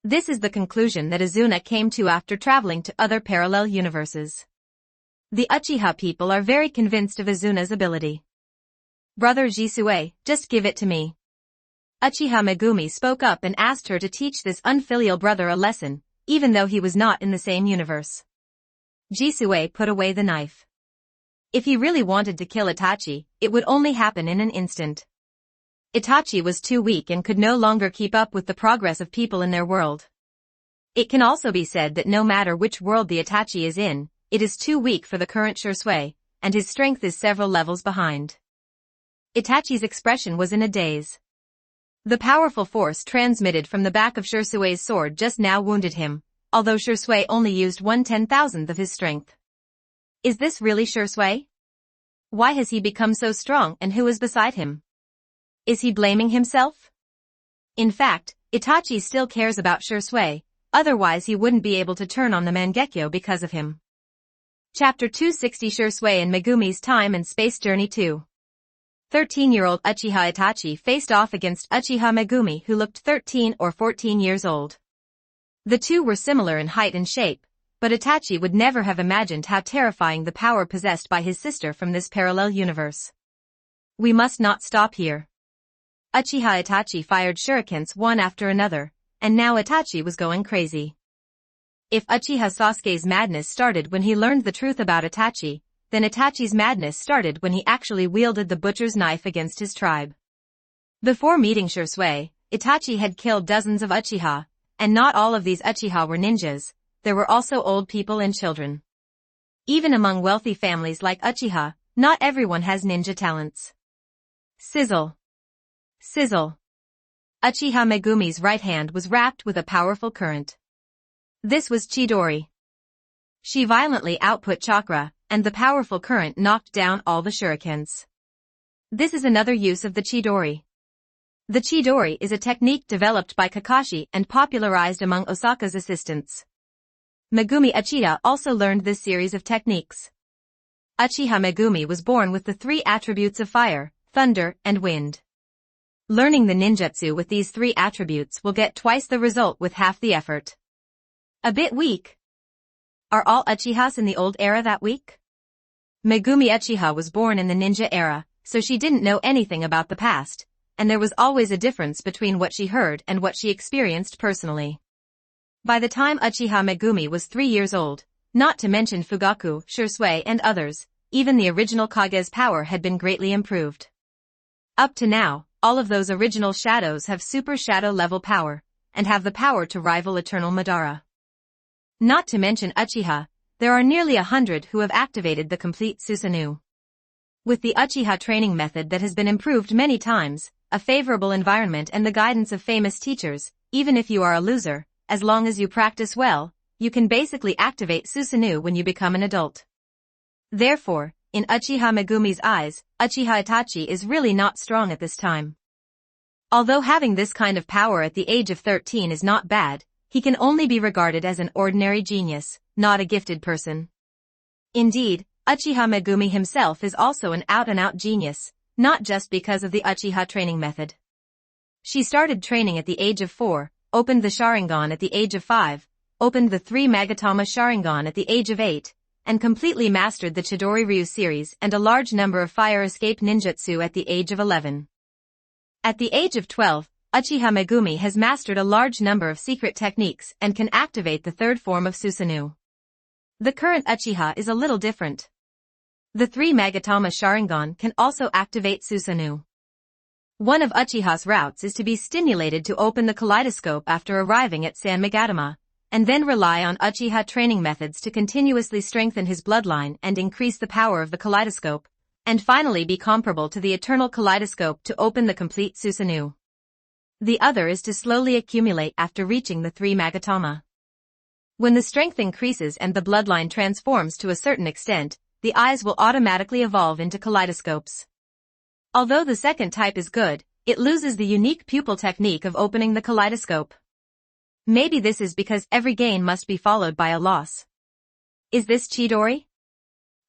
This is the conclusion that Azuna came to after traveling to other parallel universes. The Uchiha people are very convinced of Azuna's ability. Brother Jisue, just give it to me. Uchiha Megumi spoke up and asked her to teach this unfilial brother a lesson, even though he was not in the same universe. Jisue put away the knife. If he really wanted to kill Itachi, it would only happen in an instant. Itachi was too weak and could no longer keep up with the progress of people in their world. It can also be said that no matter which world the Itachi is in, it is too weak for the current Shisui, and his strength is several levels behind. Itachi's expression was in a daze. The powerful force transmitted from the back of Shisui's sword just now wounded him, although Shisui only used 1/10,000th of his strength. Is this really Shisui? Why has he become so strong and who is beside him? Is he blaming himself? In fact, Itachi still cares about Shisui, otherwise he wouldn't be able to turn on the Mangekyo because of him. Chapter 260 Shisui and Megumi's Time and Space Journey 2. 13-year-old Uchiha Itachi faced off against Uchiha Megumi, who looked 13 or 14 years old. The two were similar in height and shape, but Itachi would never have imagined how terrifying the power possessed by his sister from this parallel universe. We must not stop here. Uchiha Itachi fired shurikens one after another, and now Itachi was going crazy. If Uchiha Sasuke's madness started when he learned the truth about Itachi, then Itachi's madness started when he actually wielded the butcher's knife against his tribe. Before meeting Shisui, Itachi had killed dozens of Uchiha, and not all of these Uchiha were ninjas, there were also old people and children. Even among wealthy families like Uchiha, not everyone has ninja talents. Sizzle. Sizzle. Uchiha Megumi's right hand was wrapped with a powerful current. This was Chidori. She violently output chakra, and the powerful current knocked down all the shurikens. This is another use of the Chidori. The Chidori is a technique developed by Kakashi and popularized among Osaka's assistants. Megumi Uchiha also learned this series of techniques. Uchiha Megumi was born with the three attributes of fire, thunder, and wind. Learning the ninjutsu with these three attributes will get twice the result with half the effort. A bit weak. Are all Uchihas in the old era that weak? Megumi Uchiha was born in the ninja era, so she didn't know anything about the past, and there was always a difference between what she heard and what she experienced personally. By the time Uchiha Megumi was 3 years old, not to mention Fugaku, Shisui and others, even the original Kage's power had been greatly improved. Up to now, all of those original shadows have super shadow level power, and have the power to rival Eternal Madara. Not to mention Uchiha, there are nearly 100 who have activated the complete Susanoo. With the Uchiha training method that has been improved many times, a favorable environment and the guidance of famous teachers, even if you are a loser, as long as you practice well, you can basically activate Susanoo when you become an adult. Therefore, in Uchiha Megumi's eyes, Uchiha Itachi is really not strong at this time. Although having this kind of power at the age of 13 is not bad, he can only be regarded as an ordinary genius, not a gifted person. Indeed, Uchiha Megumi himself is also an out-and-out genius, not just because of the Uchiha training method. She started training at the age of 4, opened the Sharingan at the age of 5, opened the 3 Magatama Sharingan at the age of 8, and completely mastered the Chidori Ryu series and a large number of fire escape ninjutsu at the age of 11. At the age of 12, Uchiha Megumi has mastered a large number of secret techniques and can activate the third form of Susanoo. The current Uchiha is a little different. The 3 Magatama Sharingan can also activate Susanoo. One of Uchiha's routes is to be stimulated to open the kaleidoscope after arriving at San Magatama, and then rely on Uchiha training methods to continuously strengthen his bloodline and increase the power of the kaleidoscope, and finally be comparable to the eternal kaleidoscope to open the complete Susanoo. The other is to slowly accumulate after reaching the 3 Magatama. When the strength increases and the bloodline transforms to a certain extent, the eyes will automatically evolve into kaleidoscopes. Although the second type is good, it loses the unique pupil technique of opening the kaleidoscope. Maybe this is because every gain must be followed by a loss. Is this Chidori?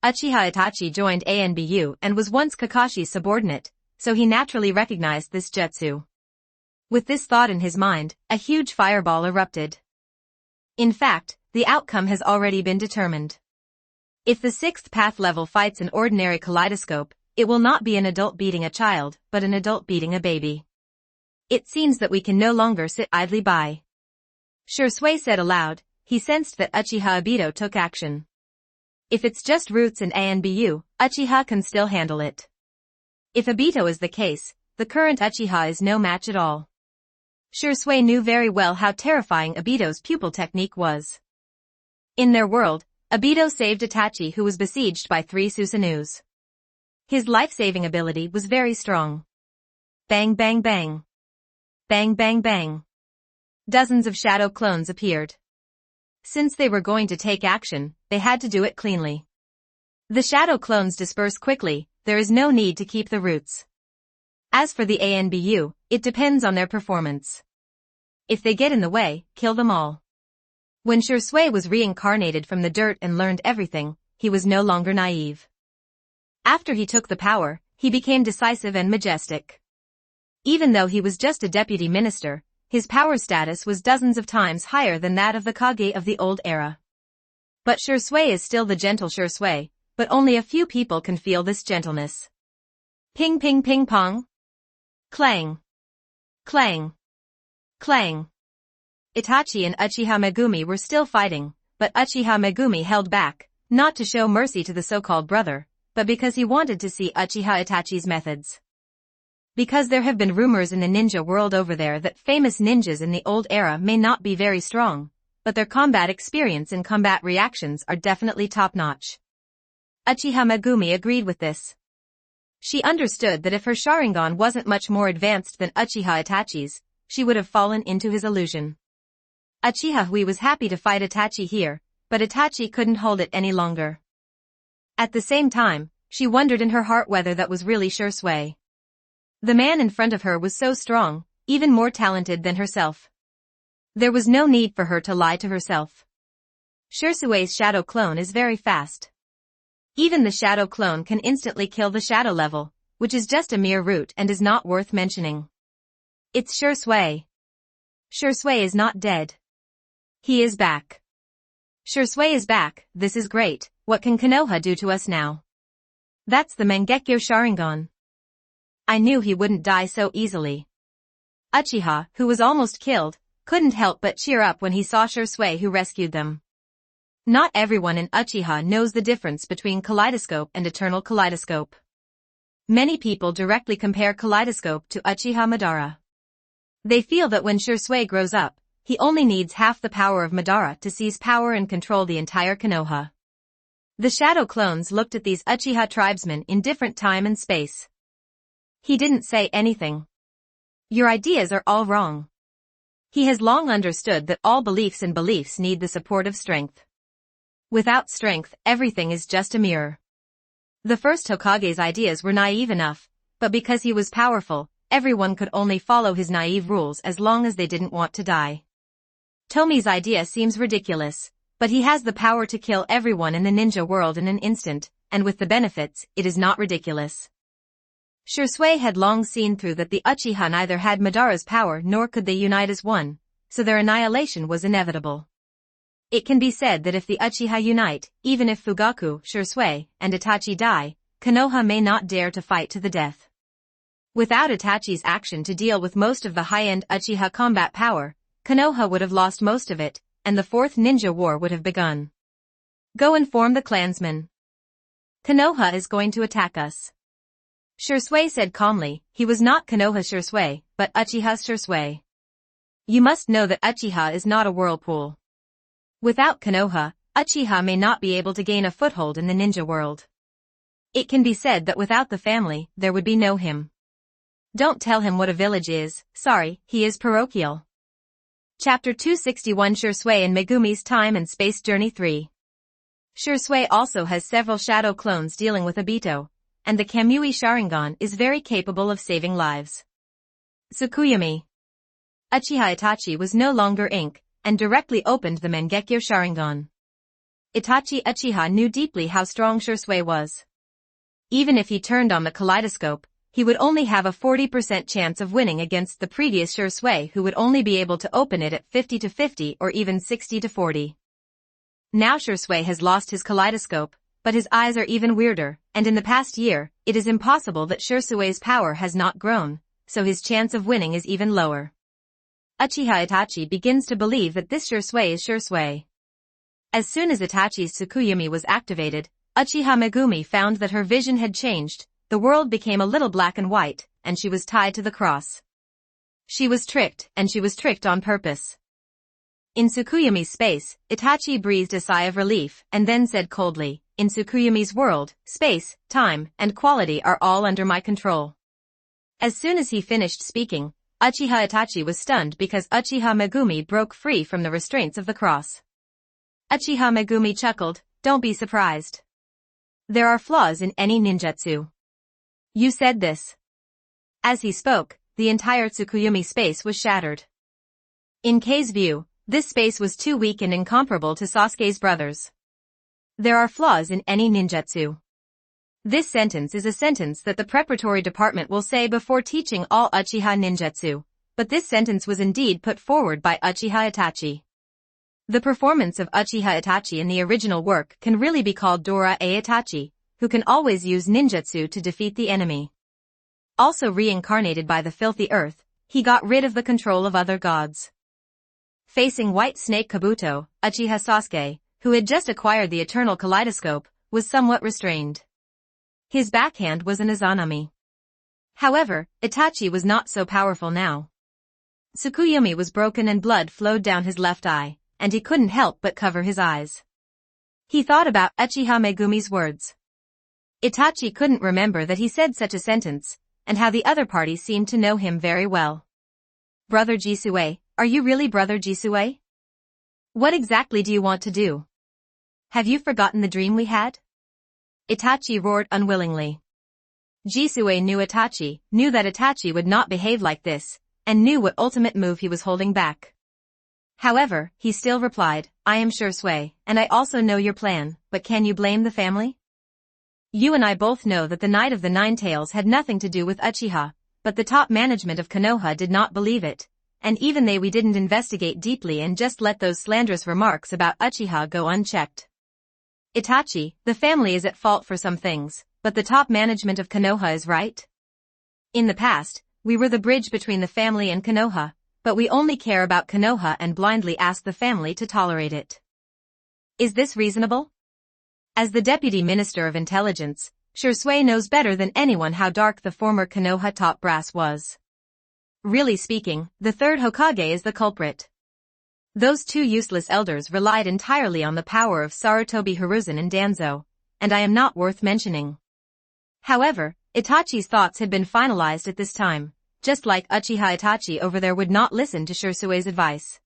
Uchiha Itachi joined ANBU and was once Kakashi's subordinate, so he naturally recognized this jutsu. With this thought in his mind, a huge fireball erupted. In fact, the outcome has already been determined. If the 6th path level fights an ordinary kaleidoscope, it will not be an adult beating a child, but an adult beating a baby. It seems that we can no longer sit idly by. Shisui said aloud, he sensed that Uchiha Obito took action. If it's just roots and ANBU, Uchiha can still handle it. If Obito is the case, the current Uchiha is no match at all. Shursui knew very well how terrifying Obito's pupil technique was. In their world, Obito saved Itachi, who was besieged by 3 Susanus. His life-saving ability was very strong. Bang bang bang. Bang bang bang. Dozens of shadow clones appeared. Since they were going to take action, they had to do it cleanly. The shadow clones disperse quickly, there is no need to keep the roots. As for the ANBU, it depends on their performance. If they get in the way, kill them all. When Shursui was reincarnated from the dirt and learned everything, he was no longer naive. After he took the power, he became decisive and majestic. Even though he was just a deputy minister, his power status was dozens of times higher than that of the Kage of the old era. But Shursui is still the gentle Shursui, but only a few people can feel this gentleness. Ping ping ping pong. Clang. Clang. Clang. Itachi and Uchiha Megumi were still fighting, but Uchiha Megumi held back, not to show mercy to the so-called brother, but because he wanted to see Uchiha Itachi's methods. Because there have been rumors in the ninja world over there that famous ninjas in the old era may not be very strong, but their combat experience and combat reactions are definitely top-notch. Uchiha Megumi agreed with this. She understood that if her Sharingan wasn't much more advanced than Uchiha Itachi's, she would have fallen into his illusion. Uchiha Hui was happy to fight Itachi here, but Itachi couldn't hold it any longer. At the same time, she wondered in her heart whether that was really Shursui. The man in front of her was so strong, even more talented than herself. There was no need for her to lie to herself. Shursui's shadow clone is very fast. Even the shadow clone can instantly kill the shadow level, which is just a mere root and is not worth mentioning. It's Shursui. Shursui is not dead. He is back. Shursui is back, this is great, what can Konoha do to us now? That's the Mangekyo Sharingan. I knew he wouldn't die so easily. Uchiha, who was almost killed, couldn't help but cheer up when he saw Shursui, who rescued them. Not everyone in Uchiha knows the difference between Kaleidoscope and Eternal Kaleidoscope. Many people directly compare Kaleidoscope to Uchiha Madara. They feel that when Shursui grows up, he only needs half the power of Madara to seize power and control the entire Konoha. The shadow clones looked at these Uchiha tribesmen in different time and space. He didn't say anything. Your ideas are all wrong. He has long understood that all beliefs and beliefs need the support of strength. Without strength, everything is just a mirror. The first Hokage's ideas were naive enough, but because he was powerful, everyone could only follow his naive rules as long as they didn't want to die. Tomie's idea seems ridiculous, but he has the power to kill everyone in the ninja world in an instant, and with the benefits, it is not ridiculous. Shursui had long seen through that the Uchiha neither had Madara's power nor could they unite as one, so their annihilation was inevitable. It can be said that if the Uchiha unite, even if Fugaku, Shursui, and Itachi die, Konoha may not dare to fight to the death. Without Itachi's action to deal with most of the high-end Uchiha combat power, Konoha would have lost most of it, and the Fourth Ninja War would have begun. Go inform the clansmen. Konoha is going to attack us. Shursui said calmly. He was not Konoha Shursui, but Uchiha Shursui. You must know that Uchiha is not a whirlpool. Without Konoha, Uchiha may not be able to gain a foothold in the ninja world. It can be said that without the family, there would be no him. Don't tell him what a village is, sorry, he is parochial. Chapter 261 Shursui and Megumi's Time and Space Journey 3. Shursui also has several shadow clones dealing with Obito, and the Kamui Sharingan is very capable of saving lives. Tsukuyomi. Uchiha Itachi was no longer ink, and directly opened the Mangekyo Sharingan. Itachi Uchiha knew deeply how strong Shursui was. Even if he turned on the kaleidoscope, he would only have a 40% chance of winning against the previous Shursui, who would only be able to open it at 50-50 or even 60-40. Now Shursui has lost his kaleidoscope, but his eyes are even weirder, and in the past year, it is impossible that Shursui's power has not grown, so his chance of winning is even lower. Uchiha Itachi begins to believe that this Shursui is Shursui. As soon as Itachi's Tsukuyomi was activated, Uchiha Megumi found that her vision had changed, the world became a little black and white, and she was tied to the cross. She was tricked, and she was tricked on purpose. In Tsukuyomi's space, Itachi breathed a sigh of relief and then said coldly, "In Tsukuyomi's world, space, time, and quality are all under my control." As soon as he finished speaking, Uchiha Itachi was stunned because Uchiha Megumi broke free from the restraints of the cross. Uchiha Megumi chuckled, "Don't be surprised. There are flaws in any ninjutsu. You said this." As he spoke, the entire Tsukuyomi space was shattered. In Kei's view, this space was too weak and incomparable to Sasuke's brothers. There are flaws in any ninjutsu. This sentence is a sentence that the preparatory department will say before teaching all Uchiha ninjutsu, but this sentence was indeed put forward by Uchiha Itachi. The performance of Uchiha Itachi in the original work can really be called Dora-e Itachi, who can always use ninjutsu to defeat the enemy. Also reincarnated by the filthy earth, he got rid of the control of other gods. Facing White Snake Kabuto, Uchiha Sasuke, who had just acquired the eternal kaleidoscope, was somewhat restrained. His backhand was an Izanami. However, Itachi was not so powerful now. Tsukuyomi was broken and blood flowed down his left eye, and he couldn't help but cover his eyes. He thought about Uchiha Megumi's words. Itachi couldn't remember that he said such a sentence, and how the other party seemed to know him very well. "Brother Jisue, are you really Brother Jisue? What exactly do you want to do? Have you forgotten the dream we had?" Itachi roared unwillingly. Jisue knew that Itachi would not behave like this, and knew what ultimate move he was holding back. However, he still replied, "I am Shisui, and I also know your plan, but can you blame the family? You and I both know that the Night of the Nine Tails had nothing to do with Uchiha, but the top management of Konoha did not believe it, and even we didn't investigate deeply and just let those slanderous remarks about Uchiha go unchecked. Itachi, the family is at fault for some things, but the top management of Konoha is right. In the past, we were the bridge between the family and Konoha, but we only care about Konoha and blindly ask the family to tolerate it. Is this reasonable? As the Deputy Minister of Intelligence, Shisui knows better than anyone how dark the former Konoha top brass was. Really speaking, the third Hokage is the culprit. Those two useless elders relied entirely on the power of Sarutobi Hiruzen and Danzo, and I am not worth mentioning. However, Itachi's thoughts had been finalized at this time, just like Uchiha Itachi over there would not listen to Shisui's advice.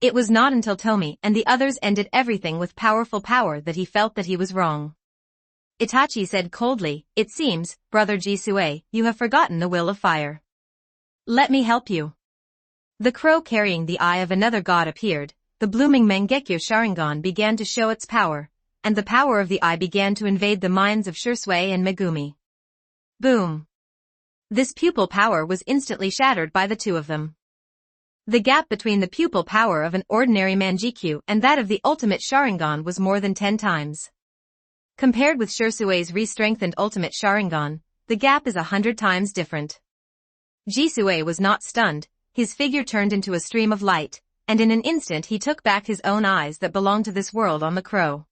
It was not until Tomie and the others ended everything with powerful power that he felt that he was wrong. Itachi said coldly, "It seems, Brother Jisue, you have forgotten the will of fire. Let me help you." The crow carrying the eye of another god appeared, the blooming Mangekyo Sharingan began to show its power, and the power of the eye began to invade the minds of Shisui and Megumi. Boom! This pupil power was instantly shattered by the two of them. The gap between the pupil power of an ordinary Mangekyo and that of the ultimate Sharingan was more than 10 times. Compared with Shisui's re-strengthened ultimate Sharingan, the gap is 100 times different. Jisue was not stunned, his figure turned into a stream of light, and in an instant he took back his own eyes that belonged to this world on the crow.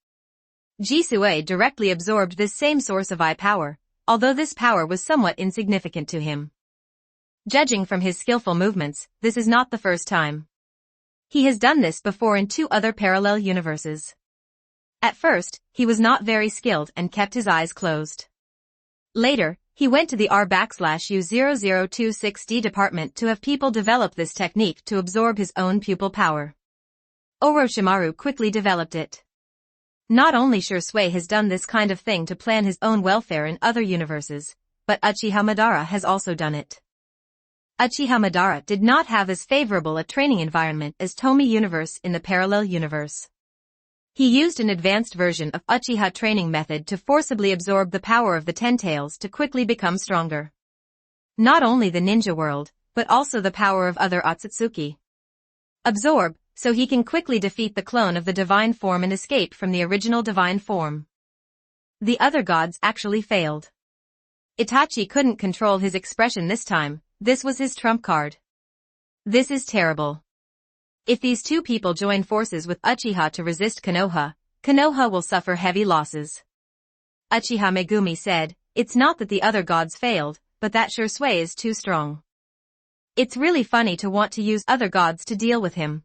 Jisue directly absorbed this same source of eye power, although this power was somewhat insignificant to him. Judging from his skillful movements, this is not the first time. He has done this before in 2 other parallel universes. At first, he was not very skilled and kept his eyes closed. Later, he went to the R/U0026D department to have people develop this technique to absorb his own pupil power. Orochimaru quickly developed it. Not only Shisui has done this kind of thing to plan his own welfare in other universes, but Uchiha Madara has also done it. Uchiha Madara did not have as favorable a training environment as Tomie universe in the parallel universe. He used an advanced version of Uchiha training method to forcibly absorb the power of the Ten Tails to quickly become stronger. Not only the ninja world, but also the power of other Otsutsuki. Absorb, so he can quickly defeat the clone of the divine form and escape from the original divine form. The other gods actually failed. Itachi couldn't control his expression this time, this was his trump card. This is terrible. If these two people join forces with Uchiha to resist Konoha, Konoha will suffer heavy losses. Uchiha Megumi said, "It's not that the other gods failed, but that Shisui is too strong. It's really funny to want to use other gods to deal with him."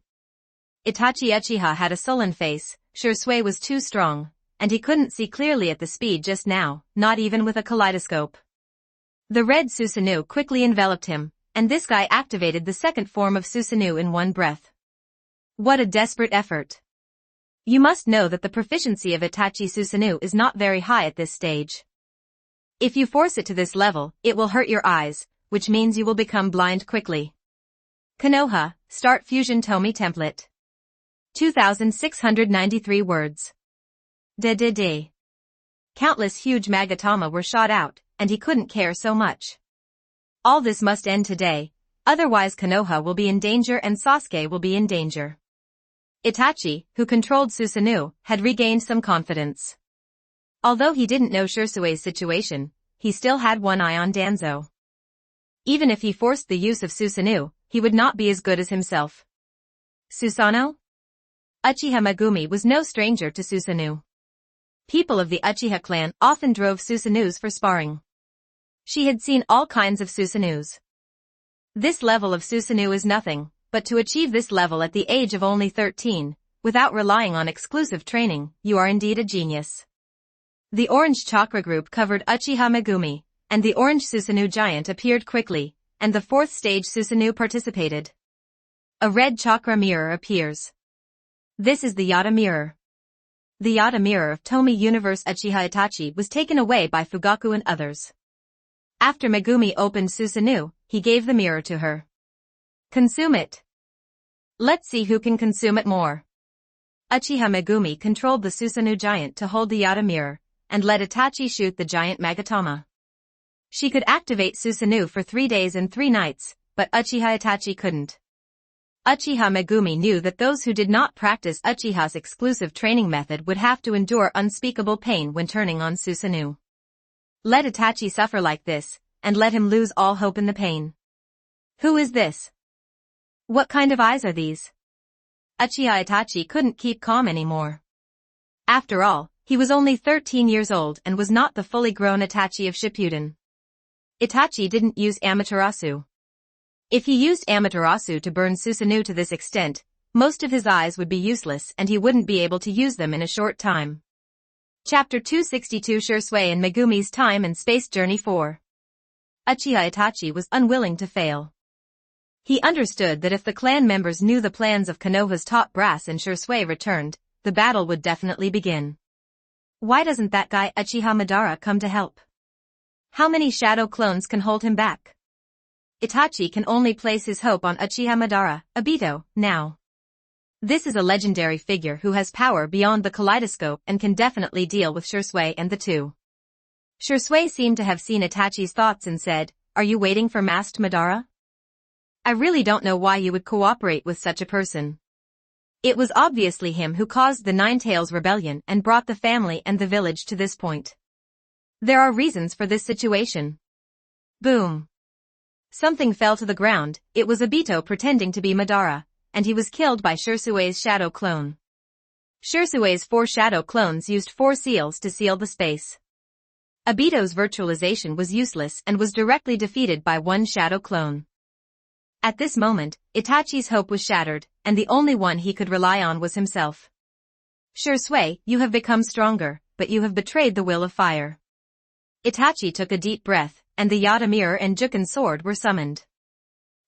Itachi Uchiha had a sullen face. Shisui was too strong, and he couldn't see clearly at the speed just now, not even with a kaleidoscope. The red Susanoo quickly enveloped him, and this guy activated the second form of Susanoo in one breath. What a desperate effort. You must know that the proficiency of Itachi Susanoo is not very high at this stage. If you force it to this level, it will hurt your eyes, which means you will become blind quickly. Konoha, start Fusion Tomie template. 2,693 words. De. Countless huge Magatama were shot out, and he couldn't care so much. All this must end today, otherwise Konoha will be in danger and Sasuke will be in danger. Itachi, who controlled Susanoo, had regained some confidence. Although he didn't know Shisui's situation, he still had one eye on Danzo. Even if he forced the use of Susanoo, he would not be as good as himself. Susanoo? Uchiha Megumi was no stranger to Susanoo. People of the Uchiha clan often drove Susanoos for sparring. She had seen all kinds of Susanoos. This level of Susanoo is nothing, but to achieve this level at the age of only 13, without relying on exclusive training, you are indeed a genius. The orange chakra group covered Uchiha Megumi, and the orange Susanoo giant appeared quickly, and the fourth stage Susanoo participated. A red chakra mirror appears. This is the Yata mirror. The Yata mirror of Tomie Universe Uchiha Itachi was taken away by Fugaku and others. After Megumi opened Susanoo, he gave the mirror to her. Consume it. Let's see who can consume it more. Uchiha Megumi controlled the Susanoo giant to hold the Yata mirror, and let Itachi shoot the giant Magatama. She could activate Susanoo for 3 days and 3 nights, but Uchiha Itachi couldn't. Uchiha Megumi knew that those who did not practice Uchiha's exclusive training method would have to endure unspeakable pain when turning on Susanoo. Let Itachi suffer like this, and let him lose all hope in the pain. Who is this? What kind of eyes are these? Uchiha Itachi couldn't keep calm anymore. After all, he was only 13 years old and was not the fully grown Itachi of Shippuden. Itachi didn't use Amaterasu. If he used Amaterasu to burn Susanoo to this extent, most of his eyes would be useless and he wouldn't be able to use them in a short time. Chapter 262 Shisui and Megumi's Time and Space Journey 4. Uchiha Itachi was unwilling to fail. He understood that if the clan members knew the plans of Konoha's top brass and Shisui returned, the battle would definitely begin. Why doesn't that guy Uchiha Madara come to help? How many shadow clones can hold him back? Itachi can only place his hope on Uchiha Madara, Obito, now. This is a legendary figure who has power beyond the kaleidoscope and can definitely deal with Shisui and the two. Shisui seemed to have seen Itachi's thoughts and said, "Are you waiting for Masked Madara? I really don't know why you would cooperate with such a person." It was obviously him who caused the Nine-Tails rebellion and brought the family and the village to this point. There are reasons for this situation. Boom. Something fell to the ground. It was Obito pretending to be Madara, and he was killed by Shisui's shadow clone. Shisui's 4 shadow clones used 4 seals to seal the space. Obito's virtualization was useless and was directly defeated by 1 shadow clone. At this moment, Itachi's hope was shattered, and the only one he could rely on was himself. Shisui, you have become stronger, but you have betrayed the will of fire. Itachi took a deep breath, and the Yata mirror and Juken sword were summoned.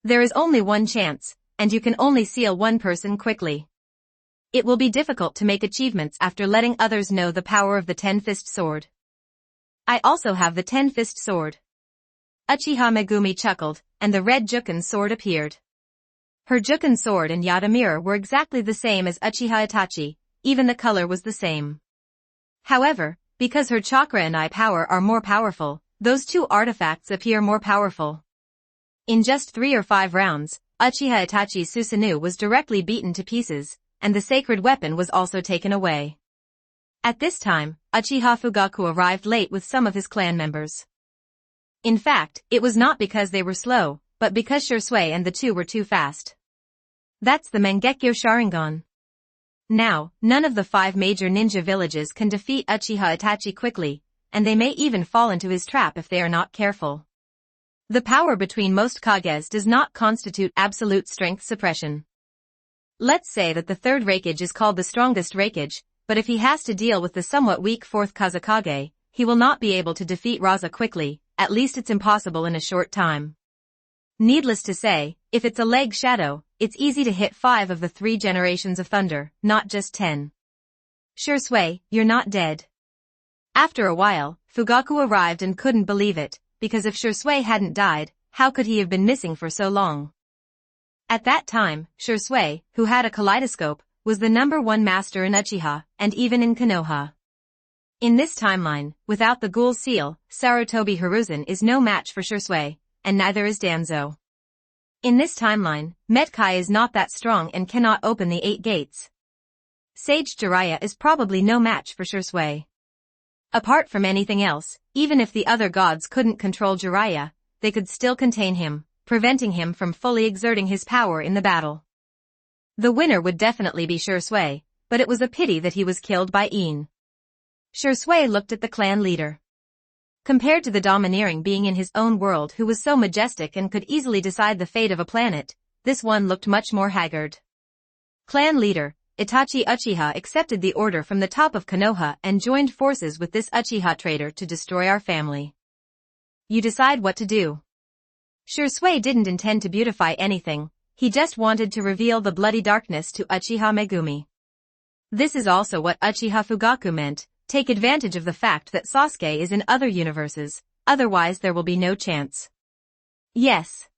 There is only one chance, and you can only seal one person quickly. It will be difficult to make achievements after letting others know the power of the Ten-Fist Sword. I also have the Ten-Fist Sword. Uchiha Megumi chuckled, and the red Juken sword appeared. Her Juken sword and Yata mirror were exactly the same as Uchiha Itachi, even the color was the same. However, because her chakra and eye power are more powerful, those 2 artifacts appear more powerful. In just 3 or 5 rounds, Uchiha Itachi's Susanoo was directly beaten to pieces, and the sacred weapon was also taken away. At this time, Uchiha Fugaku arrived late with some of his clan members. In fact, it was not because they were slow, but because Shisui and the two were too fast. That's the Mangekyo Sharingan. Now, none of the 5 major ninja villages can defeat Uchiha Itachi quickly, and they may even fall into his trap if they are not careful. The power between most Kages does not constitute absolute strength suppression. Let's say that the third Raikage is called the strongest Raikage, but if he has to deal with the somewhat weak fourth Kazekage, he will not be able to defeat Raza quickly, at least it's impossible in a short time. Needless to say, if it's a leg shadow, it's easy to hit 5 of the 3 generations of thunder, not just 10. Shursui, you're not dead. After a while, Fugaku arrived and couldn't believe it, because if Shursui hadn't died, how could he have been missing for so long? At that time, Shursui, who had a kaleidoscope, was the #1 master in Uchiha, and even in Konoha. In this timeline, without the ghoul seal, Sarutobi Hiruzen is no match for Shursui, and neither is Danzo. In this timeline, Metkai is not that strong and cannot open the 8 gates. Sage Jiraiya is probably no match for Shursui. Apart from anything else, even if the other gods couldn't control Jiraiya, they could still contain him, preventing him from fully exerting his power in the battle. The winner would definitely be Shursui, but it was a pity that he was killed by Een. Shursui looked at the clan leader. Compared to the domineering being in his own world who was so majestic and could easily decide the fate of a planet, this one looked much more haggard. Clan leader, Itachi Uchiha accepted the order from the top of Konoha and joined forces with this Uchiha traitor to destroy our family. You decide what to do. Shursui didn't intend to beautify anything, he just wanted to reveal the bloody darkness to Uchiha Megumi. This is also what Uchiha Fugaku meant. Take advantage of the fact that Sasuke is in other universes, otherwise there will be no chance. Yes.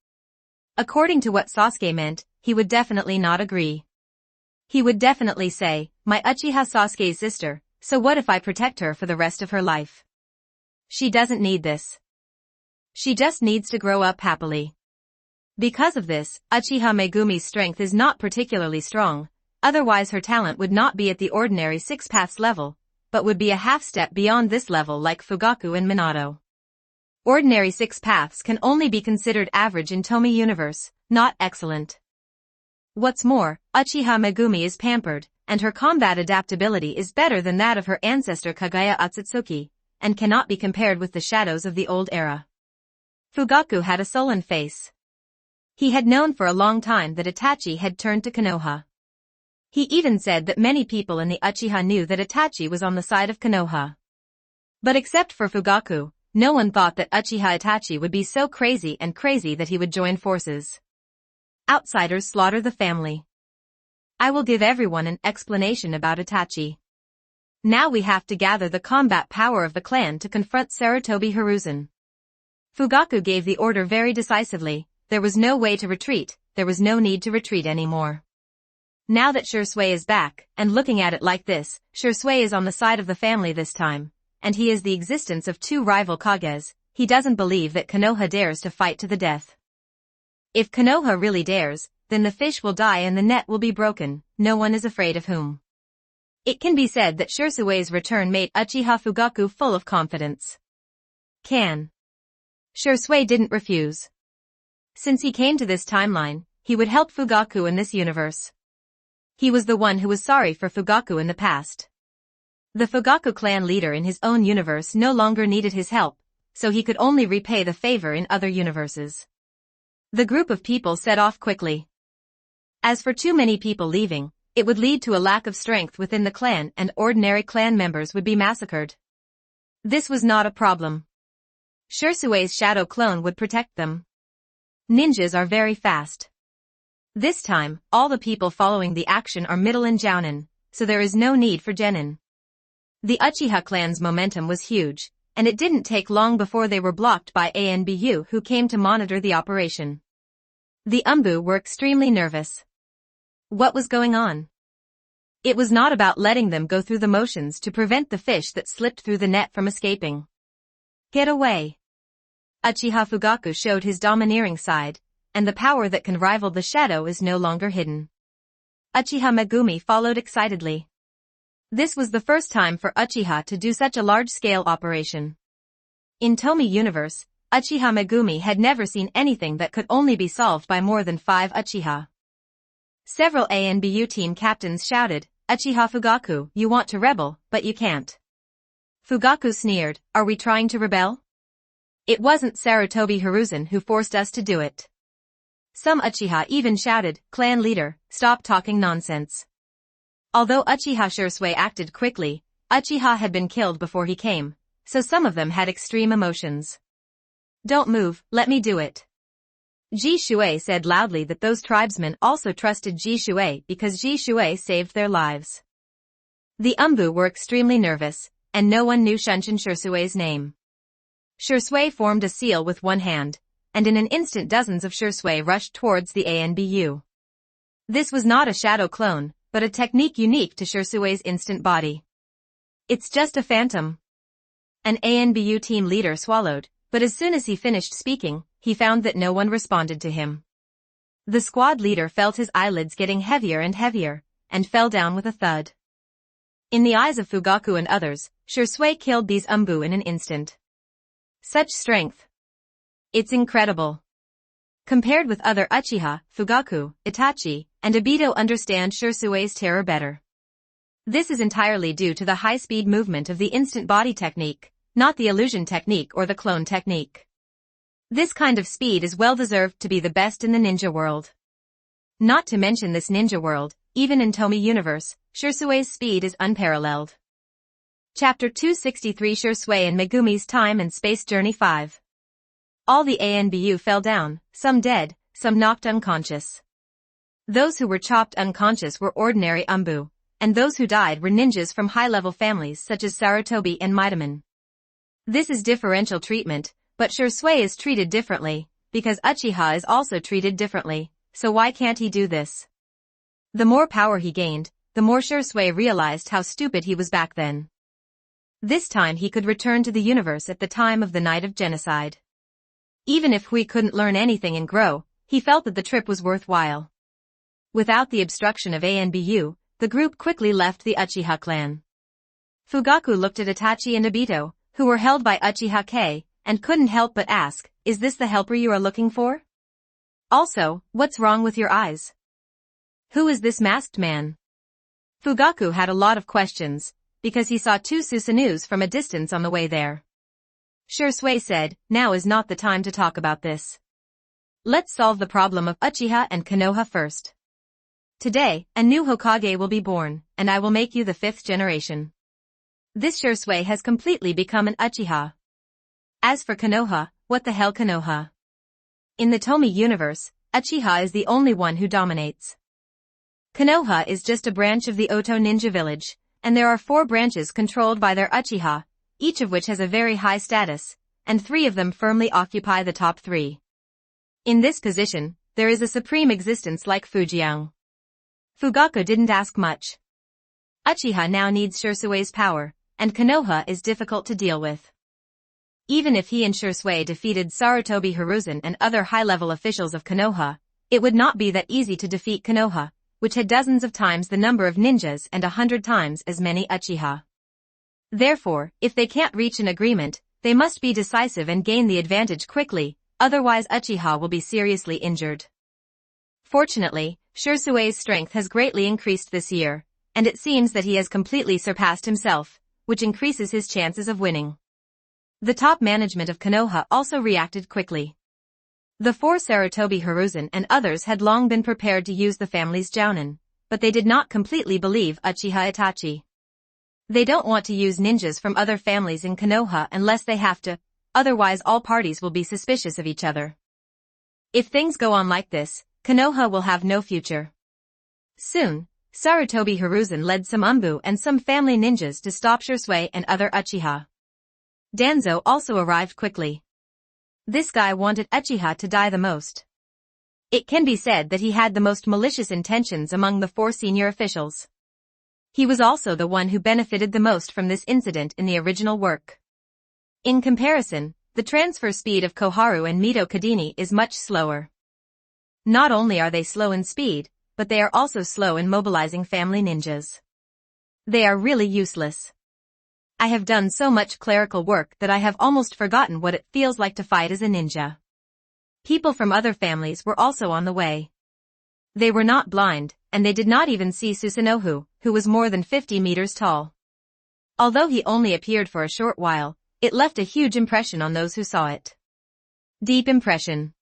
According to what Sasuke meant, he would definitely not agree. He would definitely say, my Uchiha Sasuke's sister, so what if I protect her for the rest of her life? She doesn't need this. She just needs to grow up happily. Because of this, Uchiha Megumi's strength is not particularly strong, otherwise her talent would not be at the ordinary 6 paths level, but would be a half step beyond this level like Fugaku and Minato. Ordinary 6 paths can only be considered average in Tomie universe, not excellent. What's more, Uchiha Megumi is pampered, and her combat adaptability is better than that of her ancestor Kagaya Otsutsuki, and cannot be compared with the shadows of the old era. Fugaku had a sullen face. He had known for a long time that Itachi had turned to Konoha. He even said that many people in the Uchiha knew that Itachi was on the side of Konoha. But except for Fugaku, no one thought that Uchiha Itachi would be so crazy that he would join forces. Outsiders slaughter the family. I will give everyone an explanation about Itachi. Now we have to gather the combat power of the clan to confront Sarutobi Hiruzen. Fugaku gave the order very decisively, there was no way to retreat, there was no need to retreat anymore. Now that Shursui is back, and looking at it like this, Shursui is on the side of the family this time, and he is the existence of 2 rival Kages, he doesn't believe that Konoha dares to fight to the death. If Konoha really dares, then the fish will die and the net will be broken, no one is afraid of whom. It can be said that Shursui's return made Uchiha Fugaku full of confidence. Shursui didn't refuse. Since he came to this timeline, he would help Fugaku in this universe. He was the one who was sorry for Fugaku in the past. The Fugaku clan leader in his own universe no longer needed his help, so he could only repay the favor in other universes. The group of people set off quickly. As for too many people leaving, it would lead to a lack of strength within the clan and ordinary clan members would be massacred. This was not a problem. Shursui's shadow clone would protect them. Ninjas are very fast. This time, all the people following the action are middle and jounin, so there is no need for genin. The Uchiha clan's momentum was huge, and it didn't take long before they were blocked by Anbu who came to monitor the operation. The Umbu were extremely nervous. What was going on? It was not about letting them go through the motions to prevent the fish that slipped through the net from escaping. Get away. Uchiha Fugaku showed his domineering side, and the power that can rival the shadow is no longer hidden. Uchiha Megumi followed excitedly. This was the first time for Uchiha to do such a large-scale operation. In Tomie universe, Uchiha Megumi had never seen anything that could only be solved by more than 5 Uchiha. Several ANBU team captains shouted, "Uchiha Fugaku, you want to rebel, but you can't." Fugaku sneered, "Are we trying to rebel? It wasn't Sarutobi Hiruzen who forced us to do it." Some Uchiha even shouted, "Clan leader, stop talking nonsense." Although Uchiha Shisui acted quickly, Uchiha had been killed before he came, so some of them had extreme emotions. "Don't move, let me do it." Ji Shui said loudly that those tribesmen also trusted Ji Shui because Ji Shui saved their lives. The Umbu were extremely nervous, and no one knew Shunshin Shisui's name. Shisui formed a seal with one hand, and in an instant dozens of Shisui rushed towards the ANBU. This was not a shadow clone, but a technique unique to Shisui's instant body. "It's just a phantom." An ANBU team leader swallowed, but as soon as he finished speaking, he found that no one responded to him. The squad leader felt his eyelids getting heavier and heavier, and fell down with a thud. In the eyes of Fugaku and others, Shisui killed these Umbu in an instant. Such strength. It's incredible. Compared with other Uchiha, Fugaku, Itachi, and Obito understand Shisui's terror better. This is entirely due to the high-speed movement of the instant body technique, not the illusion technique or the clone technique. This kind of speed is well-deserved to be the best in the ninja world. Not to mention this ninja world, even in Tomie universe, Shisui's speed is unparalleled. Chapter 263 Shisui and Megumi's Time and Space Journey 5. All the ANBU fell down, some dead, some knocked unconscious. Those who were chopped unconscious were ordinary Umbu, and those who died were ninjas from high-level families such as Sarutobi and Midaman. This is differential treatment, but Shisui is treated differently, because Uchiha is also treated differently, so why can't he do this? The more power he gained, the more Shisui realized how stupid he was back then. This time he could return to the universe at the time of the Night of Genocide. Even if Hui couldn't learn anything and grow, he felt that the trip was worthwhile. Without the obstruction of ANBU, the group quickly left the Uchiha clan. Fugaku looked at Itachi and Obito, who were held by Uchiha K, and couldn't help but ask, "Is this the helper you are looking for? Also, what's wrong with your eyes? Who is this masked man?" Fugaku had a lot of questions, because he saw two Susanus from a distance on the way there. Shisui said, "Now is not the time to talk about this. Let's solve the problem of Uchiha and Konoha first. Today, a new Hokage will be born, and I will make you the 5th generation." This Shisui has completely become an Uchiha. As for Konoha, what the hell Konoha? In the Tomie universe, Uchiha is the only one who dominates. Konoha is just a branch of the Oto ninja village, and there are 4 branches controlled by their Uchiha, each of which has a very high status, and 3 of them firmly occupy the top 3. In this position, there is a supreme existence like Fujiang. Fugaku didn't ask much. Uchiha now needs Shisui's power, and Konoha is difficult to deal with. Even if he and Shisui defeated Sarutobi Hiruzen and other high-level officials of Konoha, it would not be that easy to defeat Konoha, which had dozens of times the number of ninjas and 100 times as many Uchiha. Therefore, if they can't reach an agreement, they must be decisive and gain the advantage quickly, otherwise Uchiha will be seriously injured. Fortunately, Shisui's strength has greatly increased this year, and it seems that he has completely surpassed himself, which increases his chances of winning. The top management of Konoha also reacted quickly. The 4 Sarutobi Hiruzen and others had long been prepared to use the family's jounin, but they did not completely believe Uchiha Itachi. They don't want to use ninjas from other families in Konoha unless they have to, otherwise all parties will be suspicious of each other. If things go on like this, Konoha will have no future. Soon, Sarutobi Hiruzen led some Umbu and some family ninjas to stop Shisui and other Uchiha. Danzo also arrived quickly. This guy wanted Uchiha to die the most. It can be said that he had the most malicious intentions among the 4 senior officials. He was also the one who benefited the most from this incident in the original work. In comparison, the transfer speed of Koharu and Mito Kadini is much slower. Not only are they slow in speed, but they are also slow in mobilizing family ninjas. They are really useless. I have done so much clerical work that I have almost forgotten what it feels like to fight as a ninja. People from other families were also on the way. They were not blind, and they did not even see Susanoo, who was more than 50 meters tall. Although he only appeared for a short while, it left a huge impression on those who saw it. Deep impression.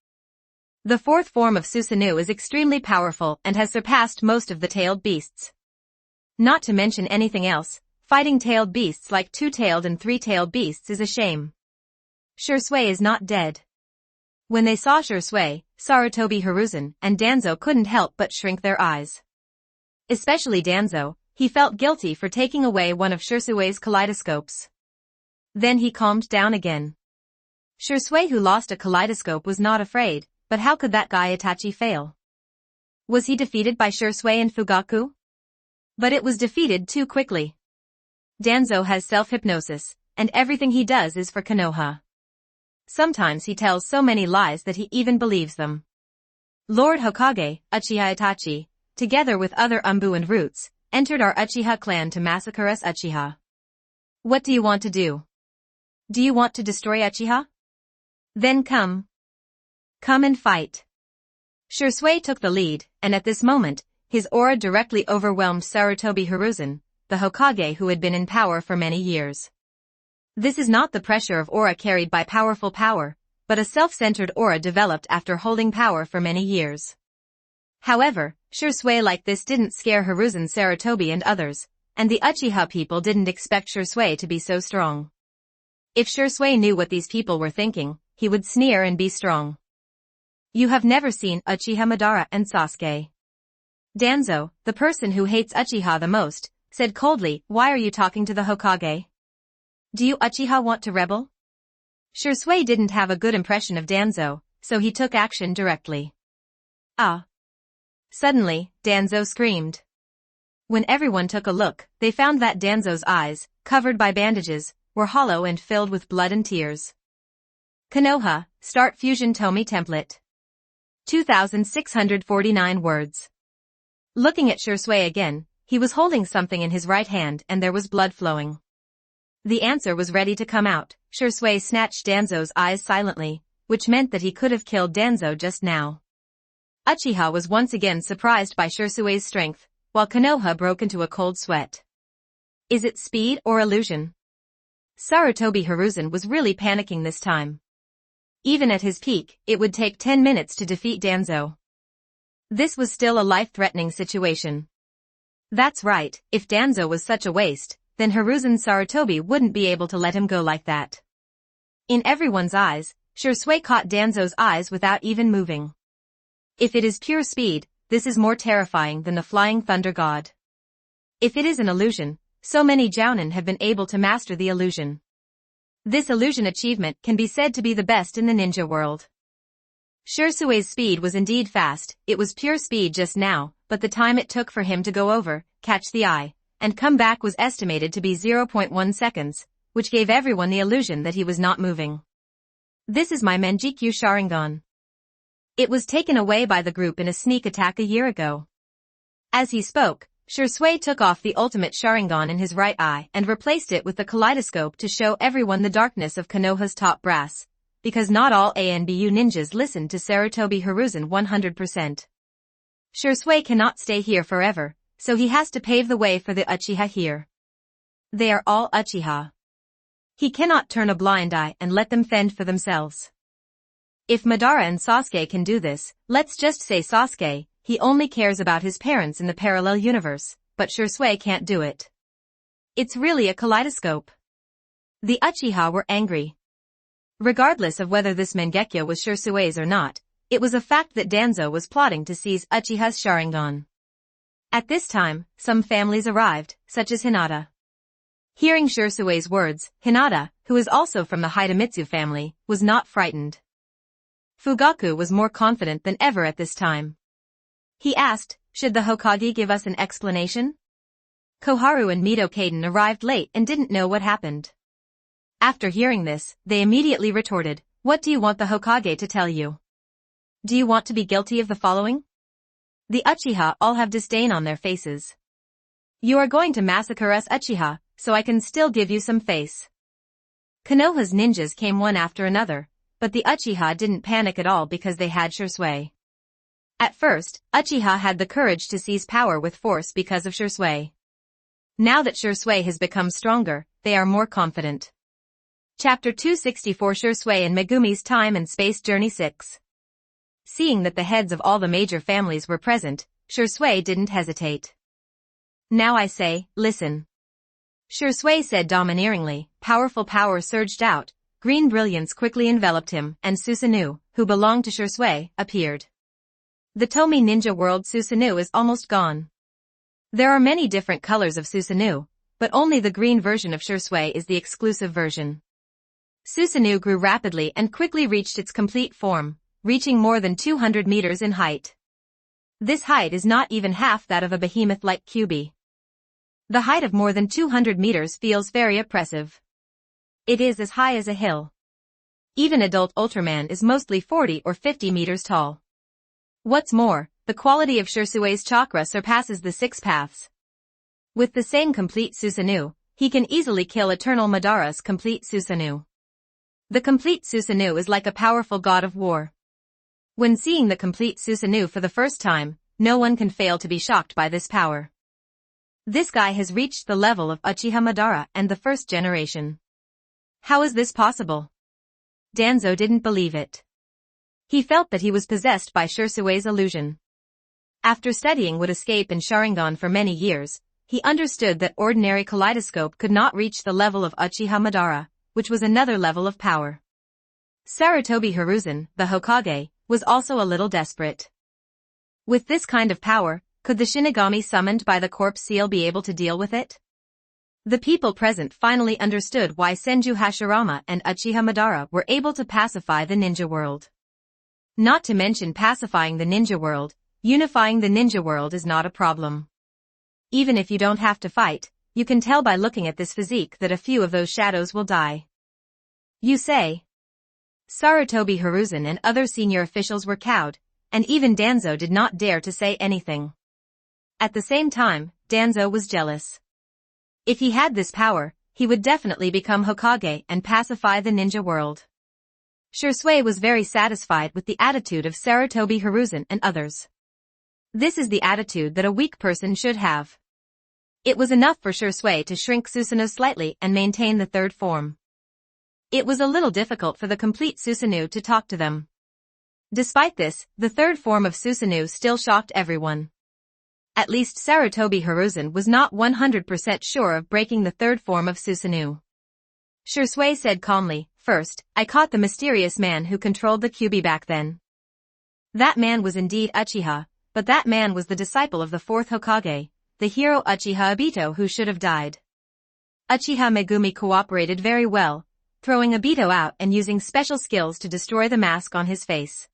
The fourth form of Susanoo is extremely powerful and has surpassed most of the tailed beasts. Not to mention anything else, fighting tailed beasts like two-tailed and three-tailed beasts is a shame. Shisui is not dead. When they saw Shisui, Sarutobi Hiruzen and Danzo couldn't help but shrink their eyes. Especially Danzo, he felt guilty for taking away one of Shisui's kaleidoscopes. Then he calmed down again. Shisui, who lost a kaleidoscope, was not afraid, but how could that guy Itachi fail? Was he defeated by Shisui and Fugaku? But it was defeated too quickly. Danzo has self-hypnosis, and everything he does is for Konoha. Sometimes he tells so many lies that he even believes them. Lord Hokage, Uchiha Itachi, together with other Umbu and Roots, entered our Uchiha clan to massacre us Uchiha. What do you want to do? Do you want to destroy Uchiha? Then come. Come and fight. Shisui took the lead, and at this moment, his aura directly overwhelmed Sarutobi Hiruzen, the Hokage who had been in power for many years. This is not the pressure of aura carried by powerful power, but a self-centered aura developed after holding power for many years. However, Shisui like this didn't scare Hiruzen, Sarutobi and others, and the Uchiha people didn't expect Shisui to be so strong. If Shisui knew what these people were thinking, he would sneer and be strong. You have never seen Uchiha Madara and Sasuke. Danzo, the person who hates Uchiha the most, said coldly, why are you talking to the Hokage? Do you Uchiha want to rebel? Shisui didn't have a good impression of Danzo, so he took action directly. Ah! Suddenly, Danzo screamed. When everyone took a look, they found that Danzo's eyes, covered by bandages, were hollow and filled with blood and tears. Konoha, Start Fusion Tomie Template. 2,649 words. Looking at Shisui again, he was holding something in his right hand and there was blood flowing. The answer was ready to come out. Shisui snatched Danzo's eyes silently, which meant that he could have killed Danzo just now. Uchiha was once again surprised by Shisui's strength, while Konoha broke into a cold sweat. Is it speed or illusion? Sarutobi Hiruzen was really panicking this time. Even at his peak, it would take 10 minutes to defeat Danzo. This was still a life-threatening situation. That's right, if Danzo was such a waste, then Hiruzen Sarutobi wouldn't be able to let him go like that. In everyone's eyes, Shisui caught Danzo's eyes without even moving. If it is pure speed, this is more terrifying than the flying thunder god. If it is an illusion, so many Jounin have been able to master the illusion. This illusion achievement can be said to be the best in the ninja world. Shisui's speed was indeed fast, it was pure speed just now, but the time it took for him to go over, catch the eye, and come back was estimated to be 0.1 seconds, which gave everyone the illusion that he was not moving. This is my Manjikyu Sharingan. It was taken away by the group in a sneak attack a year ago. As he spoke, Shisui took off the ultimate Sharingan in his right eye and replaced it with the kaleidoscope to show everyone the darkness of Konoha's top brass, because not all ANBU ninjas listened to Sarutobi Hiruzen 100%. Shisui cannot stay here forever, so he has to pave the way for the Uchiha here. They are all Uchiha. He cannot turn a blind eye and let them fend for themselves. If Madara and Sasuke can do this, let's just say Sasuke, he only cares about his parents in the parallel universe, but Shisui can't do it. It's really a kaleidoscope. The Uchiha were angry. Regardless of whether this Mangekyo was Shisui's or not, it was a fact that Danzo was plotting to seize Uchiha's Sharingan. At this time, some families arrived, such as Hinata. Hearing Shisui's words, Hinata, who is also from the Hidemitsu family, was not frightened. Fugaku was more confident than ever at this time. He asked, should the Hokage give us an explanation? Koharu and Mito Kaden arrived late and didn't know what happened. After hearing this, they immediately retorted, what do you want the Hokage to tell you? Do you want to be guilty of the following? The Uchiha all have disdain on their faces. You are going to massacre us Uchiha, so I can still give you some face. Konoha's ninjas came one after another, but the Uchiha didn't panic at all because they had Shisui. At first, Uchiha had the courage to seize power with force because of Shisui. Now that Shisui has become stronger, they are more confident. Chapter 264 Shisui and Megumi's Time and Space Journey 6. Seeing that the heads of all the major families were present, Shisui didn't hesitate. Now I say, listen. Shisui said domineeringly. Powerful power surged out, green brilliance quickly enveloped him, and Susanoo, who belonged to Shisui, appeared. The Tomie ninja world Susanoo is almost gone. There are many different colors of Susanoo, but only the green version of Shisui is the exclusive version. Susanoo grew rapidly and quickly reached its complete form, reaching more than 200 meters in height. This height is not even half that of a behemoth like Kyuubi. The height of more than 200 meters feels very oppressive. It is as high as a hill. Even adult Ultraman is mostly 40 or 50 meters tall. What's more, the quality of Shisui's chakra surpasses the 6 paths. With the same complete Susanoo, he can easily kill Eternal Madara's complete Susanoo. The complete Susanoo is like a powerful god of war. When seeing the complete Susanoo for the first time, no one can fail to be shocked by this power. This guy has reached the level of Uchiha Madara and the first generation. How is this possible? Danzo didn't believe it. He felt that he was possessed by Shisui's illusion. After studying wood escape in Sharingan for many years, he understood that ordinary kaleidoscope could not reach the level of Uchiha Madara, which was another level of power. Sarutobi Hiruzen, the Hokage, was also a little desperate. With this kind of power, could the Shinigami summoned by the corpse seal be able to deal with it? The people present finally understood why Senju Hashirama and Uchiha Madara were able to pacify the ninja world. Not to mention pacifying the ninja world, unifying the ninja world is not a problem. Even if you don't have to fight, you can tell by looking at this physique that a few of those shadows will die. You say. Sarutobi Hiruzen and other senior officials were cowed, and even Danzo did not dare to say anything. At the same time, Danzo was jealous. If he had this power, he would definitely become Hokage and pacify the ninja world. Shisui was very satisfied with the attitude of Sarutobi Hiruzen and others. This is the attitude that a weak person should have. It was enough for Shisui to shrink Susanoo slightly and maintain the third form. It was a little difficult for the complete Susanoo to talk to them. Despite this, the third form of Susanoo still shocked everyone. At least Sarutobi Hiruzen was not 100% sure of breaking the third form of Susanoo. Shisui said calmly, first, I caught the mysterious man who controlled the Kyuubi back then. That man was indeed Uchiha, but that man was the disciple of the fourth Hokage, the hero Uchiha Obito who should have died. Uchiha Megumi cooperated very well, throwing Obito out and using special skills to destroy the mask on his face.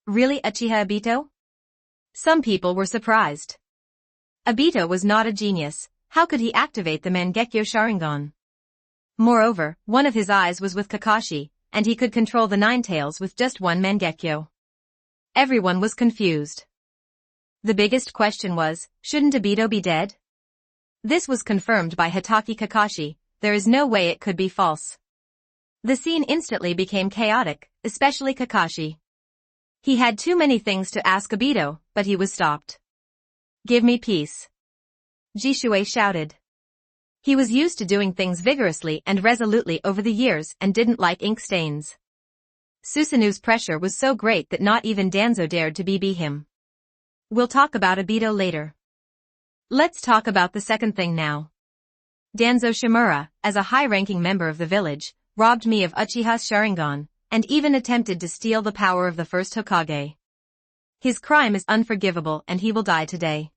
Really Uchiha Obito? Some people were surprised. Obito was not a genius, how could he activate the Mangekyo Sharingan? Moreover, one of his eyes was with Kakashi, and he could control the Nine Tails with just one Mangekyo. Everyone was confused. The biggest question was, shouldn't Obito be dead? This was confirmed by Hitaki Kakashi, there is no way it could be false. The scene instantly became chaotic, especially Kakashi. He had too many things to ask Obito, but he was stopped. Give me peace. Jishui shouted. He was used to doing things vigorously and resolutely over the years and didn't like ink stains. Susanoo's pressure was so great that not even Danzo dared to BB him. We'll talk about Obito later. Let's talk about the second thing now. Danzo Shimura, as a high-ranking member of the village, robbed me of Uchiha's Sharingan, and even attempted to steal the power of the first Hokage. His crime is unforgivable and he will die today.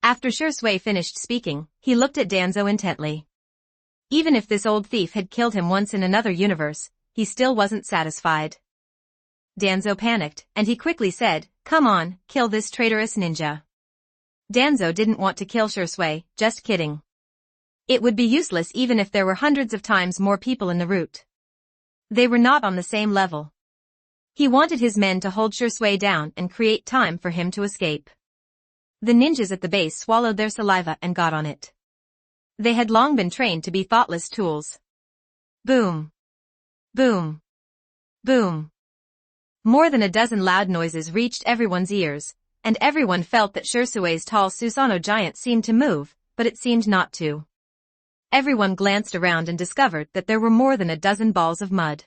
After Shisui finished speaking, he looked at Danzo intently. Even if this old thief had killed him once in another universe, he still wasn't satisfied. Danzo panicked, and he quickly said, come on, kill this traitorous ninja. Danzo didn't want to kill Shisui, just kidding. It would be useless even if there were hundreds of times more people in the route. They were not on the same level. He wanted his men to hold Shisui down and create time for him to escape. The ninjas at the base swallowed their saliva and got on it. They had long been trained to be thoughtless tools. Boom. Boom. Boom. More than a dozen loud noises reached everyone's ears, and everyone felt that Shirsue's tall Susanoo giant seemed to move, but it seemed not to. Everyone glanced around and discovered that there were more than a dozen balls of mud.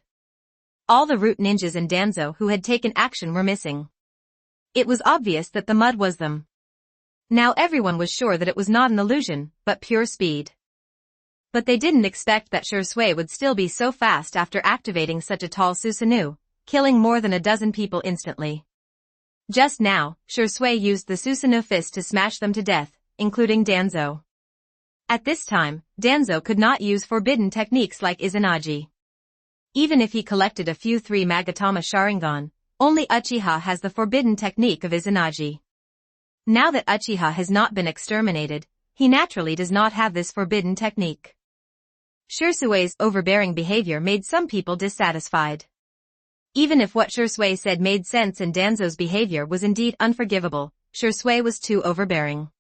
All the root ninjas and Danzo who had taken action were missing. It was obvious that the mud was them. Now everyone was sure that it was not an illusion, but pure speed. But they didn't expect that Shirsue would still be so fast after activating such a tall Susanoo, killing more than a dozen people instantly. Just now, Shirsue used the Susanoo fist to smash them to death, including Danzo. At this time, Danzo could not use forbidden techniques like Izanagi. Even if he collected a few 3 Magatama Sharingan, only Uchiha has the forbidden technique of Izanagi. Now that Uchiha has not been exterminated, he naturally does not have this forbidden technique. Shirsue's overbearing behavior made some people dissatisfied. Even if what Shirsue said made sense and Danzo's behavior was indeed unforgivable, Shirsue was too overbearing.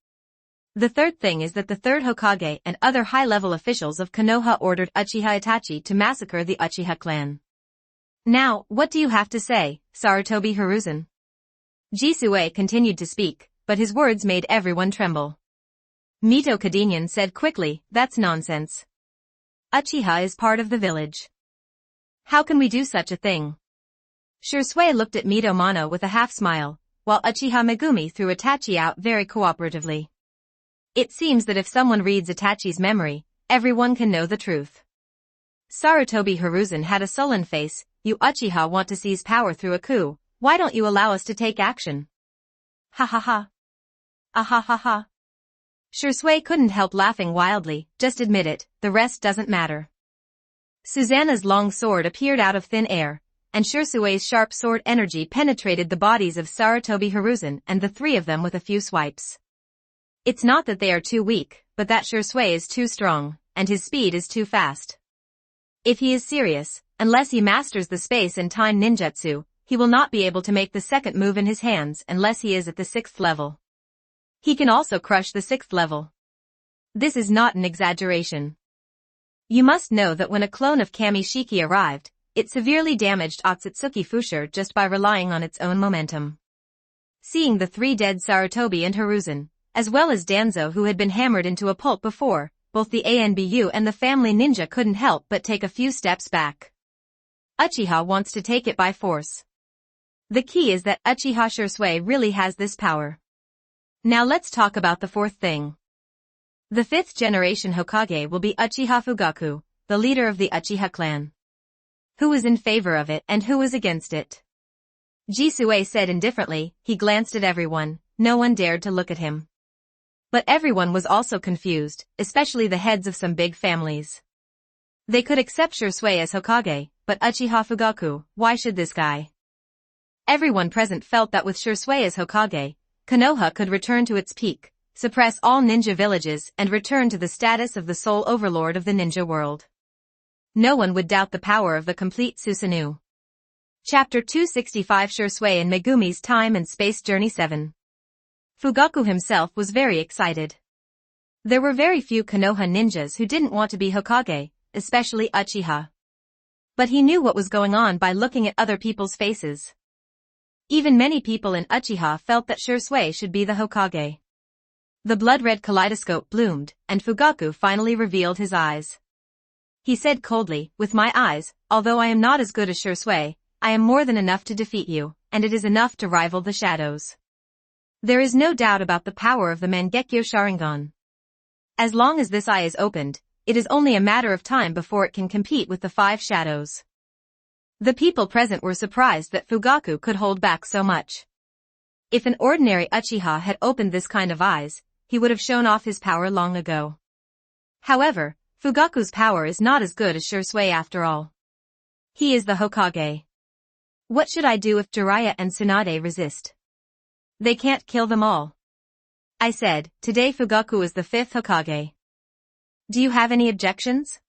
The third thing is that the third Hokage and other high-level officials of Konoha ordered Uchiha Itachi to massacre the Uchiha clan. Now, what do you have to say, Sarutobi Hiruzen? Jisue continued to speak, but his words made everyone tremble. Mito Kadenian said quickly, that's nonsense. Uchiha is part of the village. How can we do such a thing? Shirsue looked at Mito Mano with a half-smile, while Uchiha Megumi threw Itachi out very cooperatively. It seems that if someone reads Itachi's memory, everyone can know the truth. Sarutobi Hiruzen had a sullen face. You Uchiha want to seize power through a coup, why don't you allow us to take action? Ha ha ha. Ah ha ha ha. Shirsue couldn't help laughing wildly, just admit it, the rest doesn't matter. Susanna's long sword appeared out of thin air, and Shirsue's sharp sword energy penetrated the bodies of Sarutobi Hiruzen and the three of them with a few swipes. It's not that they are too weak, but that Shirsue is too strong, and his speed is too fast. If he is serious, unless he masters the space and time ninjutsu, he will not be able to make the second move in his hands unless he is at the 6th level. He can also crush the 6th level. This is not an exaggeration. You must know that when a clone of Kamishiki arrived, it severely damaged Otsutsuki Fushire just by relying on its own momentum. Seeing the 3 dead Sarutobi and Hiruzen, as well as Danzo who had been hammered into a pulp before, both the ANBU and the family ninja couldn't help but take a few steps back. Uchiha wants to take it by force. The key is that Uchiha Shirsue really has this power. Now let's talk about the fourth thing. The 5th generation Hokage will be Uchiha Fugaku, the leader of the Uchiha clan. Who is in favor of it and who is against it? Jisue said indifferently. He glanced at everyone, no one dared to look at him. But everyone was also confused, especially the heads of some big families. They could accept Shirsue as Hokage, but Uchiha Fugaku, why should this guy? Everyone present felt that with Shirsue as Hokage, Konoha could return to its peak, suppress all ninja villages and return to the status of the sole overlord of the ninja world. No one would doubt the power of the complete Susanoo. Chapter 265 Shirsue and Megumi's Time and Space Journey 7. Fugaku himself was very excited. There were very few Konoha ninjas who didn't want to be Hokage, especially Uchiha. But he knew what was going on by looking at other people's faces. Even many people in Uchiha felt that Shirsue should be the Hokage. The blood-red kaleidoscope bloomed, and Fugaku finally revealed his eyes. He said coldly, with my eyes, although I am not as good as Shirsue, I am more than enough to defeat you, and it is enough to rival the shadows. There is no doubt about the power of the Mangekyo Sharingan. As long as this eye is opened, it is only a matter of time before it can compete with the 5 shadows. The people present were surprised that Fugaku could hold back so much. If an ordinary Uchiha had opened this kind of eyes, he would have shown off his power long ago. However, Fugaku's power is not as good as Shirsue after all. He is the Hokage. What should I do if Jiraiya and Tsunade resist? They can't kill them all. I said, today Fugaku is the 5th Hokage. Do you have any objections?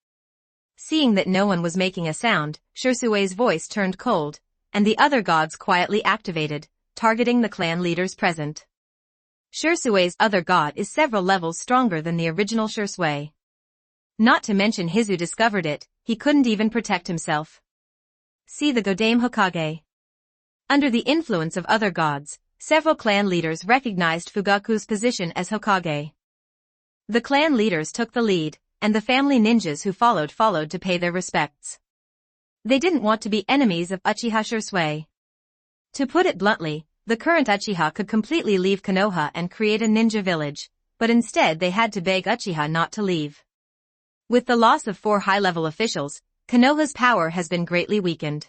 Seeing that no one was making a sound, Shirsue's voice turned cold, and the other gods quietly activated, targeting the clan leaders present. Shirsue's other god is several levels stronger than the original Shirsue. Not to mention Hizu discovered it, he couldn't even protect himself. See the Godame Hokage. Under the influence of other gods, several clan leaders recognized Fugaku's position as Hokage. The clan leaders took the lead, and the family ninjas who followed to pay their respects. They didn't want to be enemies of Uchiha Shisui. To put it bluntly, the current Uchiha could completely leave Konoha and create a ninja village, but instead they had to beg Uchiha not to leave. With the loss of 4 high-level officials, Konoha's power has been greatly weakened.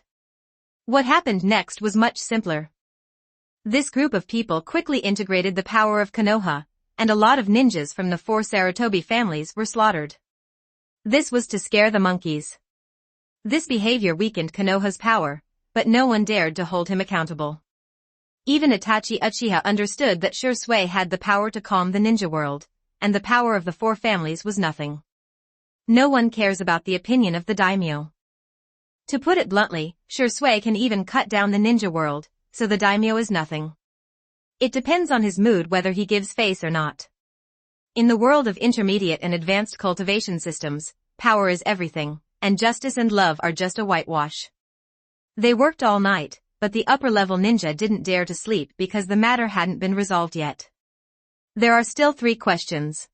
What happened next was much simpler. This group of people quickly integrated the power of Konoha, and a lot of ninjas from the 4 Sarutobi families were slaughtered. This was to scare the monkeys. This behavior weakened Konoha's power, but no one dared to hold him accountable. Even Itachi Uchiha understood that Shisui had the power to calm the ninja world, and the power of the 4 families was nothing. No one cares about the opinion of the daimyo. To put it bluntly, Shisui can even cut down the ninja world, so the daimyo is nothing. It depends on his mood whether he gives face or not. In the world of intermediate and advanced cultivation systems, power is everything, and justice and love are just a whitewash. They worked all night, but the upper-level ninja didn't dare to sleep because the matter hadn't been resolved yet. There are still 3 questions.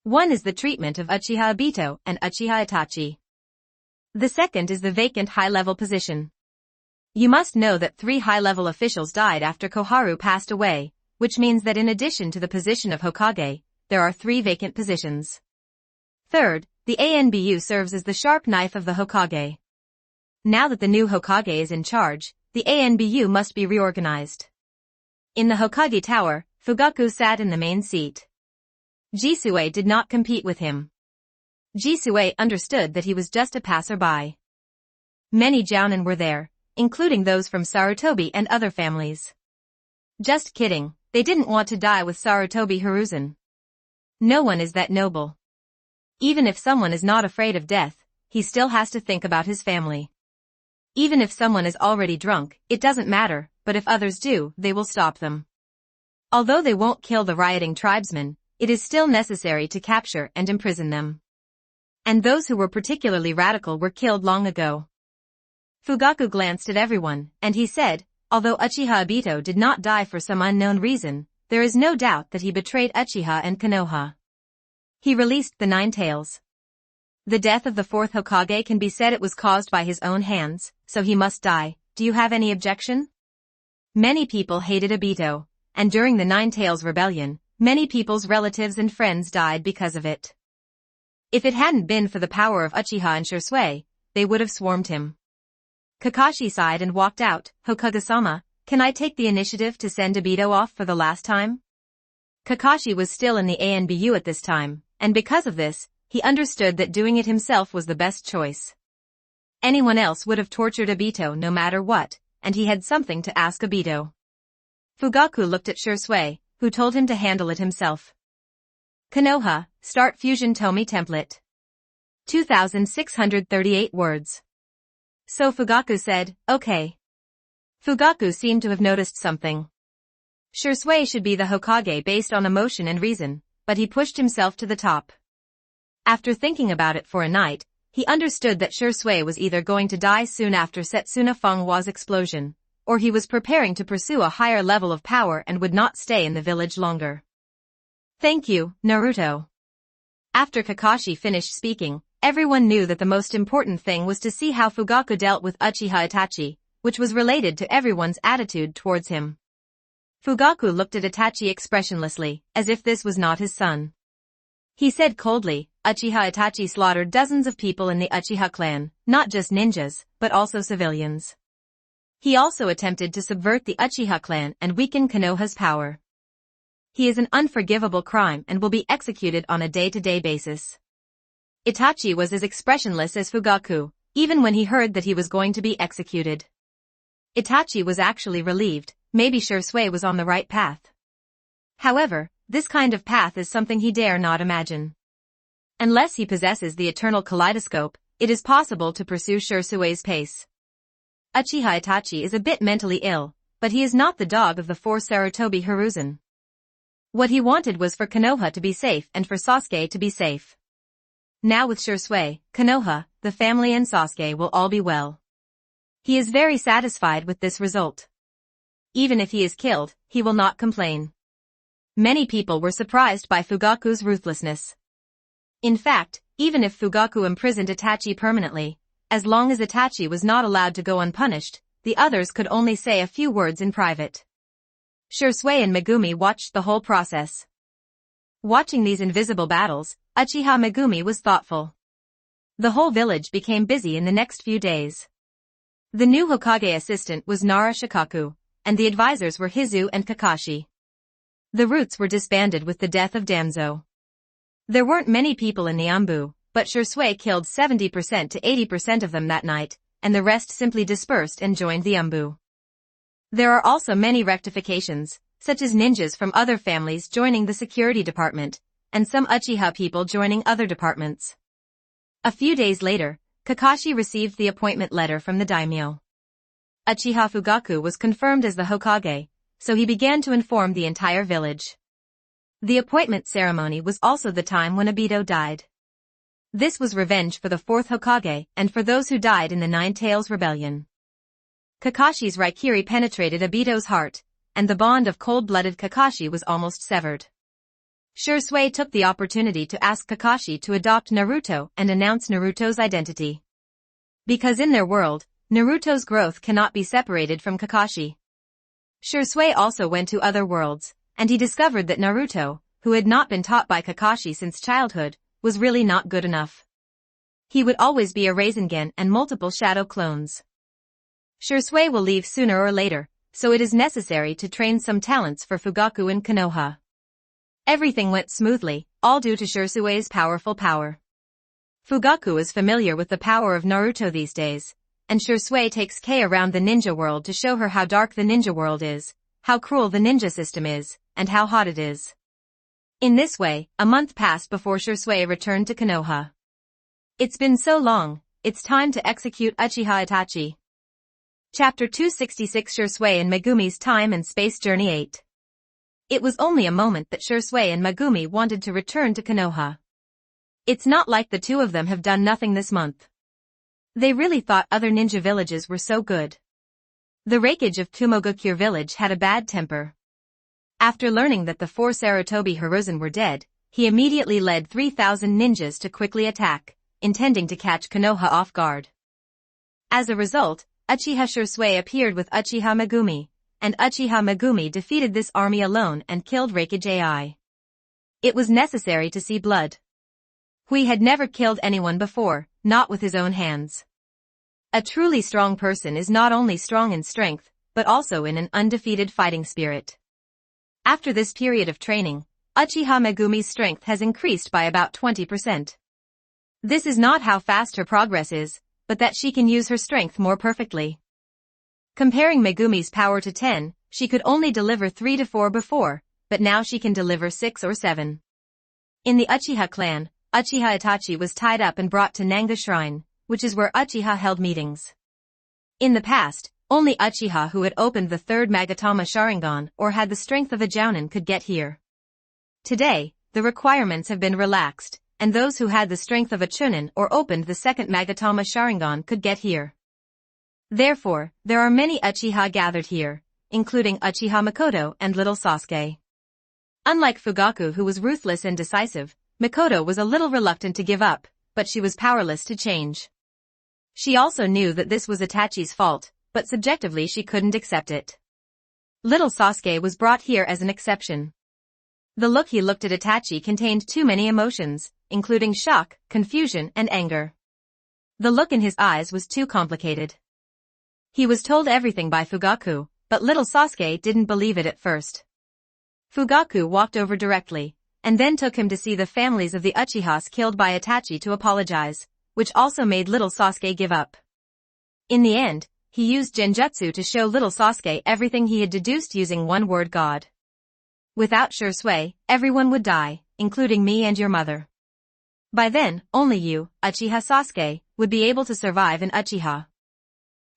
One is the treatment of Uchiha Obito and Uchiha Itachi. The second is the vacant high-level position. You must know that 3 high-level officials died after Koharu passed away, which means that in addition to the position of Hokage, there are 3 vacant positions. Third, the ANBU serves as the sharp knife of the Hokage. Now that the new Hokage is in charge, the ANBU must be reorganized. In the Hokage Tower, Fugaku sat in the main seat. Jisue did not compete with him. Jisue understood that he was just a passerby. Many jounin were there, including those from Sarutobi and other families. Just kidding, they didn't want to die with Sarutobi Hiruzen. No one is that noble. Even if someone is not afraid of death, he still has to think about his family. Even if someone is already drunk, it doesn't matter, but if others do, they will stop them. Although they won't kill the rioting tribesmen, it is still necessary to capture and imprison them. And those who were particularly radical were killed long ago. Fugaku glanced at everyone, and he said, although Uchiha Obito did not die for some unknown reason, there is no doubt that he betrayed Uchiha and Konoha. He released the 9 tails. The death of the 4th Hokage can be said it was caused by his own hands, so he must die. Do you have any objection? Many people hated Obito, and during the 9 Tails Rebellion, many people's relatives and friends died because of it. If it hadn't been for the power of Uchiha and Shisui, they would have swarmed him. Kakashi sighed and walked out. Hokage-sama, can I take the initiative to send Obito off for the last time? Kakashi was still in the ANBU at this time, and because of this, he understood that doing it himself was the best choice. Anyone else would have tortured Obito no matter what, and he had something to ask Obito. Fugaku looked at Shisui, who told him to handle it himself. Konoha, start Fusion Tomie template. 2,638 words. So Fugaku said, okay. Fugaku seemed to have noticed something. Shisui should be the Hokage based on emotion and reason, but he pushed himself to the top. After thinking about it for a night, he understood that Shisui was either going to die soon after Setsuna Fenghua's explosion, or he was preparing to pursue a higher level of power and would not stay in the village longer. Thank you, Naruto. After Kakashi finished speaking, everyone knew that the most important thing was to see how Fugaku dealt with Uchiha Itachi, which was related to everyone's attitude towards him. Fugaku looked at Itachi expressionlessly, as if this was not his son. He said coldly, Uchiha Itachi slaughtered dozens of people in the Uchiha clan, not just ninjas, but also civilians. He also attempted to subvert the Uchiha clan and weaken Konoha's power. He is an unforgivable crime and will be executed on a day-to-day basis. Itachi was as expressionless as Fugaku, even when he heard that he was going to be executed. Itachi was actually relieved, maybe Shisui was on the right path. However, this kind of path is something he dare not imagine. Unless he possesses the eternal kaleidoscope, it is possible to pursue Shisui's pace. Uchiha Itachi is a bit mentally ill, but he is not the dog of the 4 Sarutobi Hiruzen. What he wanted was for Konoha to be safe and for Sasuke to be safe. Now with Shisui, Konoha, the family and Sasuke will all be well. He is very satisfied with this result. even if he is killed, he will not complain. Many people were surprised by Fugaku's ruthlessness. In fact, even if Fugaku imprisoned Itachi permanently, as long as Itachi was not allowed to go unpunished, the others could only say a few words in private. Shisui and Megumi watched the whole process. Watching these invisible battles, Uchiha Megumi was thoughtful. The whole village became busy in the next few days. The new Hokage assistant was Nara Shikaku, and the advisors were Hizu and Kakashi. The roots were disbanded with the death of Danzo. There weren't many people in the Anbu, but Shisui killed 70% to 80% of them that night, and the rest simply dispersed and joined the Anbu. There are also many rectifications, such as ninjas from other families joining the security department, and some Uchiha people joining other departments. A few days later, Kakashi received the appointment letter from the daimyo. Uchiha Fugaku was confirmed as the Hokage, so he began to inform the entire village. The appointment ceremony was also the time when Obito died. This was revenge for the fourth Hokage and for those who died in the Nine Tails Rebellion. Kakashi's Raikiri penetrated Obito's heart, and the bond of cold-blooded Kakashi was almost severed. Shisui took the opportunity to ask Kakashi to adopt Naruto and announce Naruto's identity. Because in their world, Naruto's growth cannot be separated from Kakashi. Shisui also went to other worlds, and he discovered that Naruto, who had not been taught by Kakashi since childhood, was really not good enough. He would always be a Rasengan and multiple shadow clones. Shisui will leave sooner or later, so it is necessary to train some talents for Fugaku in Konoha. Everything went smoothly, all due to Shisui's powerful power. Fugaku is familiar with the power of Naruto these days, and Shisui takes Kei around the ninja world to show her how dark the ninja world is, how cruel the ninja system is, and how hot it is. In this way, a month passed before Shisui returned to Konoha. It's been so long, it's time to execute Uchiha Itachi. Chapter 266 Shisui and Megumi's Time and Space Journey 8. It was only a moment that Shisui and Megumi wanted to return to Konoha. It's not like the two of them have done nothing this month. They really thought other ninja villages were so good. The Raikage of Kumogakure village had a bad temper. After learning that the 4 Sarutobi Hiruzen were dead, he immediately led 3,000 ninjas to quickly attack, intending to catch Konoha off guard. As a result, Uchiha Shisui appeared with Uchiha Megumi, and Uchiha Megumi defeated this army alone and killed Raikage AI. It was necessary to see blood. Hui had never killed anyone before, not with his own hands. A truly strong person is not only strong in strength, but also in an undefeated fighting spirit. After this period of training, Uchiha Megumi's strength has increased by about 20%. This is not how fast her progress is, but that she can use her strength more perfectly. Comparing Megumi's power to 10, she could only deliver 3 to 4 before, but now she can deliver 6 or 7. In the Uchiha clan, Uchiha Itachi was tied up and brought to Nanga Shrine, which is where Uchiha held meetings. In the past, only Uchiha who had opened the third Magatama Sharingan or had the strength of a Jounin could get here. Today, the requirements have been relaxed, and those who had the strength of a Chunin or opened the second Magatama Sharingan could get here. Therefore, there are many Uchiha gathered here, including Uchiha Makoto and little Sasuke. Unlike Fugaku who was ruthless and decisive, Makoto was a little reluctant to give up, but she was powerless to change. She also knew that this was Itachi's fault, but subjectively she couldn't accept it. Little Sasuke was brought here as an exception. The look he looked at Itachi contained too many emotions, including shock, confusion, and anger. The look in his eyes was too complicated. He was told everything by Fugaku, but little Sasuke didn't believe it at first. Fugaku walked over directly, and then took him to see the families of the Uchihas killed by Itachi to apologize, which also made little Sasuke give up. In the end, he used Genjutsu to show little Sasuke everything he had deduced using one word God. Without Shisui, everyone would die, including me and your mother. By then, only you, Uchiha Sasuke, would be able to survive in Uchiha.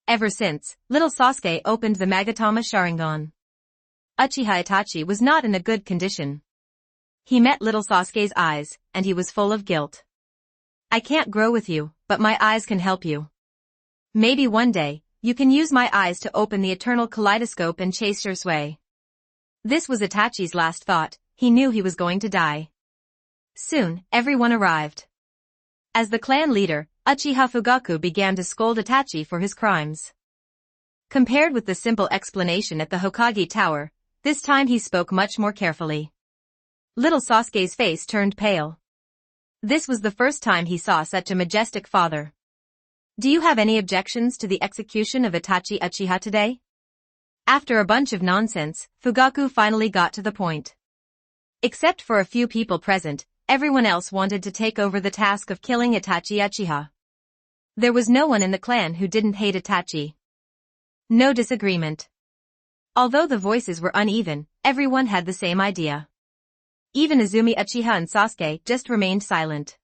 Ever since, little Sasuke opened the Magatama Sharingan. Uchiha Itachi was not in a good condition. He met little Sasuke's eyes, and he was full of guilt. I can't grow with you, but my eyes can help you. Maybe one day, you can use my eyes to open the eternal kaleidoscope and chase your sway. This was Itachi's last thought. He knew he was going to die. Soon, everyone arrived. As the clan leader, Uchiha Fugaku began to scold Itachi for his crimes. Compared with the simple explanation at the Hokage Tower, this time he spoke much more carefully. Little Sasuke's face turned pale. This was the first time he saw such a majestic father. Do you have any objections to the execution of Itachi Uchiha today? After a bunch of nonsense, Fugaku finally got to the point. Except for a few people present, everyone else wanted to take over the task of killing Itachi Uchiha. There was no one in the clan who didn't hate Itachi. No disagreement. Although the voices were uneven, everyone had the same idea. Even Izumi Uchiha and Sasuke just remained silent.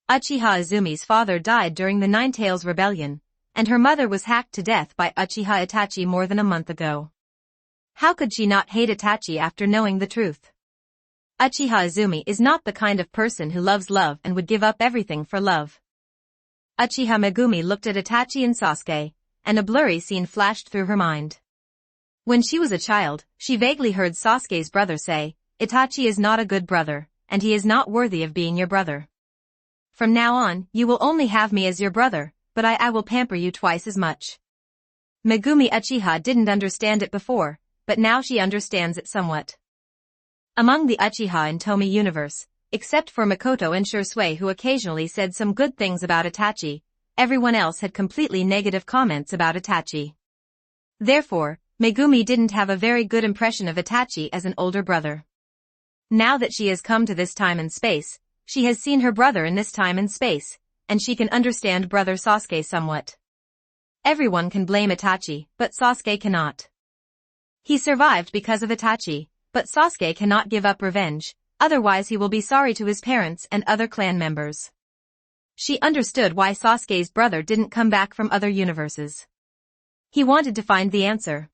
Uchiha Izumi's father died during the Nine Tails Rebellion, and her mother was hacked to death by Uchiha Itachi more than a month ago. How could she not hate Itachi after knowing the truth? Uchiha Izumi is not the kind of person who loves love and would give up everything for love. Uchiha Megumi looked at Itachi and Sasuke, and a blurry scene flashed through her mind. When she was a child, she vaguely heard Sasuke's brother say, "Itachi is not a good brother, and he is not worthy of being your brother. From now on, you will only have me as your brother, but I will pamper you twice as much." Megumi Uchiha didn't understand it before, but now she understands it somewhat. Among the Uchiha and Tomie universe, except for Mikoto and Shursui who occasionally said some good things about Itachi, everyone else had completely negative comments about Itachi. Therefore, Megumi didn't have a very good impression of Itachi as an older brother. Now that she has come to this time and space, she has seen her brother in this time and space, and she can understand brother Sasuke somewhat. Everyone can blame Itachi, but Sasuke cannot. He survived because of Itachi, but Sasuke cannot give up revenge, otherwise he will be sorry to his parents and other clan members. She understood why Sasuke's brother didn't come back from other universes. He wanted to find the answer.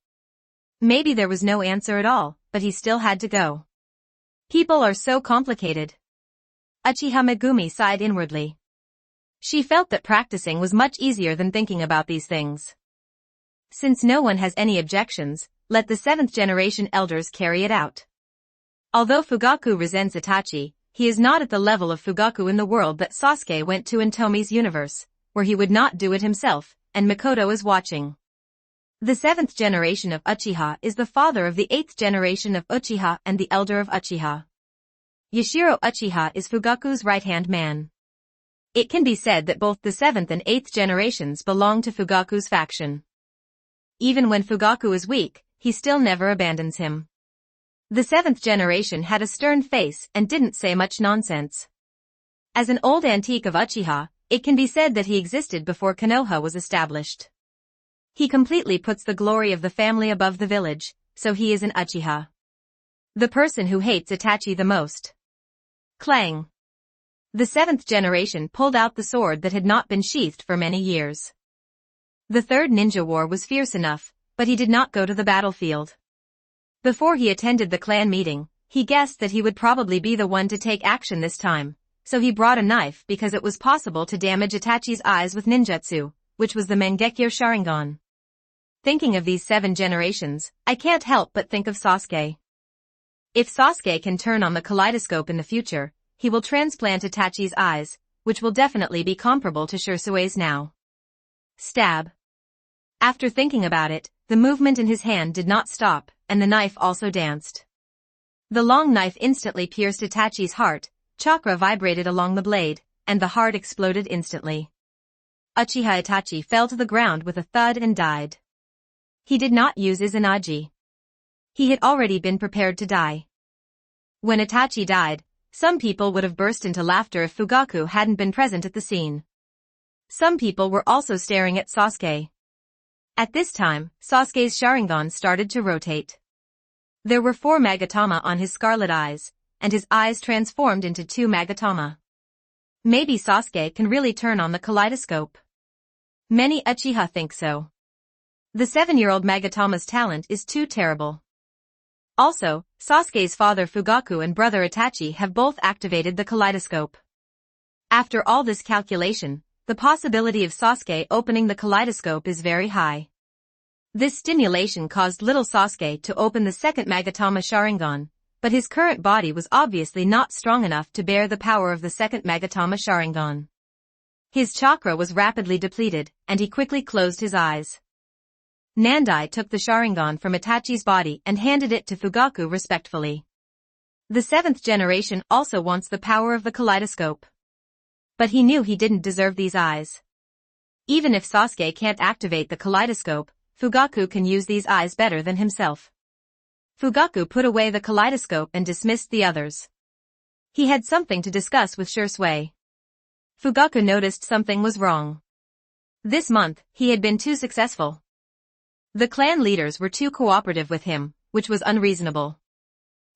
Maybe there was no answer at all, but he still had to go. People are so complicated. Uchiha Megumi sighed inwardly. She felt that practicing was much easier than thinking about these things. Since no one has any objections, let the 7th generation elders carry it out. Although Fugaku resents Itachi, he is not at the level of Fugaku in the world that Sasuke went to in Tomie's universe, where he would not do it himself, and Mikoto is watching. The 7th generation of Uchiha is the father of the 8th generation of Uchiha and the elder of Uchiha. Yashiro Uchiha is Fugaku's right-hand man. It can be said that both the 7th and 8th generations belong to Fugaku's faction. Even when Fugaku is weak, he still never abandons him. The 7th generation had a stern face and didn't say much nonsense. As an old antique of Uchiha, it can be said that he existed before Konoha was established. He completely puts the glory of the family above the village, so he is an Uchiha. The person who hates Itachi the most. Clang. The 7th generation pulled out the sword that had not been sheathed for many years. The Third Ninja War was fierce enough, but he did not go to the battlefield. Before he attended the clan meeting, he guessed that he would probably be the one to take action this time, so he brought a knife because it was possible to damage Itachi's eyes with ninjutsu, which was the Mangekyo Sharingan. Thinking of these 7 generations, I can't help but think of Sasuke. If Sasuke can turn on the kaleidoscope in the future, he will transplant Itachi's eyes, which will definitely be comparable to Shursui's now. Stab. After thinking about it, the movement in his hand did not stop, and the knife also danced. The long knife instantly pierced Itachi's heart, chakra vibrated along the blade, and the heart exploded instantly. Uchiha Itachi fell to the ground with a thud and died. He did not use Izanagi. He had already been prepared to die. When Itachi died, some people would have burst into laughter if Fugaku hadn't been present at the scene. Some people were also staring at Sasuke. At this time, Sasuke's Sharingan started to rotate. There were 4 Magatama on his scarlet eyes, and his eyes transformed into 2 Magatama. Maybe Sasuke can really turn on the kaleidoscope. Many Uchiha think so. The 7-year-old Magatama's talent is too terrible. Also, Sasuke's father Fugaku and brother Itachi have both activated the kaleidoscope. After all this calculation, the possibility of Sasuke opening the kaleidoscope is very high. This stimulation caused little Sasuke to open the second Magatama Sharingan, but his current body was obviously not strong enough to bear the power of the second Magatama Sharingan. His chakra was rapidly depleted, and he quickly closed his eyes. Nandai took the Sharingan from Itachi's body and handed it to Fugaku respectfully. The seventh generation also wants the power of the kaleidoscope. But he knew he didn't deserve these eyes. Even if Sasuke can't activate the kaleidoscope, Fugaku can use these eyes better than himself. Fugaku put away the kaleidoscope and dismissed the others. He had something to discuss with Shui. Fugaku noticed something was wrong. This month, he had been too successful. The clan leaders were too cooperative with him, which was unreasonable.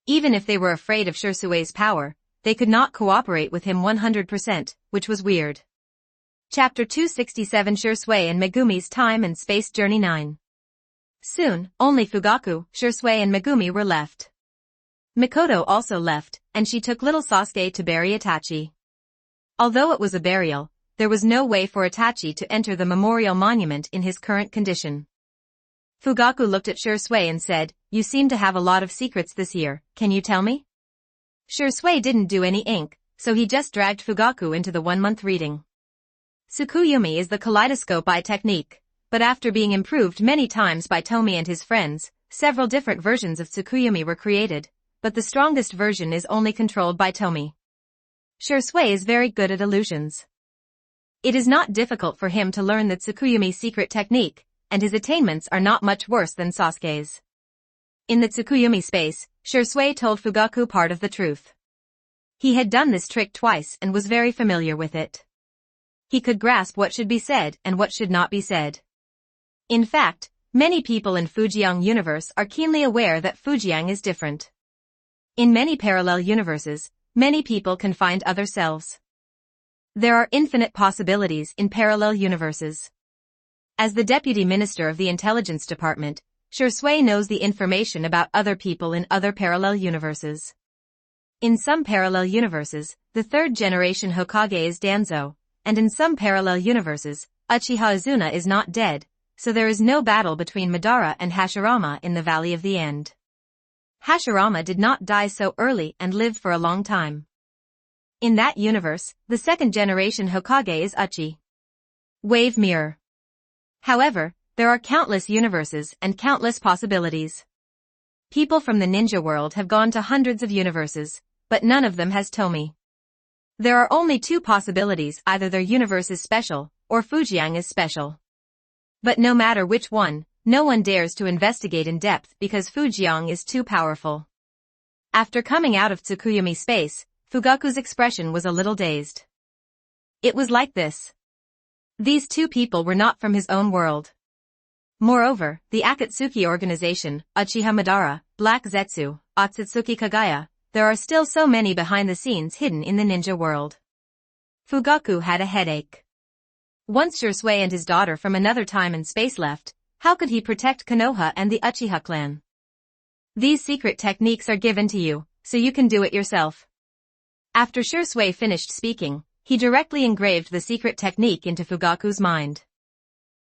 Even if they were afraid of Shusui's power, they could not cooperate with him 100%, which was weird. Chapter 267 Shui and Megumi's Time and Space Journey 9. Soon, only Fugaku, Shui and Megumi were left. Mikoto also left, and she took little Sasuke to bury Itachi. Although it was a burial, there was no way for Itachi to enter the memorial monument in his current condition. Fugaku looked at Shui and said, "You seem to have a lot of secrets this year, can you tell me?" Shui didn't do any ink, so he just dragged Fugaku into the 1-month reading. Tsukuyomi is the kaleidoscope eye technique, but after being improved many times by Tomie and his friends, several different versions of Tsukuyomi were created, but the strongest version is only controlled by Tomie. Shui is very good at illusions. It is not difficult for him to learn the Tsukuyomi secret technique, and his attainments are not much worse than Sasuke's. In the Tsukuyomi space, Shui told Fugaku part of the truth. He had done this trick twice and was very familiar with it. He could grasp what should be said and what should not be said. In fact, many people in Fujiang universe are keenly aware that Fujiang is different. In many parallel universes, many people can find other selves. There are infinite possibilities in parallel universes. As the Deputy Minister of the Intelligence Department, Shui knows the information about other people in other parallel universes. In some parallel universes, the third generation Hokage is Danzo, and in some parallel universes, Uchiha Izuna is not dead, so there is no battle between Madara and Hashirama in the Valley of the End. Hashirama did not die so early and lived for a long time. In that universe, the second generation Hokage is Uchi. Wave Mirror. However, there are countless universes and countless possibilities. People from the ninja world have gone to hundreds of universes, but none of them has Tomie. There are only two possibilities: either their universe is special, or Fujiang is special. But no matter which one, no one dares to investigate in depth because Fujiang is too powerful. After coming out of Tsukuyomi space, Fugaku's expression was a little dazed. It was like this. These two people were not from his own world. Moreover, the Akatsuki organization, Uchiha Madara, Black Zetsu, Otsutsuki Kagaya, there are still so many behind the scenes hidden in the ninja world. Fugaku had a headache. Once Shui and his daughter from another time and space left, how could he protect Konoha and the Uchiha clan? These secret techniques are given to you, so you can do it yourself. After Shui finished speaking, he directly engraved the secret technique into Fugaku's mind.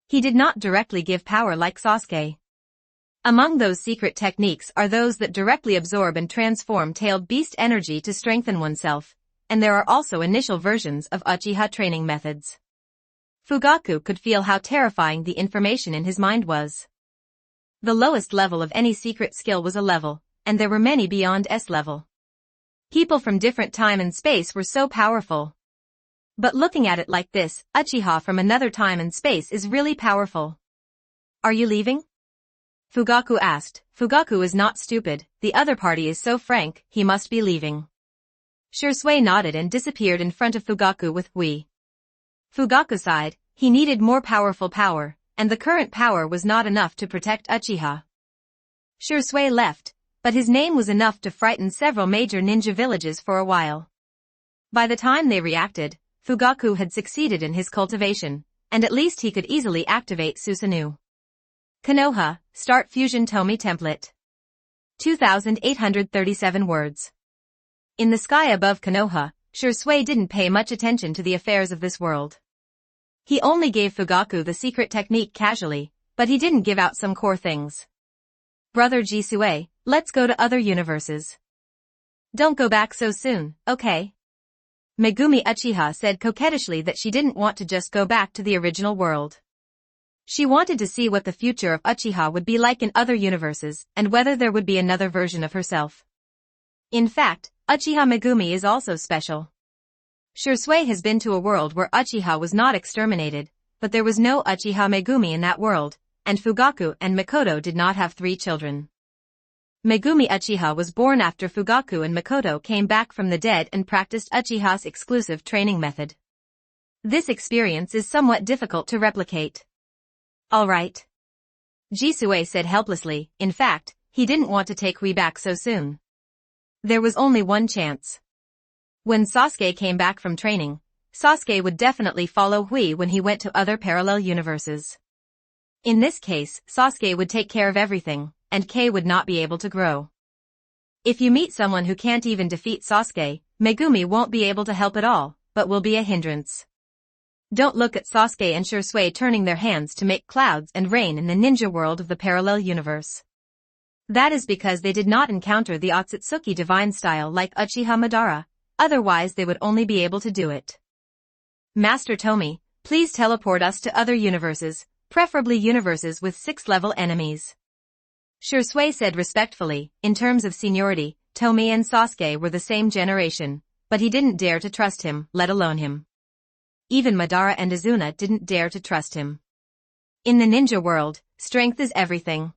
He did not directly give power like Sasuke. Among those secret techniques are those that directly absorb and transform tailed beast energy to strengthen oneself, and there are also initial versions of Uchiha training methods. Fugaku could feel how terrifying the information in his mind was. The lowest level of any secret skill was a level, and there were many beyond S level. People from different time and space were so powerful. But looking at it like this, Uchiha from another time and space is really powerful. Are you leaving? Fugaku asked. Fugaku is not stupid, the other party is so frank, he must be leaving. Shui nodded and disappeared in front of Fugaku with "we." Fugaku sighed. He needed more powerful power, and the current power was not enough to protect Uchiha. Shui left, but his name was enough to frighten several major ninja villages for a while. By the time they reacted, Fugaku had succeeded in his cultivation, and at least he could easily activate Susanoo. Konoha, Start Fusion Tomie Template. 2,837 words. In the sky above Konoha, Shui didn't pay much attention to the affairs of this world. He only gave Fugaku the secret technique casually, but he didn't give out some core things. Brother Jisue, let's go to other universes. Don't go back so soon, okay? Megumi Uchiha said coquettishly that she didn't want to just go back to the original world. She wanted to see what the future of Uchiha would be like in other universes and whether there would be another version of herself. In fact, Uchiha Megumi is also special. Shursui has been to a world where Uchiha was not exterminated, but there was no Uchiha Megumi in that world, and Fugaku and Mikoto did not have 3 children. Megumi Uchiha was born after Fugaku and Mikoto came back from the dead and practiced Uchiha's exclusive training method. This experience is somewhat difficult to replicate. Alright. Jisue said helplessly. In fact, he didn't want to take Hui back so soon. There was only one chance. When Sasuke came back from training, Sasuke would definitely follow Hui when he went to other parallel universes. In this case, Sasuke would take care of everything, and Kei would not be able to grow. If you meet someone who can't even defeat Sasuke, Megumi won't be able to help at all, but will be a hindrance. Don't look at Sasuke and Shursui turning their hands to make clouds and rain in the ninja world of the parallel universe. That is because they did not encounter the Otsutsuki divine style like Uchiha Madara, otherwise they would only be able to do it. Master Tomie, please teleport us to other universes, preferably universes with 6th-level enemies. Shursui said respectfully. In terms of seniority, Tomie and Sasuke were the same generation, but he didn't dare to trust him, let alone him. Even Madara and Izuna didn't dare to trust him. In the ninja world, strength is everything.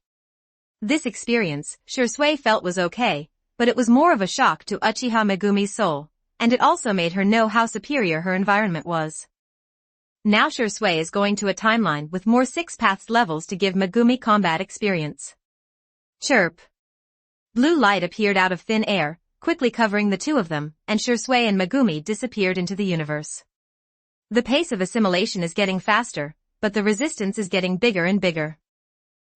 This experience, Shursui felt was okay, but it was more of a shock to Uchiha Megumi's soul, and it also made her know how superior her environment was. Now Shursui is going to a timeline with more 6 paths levels to give Megumi combat experience. Chirp. Blue light appeared out of thin air, quickly covering the 2 of them, and Shursui and Megumi disappeared into the universe. The pace of assimilation is getting faster, but the resistance is getting bigger and bigger.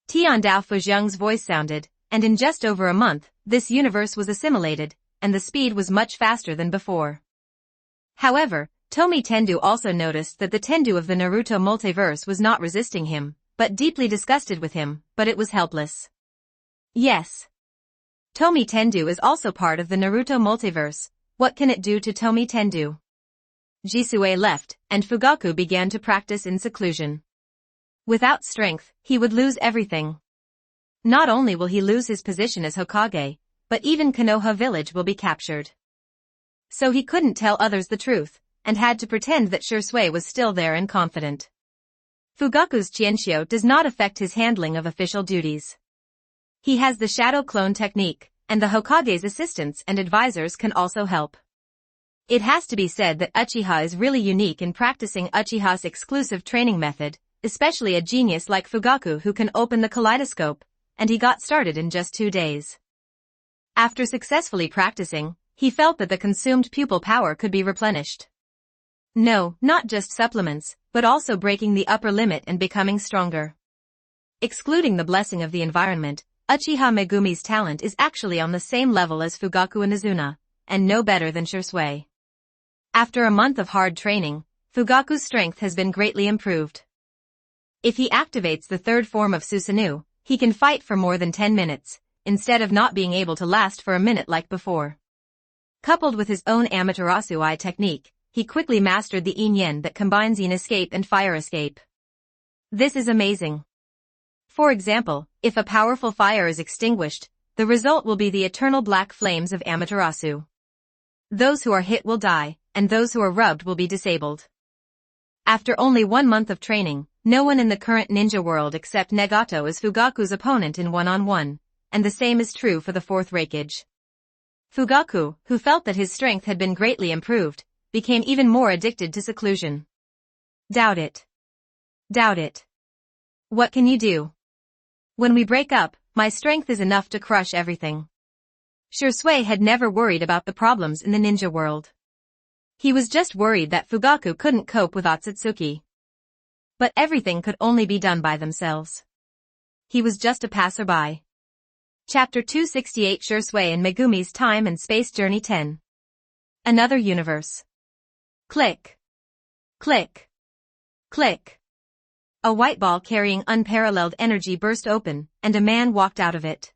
Tian Dao Fuzheng's voice sounded, and in just over a month, this universe was assimilated, and the speed was much faster than before. However, Tomie Tendu also noticed that the Tendu of the Naruto multiverse was not resisting him, but deeply disgusted with him, but it was helpless. Yes. Tomie Tendu is also part of the Naruto multiverse. What can it do to Tomie Tendu? Jisue left, and Fugaku began to practice in seclusion. Without strength, he would lose everything. Not only will he lose his position as Hokage, but even Konoha village will be captured. So he couldn't tell others the truth, and had to pretend that Shursui was still there and confident. Fugaku's Qianxiu does not affect his handling of official duties. He has the shadow clone technique, and the Hokage's assistants and advisors can also help. It has to be said that Uchiha is really unique in practicing Uchiha's exclusive training method, especially a genius like Fugaku who can open the kaleidoscope, and he got started in just 2 days. After successfully practicing, he felt that the consumed pupil power could be replenished. No, not just supplements, but also breaking the upper limit and becoming stronger. Excluding the blessing of the environment, Uchiha Megumi's talent is actually on the same level as Fugaku and Izuna, and no better than Shursui. After a month of hard training, Fugaku's strength has been greatly improved. If he activates the 3rd form of Susanoo, he can fight for more than 10 minutes, instead of not being able to last for a minute like before. Coupled with his own Amaterasu Eye technique, he quickly mastered the Yin Yen that combines Yin escape and fire escape. This is amazing. For example, if a powerful fire is extinguished, the result will be the eternal black flames of Amaterasu. Those who are hit will die, and those who are rubbed will be disabled. After only 1 month of training, no one in the current ninja world except Nagato is Fugaku's opponent in one-on-one, and the same is true for the 4th Raikage. Fugaku, who felt that his strength had been greatly improved, became even more addicted to seclusion. Doubt it. Doubt it. What can you do? When we break up, my strength is enough to crush everything. Shursui had never worried about the problems in the ninja world. He was just worried that Fugaku couldn't cope with Otsutsuki. But everything could only be done by themselves. He was just a passerby. Chapter 268 Shursui and Megumi's Time and Space Journey 10. Another universe. Click. Click. Click. A white ball carrying unparalleled energy burst open, and a man walked out of it.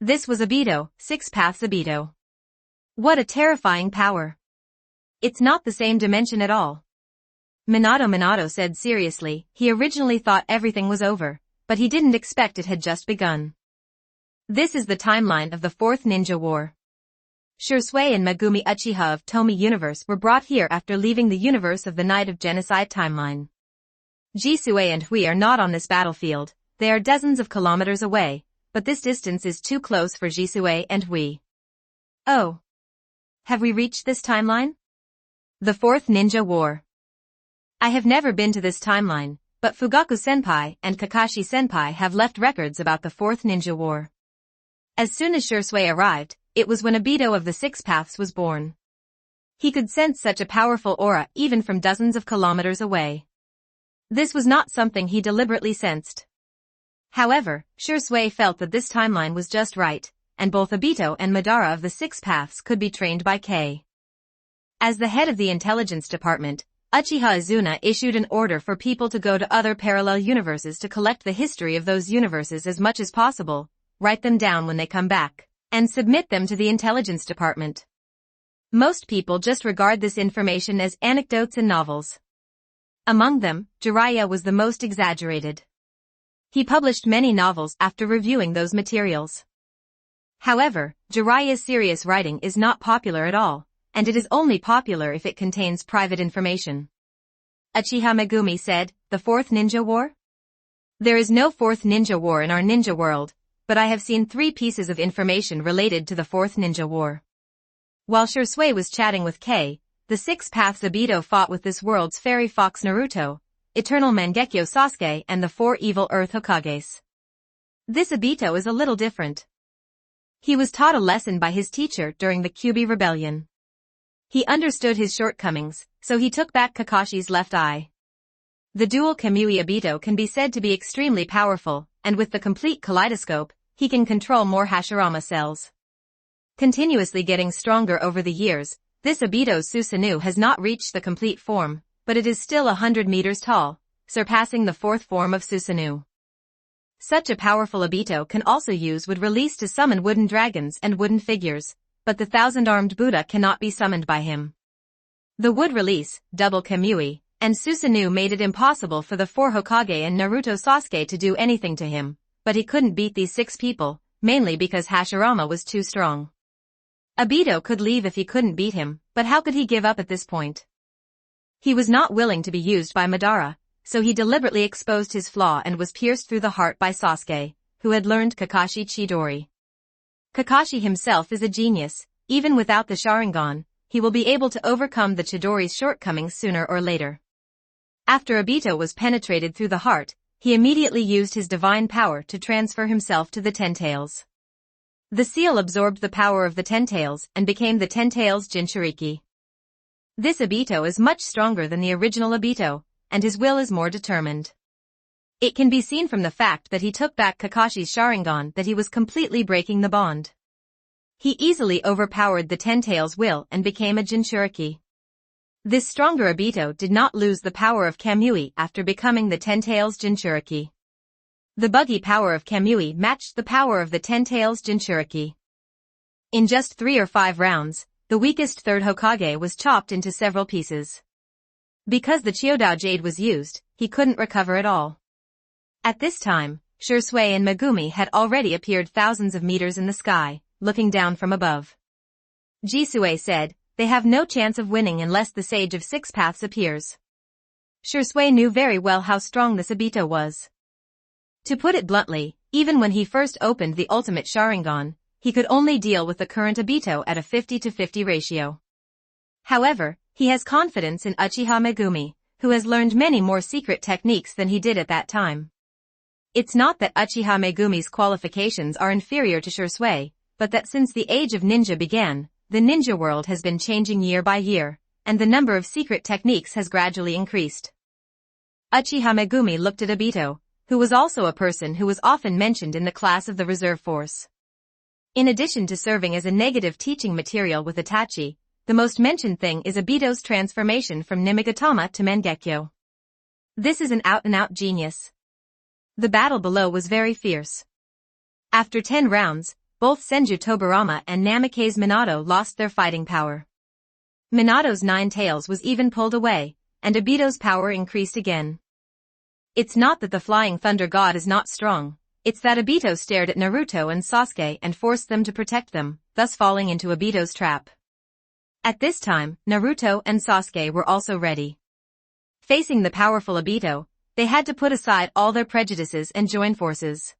This was Obito, Six Paths Obito. What a terrifying power. It's not the same dimension at all. Minato said seriously. He originally thought everything was over, but he didn't expect it had just begun. This is the timeline of the Fourth Ninja War. Shisui and Megumi Uchiha of Tomie universe were brought here after leaving the universe of the Night of Genocide timeline. Jisui and Hui are not on this battlefield. They are dozens of kilometers away, but this distance is too close for Jisui and Hui. Oh. Have we reached this timeline? The Fourth Ninja War. I have never been to this timeline, but Fugaku-senpai and Kakashi-senpai have left records about the Fourth Ninja War. As soon as Shisui arrived, it was when Obito of the Six Paths was born. He could sense such a powerful aura even from dozens of kilometers away. This was not something he deliberately sensed. However, Shisui felt that this timeline was just right, and both Obito and Madara of the Six Paths could be trained by K. As the head of the intelligence department, Uchiha Izuna issued an order for people to go to other parallel universes to collect the history of those universes as much as possible, write them down when they come back, and submit them to the intelligence department. Most people just regard this information as anecdotes and novels. Among them, Jiraiya was the most exaggerated. He published many novels after reviewing those materials. However, Jiraiya's serious writing is not popular at all, and it is only popular if it contains private information. Uchiha Megumi said, "The Fourth Ninja War? There is no Fourth Ninja War in our ninja world, but I have seen 3 pieces of information related to the Fourth Ninja War." While Shisui was chatting with Kei, the Six Paths Obito fought with this world's fairy fox Naruto, Eternal Mangekyo Sasuke and the 4 evil Earth Hokages. This Obito is a little different. He was taught a lesson by his teacher during the Kyuubi Rebellion. He understood his shortcomings, so he took back Kakashi's left eye. The dual Kamui Obito can be said to be extremely powerful, and with the complete kaleidoscope, he can control more Hashirama cells. Continuously getting stronger over the years, this Obito's Susanoo has not reached the complete form, but it is still 100 meters tall, surpassing the 4th form of Susanoo. Such a powerful Obito can also use wood release to summon wooden dragons and wooden figures, but the 1,000-armed Buddha cannot be summoned by him. The wood release, double Kamui, and Susanoo made it impossible for the 4 Hokage and Naruto Sasuke to do anything to him, but he couldn't beat these 6 people, mainly because Hashirama was too strong. Obito could leave if he couldn't beat him, but how could he give up at this point? He was not willing to be used by Madara, so he deliberately exposed his flaw and was pierced through the heart by Sasuke, who had learned Kakashi Chidori. Kakashi himself is a genius. Even without the Sharingan, he will be able to overcome the Chidori's shortcomings sooner or later. After Obito was penetrated through the heart, he immediately used his divine power to transfer himself to the Ten Tails. The seal absorbed the power of the Ten Tails and became the Ten Tails Jinchuriki. This Obito is much stronger than the original Obito, and his will is more determined. It can be seen from the fact that he took back Kakashi's Sharingan that he was completely breaking the bond. He easily overpowered the Ten Tails' will and became a Jinchuriki. This stronger Obito did not lose the power of Kamui after becoming the Ten Tails Jinchuriki. The buggy power of Kamui matched the power of the Ten Tails Jinchuriki. In just 3 or 5 rounds, the weakest 3rd Hokage was chopped into several pieces. Because the Chiodao Jade was used, he couldn't recover at all. At this time, Shisui and Megumi had already appeared thousands of meters in the sky, looking down from above. Jisui said, "They have no chance of winning unless the Sage of Six Paths appears." Shisui knew very well how strong this Obito was. To put it bluntly, even when he first opened the ultimate Sharingan, he could only deal with the current Obito at a 50-50 ratio. However, he has confidence in Uchiha Megumi, who has learned many more secret techniques than he did at that time. It's not that Uchiha Megumi's qualifications are inferior to Shisui, but that since the age of ninja began, the ninja world has been changing year by year, and the number of secret techniques has gradually increased. Uchiha Megumi looked at Obito, who was also a person who was often mentioned in the class of the reserve force. In addition to serving as a negative teaching material with Itachi, the most mentioned thing is Obito's transformation from Nimagatama to Mangekyo. This is an out-and-out genius. The battle below was very fierce. After 10 rounds, both Senju Tobirama and Namikaze Minato lost their fighting power. Minato's 9 tails was even pulled away, and Obito's power increased again. It's not that the Flying Thunder God is not strong, it's that Obito stared at Naruto and Sasuke and forced them to protect them, thus falling into Obito's trap. At this time, Naruto and Sasuke were also ready. Facing the powerful Obito, they had to put aside all their prejudices and join forces.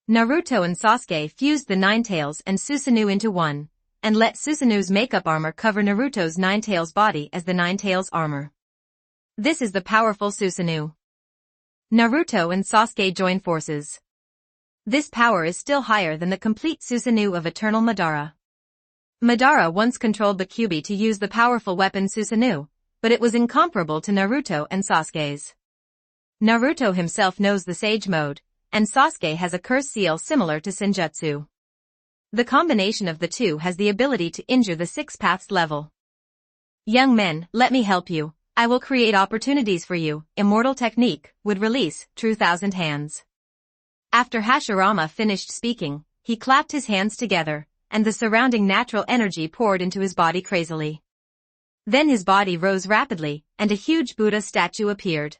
Naruto and Sasuke fused the 9 tails and Susanoo into one, and let Susanoo's makeup armor cover Naruto's 9 tails body as the 9 tails armor. This is the powerful Susanoo. Naruto and Sasuke join forces. This power is still higher than the complete Susanoo of Eternal Madara. Madara once controlled the Kyuubi to use the powerful weapon Susanoo, but it was incomparable to Naruto and Sasuke's. Naruto himself knows the Sage Mode, and Sasuke has a curse seal similar to Senjutsu. The combination of the two has the ability to injure the 6 paths level. Young men, let me help you. I will create opportunities for you. Immortal technique would release True Thousand Hands. After Hashirama finished speaking, he clapped his hands together, and the surrounding natural energy poured into his body crazily. Then his body rose rapidly, and a huge Buddha statue appeared.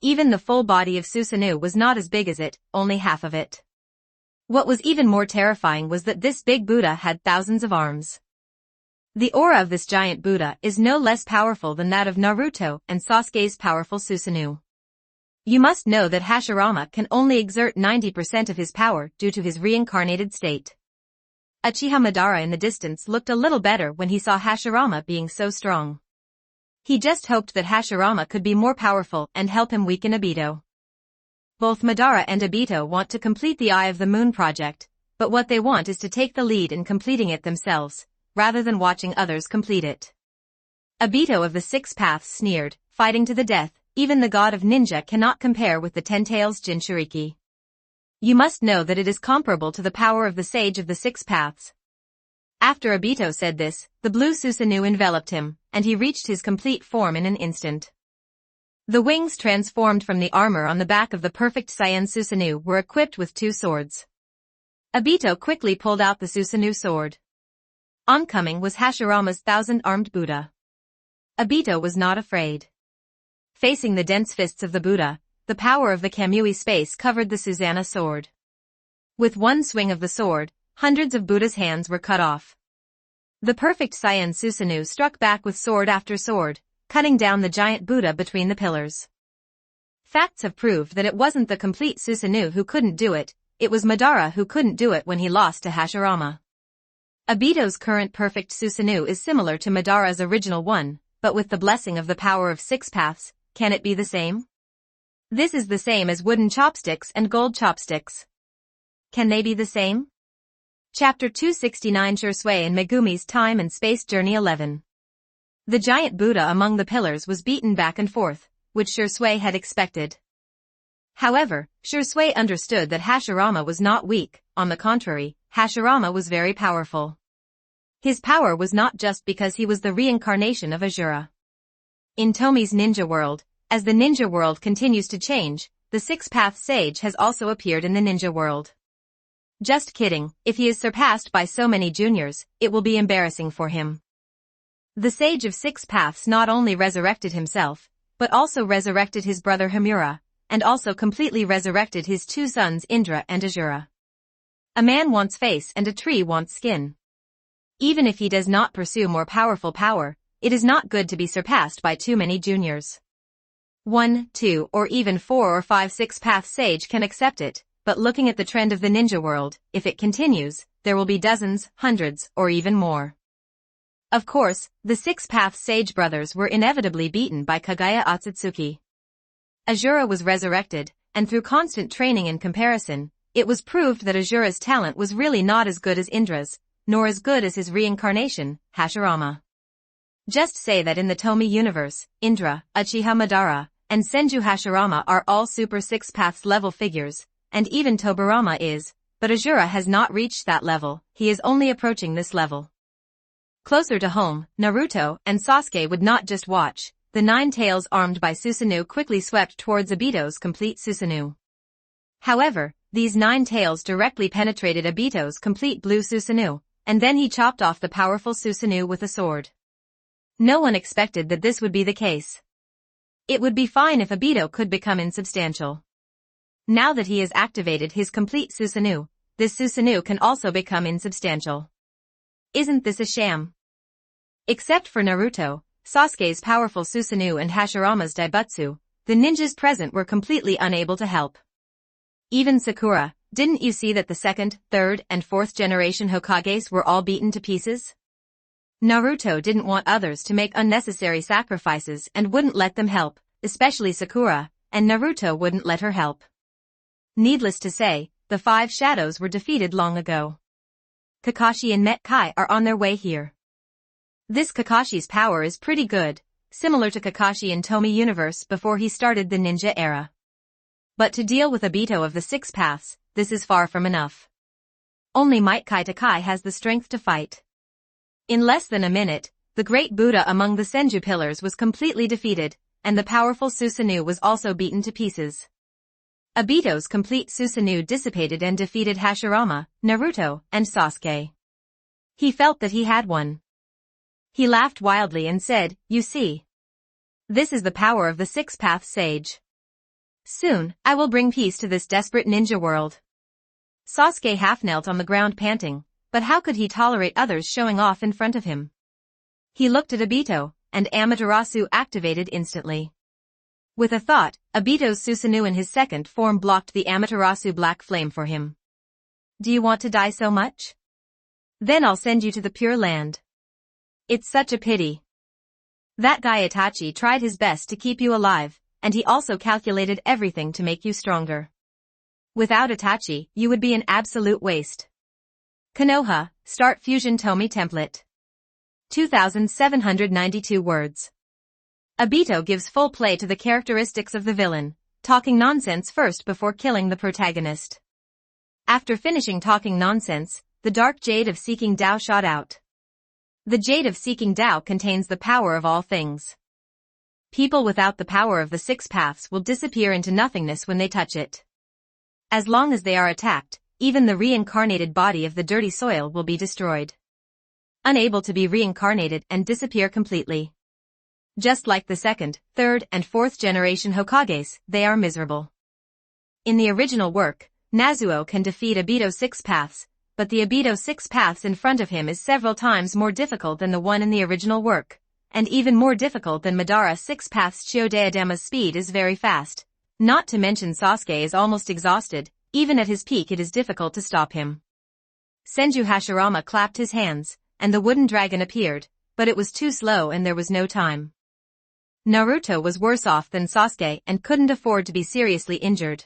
Even the full body of Susanoo was not as big as it, only half of it. What was even more terrifying was that this big Buddha had thousands of arms. The aura of this giant Buddha is no less powerful than that of Naruto and Sasuke's powerful Susanoo. You must know that Hashirama can only exert 90% of his power due to his reincarnated state. Uchiha Madara in the distance looked a little better when he saw Hashirama being so strong. He just hoped that Hashirama could be more powerful and help him weaken Obito. Both Madara and Obito want to complete the Eye of the Moon project, but what they want is to take the lead in completing it themselves, rather than watching others complete it. Obito of the 6 paths sneered, fighting to the death, even the god of ninja cannot compare with the 10 tails Jinchuriki. You must know that it is comparable to the power of the Sage of the 6 paths. After Obito said this, the blue Susanoo enveloped him, and he reached his complete form in an instant. The wings transformed from the armor on the back of the perfect Saiyan Susanoo were equipped with 2 swords. Obito quickly pulled out the Susanoo sword. Oncoming was Hashirama's 1,000-armed Buddha. Obito was not afraid. Facing the dense fists of the Buddha, the power of the Kamui space covered the Susanoo sword. With one swing of the sword, hundreds of Buddha's hands were cut off. The perfect Saiyan Susanoo struck back with sword after sword, cutting down the giant Buddha between the pillars. Facts have proved that it wasn't the complete Susanoo who couldn't do it, it was Madara who couldn't do it when he lost to Hashirama. Obito's current perfect Susanoo is similar to Madara's original one, but with the blessing of the power of 6 paths, can it be the same? This is the same as wooden chopsticks and gold chopsticks. Can they be the same? Chapter 269 Shursui and Megumi's Time and Space Journey 11. The giant Buddha among the pillars was beaten back and forth, which Shursui had expected. However, Shursui understood that Hashirama was not weak, on the contrary, Hashirama was very powerful. His power was not just because he was the reincarnation of Asura. In Tomie's ninja world, as the ninja world continues to change, the 6-path sage has also appeared in the ninja world. Just kidding, if he is surpassed by so many juniors, it will be embarrassing for him. The Sage of 6 Paths not only resurrected himself, but also resurrected his brother Hamura, and also completely resurrected his 2 sons Indra and Asura. A man wants face and a tree wants skin. Even if he does not pursue more powerful power, it is not good to be surpassed by too many juniors. 1, 2, or even 4 or 5 6-path sage can accept it, but looking at the trend of the ninja world, if it continues, there will be dozens, hundreds, or even more. Of course, the 6-path sage brothers were inevitably beaten by Kagaya Otsutsuki. Asura was resurrected, and through constant training and comparison, it was proved that Asura's talent was really not as good as Indra's, nor as good as his reincarnation, Hashirama. Just say that in the Tomie universe, Indra, Uchiha Madara, and Senju Hashirama are all Super 6 Paths level figures, and even Tobirama is, but Asura has not reached that level, he is only approaching this level. Closer to home, Naruto and Sasuke would not just watch, the 9 tails armed by Susanoo quickly swept towards Obito's complete Susanoo. However, these 9 tails directly penetrated Obito's complete blue Susanoo, and then he chopped off the powerful Susanoo with a sword. No one expected that this would be the case. It would be fine if Obito could become insubstantial. Now that he has activated his complete Susanoo, this Susanoo can also become insubstantial. Isn't this a sham? Except for Naruto, Sasuke's powerful Susanoo and Hashirama's Daibutsu, the ninjas present were completely unable to help. Even Sakura, didn't you see that the 2nd, 3rd, and 4th generation Hokages were all beaten to pieces? Naruto didn't want others to make unnecessary sacrifices and wouldn't let them help, especially Sakura, and Naruto wouldn't let her help. Needless to say, the 5 shadows were defeated long ago. Kakashi and Met Kai are on their way here. This Kakashi's power is pretty good, similar to Kakashi in Tomie universe before he started the ninja era. But to deal with Obito of the 6 paths, this is far from enough. Only Might Kai Takai has the strength to fight. In less than a minute, the great Buddha among the Senju pillars was completely defeated, and the powerful Susanoo was also beaten to pieces. Obito's complete Susanoo dissipated and defeated Hashirama, Naruto, and Sasuke. He felt that he had won. He laughed wildly and said, "You see. This is the power of the 6 paths sage. Soon, I will bring peace to this desperate ninja world." Sasuke half-knelt on the ground panting, but how could he tolerate others showing off in front of him? He looked at Obito, and Amaterasu activated instantly. With a thought, Obito's Susanoo in his 2nd form blocked the Amaterasu black flame for him. "Do you want to die so much? Then I'll send you to the Pure Land. It's such a pity. That guy Itachi tried his best to keep you alive, and he also calculated everything to make you stronger. Without Itachi, you would be an absolute waste." Konoha, Start Fusion Tomie Template. 2,792 words. Obito gives full play to the characteristics of the villain, talking nonsense first before killing the protagonist. After finishing talking nonsense, the dark jade of Seeking Tao shot out. The jade of Seeking Tao contains the power of all things. People without the power of the 6 paths will disappear into nothingness when they touch it. As long as they are attacked, even the reincarnated body of the dirty soil will be destroyed. Unable to be reincarnated and disappear completely. Just like the 2nd, 3rd, and 4th generation Hokages, they are miserable. In the original work, Nazuo can defeat Obito's 6 paths, but the Obito 6 paths in front of him is several times more difficult than the one in the original work, and even more difficult than Madara 6 paths. Chiyodaidama's speed is very fast. Not to mention Sasuke is almost exhausted, even at his peak it is difficult to stop him. Senju Hashirama clapped his hands, and the wooden dragon appeared, but it was too slow and there was no time. Naruto was worse off than Sasuke and couldn't afford to be seriously injured.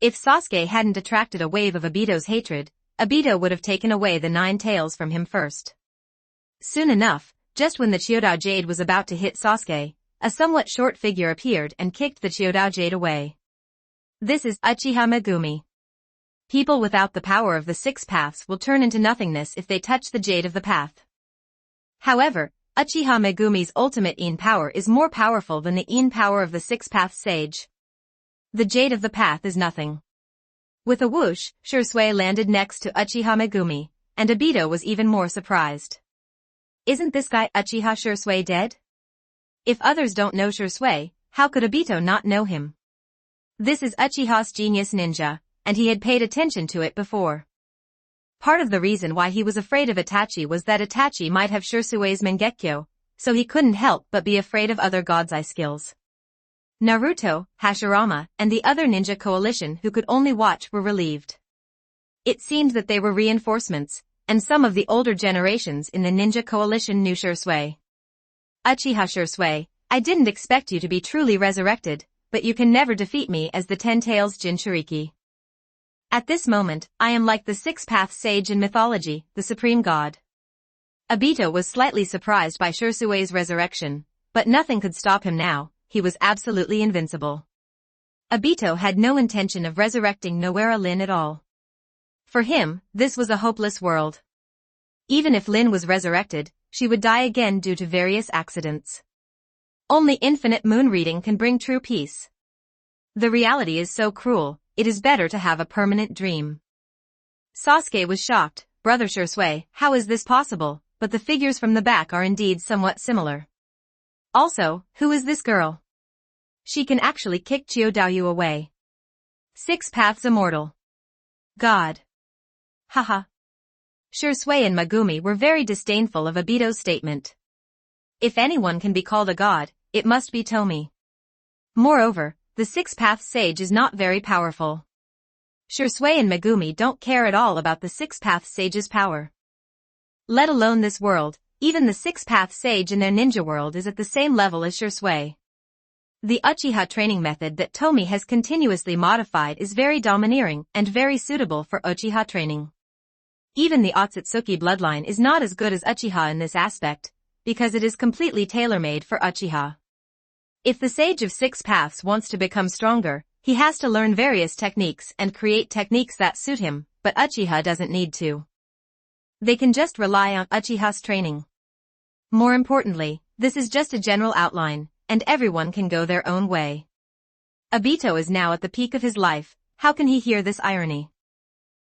If Sasuke hadn't attracted a wave of Obito's hatred, Obito would have taken away the 9 tails from him first. Soon enough, just when the Chiyoda Jade was about to hit Sasuke, a somewhat short figure appeared and kicked the Chiyoda Jade away. This is Uchiha Megumi. People without the power of the 6 paths will turn into nothingness if they touch the Jade of the Path. However, Uchiha Megumi's ultimate Yin power is more powerful than the Yin power of the 6 paths sage. The Jade of the Path is nothing. With a whoosh, Shursui landed next to Uchiha Megumi, and Obito was even more surprised. Isn't this guy Uchiha Shursui dead? If others don't know Shursui, how could Obito not know him? This is Uchiha's genius ninja, and he had paid attention to it before. Part of the reason why he was afraid of Itachi was that Itachi might have Shursui's Mangekyo, so he couldn't help but be afraid of other God's Eye skills. Naruto, Hashirama, and the other ninja coalition who could only watch were relieved. It seemed that they were reinforcements, and some of the older generations in the ninja coalition knew Shursui. Uchiha Shursui, I didn't expect you to be truly resurrected, but you can never defeat me as the 10 Tails Jinchuriki. At this moment, I am like the 6 paths sage in mythology, the supreme god. Obito was slightly surprised by Shursui's resurrection, but nothing could stop him now. He was absolutely invincible. Obito had no intention of resurrecting Noera Lin at all. For him, this was a hopeless world. Even if Lin was resurrected, she would die again due to various accidents. Only infinite moon reading can bring true peace. The reality is so cruel, it is better to have a permanent dream. Sasuke was shocked. Brother Shisui, how is this possible? But the figures from the back are indeed somewhat similar. Also, who is this girl? She can actually kick Chiyodayu away. 6 paths immortal. God. Haha. Shisui and Megumi were very disdainful of Obito's statement. If anyone can be called a god, it must be Tomie. Moreover, the 6 paths sage is not very powerful. Shisui and Megumi don't care at all about the 6 paths sage's power. Let alone this world, even the 6 paths sage in their ninja world is at the same level as Shisui. The Uchiha training method that Tomie has continuously modified is very domineering and very suitable for Uchiha training. Even the Otsutsuki bloodline is not as good as Uchiha in this aspect, because it is completely tailor-made for Uchiha. If the Sage of 6 Paths wants to become stronger, he has to learn various techniques and create techniques that suit him, but Uchiha doesn't need to. They can just rely on Uchiha's training. More importantly, this is just a general outline, and everyone can go their own way. Obito is now at the peak of his life, how can he hear this irony?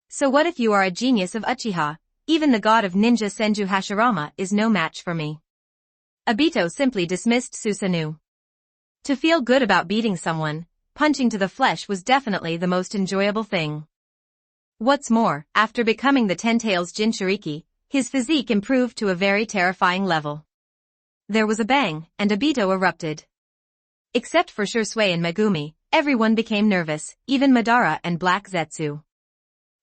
So what if you are a genius of Uchiha? Even the god of ninja Senju Hashirama is no match for me. Obito simply dismissed Susanoo. To feel good about beating someone, punching to the flesh was definitely the most enjoyable thing. What's more, after becoming the Ten-Tails Jinchuriki, his physique improved to a very terrifying level. There was a bang, and Obito erupted. Except for Shisui and Megumi, everyone became nervous, even Madara and Black Zetsu.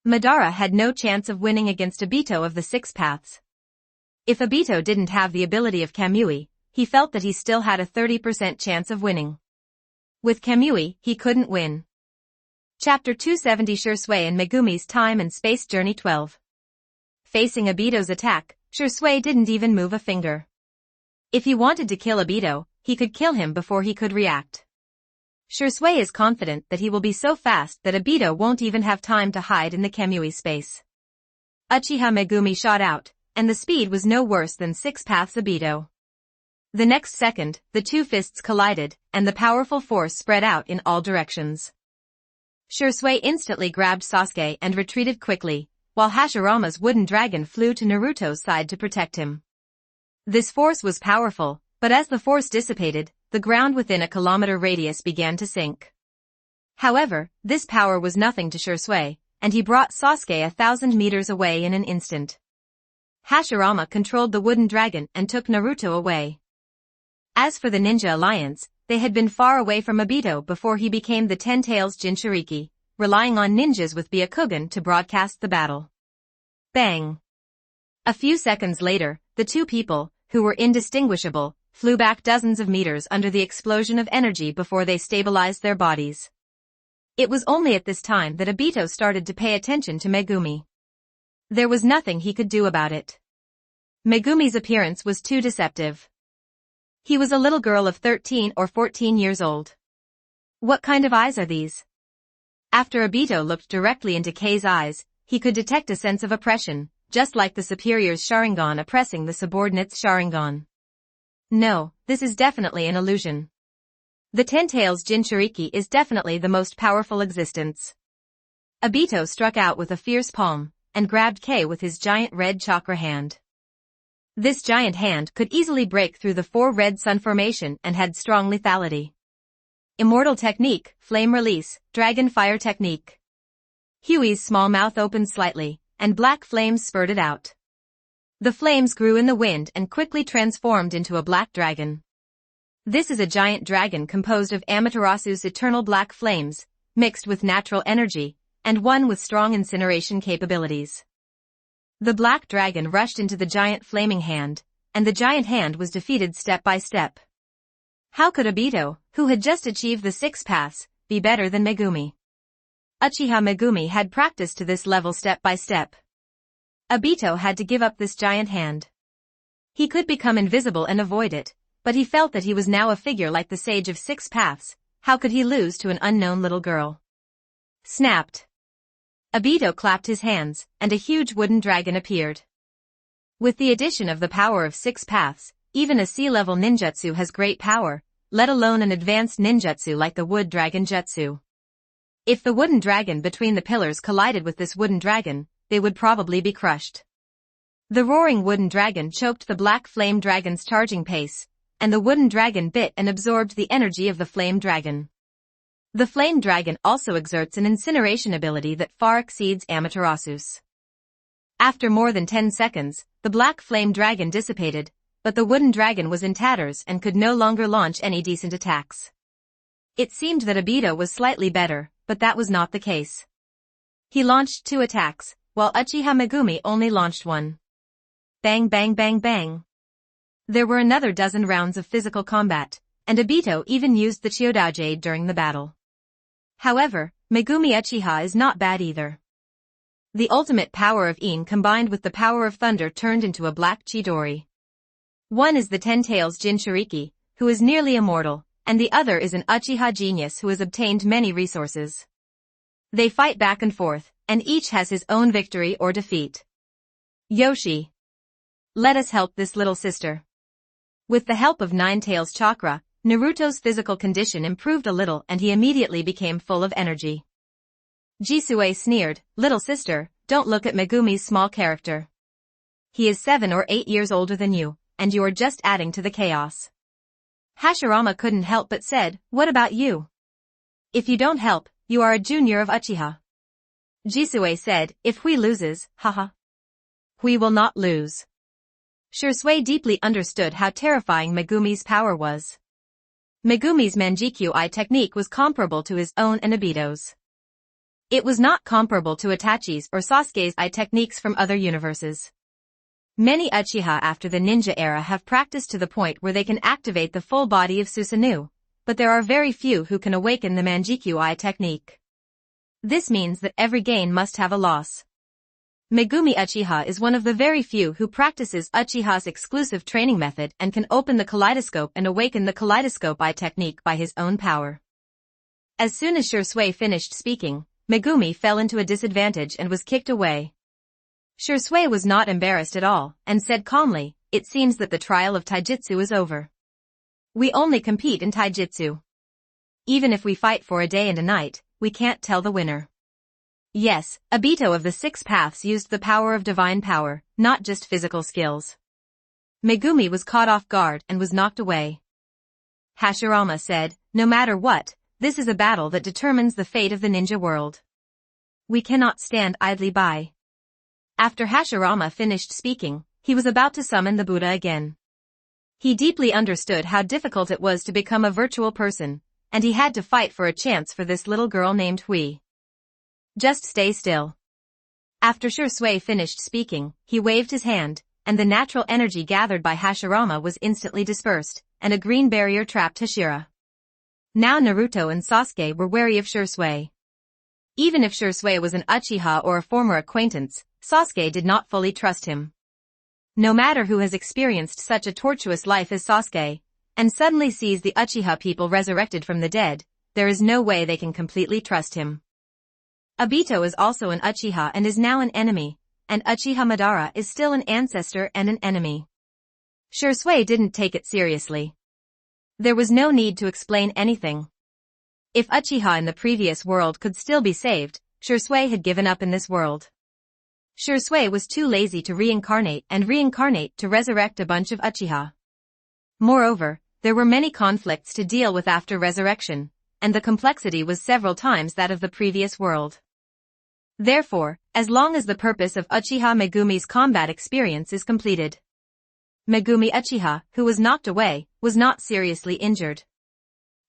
Madara had no chance of winning against Obito of the 6 Paths. If Obito didn't have the ability of Kamui, he felt that he still had a 30% chance of winning. With Kamui, he couldn't win. Chapter 270 Shisui and Megumi's Time and Space Journey 12. Facing Obito's attack, Shisui didn't even move a finger. If he wanted to kill Obito, he could kill him before he could react. Shisui is confident that he will be so fast that Obito won't even have time to hide in the Kamui space. Uchiha Megumi shot out, and the speed was no worse than 6 Paths Obito. The next second, the two fists collided, and the powerful force spread out in all directions. Shisui instantly grabbed Sasuke and retreated quickly, while Hashirama's wooden dragon flew to Naruto's side to protect him. This force was powerful, but as the force dissipated, the ground within a kilometer radius began to sink. However, this power was nothing to Shisui, and he brought Sasuke 1,000 meters away in an instant. Hashirama controlled the wooden dragon and took Naruto away. As for the Ninja Alliance, they had been far away from Obito before he became the Ten-Tails Jinchuriki, relying on ninjas with Byakugan to broadcast the battle. Bang! A few seconds later, the two people, who were indistinguishable, flew back dozens of meters under the explosion of energy before they stabilized their bodies. It was only at this time that Obito started to pay attention to Megumi. There was nothing he could do about it. Megumi's appearance was too deceptive. He was a little girl of 13 or 14 years old. What kind of eyes are these? After Obito looked directly into Kei's eyes, he could detect a sense of oppression, just like the superior's Sharingan oppressing the subordinate's Sharingan. No, this is definitely an illusion. The Ten-Tails Jinchuriki is definitely the most powerful existence. Obito struck out with a fierce palm, and grabbed Kei with his giant red chakra hand. This giant hand could easily break through the 4 red sun formation and had strong lethality. Immortal technique, flame release, dragon fire technique. Huey's small mouth opened slightly, and black flames spurted out. The flames grew in the wind and quickly transformed into a black dragon. This is a giant dragon composed of Amaterasu's eternal black flames, mixed with natural energy, and one with strong incineration capabilities. The black dragon rushed into the giant flaming hand, and the giant hand was defeated step by step. How could Obito, who had just achieved the 6 Paths, be better than Megumi? Uchiha Megumi had practiced to this level step by step. Obito had to give up this giant hand. He could become invisible and avoid it, but he felt that he was now a figure like the Sage of 6 Paths, how could he lose to an unknown little girl? Snapped. Obito clapped his hands, and a huge wooden dragon appeared. With the addition of the power of 6 Paths, even a sea-level ninjutsu has great power, let alone an advanced ninjutsu like the wood dragon jutsu. If the wooden dragon between the pillars collided with this wooden dragon, they would probably be crushed. The roaring wooden dragon choked the black flame dragon's charging pace, and the wooden dragon bit and absorbed the energy of the flame dragon. The flame dragon also exerts an incineration ability that far exceeds Amaterasu's. After more than 10 seconds, the black flame dragon dissipated, but the wooden dragon was in tatters and could no longer launch any decent attacks. It seemed that Obito was slightly better, but that was not the case. He launched 2 attacks, while Uchiha Megumi only launched 1. Bang bang bang bang. There were another dozen rounds of physical combat, and Obito even used the Chiodao Jade during the battle. However, Megumi Uchiha is not bad either. The ultimate power of Yin combined with the power of thunder turned into a black Chidori. One is the Ten Tails Jinchuriki, who is nearly immortal, and the other is an Uchiha genius who has obtained many resources. They fight back and forth, and each has his own victory or defeat. Yoshi. Let us help this little sister. With the help of Nine Tails Chakra, Naruto's physical condition improved a little and he immediately became full of energy. Jisue sneered, "Little sister, don't look at Megumi's small character. He is 7 or 8 years older than you, and you are just adding to the chaos." Hashirama couldn't help but said, "What about you? If you don't help, you are a junior of Uchiha." Jisue said, "If we loses, haha. We will not lose." Shursui deeply understood how terrifying Megumi's power was. Megumi's Manjikyu-I technique was comparable to his own and Obito's. It was not comparable to Itachi's or Sasuke's I techniques from other universes. Many Uchiha after the ninja era have practiced to the point where they can activate the full body of Susanoo, but there are very few who can awaken the Manjikyu-I technique. This means that every gain must have a loss. Megumi Uchiha is one of the very few who practices Uchiha's exclusive training method and can open the kaleidoscope and awaken the kaleidoscope-I technique by his own power. As soon as Shursui finished speaking, Megumi fell into a disadvantage and was kicked away. Shursui was not embarrassed at all, and said calmly, "It seems that the trial of taijutsu is over. We only compete in taijutsu. Even if we fight for a day and a night, we can't tell the winner." Yes, Obito of the 6 paths used the power of divine power, not just physical skills. Megumi was caught off guard and was knocked away. Hashirama said, "No matter what, this is a battle that determines the fate of the ninja world. We cannot stand idly by." After Hashirama finished speaking, he was about to summon the Buddha again. He deeply understood how difficult it was to become a virtual person, and he had to fight for a chance for this little girl named Hui. "Just stay still." After Shursui finished speaking, he waved his hand, and the natural energy gathered by Hashirama was instantly dispersed, and a green barrier trapped Hashira. Now Naruto and Sasuke were wary of Shursui. Even if Shursui was an Uchiha or a former acquaintance, Sasuke did not fully trust him. No matter who has experienced such a tortuous life as Sasuke, and suddenly sees the Uchiha people resurrected from the dead, there is no way they can completely trust him. Obito is also an Uchiha and is now an enemy, and Uchiha Madara is still an ancestor and an enemy. Shursui didn't take it seriously. There was no need to explain anything. If Uchiha in the previous world could still be saved, Shursui had given up in this world. Shursui was too lazy to reincarnate to resurrect a bunch of Uchiha. Moreover, there were many conflicts to deal with after resurrection, and the complexity was several times that of the previous world. Therefore, as long as the purpose of Uchiha Megumi's combat experience is completed. Megumi Uchiha, who was knocked away, was not seriously injured.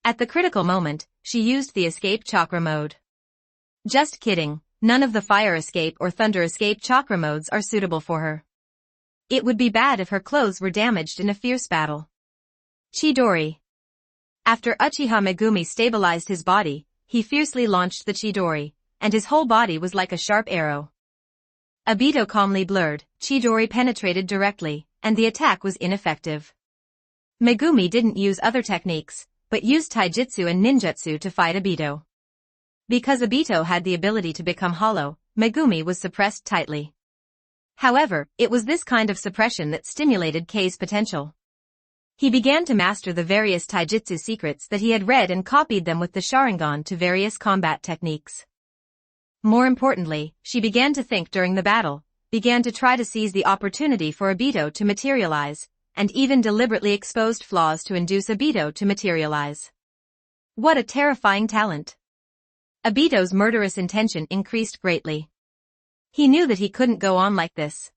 At the critical moment, she used the escape chakra mode. Just kidding, none of the fire escape or thunder escape chakra modes are suitable for her. It would be bad if her clothes were damaged in a fierce battle. Chidori. After Uchiha Megumi stabilized his body, he fiercely launched the Chidori, and his whole body was like a sharp arrow. Obito calmly blurred, Chidori penetrated directly, and the attack was ineffective. Megumi didn't use other techniques, but used taijutsu and ninjutsu to fight Obito. Because Obito had the ability to become hollow, Megumi was suppressed tightly. However, it was this kind of suppression that stimulated Kei's potential. He began to master the various taijutsu secrets that he had read and copied them with the Sharingan to various combat techniques. More importantly, she began to think during the battle, began to try to seize the opportunity for Obito to materialize, and even deliberately exposed flaws to induce Obito to materialize. What a terrifying talent! Obito's murderous intention increased greatly. He knew that he couldn't go on like this.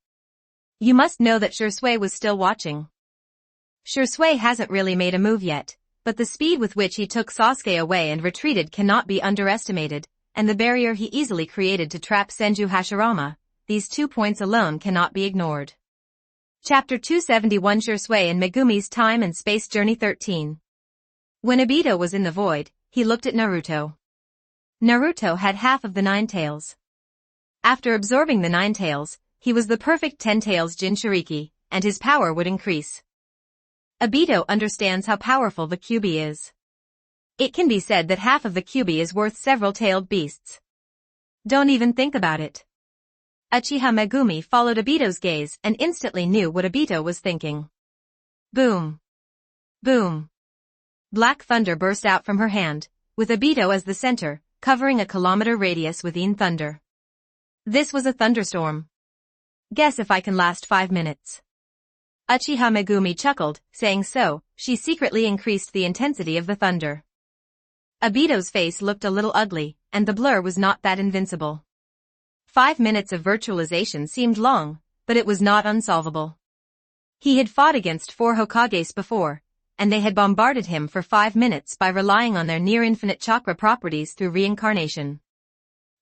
You must know that Shursui was still watching. Shursui hasn't really made a move yet, but the speed with which he took Sasuke away and retreated cannot be underestimated, and the barrier he easily created to trap Senju Hashirama, these 2 points alone cannot be ignored. Chapter 271 Shursui and Megumi's Time and Space Journey 13. When Obito was in the void, he looked at Naruto. Naruto had half of the 9 tails. After absorbing the 9 tails, he was the perfect 10 tails Jinchuriki, and his power would increase. Obito understands how powerful the Kyuubi is. It can be said that half of the Kyuubi is worth several tailed beasts. Don't even think about it. Uchiha Megumi followed Obito's gaze and instantly knew what Obito was thinking. Boom! Boom! Black thunder burst out from her hand, with Obito as the center, covering a kilometer radius within thunder. This was a thunderstorm. Guess if I can last 5 minutes. Uchiha Megumi chuckled, saying so, she secretly increased the intensity of the thunder. Obito's face looked a little ugly, and the blur was not that invincible. 5 minutes of virtualization seemed long, but it was not unsolvable. He had fought against 4 Hokages before, and they had bombarded him for 5 minutes by relying on their near-infinite chakra properties through reincarnation.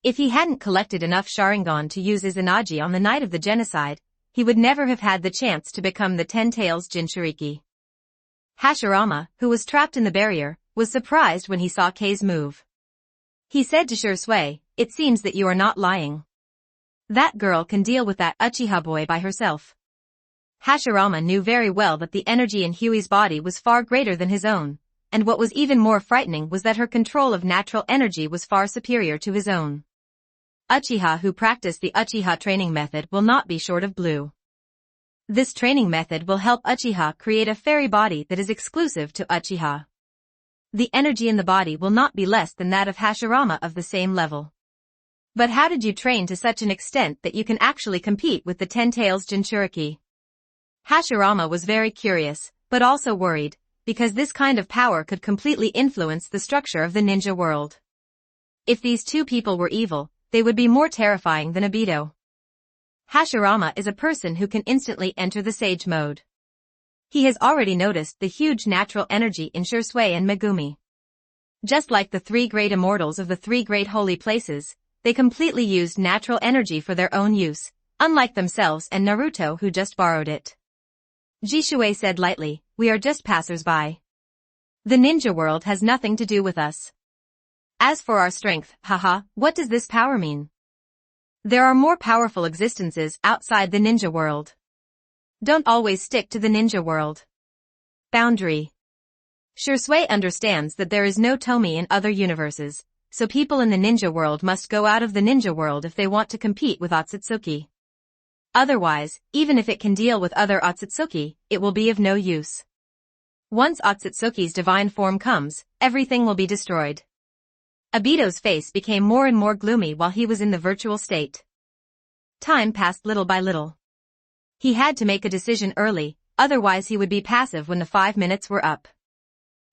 If he hadn't collected enough Sharingan to use Izanagi on the night of the genocide, he would never have had the chance to become the 10 tails Jinchuriki. Hashirama, who was trapped in the barrier, was surprised when he saw Kei's move. He said to Shursui, "It seems that you are not lying. That girl can deal with that Uchiha boy by herself." Hashirama knew very well that the energy in Huey's body was far greater than his own, and what was even more frightening was that her control of natural energy was far superior to his own. Uchiha who practice the Uchiha training method will not be short of blue. This training method will help Uchiha create a fairy body that is exclusive to Uchiha. The energy in the body will not be less than that of Hashirama of the same level. But how did you train to such an extent that you can actually compete with the 10 tails Jinchuriki? Hashirama was very curious, but also worried, because this kind of power could completely influence the structure of the ninja world. If these 2 people were evil, they would be more terrifying than Obito. Hashirama is a person who can instantly enter the sage mode. He has already noticed the huge natural energy in Shursui and Megumi. Just like the 3 great immortals of the 3 great holy places, they completely used natural energy for their own use, unlike themselves and Naruto who just borrowed it. Jishui said lightly, "We are just passers-by. The ninja world has nothing to do with us. As for our strength, haha, what does this power mean? There are more powerful existences outside the ninja world. Don't always stick to the ninja world." Boundary. Shursui understands that there is no Tomie in other universes, so people in the ninja world must go out of the ninja world if they want to compete with Otsutsuki. Otherwise, even if it can deal with other Otsutsuki, it will be of no use. Once Otsutsuki's divine form comes, everything will be destroyed. Obito's face became more and more gloomy while he was in the virtual state. Time passed little by little. He had to make a decision early, otherwise he would be passive when the 5 minutes were up.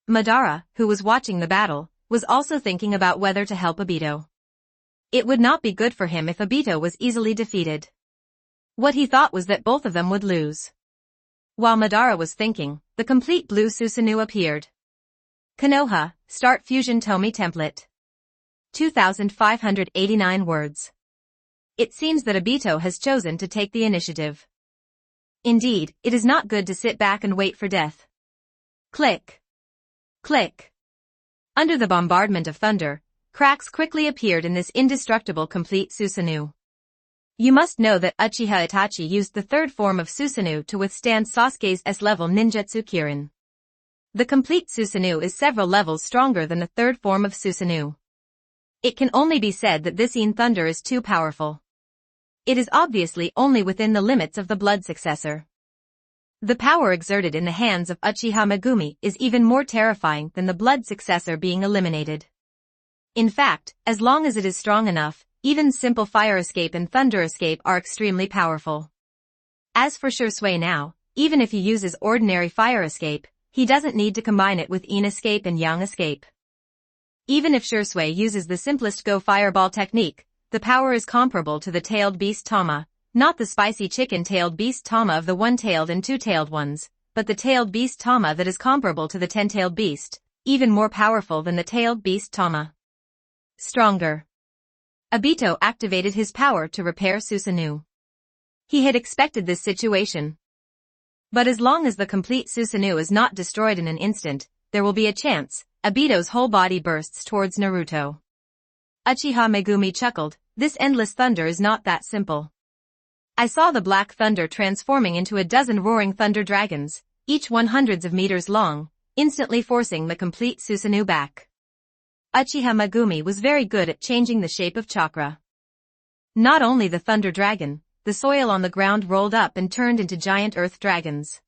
Madara, who was watching the battle, was also thinking about whether to help Obito. It would not be good for him if Obito was easily defeated. What he thought was that both of them would lose. While Madara was thinking, the complete blue Susanoo appeared. Konoha, Start Fusion Tomie Template. 2,589 words. It seems that Obito has chosen to take the initiative. Indeed, it is not good to sit back and wait for death. Click. Click. Under the bombardment of thunder, cracks quickly appeared in this indestructible complete Susanoo. You must know that Uchiha Itachi used the 3rd form of Susanoo to withstand Sasuke's S-level ninjutsu Kirin. The complete Susanoo is several levels stronger than the 3rd form of Susanoo. It can only be said that this In Thunder is too powerful. It is obviously only within the limits of the blood successor. The power exerted in the hands of Uchiha Megumi is even more terrifying than the blood successor being eliminated. In fact, as long as it is strong enough, even simple fire escape and thunder escape are extremely powerful. As for Shursui now, even if he uses ordinary fire escape, he doesn't need to combine it with Yin escape and Yang escape. Even if Shursui uses the simplest Go Fireball technique, the power is comparable to the tailed beast Tama, not the spicy chicken-tailed beast Tama of the one-tailed and two-tailed ones, but the tailed beast Tama that is comparable to the ten-tailed beast, even more powerful than the tailed beast Tama. Stronger. Obito activated his power to repair Susanoo. He had expected this situation. But as long as the complete Susanoo is not destroyed in an instant, there will be a chance. Obito's whole body bursts towards Naruto. Uchiha Megumi chuckled, this endless thunder is not that simple. I saw the black thunder transforming into a dozen roaring thunder dragons, each one hundreds of meters long, instantly forcing the complete Susanoo back. Uchiha Megumi was very good at changing the shape of chakra. Not only the thunder dragon, the soil on the ground rolled up and turned into giant earth dragons.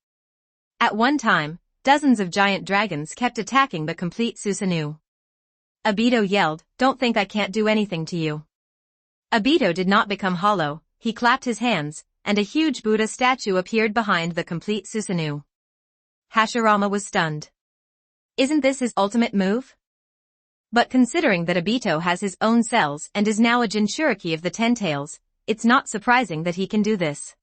At one time, dozens of giant dragons kept attacking the complete Susanoo. Obito yelled, don't think I can't do anything to you. Obito did not become hollow, he clapped his hands, and a huge Buddha statue appeared behind the complete Susanoo. Hashirama was stunned. Isn't this his ultimate move? But considering that Obito has his own cells and is now a Jinchuriki of the Ten Tails, it's not surprising that he can do this.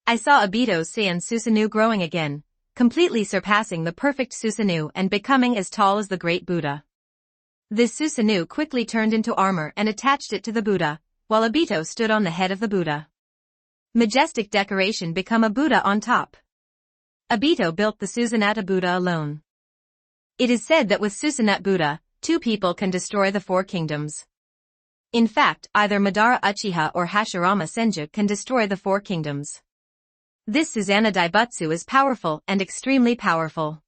I saw Obito's Saiyan Susanoo growing again, completely surpassing the perfect Susanoo and becoming as tall as the great Buddha. This Susanoo quickly turned into armor and attached it to the Buddha, while Obito stood on the head of the Buddha. Majestic decoration become a Buddha on top. Obito built the Susanoo Buddha alone. It is said that with Susanoo Buddha, two people can destroy the four kingdoms. In fact, either Madara Uchiha or Hashirama Senju can destroy the four kingdoms. This Susanoo Daibutsu is powerful and extremely powerful.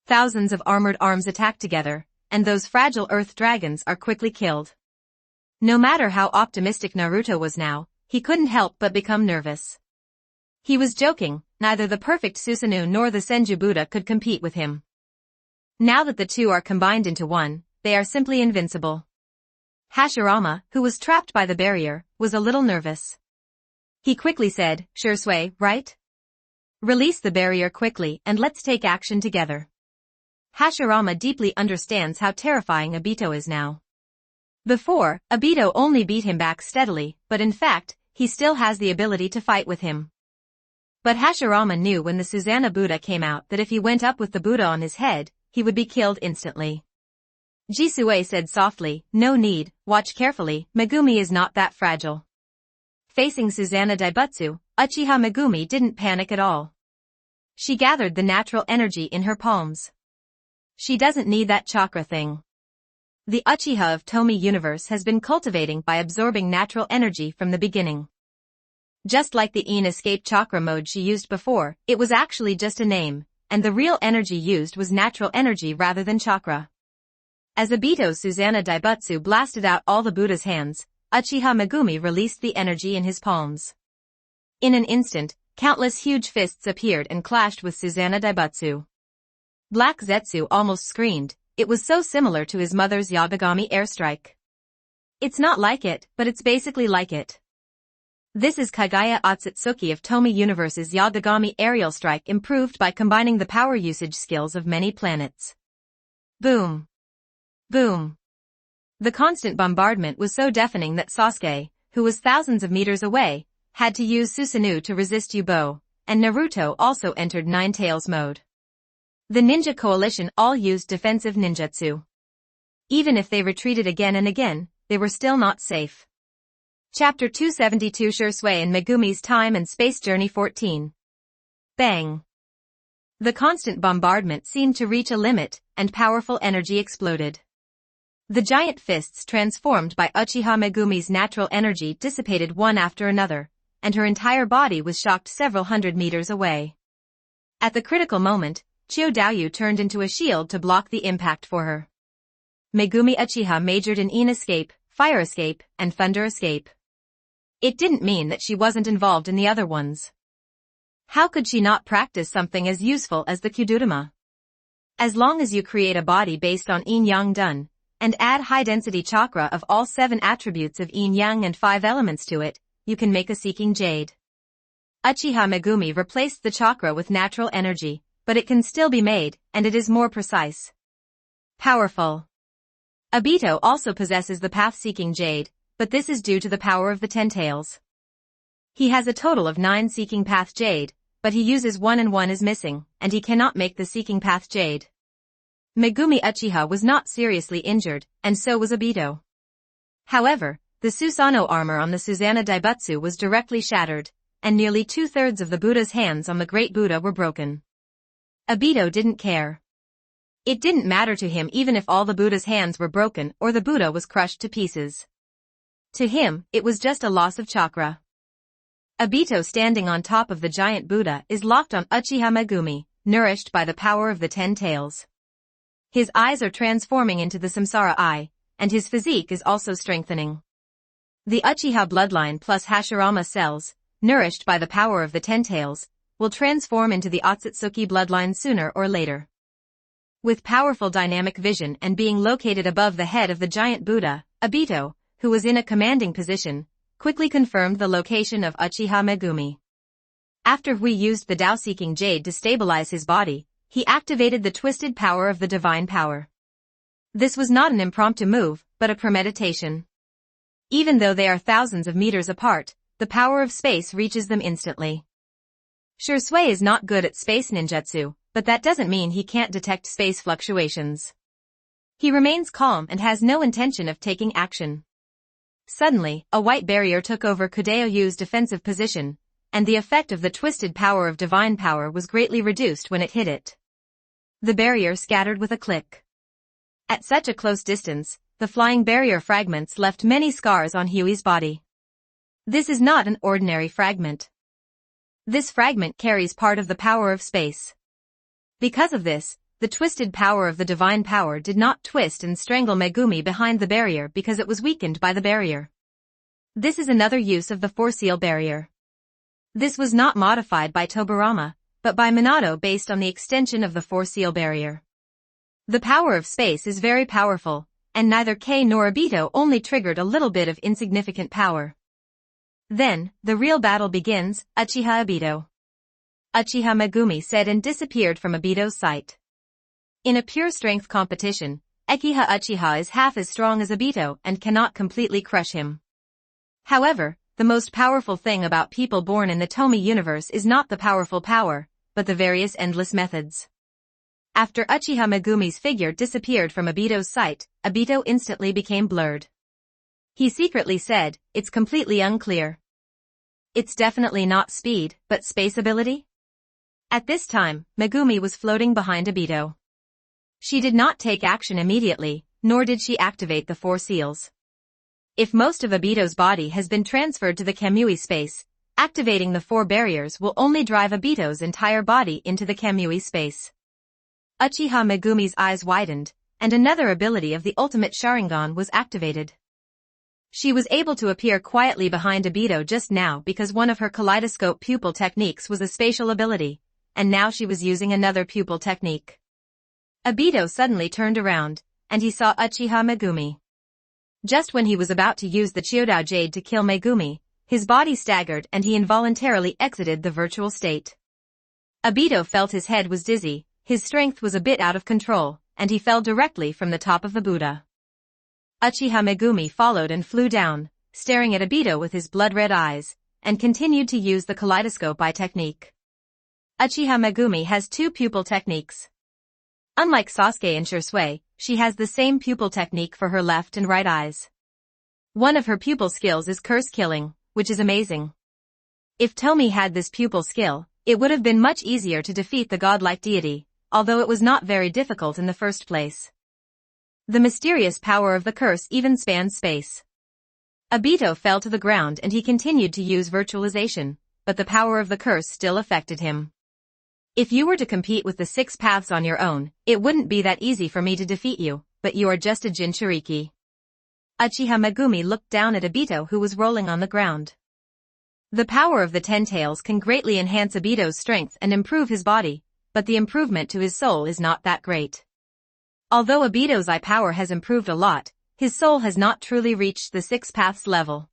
Thousands of armored arms attack together, and those fragile earth dragons are quickly killed. No matter how optimistic Naruto was now, he couldn't help but become nervous. He was joking, neither the perfect Susanoo nor the Senju Buddha could compete with him. Now that the two are combined into one, they are simply invincible. Hashirama, who was trapped by the barrier, was a little nervous. He quickly said, Shursui, right? Release the barrier quickly and let's take action together. Hashirama deeply understands how terrifying Obito is now. Before, Obito only beat him back steadily, but in fact, he still has the ability to fight with him. But Hashirama knew when the Susanoo Buddha came out that if he went up with the Buddha on his head, he would be killed instantly. Jisue said softly, no need, watch carefully, Megumi is not that fragile. Facing Susanoo Daibutsu, Uchiha Megumi didn't panic at all. She gathered the natural energy in her palms. She doesn't need that chakra thing. The Uchiha of Tomie universe has been cultivating by absorbing natural energy from the beginning. Just like the Yin escape chakra mode she used before, it was actually just a name, and the real energy used was natural energy rather than chakra. As Obito's Susanoo Daibutsu blasted out all the Buddha's hands, Uchiha Megumi released the energy in his palms. In an instant, countless huge fists appeared and clashed with Susanoo Daibutsu. Black Zetsu almost screamed, it was so similar to his mother's Yagami airstrike. It's not like it, but it's basically like it. This is Kagaya Otsutsuki of Tomie Universe's Yagami aerial strike improved by combining the power usage skills of many planets. Boom. Boom. The constant bombardment was so deafening that Sasuke, who was thousands of meters away, had to use Susanoo to resist Yubo, and Naruto also entered Nine Tails mode. The ninja coalition all used defensive ninjutsu. Even if they retreated again and again, they were still not safe. Chapter 272 Shursui and Megumi's Time and Space Journey 14. Bang. The constant bombardment seemed to reach a limit, and powerful energy exploded. The giant fists transformed by Uchiha Megumi's natural energy dissipated one after another, and her entire body was shocked several hundred meters away. At the critical moment, Chiyodayu turned into a shield to block the impact for her. Megumi Uchiha majored in Yin escape, fire escape, and thunder escape. It didn't mean that she wasn't involved in the other ones. How could she not practice something as useful as the Kyudurama? As long as you create a body based on yin-yang dun, and add high-density chakra of all 7 attributes of yin-yang and 5 elements to it, you can make a seeking jade. Uchiha Megumi replaced the chakra with natural energy, but it can still be made, and it is more precise. Powerful. Obito also possesses the path-seeking jade, but this is due to the power of the Ten Tails. He has a total of 9 seeking path jade, but he uses 1 and 1 is missing, and he cannot make the seeking path jade. Megumi Uchiha was not seriously injured, and so was Obito. However, the Susanoo armor on the Susanoo Daibutsu was directly shattered, and nearly 2/3 of the Buddha's hands on the Great Buddha were broken. Obito didn't care. It didn't matter to him even if all the Buddha's hands were broken or the Buddha was crushed to pieces. To him, it was just a loss of chakra. Obito standing on top of the giant Buddha is locked on Uchiha Megumi, nourished by the power of the 10 tails. His eyes are transforming into the Samsara Eye, and his physique is also strengthening. The Uchiha bloodline plus Hashirama cells, nourished by the power of the 10 tails, will transform into the Otsutsuki bloodline sooner or later. With powerful dynamic vision and being located above the head of the giant Buddha, Obito, who was in a commanding position, quickly confirmed the location of Uchiha Megumi. After Hui used the Tao-seeking jade to stabilize his body, he activated the twisted power of the divine power. This was not an impromptu move, but a premeditation. Even though they are thousands of meters apart, the power of space reaches them instantly. Shursui is not good at space ninjutsu, but that doesn't mean he can't detect space fluctuations. He remains calm and has no intention of taking action. Suddenly, a white barrier took over Kudeoyu's defensive position, and the effect of the twisted power of divine power was greatly reduced when it hit it. The barrier scattered with a click. At such a close distance, the flying barrier fragments left many scars on Huey's body. This is not an ordinary fragment. This fragment carries part of the power of space. Because of this, the twisted power of the divine power did not twist and strangle Megumi behind the barrier because it was weakened by the barrier. This is another use of the four-seal barrier. This was not modified by Tobirama, but by Minato based on the extension of the four-seal barrier. The power of space is very powerful, and neither Kei nor Obito only triggered a little bit of insignificant power. Then, the real battle begins, Uchiha Obito. Uchiha Megumi said and disappeared from Obito's sight. In a pure strength competition, Ekiha Uchiha is half as strong as Obito and cannot completely crush him. However, the most powerful thing about people born in the Tomie universe is not the powerful power, but the various endless methods. After Uchiha Megumi's figure disappeared from Obito's sight, Obito instantly became blurred. He secretly said, "It's completely unclear. It's definitely not speed, but space ability?" At this time, Megumi was floating behind Obito. She did not take action immediately, nor did she activate the four seals. If most of Obito's body has been transferred to the Kamui space, activating the four barriers will only drive Obito's entire body into the Kamui space. Uchiha Megumi's eyes widened, and another ability of the ultimate Sharingan was activated. She was able to appear quietly behind Obito just now because one of her kaleidoscope pupil techniques was a spatial ability, and now she was using another pupil technique. Obito suddenly turned around, and he saw Uchiha Megumi. Just when he was about to use the Chiodao Jade to kill Megumi, his body staggered and he involuntarily exited the virtual state. Obito felt his head was dizzy, his strength was a bit out of control, and he fell directly from the top of the Buddha. Uchiha Megumi followed and flew down, staring at Obito with his blood-red eyes, and continued to use the kaleidoscope eye technique. Uchiha Megumi has two pupil techniques. Unlike Sasuke and Shursui, she has the same pupil technique for her left and right eyes. One of her pupil skills is curse killing, which is amazing. If Tomie had this pupil skill, it would have been much easier to defeat the godlike deity, although it was not very difficult in the first place. The mysterious power of the curse even spans space. Obito fell to the ground and he continued to use virtualization, but the power of the curse still affected him. If you were to compete with the 6 paths on your own, it wouldn't be that easy for me to defeat you, but you are just a Jinchuriki. Uchiha Megumi looked down at Obito who was rolling on the ground. The power of the Ten Tails can greatly enhance Obito's strength and improve his body, but the improvement to his soul is not that great. Although Obito's eye power has improved a lot, his soul has not truly reached the Six Paths level.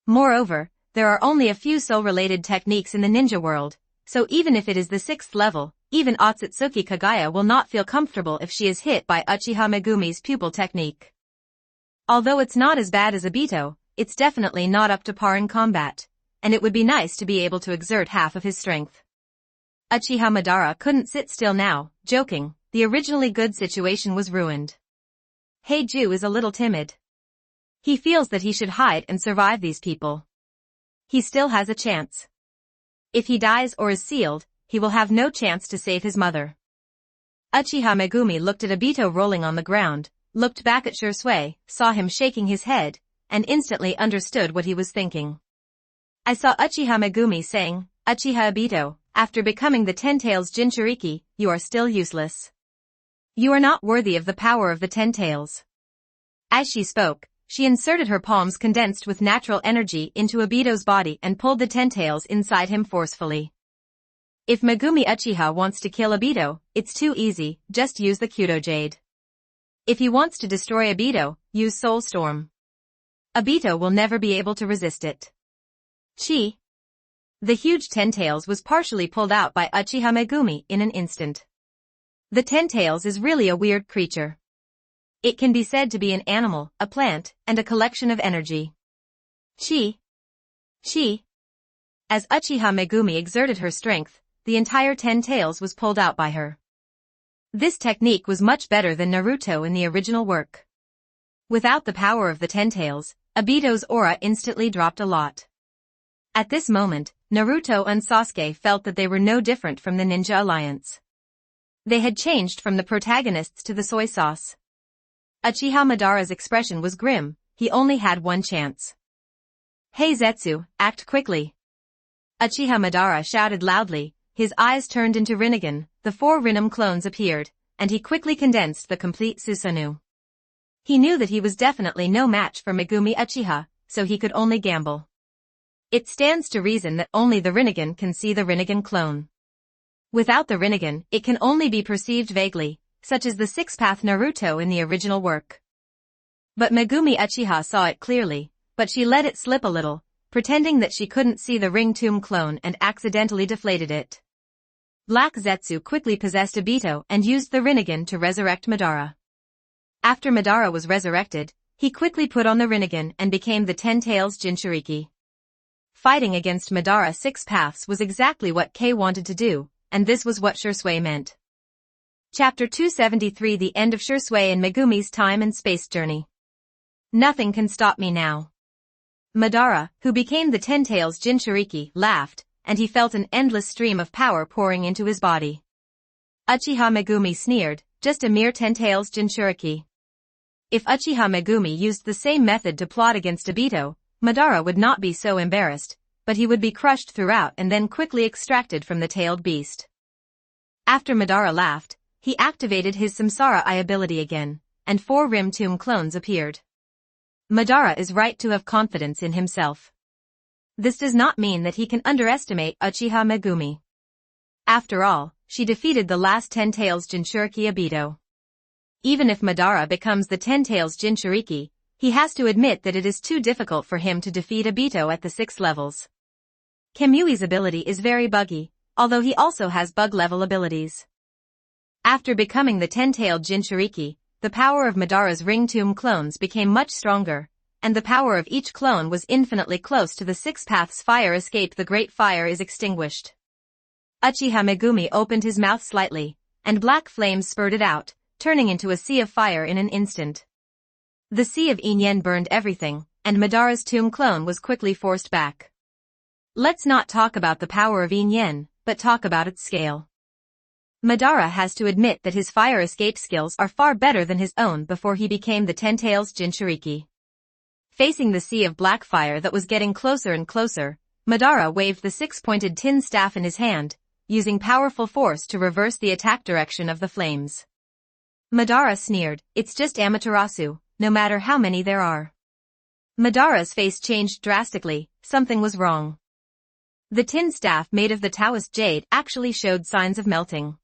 Moreover, there are only a few soul-related techniques in the ninja world, so even if it is the 6th level, even Otsutsuki Kagaya will not feel comfortable if she is hit by Uchiha Megumi's pupil technique. Although it's not as bad as Obito, it's definitely not up to par in combat, and it would be nice to be able to exert half of his strength. Uchiha Madara couldn't sit still now, joking, the originally good situation was ruined. Heiju is a little timid. He feels that he should hide and survive these people. He still has a chance. If he dies or is sealed, he will have no chance to save his mother. Uchiha Megumi looked at Obito rolling on the ground, looked back at Shursui, saw him shaking his head, and instantly understood what he was thinking. I saw Uchiha Megumi saying, Uchiha Obito, after becoming the Ten Tails Jinchuriki, you are still useless. You are not worthy of the power of the Ten Tails. As she spoke, she inserted her palms condensed with natural energy into Obito's body and pulled the Ten Tails inside him forcefully. If Megumi Uchiha wants to kill Obito, it's too easy, just use the Kyudo Jade. If he wants to destroy Obito, use Soul Storm. Obito will never be able to resist it. Chi. The huge Ten Tails was partially pulled out by Uchiha Megumi in an instant. The Ten Tails is really a weird creature. It can be said to be an animal, a plant, and a collection of energy. Chi. Chi. As Uchiha Megumi exerted her strength, the entire Ten Tails was pulled out by her. This technique was much better than Naruto in the original work. Without the power of the Ten Tails, Obito's aura instantly dropped a lot. At this moment, Naruto and Sasuke felt that they were no different from the Ninja Alliance. They had changed from the protagonists to the soy sauce. Uchiha Madara's expression was grim, he only had one chance. Hey Zetsu, act quickly. Uchiha Madara shouted loudly, his eyes turned into Rinnegan, the 4 Rinnegan clones appeared, and he quickly condensed the complete Susanoo. He knew that he was definitely no match for Megumi Uchiha, so he could only gamble. It stands to reason that only the Rinnegan can see the Rinnegan clone. Without the Rinnegan, it can only be perceived vaguely, such as the six-path Naruto in the original work. But Megumi Uchiha saw it clearly, but she let it slip a little, pretending that she couldn't see the Ring Tomb clone and accidentally deflated it. Black Zetsu quickly possessed Obito and used the Rinnegan to resurrect Madara. After Madara was resurrected, he quickly put on the Rinnegan and became the Ten Tails Jinchuriki. Fighting against Madara 6 paths was exactly what Kei wanted to do, and this was what Shursui meant. Chapter 273 The End of Shursui and Megumi's Time and Space Journey. Nothing can stop me now. Madara, who became the Ten Tails Jinchuriki, laughed, and he felt an endless stream of power pouring into his body. Uchiha Megumi sneered, just a mere Ten Tails Jinchuriki. If Uchiha Megumi used the same method to plot against Obito, Madara would not be so embarrassed, but he would be crushed throughout and then quickly extracted from the tailed beast. After Madara laughed, he activated his Samsara Eye ability again, and 4 Rim Tomb clones appeared. Madara is right to have confidence in himself. This does not mean that he can underestimate Uchiha Megumi. After all, she defeated the last Ten Tails Jinchuriki Obito. Even if Madara becomes the Ten Tails Jinchuriki, he has to admit that it is too difficult for him to defeat Obito at the 6 levels. Kamui's ability is very buggy, although he also has bug-level abilities. After becoming the Ten-Tailed Jinchuriki, the power of Madara's Ring Tomb clones became much stronger, and the power of each clone was infinitely close to the 6 paths fire escape. The great fire is extinguished. Uchiha Megumi opened his mouth slightly, and black flames spurted out, turning into a sea of fire in an instant. The Sea of Inen burned everything, and Madara's tomb clone was quickly forced back. Let's not talk about the power of Inen, but talk about its scale. Madara has to admit that his fire escape skills are far better than his own before he became the Ten Tails Jinchuriki. Facing the sea of black fire that was getting closer and closer, Madara waved the 6-pointed tin staff in his hand, using powerful force to reverse the attack direction of the flames. Madara sneered, "It's just Amaterasu, no matter how many there are." Madara's face changed drastically, something was wrong. The tin staff made of the Taoist jade actually showed signs of melting.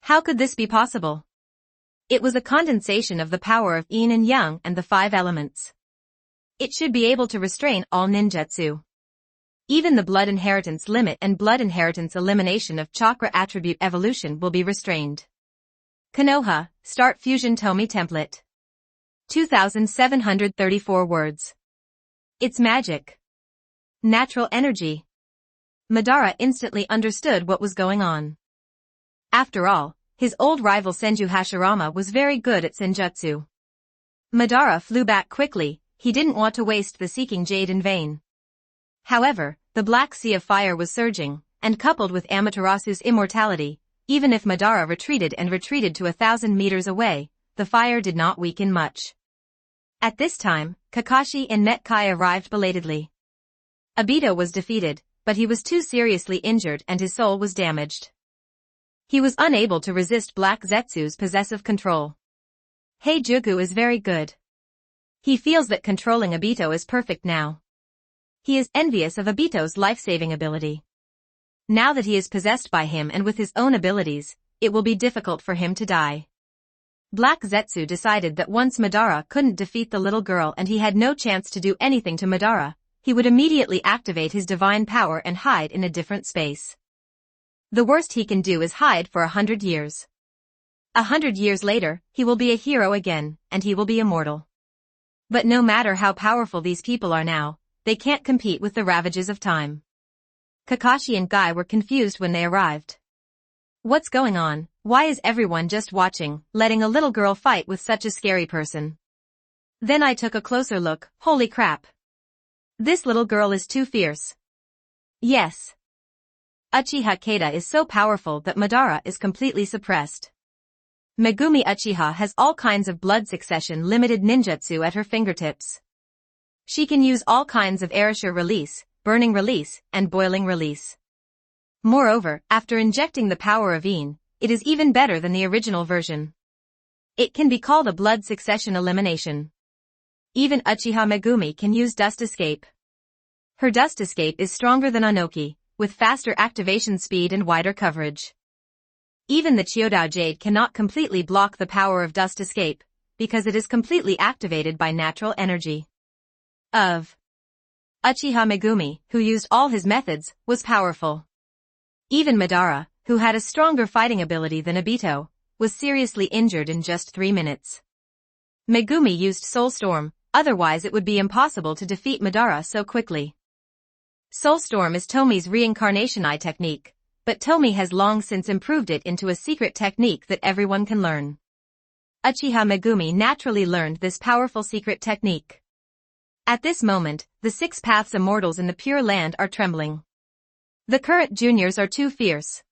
How could this be possible? It was a condensation of the power of yin and yang and the 5 elements. It should be able to restrain all ninjutsu. Even the blood inheritance limit and blood inheritance elimination of chakra attribute evolution will be restrained. Konoha, Start Fusion Tomie Template. 2,734 words. It's magic. Natural energy. Madara instantly understood what was going on. After all, his old rival Senju Hashirama was very good at senjutsu. Madara flew back quickly, he didn't want to waste the seeking jade in vain. However, the Black Sea of Fire was surging, and coupled with Amaterasu's immortality, even if Madara retreated to 1,000 meters away, the fire did not weaken much. At this time, Kakashi and Netkai arrived belatedly. Obito was defeated, but he was too seriously injured and his soul was damaged. He was unable to resist Black Zetsu's possessive control. Heijuku is very good. He feels that controlling Obito is perfect now. He is envious of Obito's life-saving ability. Now that he is possessed by him and with his own abilities, it will be difficult for him to die. Black Zetsu decided that once Madara couldn't defeat the little girl and he had no chance to do anything to Madara, he would immediately activate his divine power and hide in a different space. The worst he can do is hide for 100 years. 100 years later, he will be a hero again, and he will be immortal. But no matter how powerful these people are now, they can't compete with the ravages of time. Kakashi and Guy were confused when they arrived. What's going on? Why is everyone just watching, letting a little girl fight with such a scary person? Then I took a closer look, holy crap. This little girl is too fierce. Yes. Uchiha Keita is so powerful that Madara is completely suppressed. Megumi Uchiha has all kinds of blood succession limited ninjutsu at her fingertips. She can use all kinds of erasure release, burning release, and boiling release. Moreover, after injecting the power of Yin, it is even better than the original version. It can be called a blood succession elimination. Even Uchiha Megumi can use Dust Escape. Her Dust Escape is stronger than Anoki, with faster activation speed and wider coverage. Even the Chiodao Jade cannot completely block the power of Dust Escape, because it is completely activated by natural energy. Uchiha Megumi, who used all his methods, was powerful. Even Madara, who had a stronger fighting ability than Obito, was seriously injured in just 3 minutes. Megumi used Soul Storm, otherwise it would be impossible to defeat Madara so quickly. Soul Storm is Tomie's reincarnation eye technique, but Tomie has long since improved it into a secret technique that everyone can learn. Uchiha Megumi naturally learned this powerful secret technique. At this moment, the 6 Paths Immortals in the Pure Land are trembling. The current juniors are too fierce.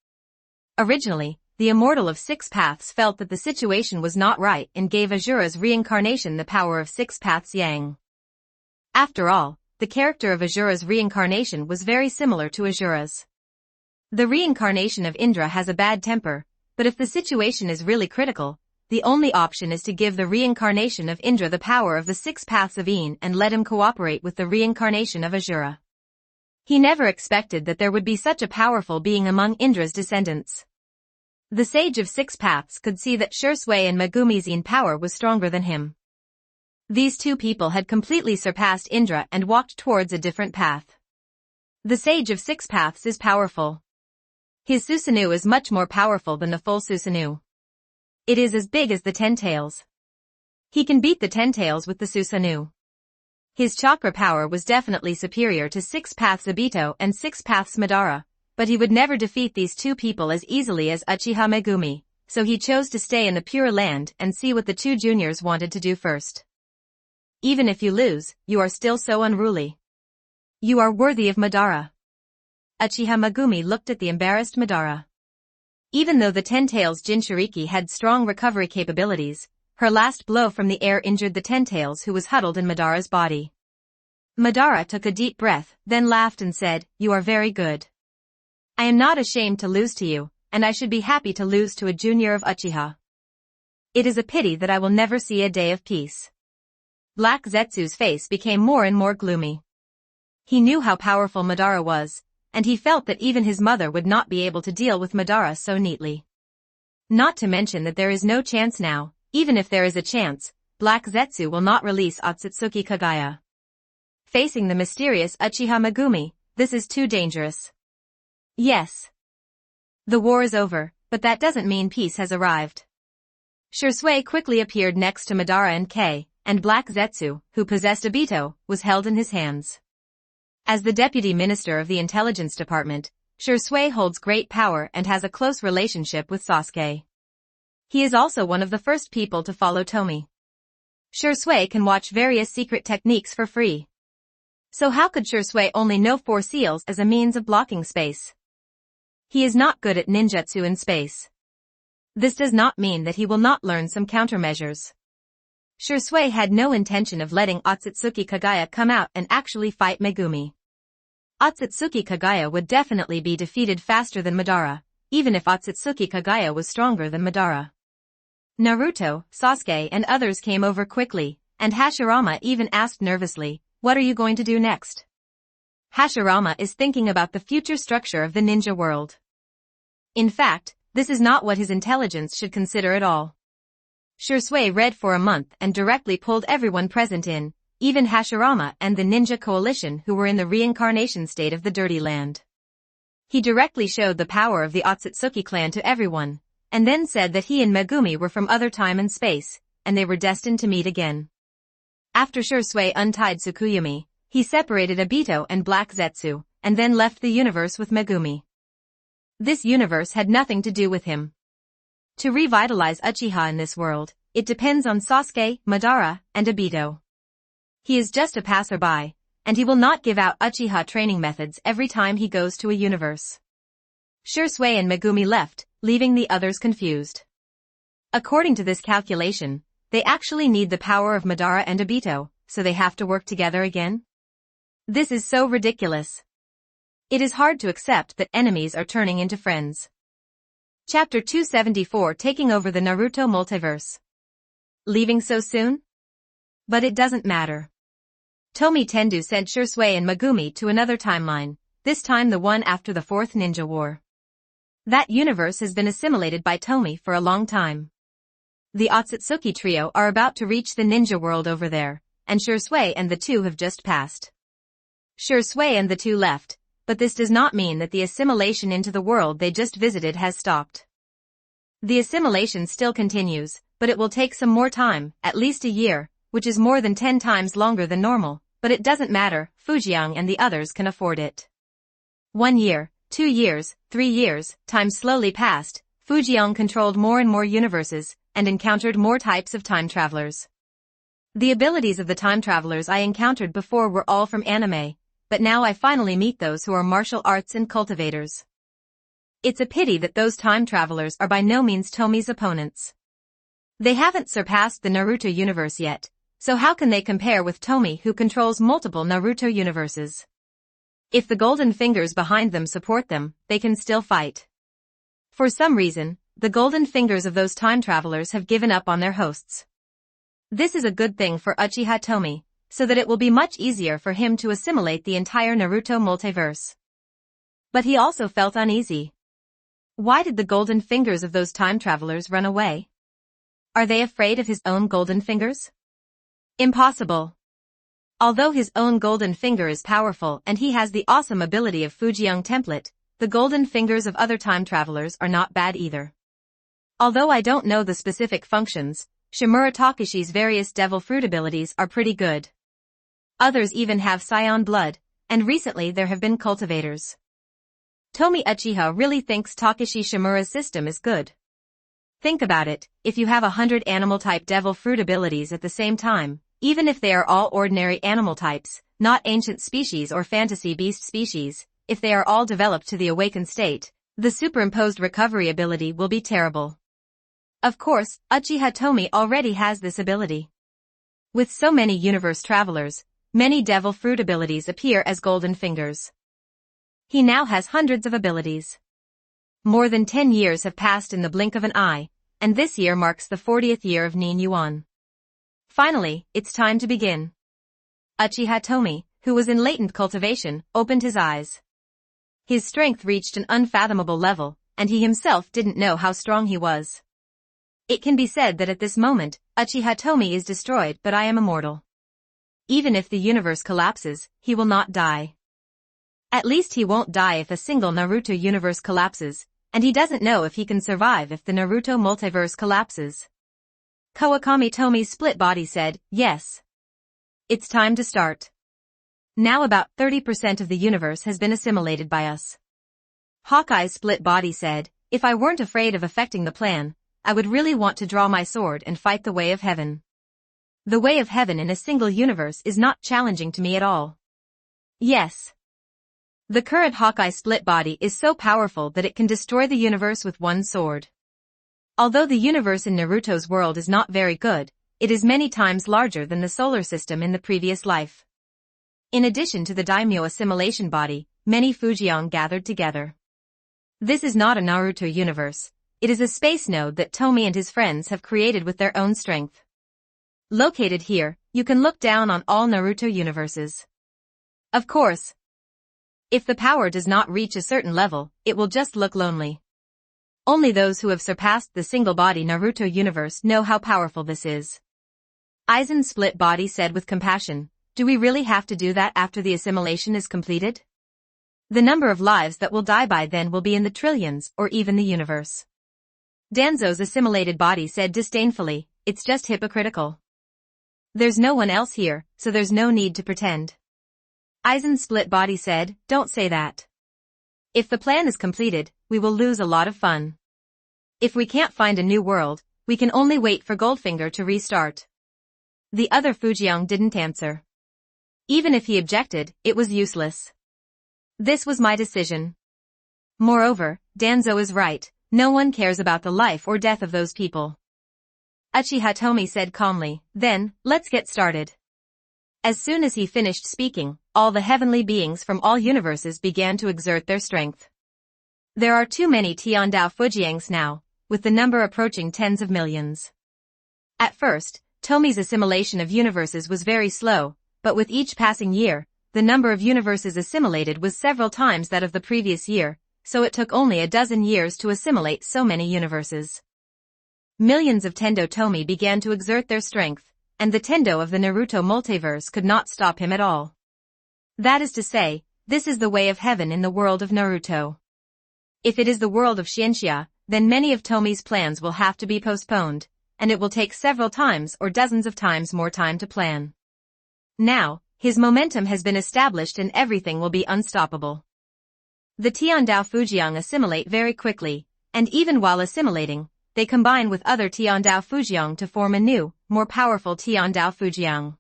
Originally, the Immortal of 6 Paths felt that the situation was not right and gave Azura's reincarnation the power of 6 Paths Yang. After all, the character of Azura's reincarnation was very similar to Azura's. The reincarnation of Indra has a bad temper, but if the situation is really critical, the only option is to give the reincarnation of Indra the power of the 6 Paths of Yin and let him cooperate with the reincarnation of Azura. He never expected that there would be such a powerful being among Indra's descendants. The Sage of 6 Paths could see that Shursui and Megumi's Yin power was stronger than him. These two people had completely surpassed Indra and walked towards a different path. The Sage of 6 Paths is powerful. His Susanoo is much more powerful than the full Susanoo. It is as big as the 10 tails. He can beat the 10 tails with the Susanoo. His chakra power was definitely superior to 6 Paths Obito and 6 Paths Madara, but he would never defeat these two people as easily as Uchiha Megumi, so he chose to stay in the Pure Land and see what the two juniors wanted to do first. Even if you lose, you are still so unruly. You are worthy of Madara. Uchiha Megumi looked at the embarrassed Madara. Even though the 10 tails Jinchuriki had strong recovery capabilities, her last blow from the air injured the 10 tails who was huddled in Madara's body. Madara took a deep breath, then laughed and said, "You are very good. I am not ashamed to lose to you, and I should be happy to lose to a junior of Uchiha. It is a pity that I will never see a day of peace." Black Zetsu's face became more and more gloomy. He knew how powerful Madara was, and he felt that even his mother would not be able to deal with Madara so neatly. Not to mention that there is no chance now, even if there is a chance, Black Zetsu will not release Otsutsuki Kagaya. Facing the mysterious Uchiha Megumi, this is too dangerous. Yes. The war is over, but that doesn't mean peace has arrived. Shursui quickly appeared next to Madara and Kei, and Black Zetsu, who possessed Obito, was held in his hands. As the Deputy Minister of the Intelligence Department, Shursui holds great power and has a close relationship with Sasuke. He is also one of the first people to follow Tomie. Shursui can watch various secret techniques for free. So how could Shursui only know 4 seals as a means of blocking space? He is not good at ninjutsu in space. This does not mean that he will not learn some countermeasures. Shursui had no intention of letting Otsutsuki Kagaya come out and actually fight Megumi. Otsutsuki Kagaya would definitely be defeated faster than Madara, even if Otsutsuki Kagaya was stronger than Madara. Naruto, Sasuke and others came over quickly, and Hashirama even asked nervously, "What are you going to do next?" Hashirama is thinking about the future structure of the ninja world. In fact, this is not what his intelligence should consider at all. Shursui read for a month and directly pulled everyone present in, even Hashirama and the ninja coalition who were in the reincarnation state of the Dirty Land. He directly showed the power of the Otsutsuki clan to everyone, and then said that he and Megumi were from other time and space, and they were destined to meet again. After Shursui untied Tsukuyomi, he separated Obito and Black Zetsu, and then left the universe with Megumi. This universe had nothing to do with him. To revitalize Uchiha in this world, it depends on Sasuke, Madara, and Obito. He is just a passerby, and he will not give out Uchiha training methods every time he goes to a universe. Shursui and Megumi left, leaving the others confused. According to this calculation, they actually need the power of Madara and Obito, so they have to work together again? This is so ridiculous. It is hard to accept that enemies are turning into friends. Chapter 274 Taking over the Naruto Multiverse. Leaving so soon? But it doesn't matter. Tomie Tendu sent Shursui and Megumi to another timeline, this time the one after the 4th Ninja War. That universe has been assimilated by Tomie for a long time. The Otsutsuki trio are about to reach the ninja world over there, and Shursui and the two have just passed. Shursui and the two left, but this does not mean that the assimilation into the world they just visited has stopped. The assimilation still continues, but it will take some more time, at least a year, which is more than 10 times longer than normal, but it doesn't matter, Fujian and the others can afford it. 1 year, 2 years, 3 years, time slowly passed, Fujian controlled more and more universes, and encountered more types of time travelers. The abilities of the time travelers I encountered before were all from anime, but now I finally meet those who are martial arts and cultivators. It's a pity that those time travelers are by no means Tomie's opponents. They haven't surpassed the Naruto universe yet, so how can they compare with Tomie who controls multiple Naruto universes? If the golden fingers behind them support them, they can still fight. For some reason, the golden fingers of those time travelers have given up on their hosts. This is a good thing for Uchiha Tomie, so that it will be much easier for him to assimilate the entire Naruto multiverse. But he also felt uneasy. Why did the golden fingers of those time travelers run away? Are they afraid of his own golden fingers? Impossible. Although his own golden finger is powerful and he has the awesome ability of Fujian template, the golden fingers of other time travelers are not bad either. Although I don't know the specific functions, Shimura Takashi's various devil fruit abilities are pretty good. Others even have scion blood, and recently there have been cultivators. Tomie Uchiha really thinks Takashi Shimura's system is good. Think about it, if you have 100 animal-type devil fruit abilities at the same time, even if they are all ordinary animal types, not ancient species or fantasy beast species, if they are all developed to the awakened state, the superimposed recovery ability will be terrible. Of course, Uchiha Tomie already has this ability. With so many universe travelers, many devil fruit abilities appear as golden fingers. He now has hundreds of abilities. More than 10 years have passed in the blink of an eye, and this year marks the 40th year of Nin Yuan. Finally, it's time to begin. Uchiha Tomie, who was in latent cultivation, opened his eyes. His strength reached an unfathomable level, and he himself didn't know how strong he was. It can be said that at this moment, Uchiha Tomie is destroyed, but I am immortal. Even if the universe collapses, he will not die. At least he won't die if a single Naruto universe collapses, and he doesn't know if he can survive if the Naruto multiverse collapses. Kawakami Tomie's split body said, yes. It's time to start. Now about 30% of the universe has been assimilated by us. Hawkeye's split body said, if I weren't afraid of affecting the plan, I would really want to draw my sword and fight the way of heaven. The way of heaven in a single universe is not challenging to me at all. Yes. The current Hawkeye split body is so powerful that it can destroy the universe with one sword. Although the universe in Naruto's world is not very good, it is many times larger than the solar system in the previous life. In addition to the daimyo assimilation body, many Fujian gathered together. This is not a Naruto universe, it is a space node that Tomie and his friends have created with their own strength. Located here, you can look down on all Naruto universes. Of course, if the power does not reach a certain level, it will just look lonely. Only those who have surpassed the single-body Naruto universe know how powerful this is. Aizen's split body said with compassion, do we really have to do that after the assimilation is completed? The number of lives that will die by then will be in the trillions or even the universe. Danzo's assimilated body said disdainfully, it's just hypocritical. There's no one else here, so there's no need to pretend. Aizen's split body said, don't say that. If the plan is completed, we will lose a lot of fun. If we can't find a new world, we can only wait for Goldfinger to restart. The other Fujian didn't answer. Even if he objected, it was useless. This was my decision. Moreover, Danzo is right, no one cares about the life or death of those people. Uchiha Tomie said calmly, then, let's get started. As soon as he finished speaking, all the heavenly beings from all universes began to exert their strength. There are too many Tiandao Fujiangs now, with the number approaching tens of millions. At first, Tomie's assimilation of universes was very slow, but with each passing year, the number of universes assimilated was several times that of the previous year, so it took only a dozen years to assimilate so many universes. Millions of Tendo Tomie began to exert their strength, and the Tendo of the Naruto multiverse could not stop him at all. That is to say, this is the way of heaven in the world of Naruto. If it is the world of Xianxia, then many of Tomie's plans will have to be postponed, and it will take several times or dozens of times more time to plan. Now, his momentum has been established and everything will be unstoppable. The Tiandao Fujian assimilate very quickly, and even while assimilating, they combine with other Tiandao Fujian to form a new, more powerful Tiandao Fujian.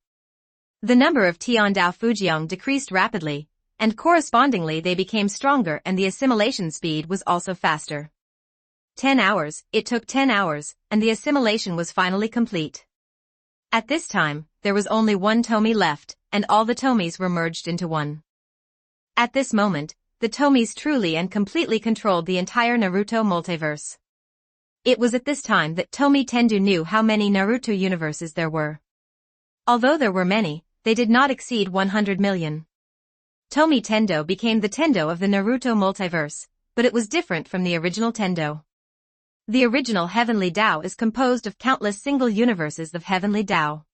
The number of Tiandao Fujian decreased rapidly, and correspondingly they became stronger and the assimilation speed was also faster. 10 hours, it took 10 hours, and the assimilation was finally complete. At this time, there was only one Tomie left, and all the Tomies were merged into one. At this moment, the Tomies truly and completely controlled the entire Naruto multiverse. It was at this time that Tomie Tendu knew how many Naruto universes there were. Although there were many, they did not exceed 100 million. Tomie Tendo became the Tendo of the Naruto multiverse, but it was different from the original Tendo. The original Heavenly Tao is composed of countless single universes of Heavenly Tao.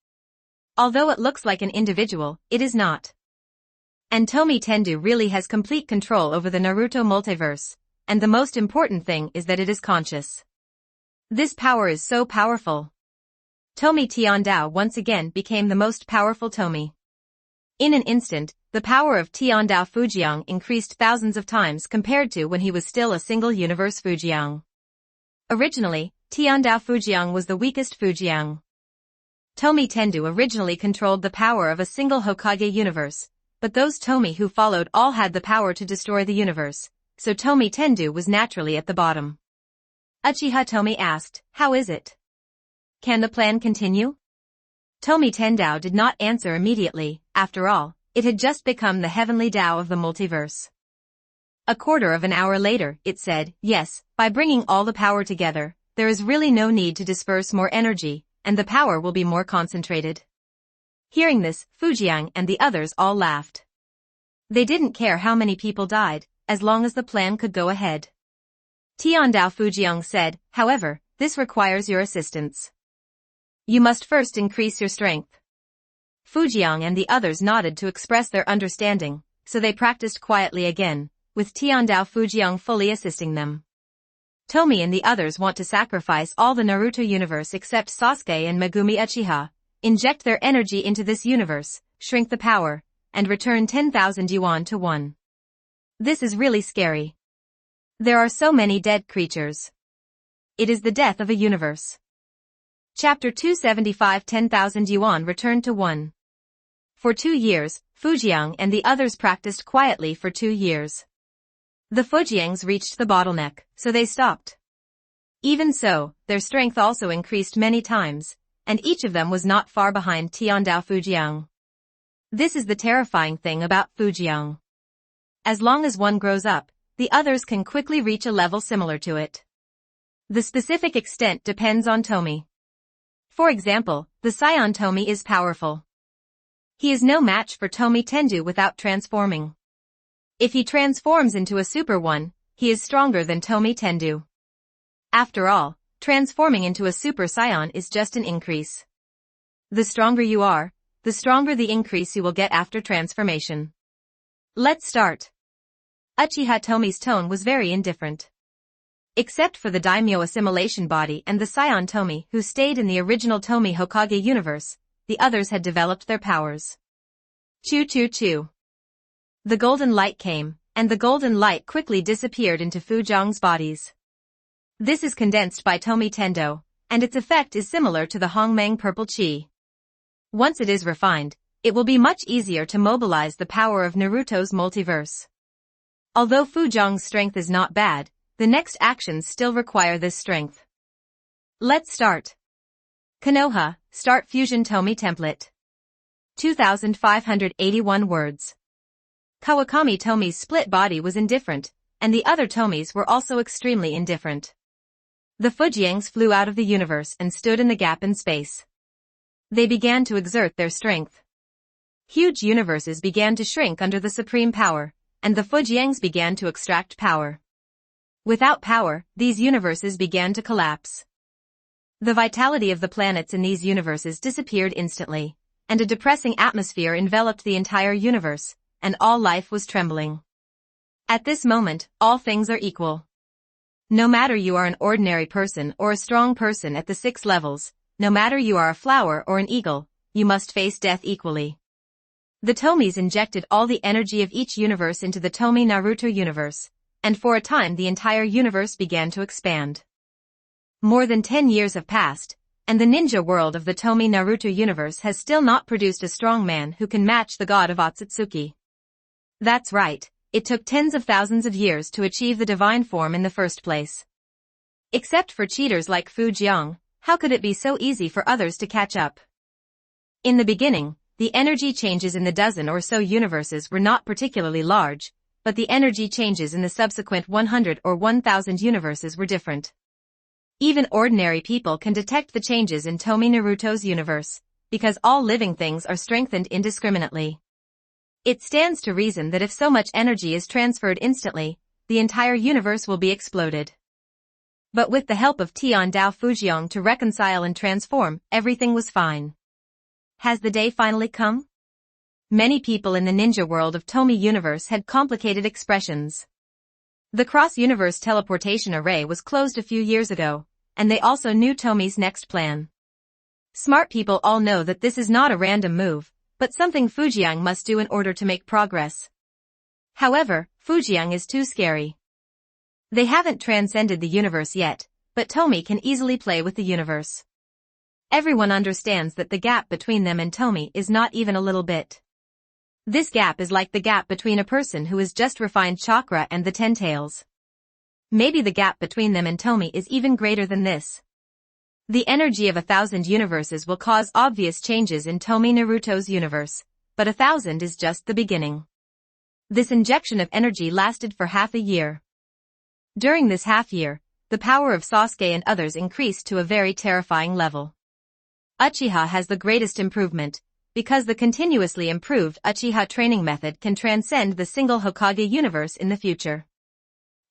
Although it looks like an individual, it is not. And Tomie Tendu really has complete control over the Naruto multiverse, and the most important thing is that it is conscious. This power is so powerful. Tomie Tiandao once again became the most powerful Tomie. In an instant, the power of Tiandao Fujian increased thousands of times compared to when he was still a single universe Fujian. Originally, Tiandao Fujian was the weakest Fujian. Tomie Tendu originally controlled the power of a single Hokage universe, but those Tomie who followed all had the power to destroy the universe, so Tomie Tendu was naturally at the bottom. Uchiha Tomie asked, how is it? Can the plan continue? Tomie Tendao did not answer immediately, after all, it had just become the Heavenly Tao of the multiverse. A quarter of an hour later, it said, yes, by bringing all the power together, there is really no need to disperse more energy, and the power will be more concentrated. Hearing this, Fujian and the others all laughed. They didn't care how many people died, as long as the plan could go ahead. Tiandao Fujiang said, however, this requires your assistance. You must first increase your strength. Fujiang and the others nodded to express their understanding, so they practiced quietly again, with Tiandao Fujiang fully assisting them. Tomie and the others want to sacrifice all the Naruto universe except Sasuke and Megumi Uchiha, inject their energy into this universe, shrink the power, and return 10,000 yuan to 1. This is really scary. There are so many dead creatures. It is the death of a universe. Chapter 275 10,000 yuan returned to 1. For 2 years, Fujiang and the others practiced quietly for 2 years. The Fujiangs reached the bottleneck, so they stopped. Even so, their strength also increased many times, and each of them was not far behind Tiandao Fujiang. This is the terrifying thing about Fujiang. As long as one grows up, the others can quickly reach a level similar to it. The specific extent depends on Tomie. For example, the Scion Tomie is powerful. He is no match for Tomie Tendu without transforming. If he transforms into a Super One, he is stronger than Tomie Tendu. After all, transforming into a Super Saiyan is just an increase. The stronger you are, the stronger the increase you will get after transformation. Let's start. Uchiha Tomie's tone was very indifferent. Except for the daimyo assimilation body and the Scion Tomie who stayed in the original Tomie Hokage universe, the others had developed their powers. Choo choo choo. The golden light came, and the golden light quickly disappeared into Fujiang's bodies. This is condensed by Tomie Tendo, and its effect is similar to the Hongmang purple chi. Once it is refined, it will be much easier to mobilize the power of Naruto's multiverse. Although Fujiang's strength is not bad, the next actions still require this strength. Let's start. Konoha, start Fusion Tomie template. 2,581 words. Kawakami Tomie's split body was indifferent, and the other Tomies were also extremely indifferent. The Fujiangs flew out of the universe and stood in the gap in space. They began to exert their strength. Huge universes began to shrink under the supreme power, and the Fujiangs began to extract power. Without power, these universes began to collapse. The vitality of the planets in these universes disappeared instantly, and a depressing atmosphere enveloped the entire universe, and all life was trembling. At this moment, all things are equal. No matter you are an ordinary person or a strong person at the 6 levels, no matter you are a flower or an eagle, you must face death equally. The Tomies injected all the energy of each universe into the Tomie Naruto universe, and for a time the entire universe began to expand. More than 10 years have passed, and the ninja world of the Tomie Naruto universe has still not produced a strong man who can match the god of Otsutsuki. That's right, it took tens of thousands of years to achieve the divine form in the first place. Except for cheaters like Fujiang, how could it be so easy for others to catch up? In the beginning, the energy changes in the dozen or so universes were not particularly large, but the energy changes in the subsequent 100 or 1000 universes were different. Even ordinary people can detect the changes in Tomie Naruto's universe, because all living things are strengthened indiscriminately. It stands to reason that if so much energy is transferred instantly, the entire universe will be exploded. But with the help of Tiandao Fujiang to reconcile and transform, everything was fine. Has the day finally come? Many people in the ninja world of Tomie universe had complicated expressions. The cross-universe teleportation array was closed a few years ago, and they also knew Tomie's next plan. Smart people all know that this is not a random move, but something Fujiang must do in order to make progress. However, Fujiang is too scary. They haven't transcended the universe yet, but Tomie can easily play with the universe. Everyone understands that the gap between them and Tomie is not even a little bit. This gap is like the gap between a person who has just refined chakra and the 10 tails. Maybe the gap between them and Tomie is even greater than this. The energy of 1,000 universes will cause obvious changes in Tomie Naruto's universe, but 1,000 is just the beginning. This injection of energy lasted for half a year. During this half year, the power of Sasuke and others increased to a very terrifying level. Uchiha has the greatest improvement, because the continuously improved Uchiha training method can transcend the single Hokage universe in the future.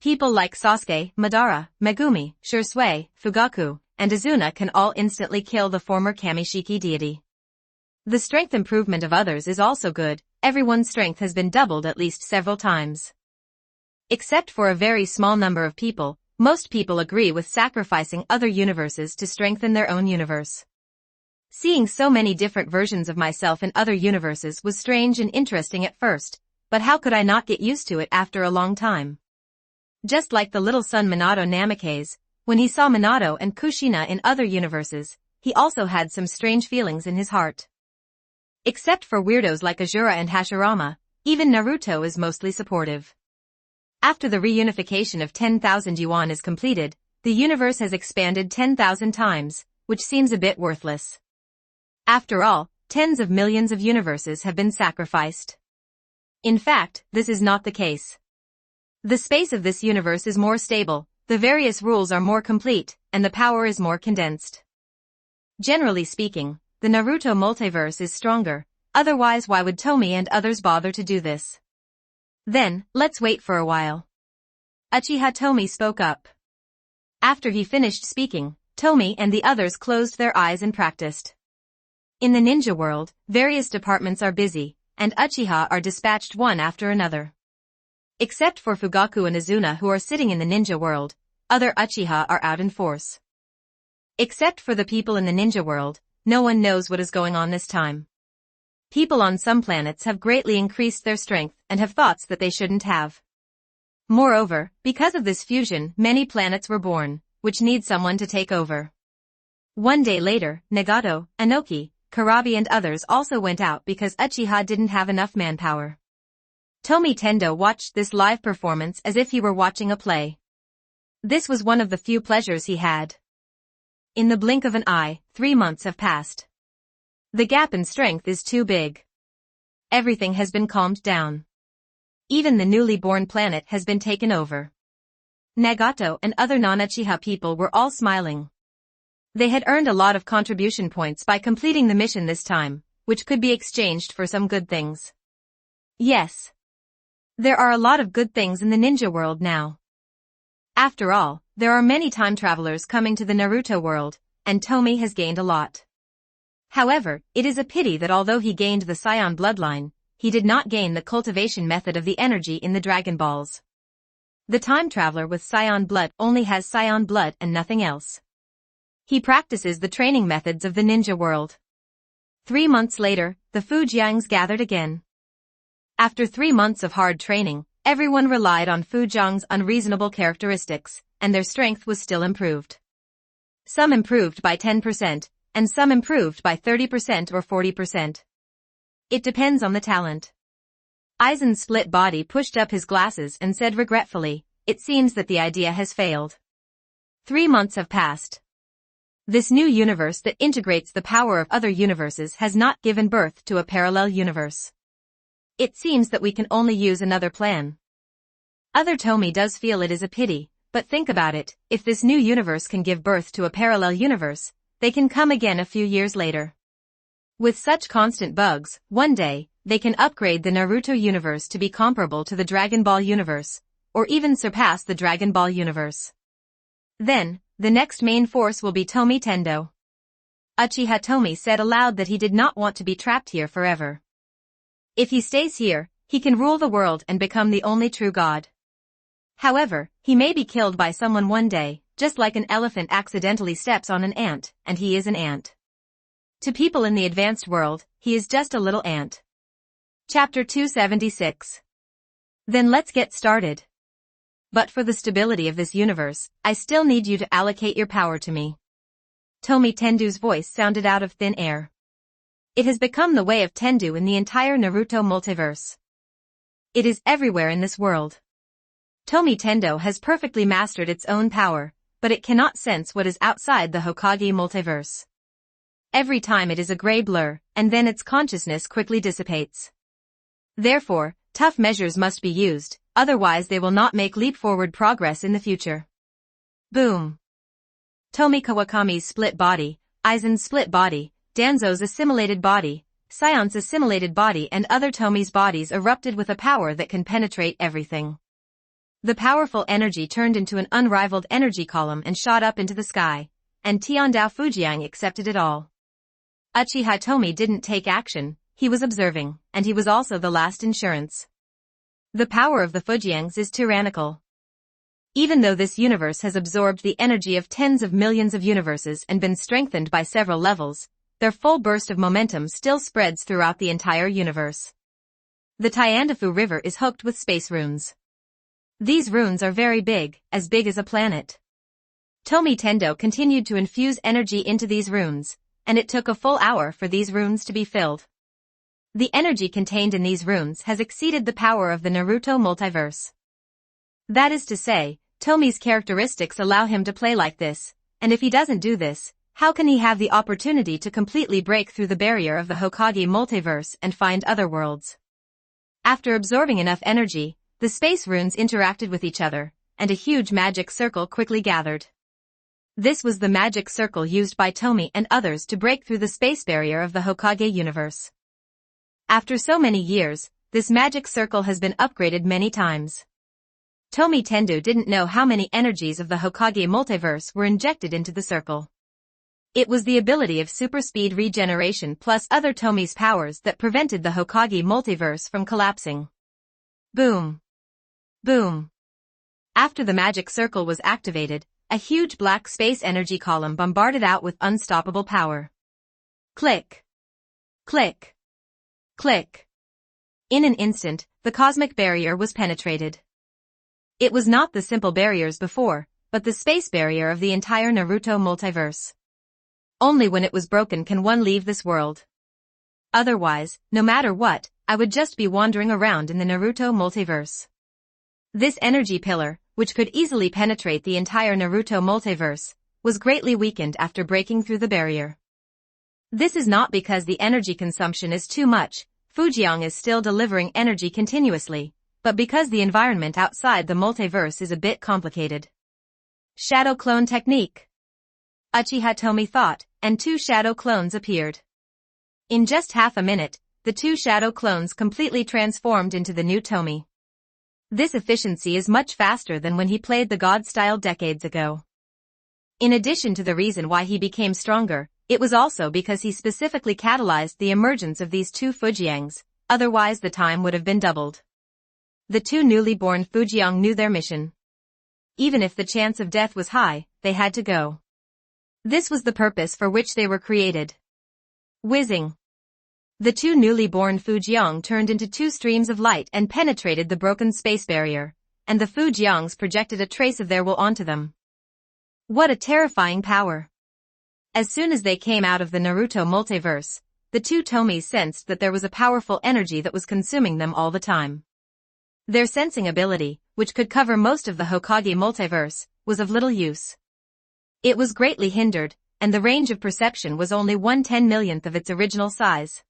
People like Sasuke, Madara, Megumi, Shisui, Fugaku, and Izuna can all instantly kill the former Kamishiki deity. The strength improvement of others is also good. Everyone's strength has been doubled at least several times. Except for a very small number of people, most people agree with sacrificing other universes to strengthen their own universe. Seeing so many different versions of myself in other universes was strange and interesting at first, but how could I not get used to it after a long time? Just like the little son Minato Namikaze, when he saw Minato and Kushina in other universes, he also had some strange feelings in his heart. Except for weirdos like Azura and Hashirama, even Naruto is mostly supportive. After the reunification of 10,000 yuan is completed, the universe has expanded 10,000 times, which seems a bit worthless. After all, tens of millions of universes have been sacrificed. In fact, this is not the case. The space of this universe is more stable, the various rules are more complete, and the power is more condensed. Generally speaking, the Naruto multiverse is stronger, otherwise why would Tomie and others bother to do this? Then, let's wait for a while. Uchiha Tomie spoke up. After he finished speaking, Tomie and the others closed their eyes and practiced. In the ninja world, various departments are busy, and Uchiha are dispatched one after another. Except for Fugaku and Izuna who are sitting in the ninja world, other Uchiha are out in force. Except for the people in the ninja world, no one knows what is going on this time. People on some planets have greatly increased their strength and have thoughts that they shouldn't have. Moreover, because of this fusion, many planets were born, which need someone to take over. One day later, Nagato, Inoki, Karabi and others also went out because Uchiha didn't have enough manpower. Tomie Tendo watched this live performance as if he were watching a play. This was one of the few pleasures he had. In the blink of an eye, 3 months have passed. The gap in strength is too big. Everything has been calmed down. Even the newly born planet has been taken over. Nagato and other non-Uchiha people were all smiling. They had earned a lot of contribution points by completing the mission this time, which could be exchanged for some good things. Yes. There are a lot of good things in the ninja world now. After all, there are many time travelers coming to the Naruto world, and Tomie has gained a lot. However, it is a pity that although he gained the Scion bloodline, he did not gain the cultivation method of the energy in the Dragon Balls. The time traveler with Scion blood only has Scion blood and nothing else. He practices the training methods of the ninja world. 3 months later, the Fujiangs gathered again. After 3 months of hard training, everyone relied on Fujiang's unreasonable characteristics, and their strength was still improved. Some improved by 10%, and some improved by 30% or 40%. It depends on the talent. Aizen's split body pushed up his glasses and said regretfully, "It seems that the idea has failed." 3 months have passed. This new universe that integrates the power of other universes has not given birth to a parallel universe. It seems that we can only use another plan. Other Tomie does feel it is a pity, but think about it, if this new universe can give birth to a parallel universe, they can come again a few years later. With such constant bugs, one day, they can upgrade the Naruto universe to be comparable to the Dragon Ball universe, or even surpass the Dragon Ball universe. Then, the next main force will be Tomie Tendo. Uchiha Tomie said aloud that he did not want to be trapped here forever. If he stays here, he can rule the world and become the only true god. However, he may be killed by someone one day, just like an elephant accidentally steps on an ant, and he is an ant. To people in the advanced world, he is just a little ant. Chapter 276. Then let's get started. But for the stability of this universe, I still need you to allocate your power to me. Tomie Tendu's voice sounded out of thin air. It has become the way of Tendu in the entire Naruto multiverse. It is everywhere in this world. Tomie Tendo has perfectly mastered its own power, but it cannot sense what is outside the Hokage multiverse. Every time it is a gray blur, and then its consciousness quickly dissipates. Therefore, tough measures must be used, otherwise they will not make leap-forward progress in the future. Boom. Tomie Kawakami's split body, Aizen's split body, Danzo's assimilated body, Sion's assimilated body and other Tomie's bodies erupted with a power that can penetrate everything. The powerful energy turned into an unrivaled energy column and shot up into the sky, and Tiandao Fujiang accepted it all. Uchiha Tomie didn't take action, he was observing, and he was also the last insurance. The power of the Fujiangs is tyrannical. Even though this universe has absorbed the energy of tens of millions of universes and been strengthened by several levels, their full burst of momentum still spreads throughout the entire universe. The Tiandafu River is hooked with space runes. These runes are very big as a planet. Tomie Tendo continued to infuse energy into these runes, and it took a full hour for these runes to be filled. The energy contained in these runes has exceeded the power of the Naruto multiverse. That is to say, Tomie's characteristics allow him to play like this, and if he doesn't do this, how can he have the opportunity to completely break through the barrier of the Hokage multiverse and find other worlds? After absorbing enough energy, the space runes interacted with each other, and a huge magic circle quickly gathered. This was the magic circle used by Tomie and others to break through the space barrier of the Hokage universe. After so many years, this magic circle has been upgraded many times. Tomie Tendo didn't know how many energies of the Hokage multiverse were injected into the circle. It was the ability of super speed regeneration plus other Tomie's powers that prevented the Hokage multiverse from collapsing. Boom. Boom. After the magic circle was activated, a huge black space energy column bombarded out with unstoppable power. Click. Click. Click. In an instant, the cosmic barrier was penetrated. It was not the simple barriers before, but the space barrier of the entire Naruto multiverse. Only when it was broken can one leave this world. Otherwise, no matter what, I would just be wandering around in the Naruto multiverse. This energy pillar, which could easily penetrate the entire Naruto multiverse, was greatly weakened after breaking through the barrier. This is not because the energy consumption is too much, Fujiang is still delivering energy continuously, but because the environment outside the multiverse is a bit complicated. Shadow clone technique. Uchiha Tomie thought, and 2 shadow clones appeared. In just half a minute, the 2 shadow clones completely transformed into the new Tomie. This efficiency is much faster than when he played the God style decades ago. In addition to the reason why he became stronger, it was also because he specifically catalyzed the emergence of these 2 Fujiangs, otherwise the time would have been doubled. The 2 newly born Fujiang knew their mission. Even if the chance of death was high, they had to go. This was the purpose for which they were created. Whizzing. The 2 newly born Fujiang turned into 2 streams of light and penetrated the broken space barrier, and the Fujiangs projected a trace of their will onto them. What a terrifying power! As soon as they came out of the Naruto multiverse, the 2 Tomies sensed that there was a powerful energy that was consuming them all the time. Their sensing ability, which could cover most of the Hokage multiverse, was of little use. It was greatly hindered, and the range of perception was only 1/10,000,000th of its original size.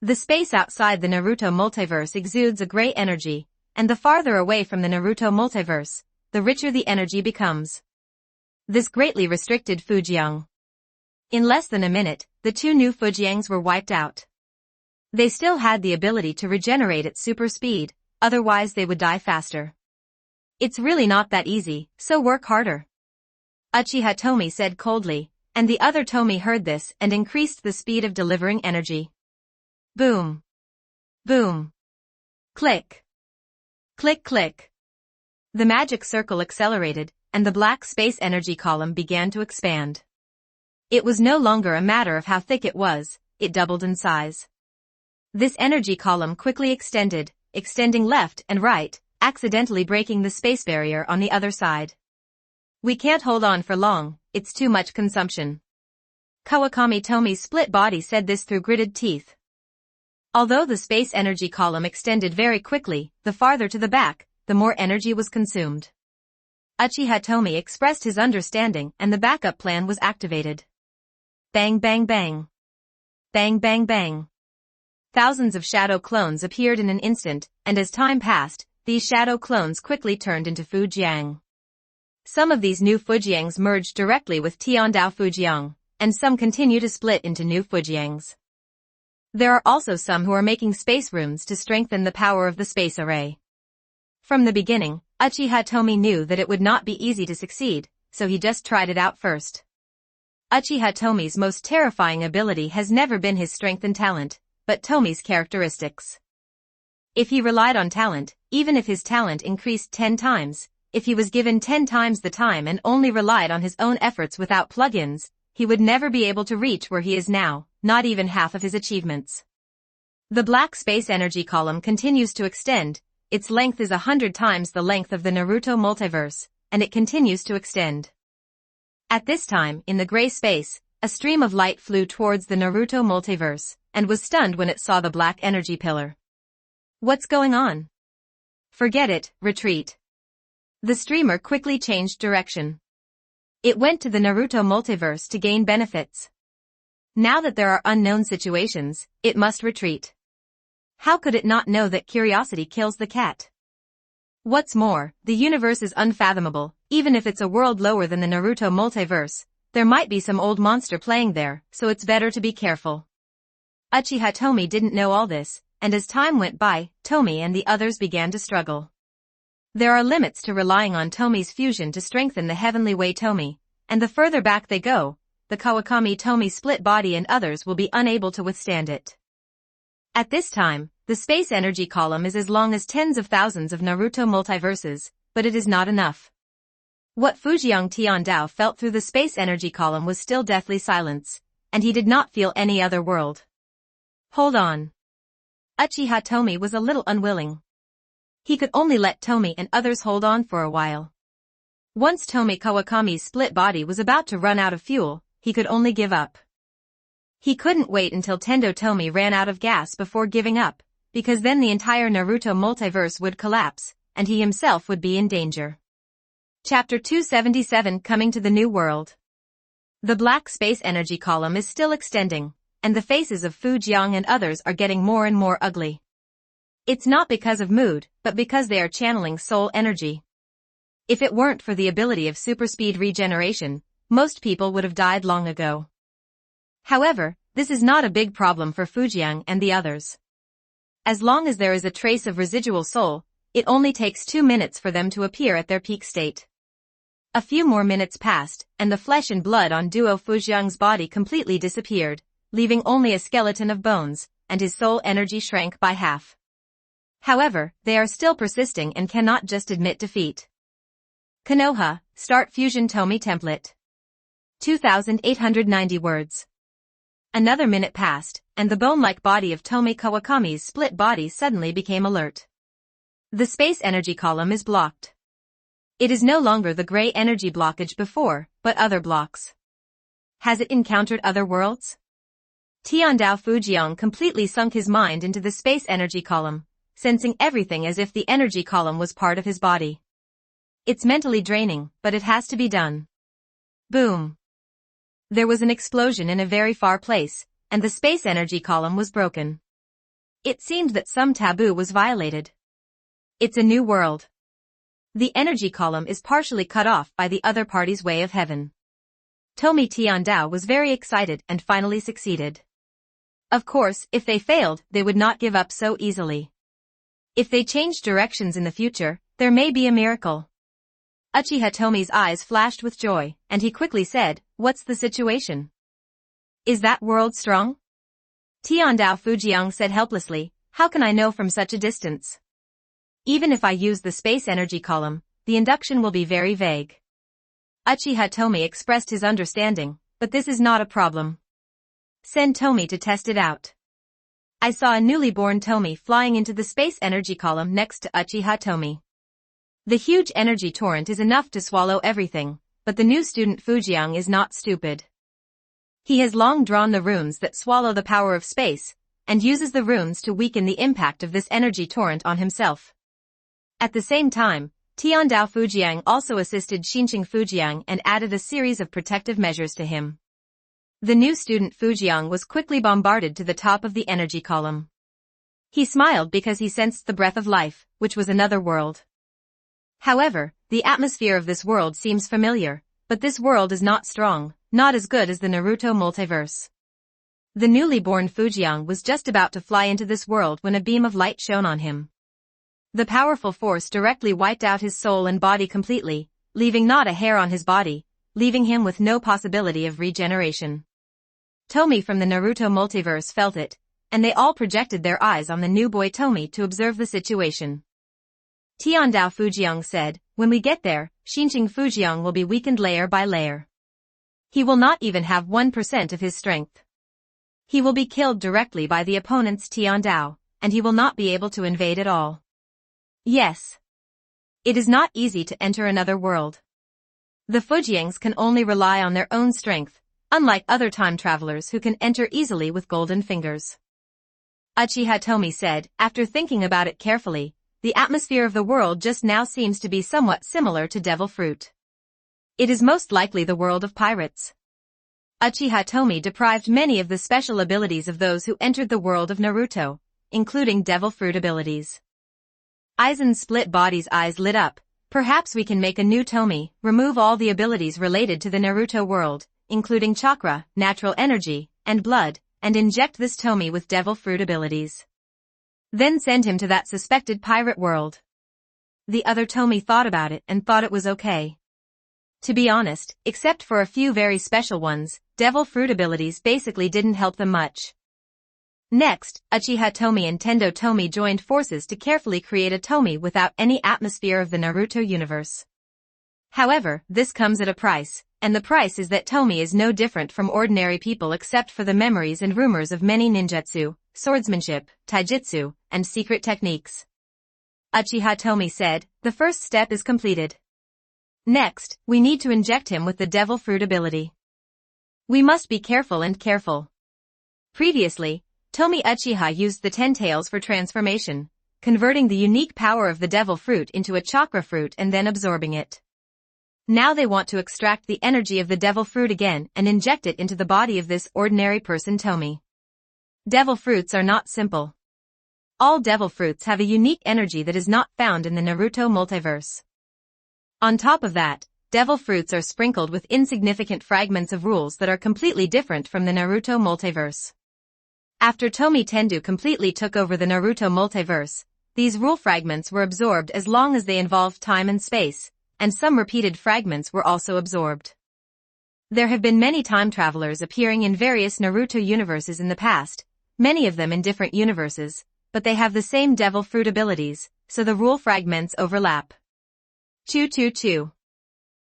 The space outside the Naruto multiverse exudes a gray energy, and the farther away from the Naruto multiverse, the richer the energy becomes. This greatly restricted Fujiang. In less than a minute, the 2 new Fujiangs were wiped out. They still had the ability to regenerate at super speed, otherwise they would die faster. It's really not that easy, so work harder. Uchiha Tomie said coldly, and the other Tomie heard this and increased the speed of delivering energy. Boom. Boom. Click. Click click. The magic circle accelerated, and the black space energy column began to expand. It was no longer a matter of how thick it was, it doubled in size. This energy column quickly extended, extending left and right, accidentally breaking the space barrier on the other side. We can't hold on for long, it's too much consumption. Kawakami Tomie's split body said this through gritted teeth. Although the space energy column extended very quickly, the farther to the back, the more energy was consumed. Uchiha Tomie expressed his understanding and the backup plan was activated. Bang bang bang. Bang bang bang. Thousands of shadow clones appeared in an instant, and as time passed, these shadow clones quickly turned into Fujiang. Some of these new Fujiangs merged directly with Tiandao Fujiang, and some continue to split into new Fujiangs. There are also some who are making space rooms to strengthen the power of the space array. From the beginning, Uchiha Tomie knew that it would not be easy to succeed, so he just tried it out first. Uchiha Tomie's most terrifying ability has never been his strength and talent, but Tomie's characteristics. If he relied on talent, even if his talent increased 10 times, if he was given 10 times the time and only relied on his own efforts without plugins, he would never be able to reach where he is now, not even half of his achievements. The black space energy column continues to extend, its length is 100 times the length of the Naruto multiverse, and it continues to extend. At this time, in the gray space, a stream of light flew towards the Naruto multiverse, and was stunned when it saw the black energy pillar. What's going on? Forget it, retreat. The streamer quickly changed direction. It went to the Naruto multiverse to gain benefits. Now that there are unknown situations, it must retreat. How could it not know that curiosity kills the cat? What's more, the universe is unfathomable, even if it's a world lower than the Naruto multiverse, there might be some old monster playing there, so it's better to be careful. Uchiha Tomie didn't know all this, and as time went by, Tomie and the others began to struggle. There are limits to relying on Tomie's fusion to strengthen the heavenly way Tomie, and the further back they go, the Kawakami Tomie split body and others will be unable to withstand it. At this time, the space energy column is as long as tens of thousands of Naruto multiverses, but it is not enough. What Fujian Tiandao felt through the space energy column was still deathly silence, and he did not feel any other world. Hold on. Uchiha Tomie was a little unwilling. He could only let Tomie and others hold on for a while. Once Tomie Kawakami's split body was about to run out of fuel, he could only give up. He couldn't wait until Tendo Tomie ran out of gas before giving up, because then the entire Naruto multiverse would collapse, and he himself would be in danger. Chapter 277 Coming to the New World. The black space energy column is still extending, and the faces of Fujian and others are getting more and more ugly. It's not because of mood, but because they are channeling soul energy. If it weren't for the ability of superspeed regeneration, most people would have died long ago. However, this is not a big problem for Fujian and the others. As long as there is a trace of residual soul, it only takes 2 minutes for them to appear at their peak state. A few more minutes passed, and the flesh and blood on Duo Fujian's body completely disappeared, leaving only a skeleton of bones, and his soul energy shrank by half. However, they are still persisting and cannot just admit defeat. Konoha, Start Fusion Tomie Template. 2,890 words. Another minute passed, and the bone-like body of Tomie Kawakami's split body suddenly became alert. The space energy column is blocked. It is no longer the gray energy blockage before, but other blocks. Has it encountered other worlds? Tiandao Fujian completely sunk his mind into the space energy column, sensing everything as if the energy column was part of his body. It's mentally draining, but it has to be done. Boom. There was an explosion in a very far place, and the space energy column was broken. It seemed that some taboo was violated. It's a new world. The energy column is partially cut off by the other party's way of heaven. Tomie Tiandao was very excited and finally succeeded. Of course, if they failed, they would not give up so easily. If they changed directions in the future, there may be a miracle. Uchiha Tomie's eyes flashed with joy, and he quickly said, "What's the situation? Is that world strong?" Tiandao Fujian said helplessly, "How can I know from such a distance? Even if I use the space energy column, the induction will be very vague." Uchiha Tomie expressed his understanding, "But this is not a problem. Send Tomie to test it out." I saw a newly born Tomie flying into the space energy column next to Uchiha Tomie. The huge energy torrent is enough to swallow everything, but the new student Fujian is not stupid. He has long drawn the runes that swallow the power of space, and uses the runes to weaken the impact of this energy torrent on himself. At the same time, Tiandao Fujian also assisted Xinqing Fujian and added a series of protective measures to him. The new student Fujian was quickly bombarded to the top of the energy column. He smiled because he sensed the breath of life, which was another world. However, the atmosphere of this world seems familiar, but this world is not strong, not as good as the Naruto multiverse. The newly born Fujiang was just about to fly into this world when a beam of light shone on him. The powerful force directly wiped out his soul and body completely, leaving not a hair on his body, leaving him with no possibility of regeneration. Tomie from the Naruto multiverse felt it, and they all projected their eyes on the new boy Tomie to observe the situation. Tiandao Fujiang said, "When we get there, Xinqing Fujiang will be weakened layer by layer. He will not even have 1% of his strength. He will be killed directly by the opponent's Tiandao, and he will not be able to invade at all. Yes. It is not easy to enter another world. The Fujiangs can only rely on their own strength, unlike other time travelers who can enter easily with golden fingers." Uchiha Tomie said, after thinking about it carefully, "The atmosphere of the world just now seems to be somewhat similar to Devil Fruit. It is most likely the world of pirates." Uchiha Tomie deprived many of the special abilities of those who entered the world of Naruto, including Devil Fruit abilities. Aizen's split body's eyes lit up. "Perhaps we can make a new Tomie, remove all the abilities related to the Naruto world, including chakra, natural energy, and blood, and inject this Tomie with Devil Fruit abilities. Then send him to that suspected pirate world." The other Tomie thought about it and thought it was okay. To be honest, except for a few very special ones, Devil Fruit abilities basically didn't help them much. Next, Uchiha Tomie and Tendo Tomie joined forces to carefully create a Tomie without any atmosphere of the Naruto universe. However, this comes at a price, and the price is that Tomie is no different from ordinary people except for the memories and rumors of many ninjutsu, swordsmanship, taijutsu, and secret techniques. Uchiha Tomie said, "The first step is completed. Next, we need to inject him with the Devil Fruit ability. We must be careful and careful." Previously, Tomie Uchiha used the 10 tails for transformation, converting the unique power of the Devil Fruit into a chakra fruit and then absorbing it. Now they want to extract the energy of the Devil Fruit again and inject it into the body of this ordinary person Tomie. Devil Fruits are not simple. All Devil Fruits have a unique energy that is not found in the Naruto multiverse. On top of that, Devil Fruits are sprinkled with insignificant fragments of rules that are completely different from the Naruto multiverse. After Tomie Tendu completely took over the Naruto multiverse, these rule fragments were absorbed as long as they involved time and space, and some repeated fragments were also absorbed. There have been many time travelers appearing in various Naruto universes in the past, many of them in different universes, but they have the same Devil Fruit abilities, so the rule fragments overlap. Choo.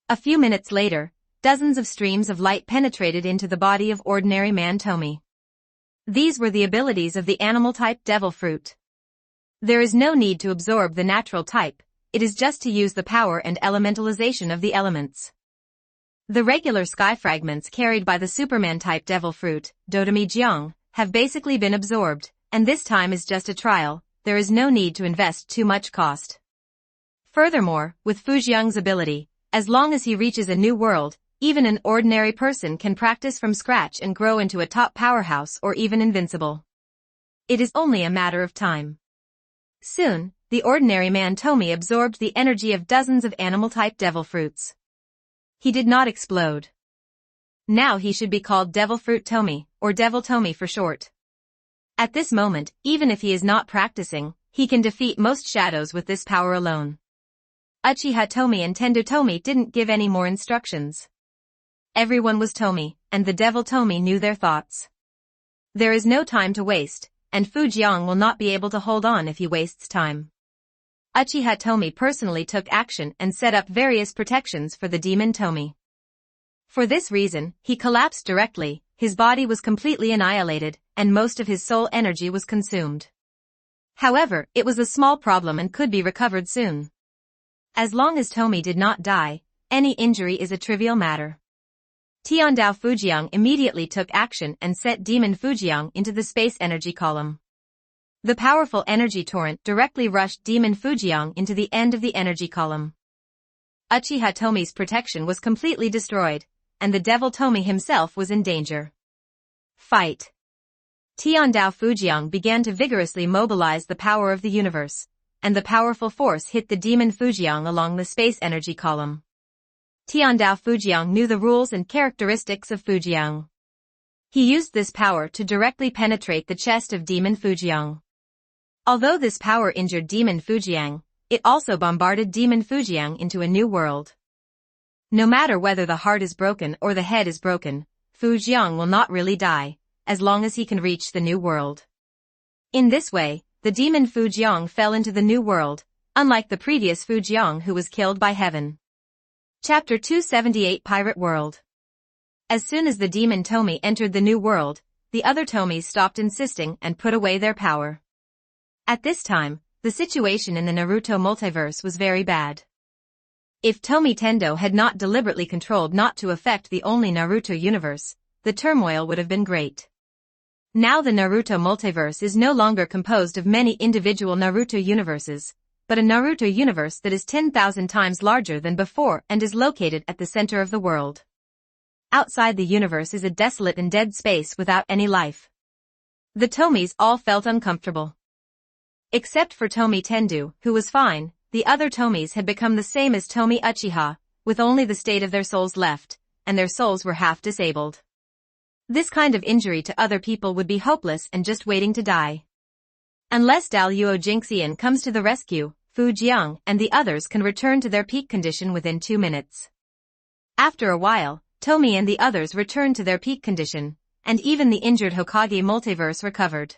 A few minutes later, dozens of streams of light penetrated into the body of ordinary man Tomie. These were the abilities of the animal-type Devil Fruit. There is no need to absorb the natural type, it is just to use the power and elementalization of the elements. The regular sky fragments carried by the Superman-type Devil Fruit, Dodami Jiang, have basically been absorbed, and this time is just a trial, there is no need to invest too much cost. Furthermore, with Fujiang's ability, as long as he reaches a new world, even an ordinary person can practice from scratch and grow into a top powerhouse or even invincible. It is only a matter of time. Soon, the ordinary man Tomie absorbed the energy of dozens of animal-type Devil Fruits. He did not explode. Now he should be called Devil Fruit Tomie, or Devil Tomie for short. At this moment, even if he is not practicing, he can defeat most shadows with this power alone. Uchiha Tomie and Tendo Tomie didn't give any more instructions. Everyone was Tomie, and the Devil Tomie knew their thoughts. There is no time to waste, and Fujiang will not be able to hold on if he wastes time. Uchiha Tomie personally took action and set up various protections for the demon Tomie. For this reason, he collapsed directly, his body was completely annihilated, and most of his soul energy was consumed. However, it was a small problem and could be recovered soon. As long as Tomie did not die, any injury is a trivial matter. Tiandao Fujiang immediately took action and set Demon Fujiang into the space energy column. The powerful energy torrent directly rushed Demon Fujiang into the end of the energy column. Uchiha Tomie's protection was completely destroyed, and the Devil Tomie himself was in danger. Fight! Tiandao Fujiang began to vigorously mobilize the power of the universe, and the powerful force hit the Demon Fujiang along the space energy column. Tiandao Fujiang knew the rules and characteristics of Fujiang. He used this power to directly penetrate the chest of Demon Fujiang. Although this power injured Demon Fujiang, it also bombarded Demon Fujiang into a new world. No matter whether the heart is broken or the head is broken, Fujiang will not really die, as long as he can reach the new world. In this way, the Demon Fujiang fell into the new world, unlike the previous Fujiang who was killed by heaven. Chapter 278 Pirate World. As soon as the demon Tomie entered the new world, the other Tomies stopped insisting and put away their power. At this time, the situation in the Naruto multiverse was very bad. If Tomie Tendo had not deliberately controlled not to affect the only Naruto universe, the turmoil would have been great. Now the Naruto multiverse is no longer composed of many individual Naruto universes, but a Naruto universe that is 10,000 times larger than before and is located at the center of the world. Outside the universe is a desolate and dead space without any life. The Tomies all felt uncomfortable. Except for Tomie Tendu, who was fine, the other Tomies had become the same as Tomie Uchiha, with only the state of their souls left, and their souls were half disabled. This kind of injury to other people would be hopeless and just waiting to die. Unless Daluo Jinxian comes to the rescue, Fujiang and the others can return to their peak condition within 2 minutes. After a while, Tomie and the others returned to their peak condition, and even the injured Hokage multiverse recovered.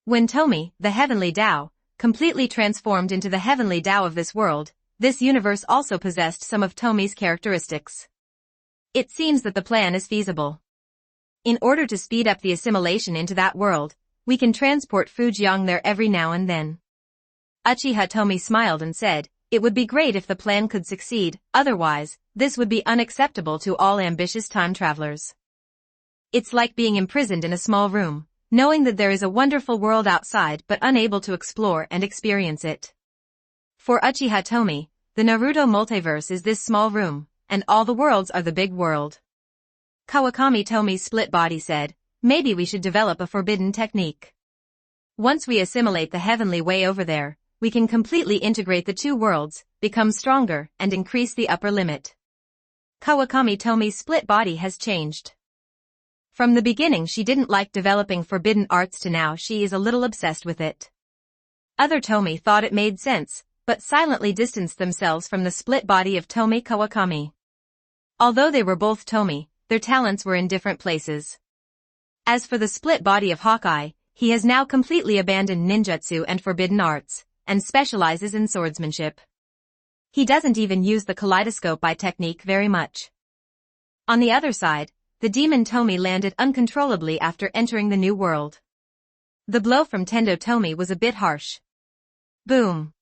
When Tomie, the heavenly Tao, completely transformed into the heavenly Tao of this world, this universe also possessed some of Tomie's characteristics. It seems that the plan is feasible. In order to speed up the assimilation into that world, we can transport Fujiang there every now and then. Uchiha Tomie smiled and said, "It would be great if the plan could succeed, otherwise, this would be unacceptable to all ambitious time travelers. It's like being imprisoned in a small room, knowing that there is a wonderful world outside but unable to explore and experience it." For Uchiha Tomie, the Naruto multiverse is this small room, and all the worlds are the big world. Kawakami Tomie's split body said, "Maybe we should develop a forbidden technique. Once we assimilate the heavenly way over there, we can completely integrate the two worlds, become stronger, and increase the upper limit." Kawakami Tomie's split body has changed. From the beginning she didn't like developing forbidden arts to now she is a little obsessed with it. Other Tomie thought it made sense, but silently distanced themselves from the split body of Tomie Kawakami. Although they were both Tomie, their talents were in different places. As for the split body of Hawkeye, he has now completely abandoned ninjutsu and forbidden arts, and specializes in swordsmanship. He doesn't even use the kaleidoscope eye technique very much. On the other side, the demon Tomie landed uncontrollably after entering the new world. The blow from Tendo Tomie was a bit harsh. Boom.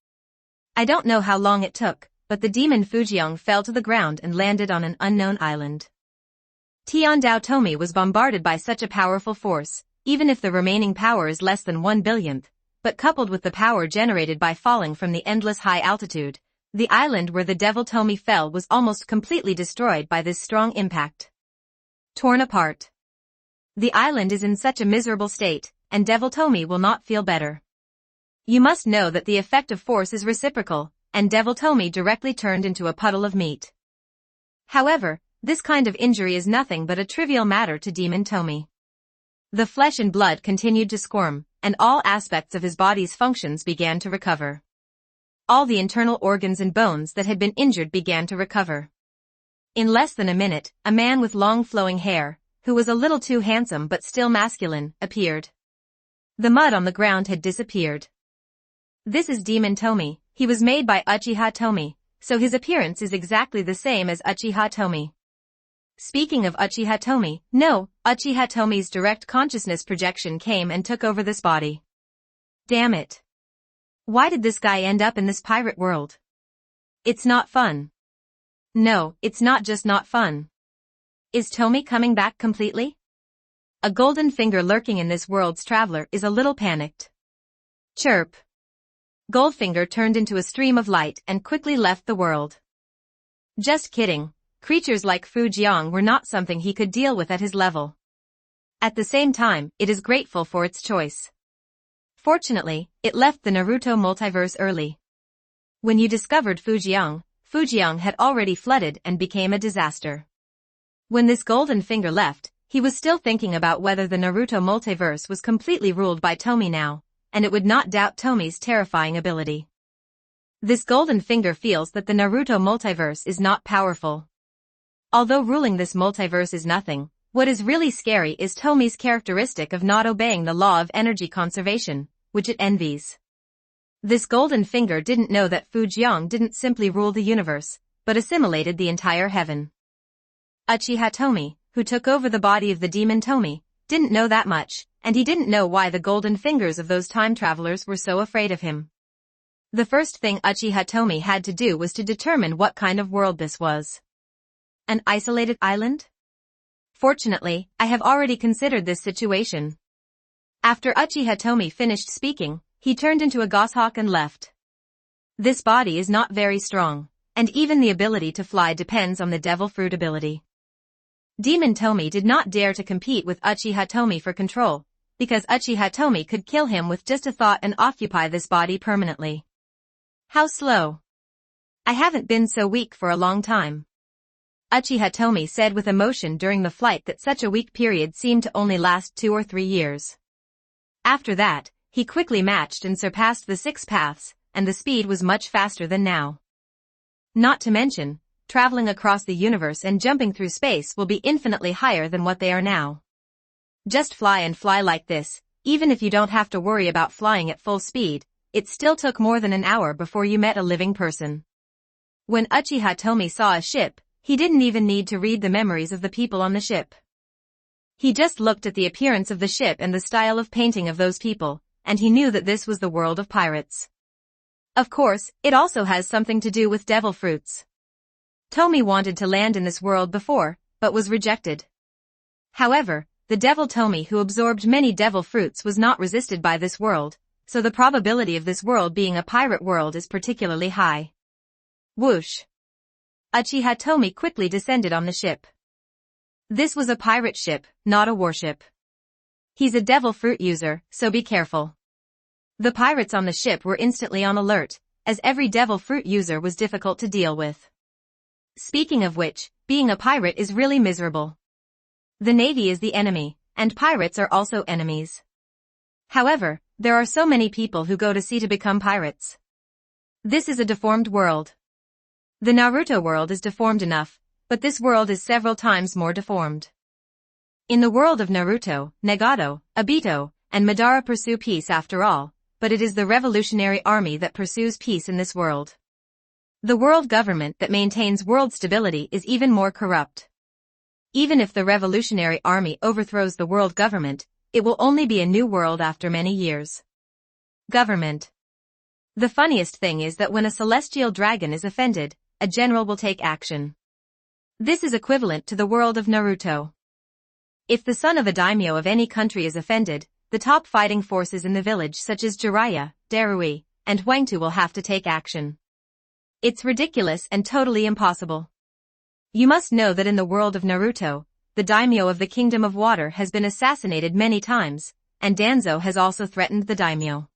I don't know how long it took, but the demon Fujiang fell to the ground and landed on an unknown island. Tiandao Tomie was bombarded by such a powerful force, even if the remaining power is less than 1/1000th, but coupled with the power generated by falling from the endless high altitude, the island where the devil Tomie fell was almost completely destroyed by this strong impact. Torn apart. The island is in such a miserable state, and devil Tomie will not feel better. You must know that the effect of force is reciprocal, and devil Tomie directly turned into a puddle of meat. However, this kind of injury is nothing but a trivial matter to demon Tomie. The flesh and blood continued to squirm, and all aspects of his body's functions began to recover. All the internal organs and bones that had been injured began to recover. In less than a minute, a man with long flowing hair, who was a little too handsome but still masculine, appeared. The mud on the ground had disappeared. This is Demon Tomie. He was made by Uchiha Tomie, so his appearance is exactly the same as Uchiha Tomie. Speaking of Uchiha Tomie, no, Uchiha Tomie's direct consciousness projection came and took over this body. Damn it. Why did this guy end up in this pirate world? It's not fun. No, it's not just not fun. Is Tomie coming back completely? A golden finger lurking in this world's traveler is a little panicked. Chirp. Goldfinger turned into a stream of light and quickly left the world. Just kidding. Creatures like Fujiang were not something he could deal with at his level. At the same time, it is grateful for its choice. Fortunately, it left the Naruto multiverse early. When you discovered Fujiang, Fujiang had already flooded and became a disaster. When this golden finger left, he was still thinking about whether the Naruto multiverse was completely ruled by Tomie now, and it would not doubt Tomie's terrifying ability. This golden finger feels that the Naruto multiverse is not powerful. Although ruling this multiverse is nothing, what is really scary is Tomie's characteristic of not obeying the law of energy conservation, which it envies. This golden finger didn't know that Fujian didn't simply rule the universe, but assimilated the entire heaven. Uchiha Tomie, who took over the body of the demon Tomie, didn't know that much, and he didn't know why the golden fingers of those time travelers were so afraid of him. The first thing Uchiha Tomie had to do was to determine what kind of world this was. An isolated island? Fortunately, I have already considered this situation. After Uchiha Tomie finished speaking, he turned into a goshawk and left. This body is not very strong, and even the ability to fly depends on the devil fruit ability. Demon Tomie did not dare to compete with Uchiha Tomie for control, because Uchiha Tomie could kill him with just a thought and occupy this body permanently. How slow. I haven't been so weak for a long time. Uchiha Tomie said with emotion during the flight that such a weak period seemed to only last 2 or 3 years. After that, he quickly matched and surpassed the 6 paths, and the speed was much faster than now. Not to mention, traveling across the universe and jumping through space will be infinitely higher than what they are now. Just fly and fly like this, even if you don't have to worry about flying at full speed, it still took more than an hour before you met a living person. When Uchiha Tomie saw a ship, he didn't even need to read the memories of the people on the ship. He just looked at the appearance of the ship and the style of painting of those people, and he knew that this was the world of pirates. Of course, it also has something to do with devil fruits. Tomie wanted to land in this world before, but was rejected. However, the devil Tomie who absorbed many devil fruits was not resisted by this world, so the probability of this world being a pirate world is particularly high. Whoosh! Uchiha Tomie quickly descended on the ship. This was a pirate ship, not a warship. He's a devil fruit user, so be careful. The pirates on the ship were instantly on alert, as every devil fruit user was difficult to deal with. Speaking of which, being a pirate is really miserable. The navy is the enemy, and pirates are also enemies. However, there are so many people who go to sea to become pirates. This is a deformed world. The Naruto world is deformed enough, but this world is several times more deformed. In the world of Naruto, Nagato, Obito, and Madara pursue peace after all, but it is the revolutionary army that pursues peace in this world. The world government that maintains world stability is even more corrupt. Even if the revolutionary army overthrows the world government, it will only be a new world after many years. Government. The funniest thing is that when a celestial dragon is offended, a general will take action. This is equivalent to the world of Naruto. If the son of a daimyo of any country is offended, the top fighting forces in the village such as Jiraiya, Darui, and Huangtu will have to take action. It's ridiculous and totally impossible. You must know that in the world of Naruto, the daimyo of the Kingdom of Water has been assassinated many times, and Danzo has also threatened the daimyo.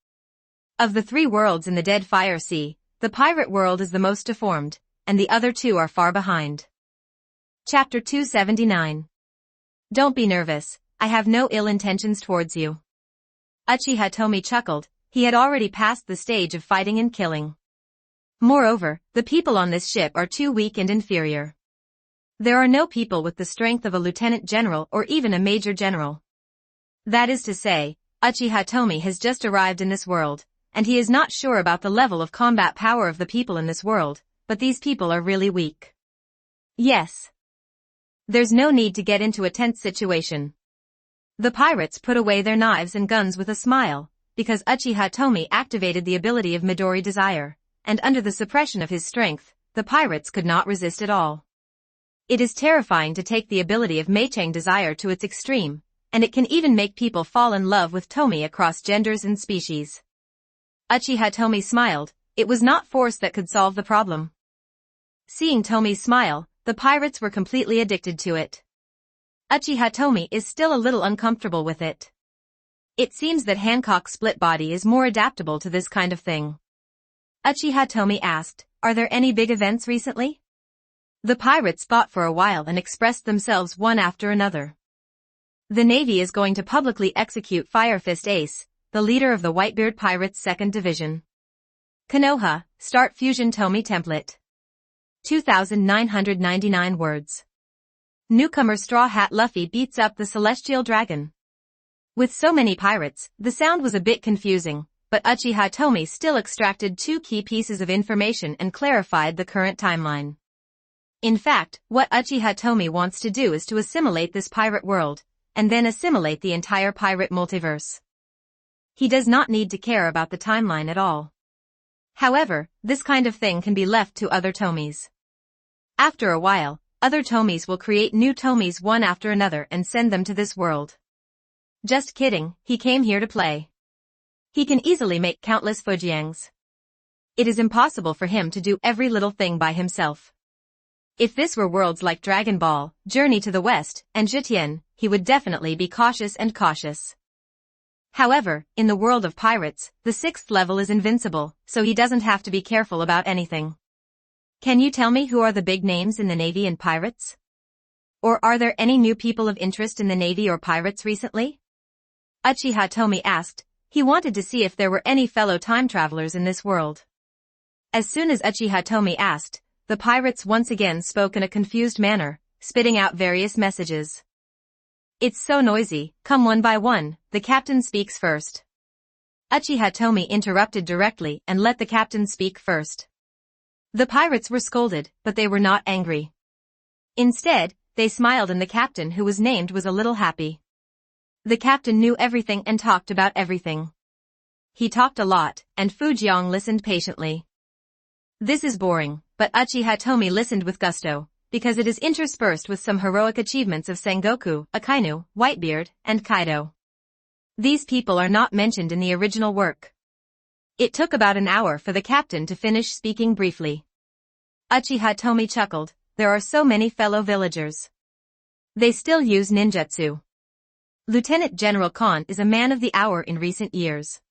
Of the 3 worlds in the Dead Fire Sea, the pirate world is the most deformed, and the other 2 are far behind. Chapter 279. Don't be nervous, I have no ill intentions towards you. Uchiha Tomie chuckled, he had already passed the stage of fighting and killing. Moreover, the people on this ship are too weak and inferior. There are no people with the strength of a lieutenant general or even a major general. That is to say, Uchiha Tomie has just arrived in this world, and he is not sure about the level of combat power of the people in this world, but these people are really weak. Yes. There's no need to get into a tense situation. The pirates put away their knives and guns with a smile, because Uchiha Tomie activated the ability of Midori Desire, and under the suppression of his strength, the pirates could not resist at all. It is terrifying to take the ability of Meichang Desire to its extreme, and it can even make people fall in love with Tomie across genders and species. Uchiha Tomie smiled, it was not force that could solve the problem. Seeing Tomie's smile, the pirates were completely addicted to it. Uchiha Tomie is still a little uncomfortable with it. It seems that Hancock's split body is more adaptable to this kind of thing. Uchiha Tomie asked, are there any big events recently? The pirates fought for a while and expressed themselves one after another. The Navy is going to publicly execute Fire Fist Ace, the leader of the Whitebeard Pirates 2nd Division. Konoha, Start Fusion Tomie Template. 2,999 words. Newcomer Straw Hat Luffy beats up the Celestial Dragon. With so many pirates, the sound was a bit confusing, but Uchiha Tomie still extracted 2 key pieces of information and clarified the current timeline. In fact, what Uchiha Tomie wants to do is to assimilate this pirate world, and then assimilate the entire pirate multiverse. He does not need to care about the timeline at all. However, this kind of thing can be left to other Tomies. After a while, other Tomies will create new Tomies one after another and send them to this world. Just kidding, he came here to play. He can easily make countless Fujiangs. It is impossible for him to do every little thing by himself. If this were worlds like Dragon Ball, Journey to the West, and Jitian, he would definitely be cautious and cautious. However, in the world of pirates, the 6th level is invincible, so he doesn't have to be careful about anything. Can you tell me who are the big names in the Navy and pirates? Or are there any new people of interest in the Navy or pirates recently? Uchiha Tomie asked. He wanted to see if there were any fellow time travelers in this world. As soon as Uchiha Tomie asked, the pirates once again spoke in a confused manner, spitting out various messages. It's so noisy, come one by one, the captain speaks first. Uchiha Tomie interrupted directly and let the captain speak first. The pirates were scolded, but they were not angry. Instead, they smiled and the captain who was named was a little happy. The captain knew everything and talked about everything. He talked a lot, and Fujiang listened patiently. This is boring, but Uchiha Tomie listened with gusto, because it is interspersed with some heroic achievements of Sengoku, Akainu, Whitebeard, and Kaido. These people are not mentioned in the original work. It took about an hour for the captain to finish speaking briefly. Uchiha Tomie chuckled, there are so many fellow villagers. They still use ninjutsu. Lieutenant General Khan is a man of the hour in recent years.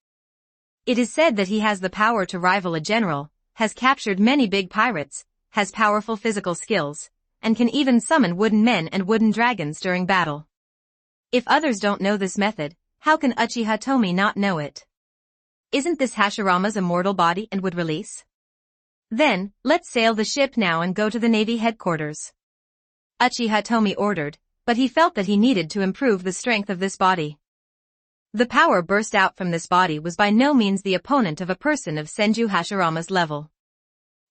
It is said that he has the power to rival a general, has captured many big pirates, has powerful physical skills, and can even summon wooden men and wooden dragons during battle. If others don't know this method, how can Uchiha Tomie not know it? Isn't this Hashirama's immortal body and would release? Then, let's sail the ship now and go to the Navy headquarters. Uchiha Tomie ordered, but he felt that he needed to improve the strength of this body. The power burst out from this body was by no means the opponent of a person of Senju Hashirama's level.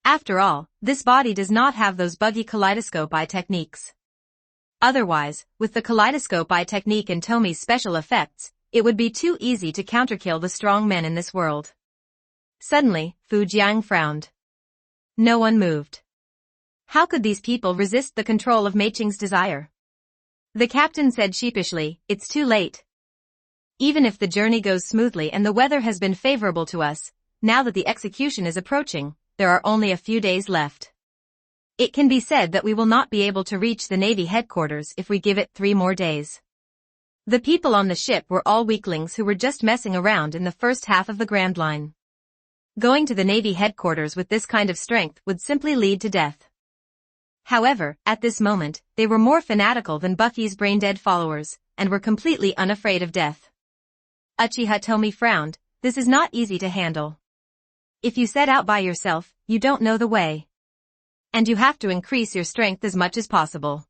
After all, this body does not have those buggy kaleidoscope eye techniques. Otherwise, with the kaleidoscope eye technique and Tomie's special effects, it would be too easy to counterkill the strong men in this world. Suddenly, Fujiang frowned. No one moved. How could these people resist the control of Meiching's desire? The captain said sheepishly, it's too late. Even if the journey goes smoothly and the weather has been favorable to us, now that the execution is approaching, there are only a few days left. It can be said that we will not be able to reach the Navy headquarters if we give it 3 more days. The people on the ship were all weaklings who were just messing around in the first half of the Grand Line. Going to the Navy headquarters with this kind of strength would simply lead to death. However, at this moment, they were more fanatical than Bucky's brain-dead followers, and were completely unafraid of death. Uchiha Tomie frowned, this is not easy to handle. If you set out by yourself, you don't know the way. And you have to increase your strength as much as possible.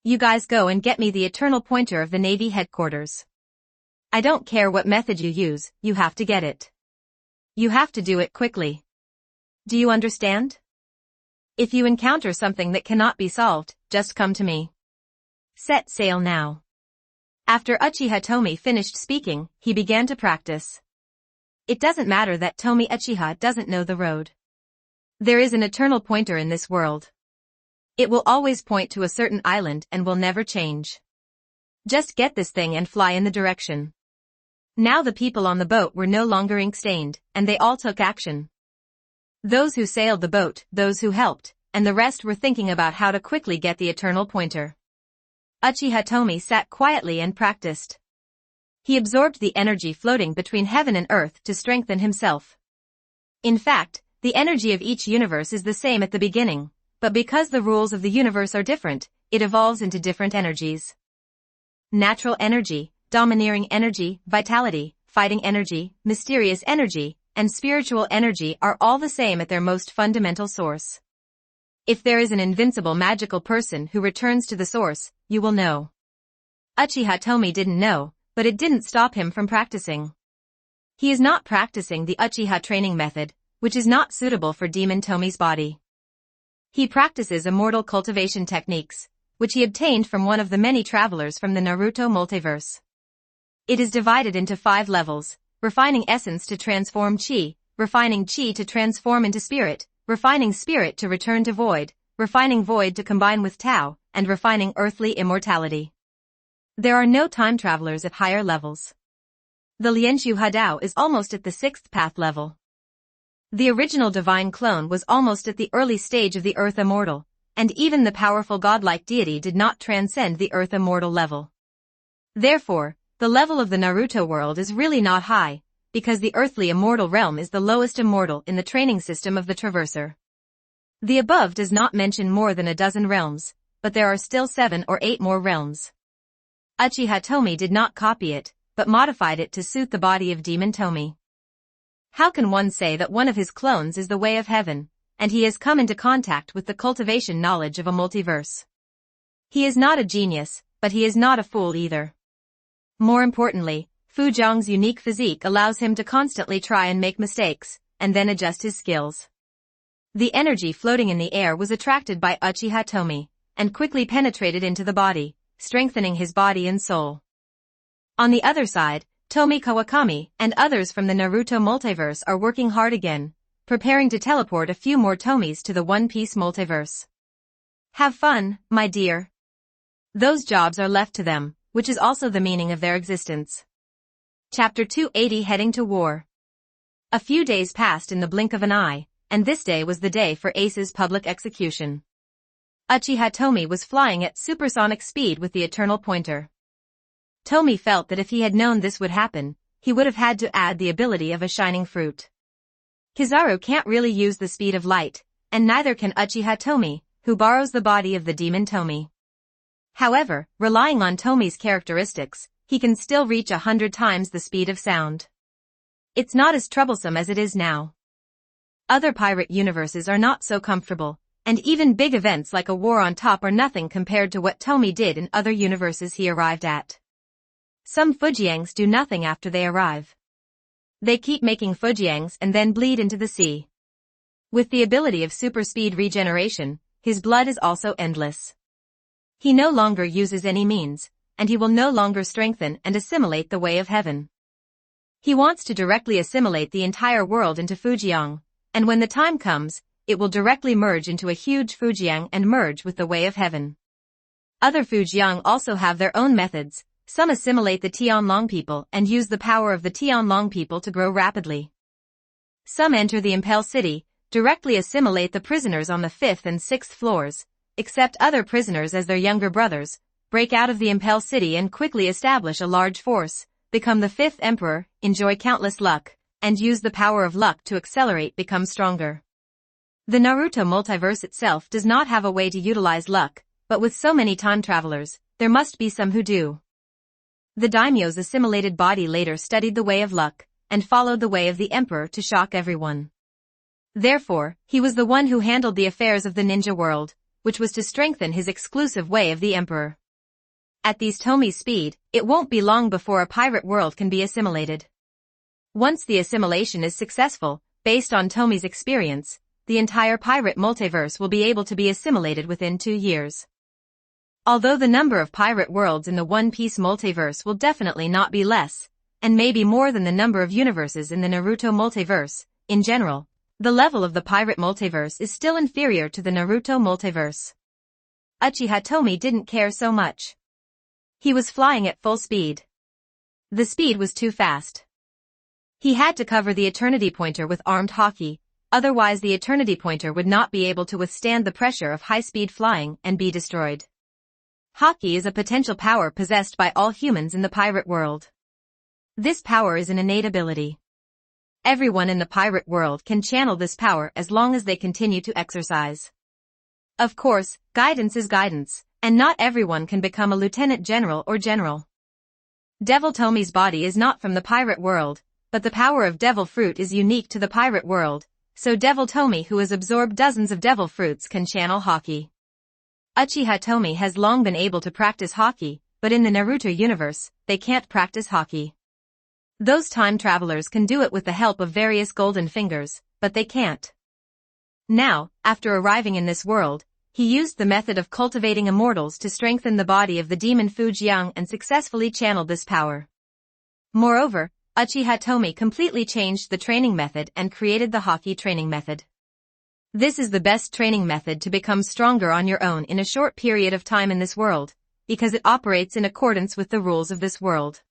You guys go and get me the eternal pointer of the Navy headquarters. I don't care what method you use, you have to get it. You have to do it quickly. Do you understand? If you encounter something that cannot be solved, just come to me. Set sail now. After Uchiha Tomie finished speaking, he began to practice. It doesn't matter that Tomie Uchiha doesn't know the road. There is an eternal pointer in this world. It will always point to a certain island and will never change. Just get this thing and fly in the direction. Now the people on the boat were no longer ink-stained, and they all took action. Those who sailed the boat, those who helped, and the rest were thinking about how to quickly get the eternal pointer. Uchiha Tomie sat quietly and practiced. He absorbed the energy floating between heaven and earth to strengthen himself. In fact, the energy of each universe is the same at the beginning, but because the rules of the universe are different, it evolves into different energies. natural energy, domineering energy, vitality, fighting energy, mysterious energy, and spiritual energy are all the same at their most fundamental source. If there is an invincible magical person who returns to the source, you will know. Uchiha Tomie didn't know, but it didn't stop him from practicing. He is not practicing the Uchiha training method, which is not suitable for Demon Tomie's body. He practices immortal cultivation techniques, which he obtained from one of the many travelers from the Naruto multiverse. It is divided into 5 levels: refining essence to transform chi, refining chi to transform into spirit, refining spirit to return to void, refining void to combine with Tao, and refining earthly immortality. There are no time travelers at higher levels. The Lianshu Hadao is almost at the 6th path level. The original divine clone was almost at the early stage of the earth immortal, and even the powerful godlike deity did not transcend the earth immortal level. Therefore, the level of the Naruto world is really not high, because the earthly immortal realm is the lowest immortal in the training system of the Traverser. The above does not mention more than a dozen realms, but there are still 7 or 8 more realms. Uchiha Tomie did not copy it, but modified it to suit the body of Demon Tomie. How can one say that one of his clones is the way of heaven, and he has come into contact with the cultivation knowledge of a multiverse? He is not a genius, but he is not a fool either. More importantly, Fu Zhang's unique physique allows him to constantly try and make mistakes, and then adjust his skills. The energy floating in the air was attracted by Uchiha Tomie, and quickly penetrated into the body, strengthening his body and soul. On the other side, Tomie Kawakami and others from the Naruto multiverse are working hard again, preparing to teleport a few more Tomies to the One Piece multiverse. Have fun, my dear. Those jobs are left to them, which is also the meaning of their existence. Chapter 280 Heading to War. A few days passed in the blink of an eye, and this day was the day for Ace's public execution. Uchiha Tomie was flying at supersonic speed with the Eternal Pointer. Tomie felt that if he had known this would happen, he would have had to add the ability of a shining fruit. Kizaru can't really use the speed of light, and neither can Uchiha Tomie, who borrows the body of the Demon Tomie. However, relying on Tomie's characteristics, he can still reach 100 times the speed of sound. It's not as troublesome as it is now. Other pirate universes are not so comfortable, and even big events like a war on top are nothing compared to what Tomie did in other universes he arrived at. Some Fujiangs do nothing after they arrive. They keep making Fujiangs and then bleed into the sea. With the ability of super speed regeneration, his blood is also endless. He no longer uses any means, and he will no longer strengthen and assimilate the way of heaven. He wants to directly assimilate the entire world into Fujiang, and when the time comes, it will directly merge into a huge Fujiang and merge with the way of heaven. Other Fujiang also have their own methods. Some assimilate the Tianlong people and use the power of the Tianlong people to grow rapidly. Some enter the Impel City, directly assimilate the prisoners on the 5th and 6th floors, accept other prisoners as their younger brothers, break out of the Impel City and quickly establish a large force, become the 5th emperor, enjoy countless luck, and use the power of luck to accelerate become stronger. The Naruto multiverse itself does not have a way to utilize luck, but with so many time travelers, there must be some who do. The daimyo's assimilated body later studied the way of luck, and followed the way of the emperor to shock everyone. Therefore, he was the one who handled the affairs of the ninja world, which was to strengthen his exclusive way of the emperor. At these Tomie's speed, it won't be long before a pirate world can be assimilated. Once the assimilation is successful, based on Tomie's experience, the entire pirate multiverse will be able to be assimilated within 2 years. Although the number of pirate worlds in the One Piece multiverse will definitely not be less, and may be more than the number of universes in the Naruto multiverse, in general, the level of the pirate multiverse is still inferior to the Naruto multiverse. Uchiha Tomie didn't care so much. He was flying at full speed. The speed was too fast. He had to cover the Eternity Pointer with armed hockey, otherwise the Eternity Pointer would not be able to withstand the pressure of high-speed flying and be destroyed. Haki is a potential power possessed by all humans in the pirate world. This power is an innate ability. Everyone in the pirate world can channel this power as long as they continue to exercise. Of course, guidance is guidance, And not everyone can become a lieutenant general or general. Devil Tomie's body is not from the pirate world, but the power of devil fruit is unique to the pirate world, so Devil Tomie, who has absorbed dozens of devil fruits, can channel Haki. Uchiha Tomie has long been able to practice Haki, but in the Naruto universe, they can't practice Haki. Those time travelers can do it with the help of various golden fingers, but they can't. Now, after arriving in this world, he used the method of cultivating immortals to strengthen the body of the demon Fujiang and successfully channeled this power. Moreover, Uchiha Tomie completely changed the training method and created the Haki training method. This is the best training method to become stronger on your own in a short period of time in this world, because it operates in accordance with the rules of this world.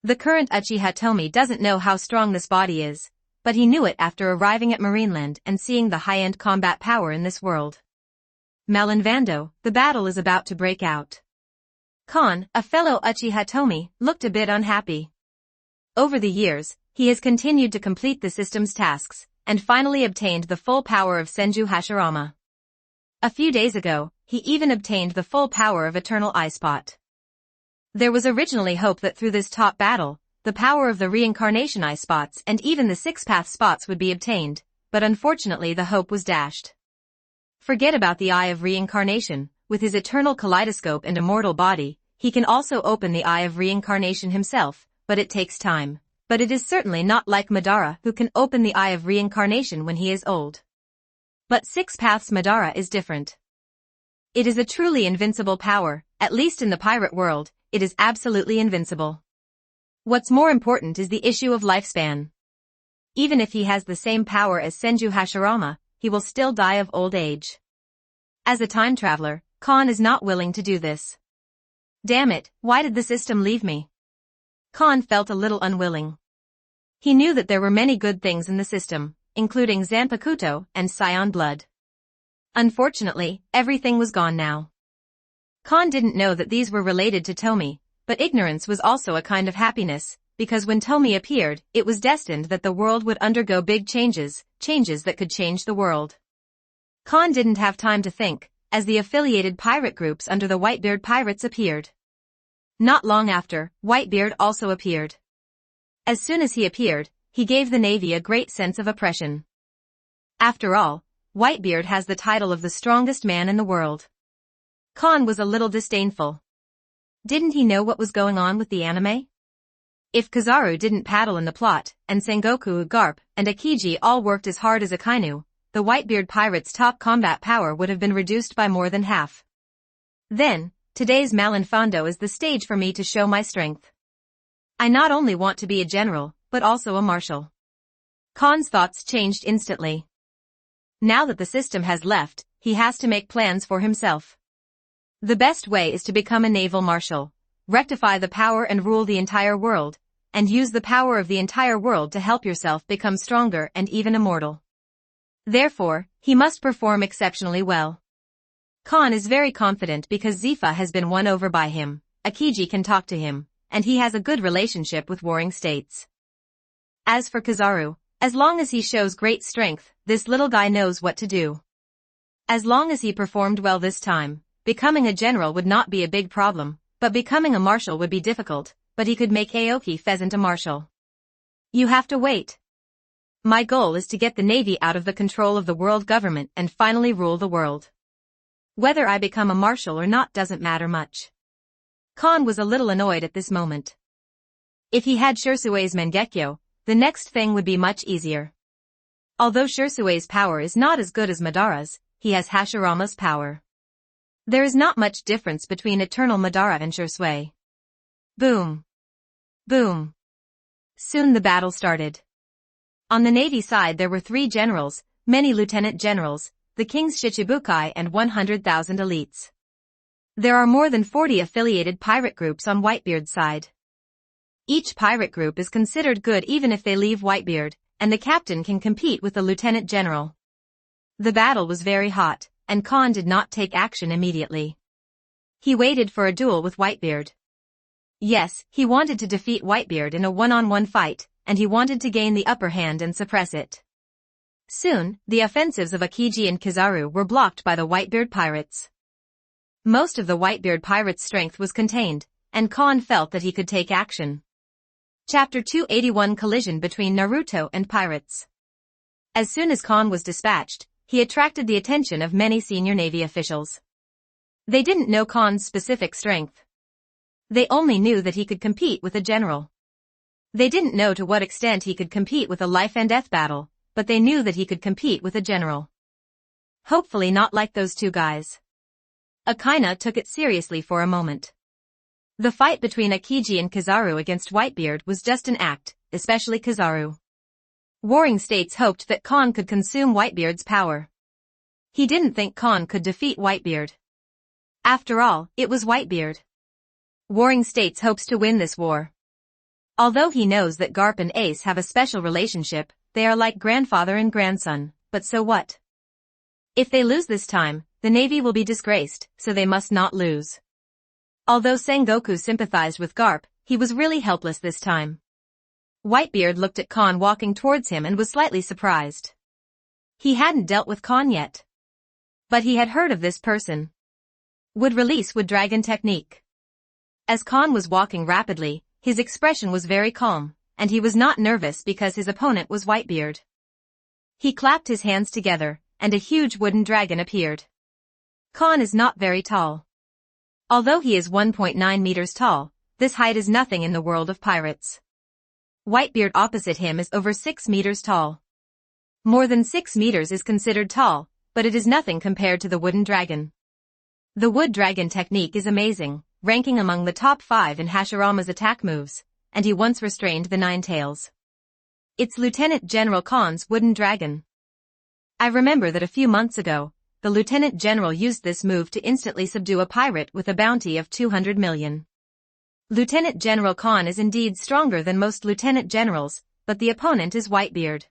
The current Uchiha Tomie doesn't know how strong this body is, but he knew it after arriving at Marineland and seeing the high-end combat power in this world. Malinvando, the battle is about to break out. Kon, a fellow Uchiha Tomie, looked a bit unhappy. Over the years, he has continued to complete the system's tasks, and finally obtained the full power of Senju Hashirama. A few days ago, he even obtained the full power of Eternal Eye Spot. There was originally hope that through this top battle, the power of the reincarnation eye spots and even the six-path spots would be obtained, but unfortunately the hope was dashed. Forget about the eye of reincarnation, with his eternal kaleidoscope and immortal body, he can also open the eye of reincarnation himself, but it takes time. But it is certainly not like Madara, who can open the eye of reincarnation when he is old. But Six Paths Madara is different. It is a truly invincible power, at least in the pirate world, it is absolutely invincible. What's more important is the issue of lifespan. Even if he has the same power as Senju Hashirama, he will still die of old age. As a time traveler, Kon is not willing to do this. Damn it, why did the system leave me? Kon felt a little unwilling. He knew that there were many good things in the system, including Zanpakuto and Scion blood. Unfortunately, everything was gone now. Kon didn't know that these were related to Tomie, but ignorance was also a kind of happiness, because when Tomie appeared, it was destined that the world would undergo big changes, changes that could change the world. Kon didn't have time to think, as the affiliated pirate groups under the Whitebeard pirates appeared. Not long after, Whitebeard also appeared. As soon as he appeared, he gave the Navy a great sense of oppression. After all, Whitebeard has the title of the strongest man in the world. Kon was a little disdainful. Didn't he know what was going on with the anime? If Kizaru didn't paddle in the plot, and Sengoku, Garp, and Akiji all worked as hard as Akainu, the Whitebeard pirates' top combat power would have been reduced by more than half. Then, today's Malinfondo is the stage for me to show my strength. I not only want to be a general, but also a marshal. Kon's thoughts changed instantly. Now that the system has left, he has to make plans for himself. The best way is to become a naval marshal, rectify the power and rule the entire world, and use the power of the entire world to help yourself become stronger and even immortal. Therefore, he must perform exceptionally well. Kon is very confident because Zifa has been won over by him, Akiji can talk to him, and he has a good relationship with warring states. As for Kizaru, as long as he shows great strength, this little guy knows what to do. As long as he performed well this time, becoming a general would not be a big problem, but becoming a marshal would be difficult, but he could make Aoki Pheasant a marshal. You have to wait. My goal is to get the Navy out of the control of the world government and finally rule the world. Whether I become a marshal or not doesn't matter much. Kon was a little annoyed at this moment. If he had Shirsue's Mangekyo, the next thing would be much easier. Although Shirsue's power is not as good as Madara's, he has Hashirama's power. There is not much difference between Eternal Madara and Shirsue. Boom. Boom. Soon the battle started. On the Navy side there were 3 generals, many lieutenant generals, the King's Shichibukai and 100,000 elites. There are more than 40 affiliated pirate groups on Whitebeard's side. Each pirate group is considered good even if they leave Whitebeard, and the captain can compete with the lieutenant general. The battle was very hot, and Kon did not take action immediately. He waited for a duel with Whitebeard. Yes, he wanted to defeat Whitebeard in a one-on-one fight, and he wanted to gain the upper hand and suppress it. Soon, the offensives of Akiji and Kizaru were blocked by the Whitebeard pirates. Most of the Whitebeard pirate's strength was contained, and Kon felt that he could take action. Chapter 281 Collision between Naruto and pirates. As soon as Kon was dispatched, he attracted the attention of many senior Navy officials. They didn't know Kon's specific strength. They only knew that he could compete with a general. They didn't know to what extent he could compete with a life-and-death battle, but they knew that he could compete with a general. Hopefully not like those two guys. Akaina took it seriously for a moment. The fight between Akiji and Kizaru against Whitebeard was just an act, especially Kizaru. Warring States hoped that Kon could consume Whitebeard's power. He didn't think Kon could defeat Whitebeard. After all, it was Whitebeard. Warring States hopes to win this war. Although he knows that Garp and Ace have a special relationship, they are like grandfather and grandson, but so what? If they lose this time, the Navy will be disgraced, so they must not lose. Although Sengoku sympathized with Garp, he was really helpless this time. Whitebeard looked at Kon walking towards him and was slightly surprised. He hadn't dealt with Kon yet. But he had heard of this person. Would release Wood Dragon technique. As Kon was walking rapidly, his expression was very calm, and he was not nervous because his opponent was Whitebeard. He clapped his hands together, and a huge wooden dragon appeared. Kon is not very tall. Although he is 1.9 meters tall, this height is nothing in the world of pirates. Whitebeard opposite him is over 6 meters tall. More than 6 meters is considered tall, but it is nothing compared to the wooden dragon. The wood dragon technique is amazing, ranking among the top 5 in Hashirama's attack moves, and he once restrained the Nine Tails. It's Lieutenant General Kon's wooden dragon. I remember that a few months ago, the Lieutenant General used this move to instantly subdue a pirate with a bounty of 200 million. Lieutenant General Kon is indeed stronger than most Lieutenant Generals, but the opponent is Whitebeard.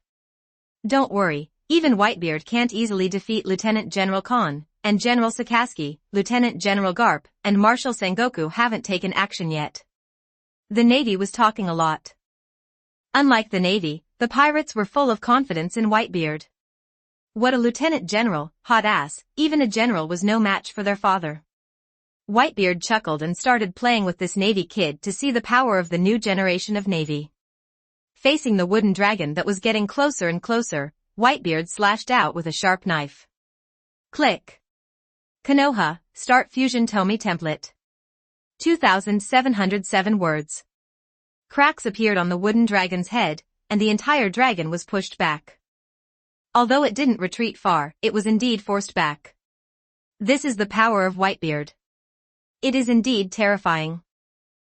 Don't worry, even Whitebeard can't easily defeat Lieutenant General Kon, and General Sakazuki, Lieutenant General Garp, and Marshal Sengoku haven't taken action yet. The Navy was talking a lot. Unlike the Navy, the pirates were full of confidence in Whitebeard. What a Lieutenant General, hot ass, even a general was no match for their father. Whitebeard chuckled and started playing with this Navy kid to see the power of the new generation of Navy. Facing the wooden dragon that was getting closer and closer, Whitebeard slashed out with a sharp knife. Click. Konoha, Start Fusion Tomie Template. 2,707 words. Cracks appeared on the wooden dragon's head, and the entire dragon was pushed back. Although it didn't retreat far, it was indeed forced back. This is the power of Whitebeard. It is indeed terrifying.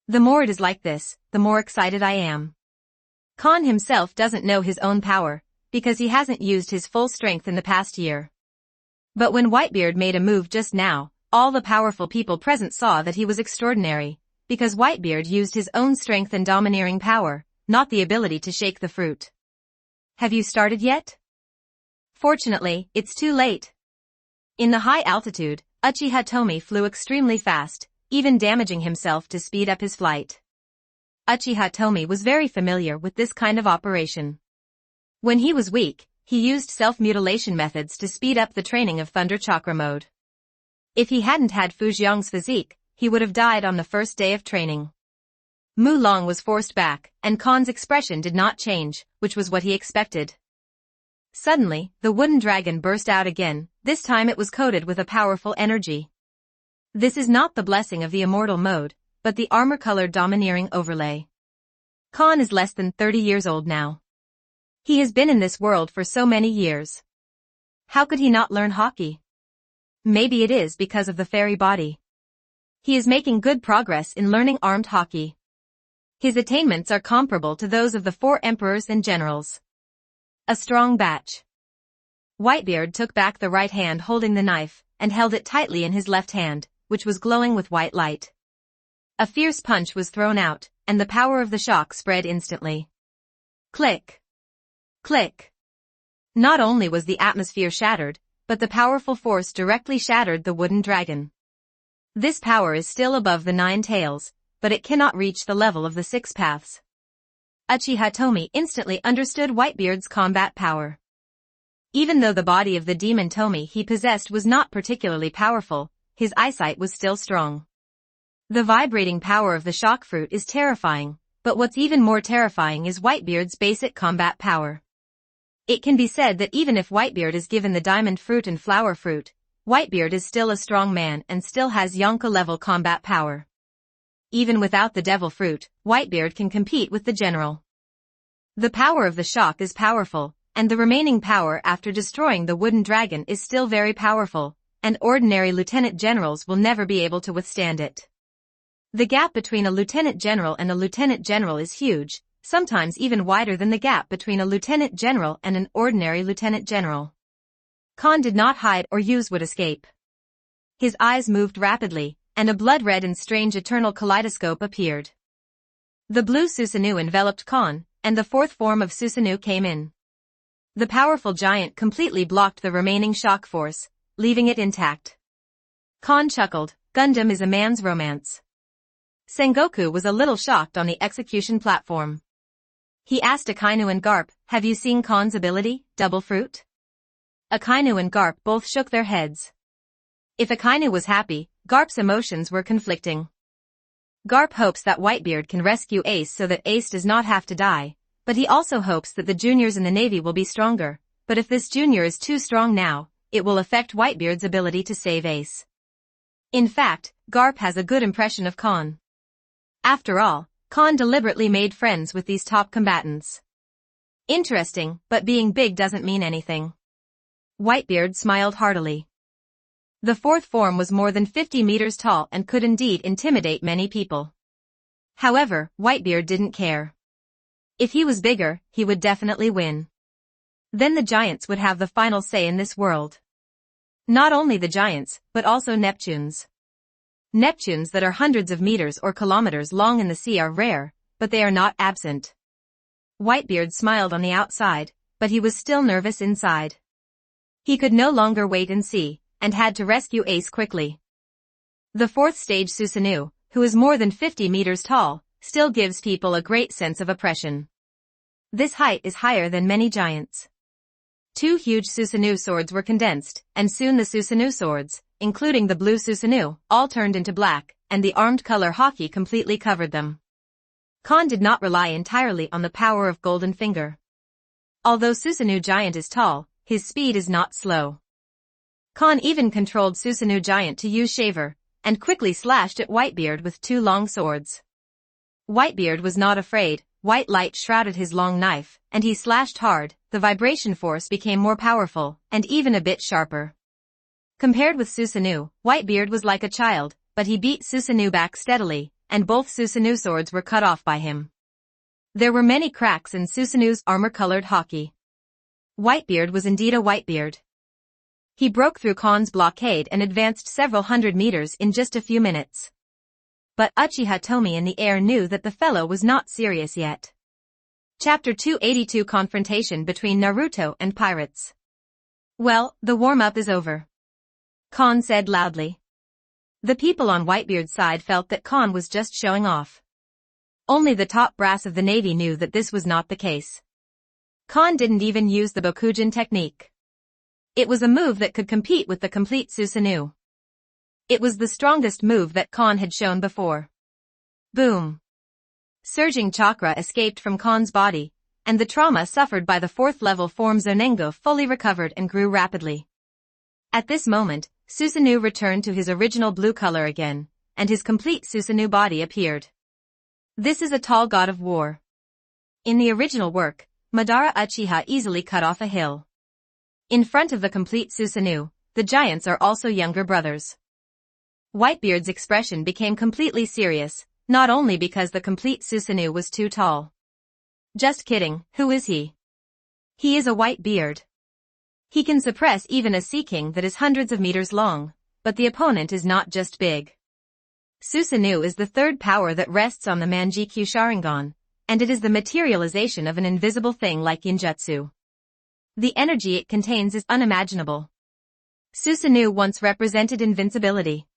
The more it is like this, the more excited I am. Kon himself doesn't know his own power, because he hasn't used his full strength in the past year. But when Whitebeard made a move just now, all the powerful people present saw that he was extraordinary, because Whitebeard used his own strength and domineering power, not the ability to shake the fruit. Have you started yet? Fortunately, it's too late. In the high altitude, Uchiha Tomie flew extremely fast, even damaging himself to speed up his flight. Uchiha Tomie was very familiar with this kind of operation. When he was weak, he used self-mutilation methods to speed up the training of Thunder Chakra mode. If he hadn't had Fujiang's physique, he would have died on the first day of training. Mu Long was forced back, and Kon's expression did not change, which was what he expected. Suddenly, the wooden dragon burst out again, this time it was coated with a powerful energy. This is not the blessing of the immortal mode, but the armor-colored domineering overlay. Kon is less than 30 years old now. He has been in this world for so many years. How could he not learn hockey? Maybe it is because of the fairy body. He is making good progress in learning armed hockey. His attainments are comparable to those of the 4 emperors and generals. A strong batch. Whitebeard took back the right hand holding the knife, and held it tightly in his left hand, which was glowing with white light. A fierce punch was thrown out, and the power of the shock spread instantly. Click. Click. Not only was the atmosphere shattered, but the powerful force directly shattered the wooden dragon. This power is still above the 9 tails, but it cannot reach the level of the 6 paths. Uchiha Tomie instantly understood Whitebeard's combat power. Even though the body of the demon Tomie he possessed was not particularly powerful, his eyesight was still strong. The vibrating power of the shock fruit is terrifying, but what's even more terrifying is Whitebeard's basic combat power. It can be said that even if Whitebeard is given the diamond fruit and flower fruit, Whitebeard is still a strong man and still has Yonka-level combat power. Even without the devil fruit, Whitebeard can compete with the general. The power of the shock is powerful, and the remaining power after destroying the wooden dragon is still very powerful, and ordinary lieutenant generals will never be able to withstand it. The gap between a lieutenant general and a lieutenant general is huge, sometimes even wider than the gap between a lieutenant general and an ordinary lieutenant general. Kon did not hide or use would escape. His eyes moved rapidly, and a blood-red and strange eternal kaleidoscope appeared. The blue Susanoo enveloped Kon, and the fourth form of Susanoo came in. The powerful giant completely blocked the remaining shock force, leaving it intact. Kon chuckled, Gundam is a man's romance. Sengoku was a little shocked on the execution platform. He asked Akainu and Garp, have you seen Kon's ability, double fruit? Akainu and Garp both shook their heads. If Akainu was happy, Garp's emotions were conflicting. Garp hopes that Whitebeard can rescue Ace so that Ace does not have to die, but he also hopes that the juniors in the Navy will be stronger, but if this junior is too strong now, it will affect Whitebeard's ability to save Ace. In fact, Garp has a good impression of Kon. After all, Kon deliberately made friends with these top combatants. Interesting, but being big doesn't mean anything. Whitebeard smiled heartily. The fourth form was more than 50 meters tall and could indeed intimidate many people. However, Whitebeard didn't care. If he was bigger, he would definitely win. Then the giants would have the final say in this world. Not only the giants, but also Neptunes. Neptunes that are hundreds of meters or kilometers long in the sea are rare, but they are not absent. Whitebeard smiled on the outside, but he was still nervous inside. He could no longer wait and see, and had to rescue Ace quickly. The fourth stage Susanoo, who is more than 50 meters tall, still gives people a great sense of oppression. This height is higher than many giants. Two huge Susanoo swords were condensed, and soon the Susanoo swords, including the blue Susanoo, all turned into black, and the armed color hockey completely covered them. Kon did not rely entirely on the power of Golden Finger. Although Susanoo Giant is tall, his speed is not slow. Kon even controlled Susanoo Giant to use Shaver, and quickly slashed at Whitebeard with two long swords. Whitebeard was not afraid, white light shrouded his long knife, and he slashed hard. The vibration force became more powerful, and even a bit sharper. Compared with Susanoo, Whitebeard was like a child, but he beat Susanoo back steadily, and both Susanoo swords were cut off by him. There were many cracks in Susanoo's armor-colored hockey. Whitebeard was indeed a Whitebeard. He broke through Kon's blockade and advanced several hundred meters in just a few minutes. But Uchiha Tomie in the air knew that the fellow was not serious yet. Chapter 282 Confrontation between Naruto and Pirates. Well, the warm-up is over. Kon said loudly. The people on Whitebeard's side felt that Kon was just showing off. Only the top brass of the Navy knew that this was not the case. Kon didn't even use the Bokujin technique. It was a move that could compete with the complete Susanoo. It was the strongest move that Kon had shown before. Boom. Surging chakra escaped from Kon's body, and the trauma suffered by the fourth-level form Zonengo fully recovered and grew rapidly. At this moment, Susanoo returned to his original blue color again, and his complete Susanoo body appeared. This is a tall god of war. In the original work, Madara Uchiha easily cut off a hill. In front of the complete Susanoo, the giants are also younger brothers. Whitebeard's expression became completely serious, not only because the complete Susanoo was too tall. Just kidding, who is he? He is a Whitebeard. He can suppress even a Sea King that is hundreds of meters long, but the opponent is not just big. Susanoo is the third power that rests on the Manjikyu Sharingan, and it is the materialization of an invisible thing like Injutsu. The energy it contains is unimaginable. Susanoo once represented invincibility.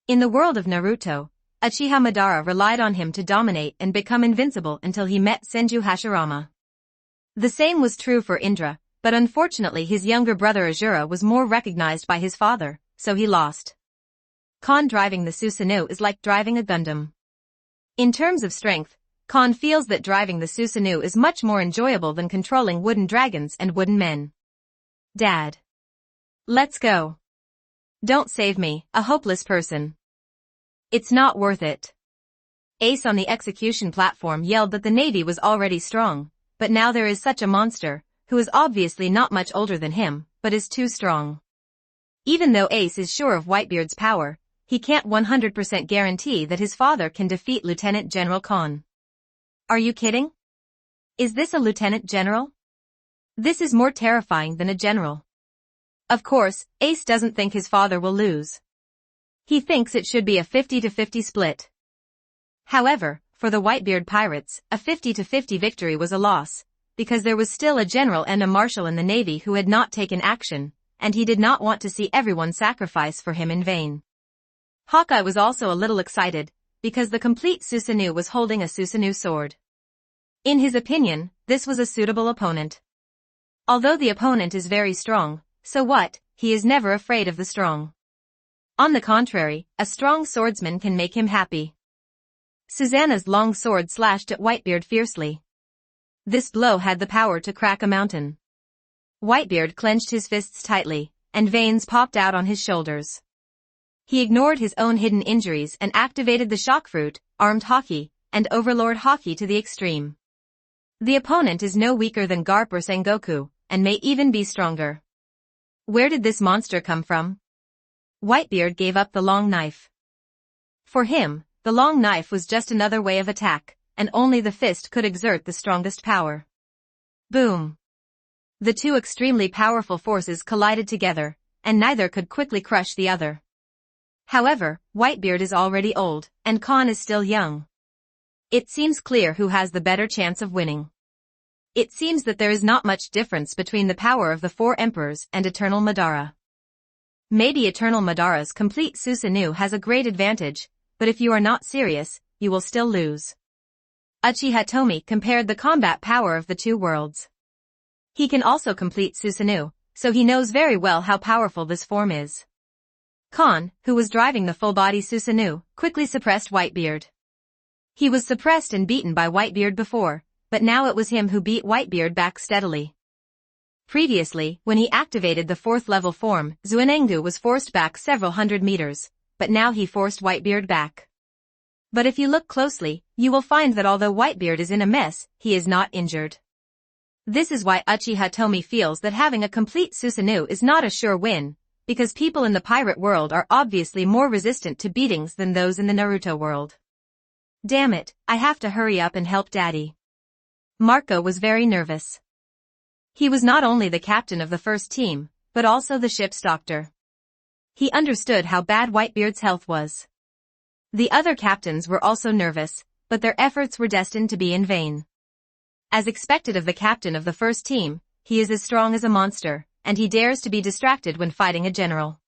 In the world of Naruto, Uchiha Madara relied on him to dominate and become invincible until he met Senju Hashirama. The same was true for Indra, but unfortunately his younger brother Azura was more recognized by his father, so he lost. Kon driving the Susanoo is like driving a Gundam. In terms of strength, Kon feels that driving the Susanoo is much more enjoyable than controlling wooden dragons and wooden men. Dad. Let's go. Don't save me, a hopeless person. It's not worth it. Ace on the execution platform yelled that the Navy was already strong, but now there is such a monster, who is obviously not much older than him, but is too strong. Even though Ace is sure of Whitebeard's power, he can't 100% guarantee that his father can defeat Lieutenant General Kon. Are you kidding? Is this a lieutenant general? This is more terrifying than a general. Of course, Ace doesn't think his father will lose. He thinks it should be a 50-50 split. However, for the Whitebeard pirates, a 50-50 victory was a loss, because there was still a general and a marshal in the Navy who had not taken action, and he did not want to see everyone sacrifice for him in vain. Hawkeye was also a little excited, because the complete Susanoo was holding a Susanoo sword. In his opinion, this was a suitable opponent. Although the opponent is very strong, so what, he is never afraid of the strong. On the contrary, a strong swordsman can make him happy. Susanna's long sword slashed at Whitebeard fiercely. This blow had the power to crack a mountain. Whitebeard clenched his fists tightly, and veins popped out on his shoulders. He ignored his own hidden injuries and activated the shock fruit, armed Haki, and Overlord Haki to the extreme. The opponent is no weaker than Garp or Sengoku, and may even be stronger. Where did this monster come from? Whitebeard gave up the long knife. For him, the long knife was just another way of attack, and only the fist could exert the strongest power. Boom! The two extremely powerful forces collided together, and neither could quickly crush the other. However, Whitebeard is already old, and Kon is still young. It seems clear who has the better chance of winning. It seems that there is not much difference between the power of the four emperors and Eternal Madara. Maybe Eternal Madara's complete Susanoo has a great advantage, but if you are not serious, you will still lose. Uchiha Tomie compared the combat power of the two worlds. He can also complete Susanoo, so he knows very well how powerful this form is. Kon, who was driving the full-body Susanoo, quickly suppressed Whitebeard. He was suppressed and beaten by Whitebeard before, but now it was him who beat Whitebeard back steadily. Previously, when he activated the fourth-level form, Zuenengu was forced back several hundred meters, but now he forced Whitebeard back. But if you look closely, you will find that although Whitebeard is in a mess, he is not injured. This is why Uchiha Tomie feels that having a complete Susanoo is not a sure win, because people in the pirate world are obviously more resistant to beatings than those in the Naruto world. Damn it, I have to hurry up and help Daddy. Marco was very nervous. He was not only the captain of the first team, but also the ship's doctor. He understood how bad Whitebeard's health was. The other captains were also nervous, but their efforts were destined to be in vain. As expected of the captain of the first team, he is as strong as a monster, and he dares to be distracted when fighting a general.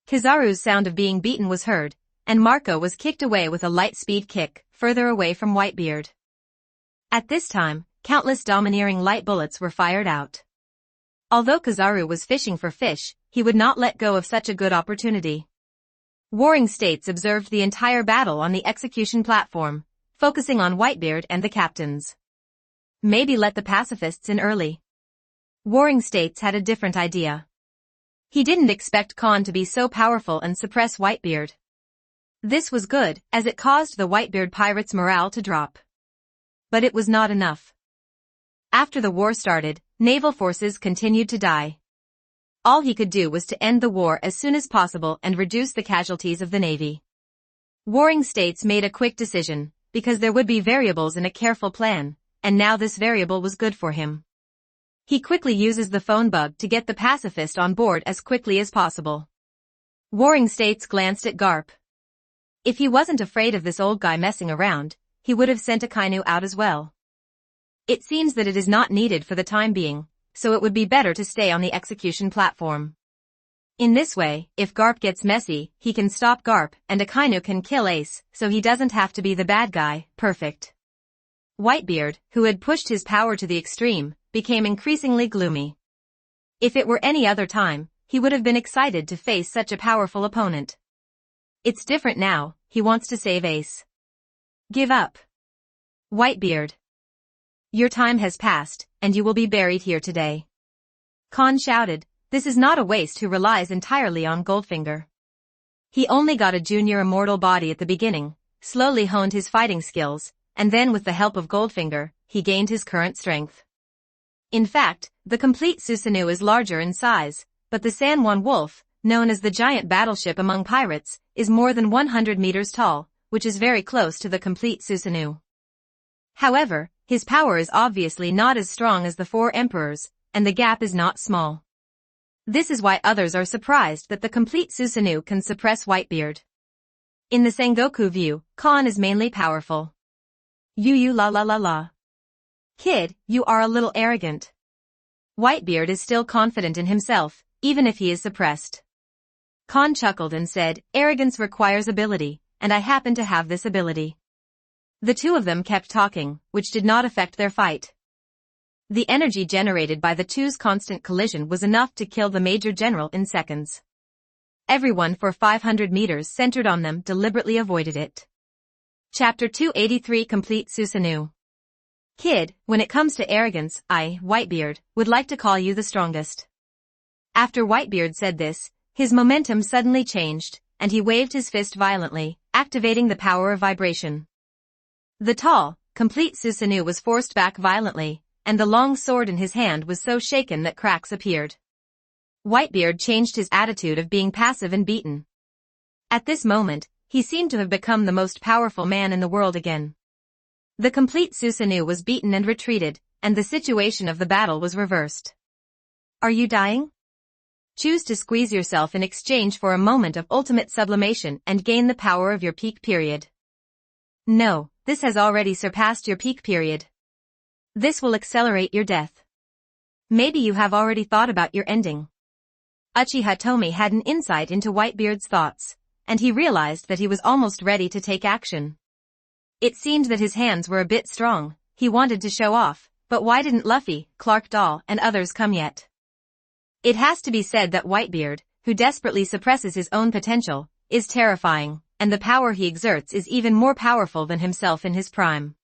Kizaru's sound of being beaten was heard, and Marco was kicked away with a light-speed kick, further away from Whitebeard. At this time, countless domineering light bullets were fired out. Although Kizaru was fishing for fish, he would not let go of such a good opportunity. Warring States observed the entire battle on the execution platform, focusing on Whitebeard and the captains. Maybe let the pacifists in early. Warring States had a different idea. He didn't expect Kon to be so powerful and suppress Whitebeard. This was good, as it caused the Whitebeard pirates' morale to drop. But it was not enough. After the war started, naval forces continued to die. All he could do was to end the war as soon as possible and reduce the casualties of the Navy. Warring States made a quick decision, because there would be variables in a careful plan, and now this variable was good for him. He quickly uses the phone bug to get the pacifist on board as quickly as possible. Warring States glanced at Garp. If he wasn't afraid of this old guy messing around, he would have sent Akainu out as well. It seems that it is not needed for the time being, so it would be better to stay on the execution platform. In this way, if Garp gets messy, he can stop Garp, and Akainu can kill Ace, so he doesn't have to be the bad guy. Perfect. Whitebeard, who had pushed his power to the extreme, became increasingly gloomy. If it were any other time, he would have been excited to face such a powerful opponent. It's different now, he wants to save Ace. Give up. Whitebeard. Your time has passed, and you will be buried here today. Kon shouted, this is not a waste who relies entirely on Goldfinger. He only got a junior immortal body at the beginning, slowly honed his fighting skills, and then with the help of Goldfinger, he gained his current strength. In fact, the complete Susanoo is larger in size, but the San Juan Wolf, known as the giant battleship among pirates, is more than 100 meters tall, which is very close to the complete Susanoo. However, his power is obviously not as strong as the four emperors, and the gap is not small. This is why others are surprised that the complete Susanoo can suppress Whitebeard. In the Sengoku view, Kon is mainly powerful. You la la la la. Kid, you are a little arrogant. Whitebeard is still confident in himself, even if he is suppressed. Kon chuckled and said, arrogance requires ability, and I happen to have this ability. The two of them kept talking, which did not affect their fight. The energy generated by the two's constant collision was enough to kill the Major General in seconds. Everyone for 500 meters centered on them deliberately avoided it. Chapter 283 Complete Susanoo. Kid, when it comes to arrogance, I, Whitebeard, would like to call you the strongest. After Whitebeard said this, his momentum suddenly changed, and he waved his fist violently, activating the power of vibration. The tall, complete Susanoo was forced back violently, and the long sword in his hand was so shaken that cracks appeared. Whitebeard changed his attitude of being passive and beaten. At this moment, he seemed to have become the most powerful man in the world again. The complete Susanoo was beaten and retreated, and the situation of the battle was reversed. Are you dying? Choose to squeeze yourself in exchange for a moment of ultimate sublimation and gain the power of your peak period. No, this has already surpassed your peak period. This will accelerate your death. Maybe you have already thought about your ending. Uchiha Tomie had an insight into Whitebeard's thoughts, and he realized that he was almost ready to take action. It seemed that his hands were a bit strong, he wanted to show off, but why didn't Luffy, Clark Doll, and others come yet? It has to be said that Whitebeard, who desperately suppresses his own potential, is terrifying, and the power he exerts is even more powerful than himself in his prime.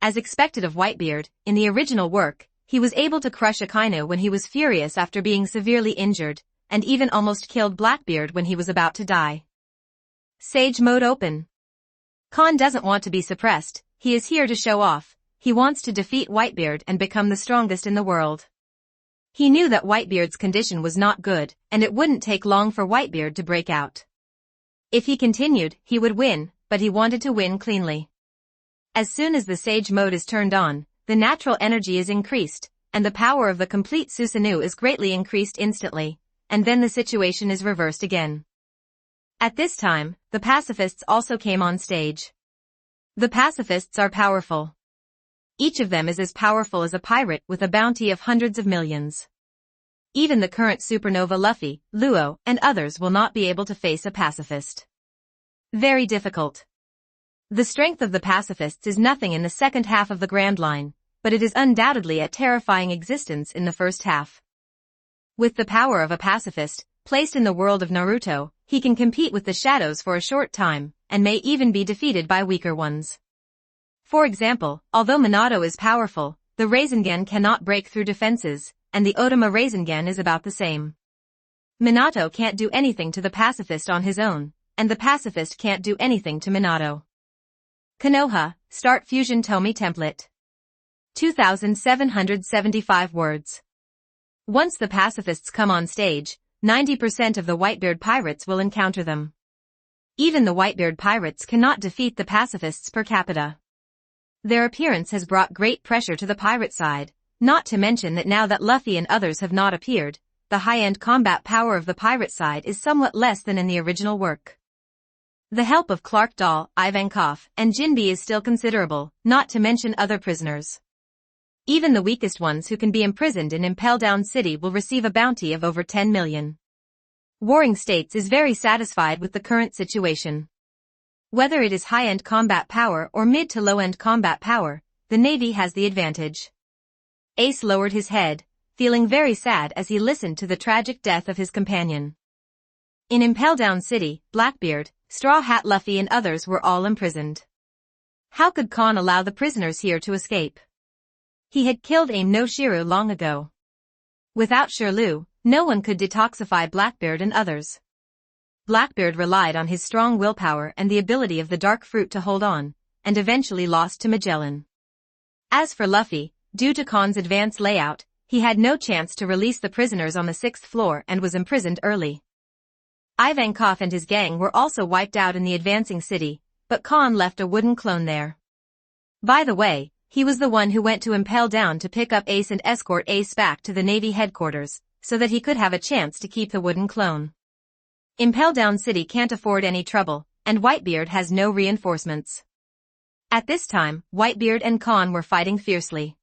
As expected of Whitebeard, in the original work, he was able to crush Akainu when he was furious after being severely injured, and even almost killed Blackbeard when he was about to die. Sage Mode Open. Kon doesn't want to be suppressed, he is here to show off, he wants to defeat Whitebeard and become the strongest in the world. He knew that Whitebeard's condition was not good, and it wouldn't take long for Whitebeard to break out. If he continued, he would win, but he wanted to win cleanly. As soon as the Sage Mode is turned on, the natural energy is increased, and the power of the complete Susanoo is greatly increased instantly, and then the situation is reversed again. At this time, the pacifists also came on stage. The pacifists are powerful. Each of them is as powerful as a pirate with a bounty of hundreds of millions. Even the current supernova Luffy, Luo, and others will not be able to face a pacifist. Very difficult. The strength of the pacifists is nothing in the second half of the Grand Line, but it is undoubtedly a terrifying existence in the first half. With the power of a pacifist, placed in the world of Naruto, he can compete with the shadows for a short time, and may even be defeated by weaker ones. For example, although Minato is powerful, the Rasengan cannot break through defenses, and the Otama Rasengan is about the same. Minato can't do anything to the pacifist on his own, and the pacifist can't do anything to Minato. Konoha, Start Fusion Tomie Template. 2,775 words. Once the pacifists come on stage, 90% of the Whitebeard pirates will encounter them. Even the Whitebeard pirates cannot defeat the pacifists per capita. Their appearance has brought great pressure to the pirate side, not to mention that now that Luffy and others have not appeared, the high-end combat power of the pirate side is somewhat less than in the original work. The help of Clark Doll, Ivankov, and Jinbe is still considerable, not to mention other prisoners. Even the weakest ones who can be imprisoned in Impel Down City will receive a bounty of over 10 million. Warring States is very satisfied with the current situation. Whether it is high-end combat power or mid to low-end combat power, the Navy has the advantage. Ace lowered his head, feeling very sad as he listened to the tragic death of his companion. In Impel Down City, Blackbeard, Straw Hat Luffy and others were all imprisoned. How could Kon allow the prisoners here to escape? He had killed Aim no Shiru long ago. Without Shirlu, no one could detoxify Blackbeard and others. Blackbeard relied on his strong willpower and the ability of the dark fruit to hold on, and eventually lost to Magellan. As for Luffy, due to Kon's advanced layout, he had no chance to release the prisoners on the 6th floor and was imprisoned early. Ivankov and his gang were also wiped out in the advancing city, but Kon left a wooden clone there. By the way, he was the one who went to Impel Down to pick up Ace and escort Ace back to the Navy headquarters, so that he could have a chance to keep the wooden clone. Impel Down City can't afford any trouble, and Whitebeard has no reinforcements. At this time, Whitebeard and Kon were fighting fiercely.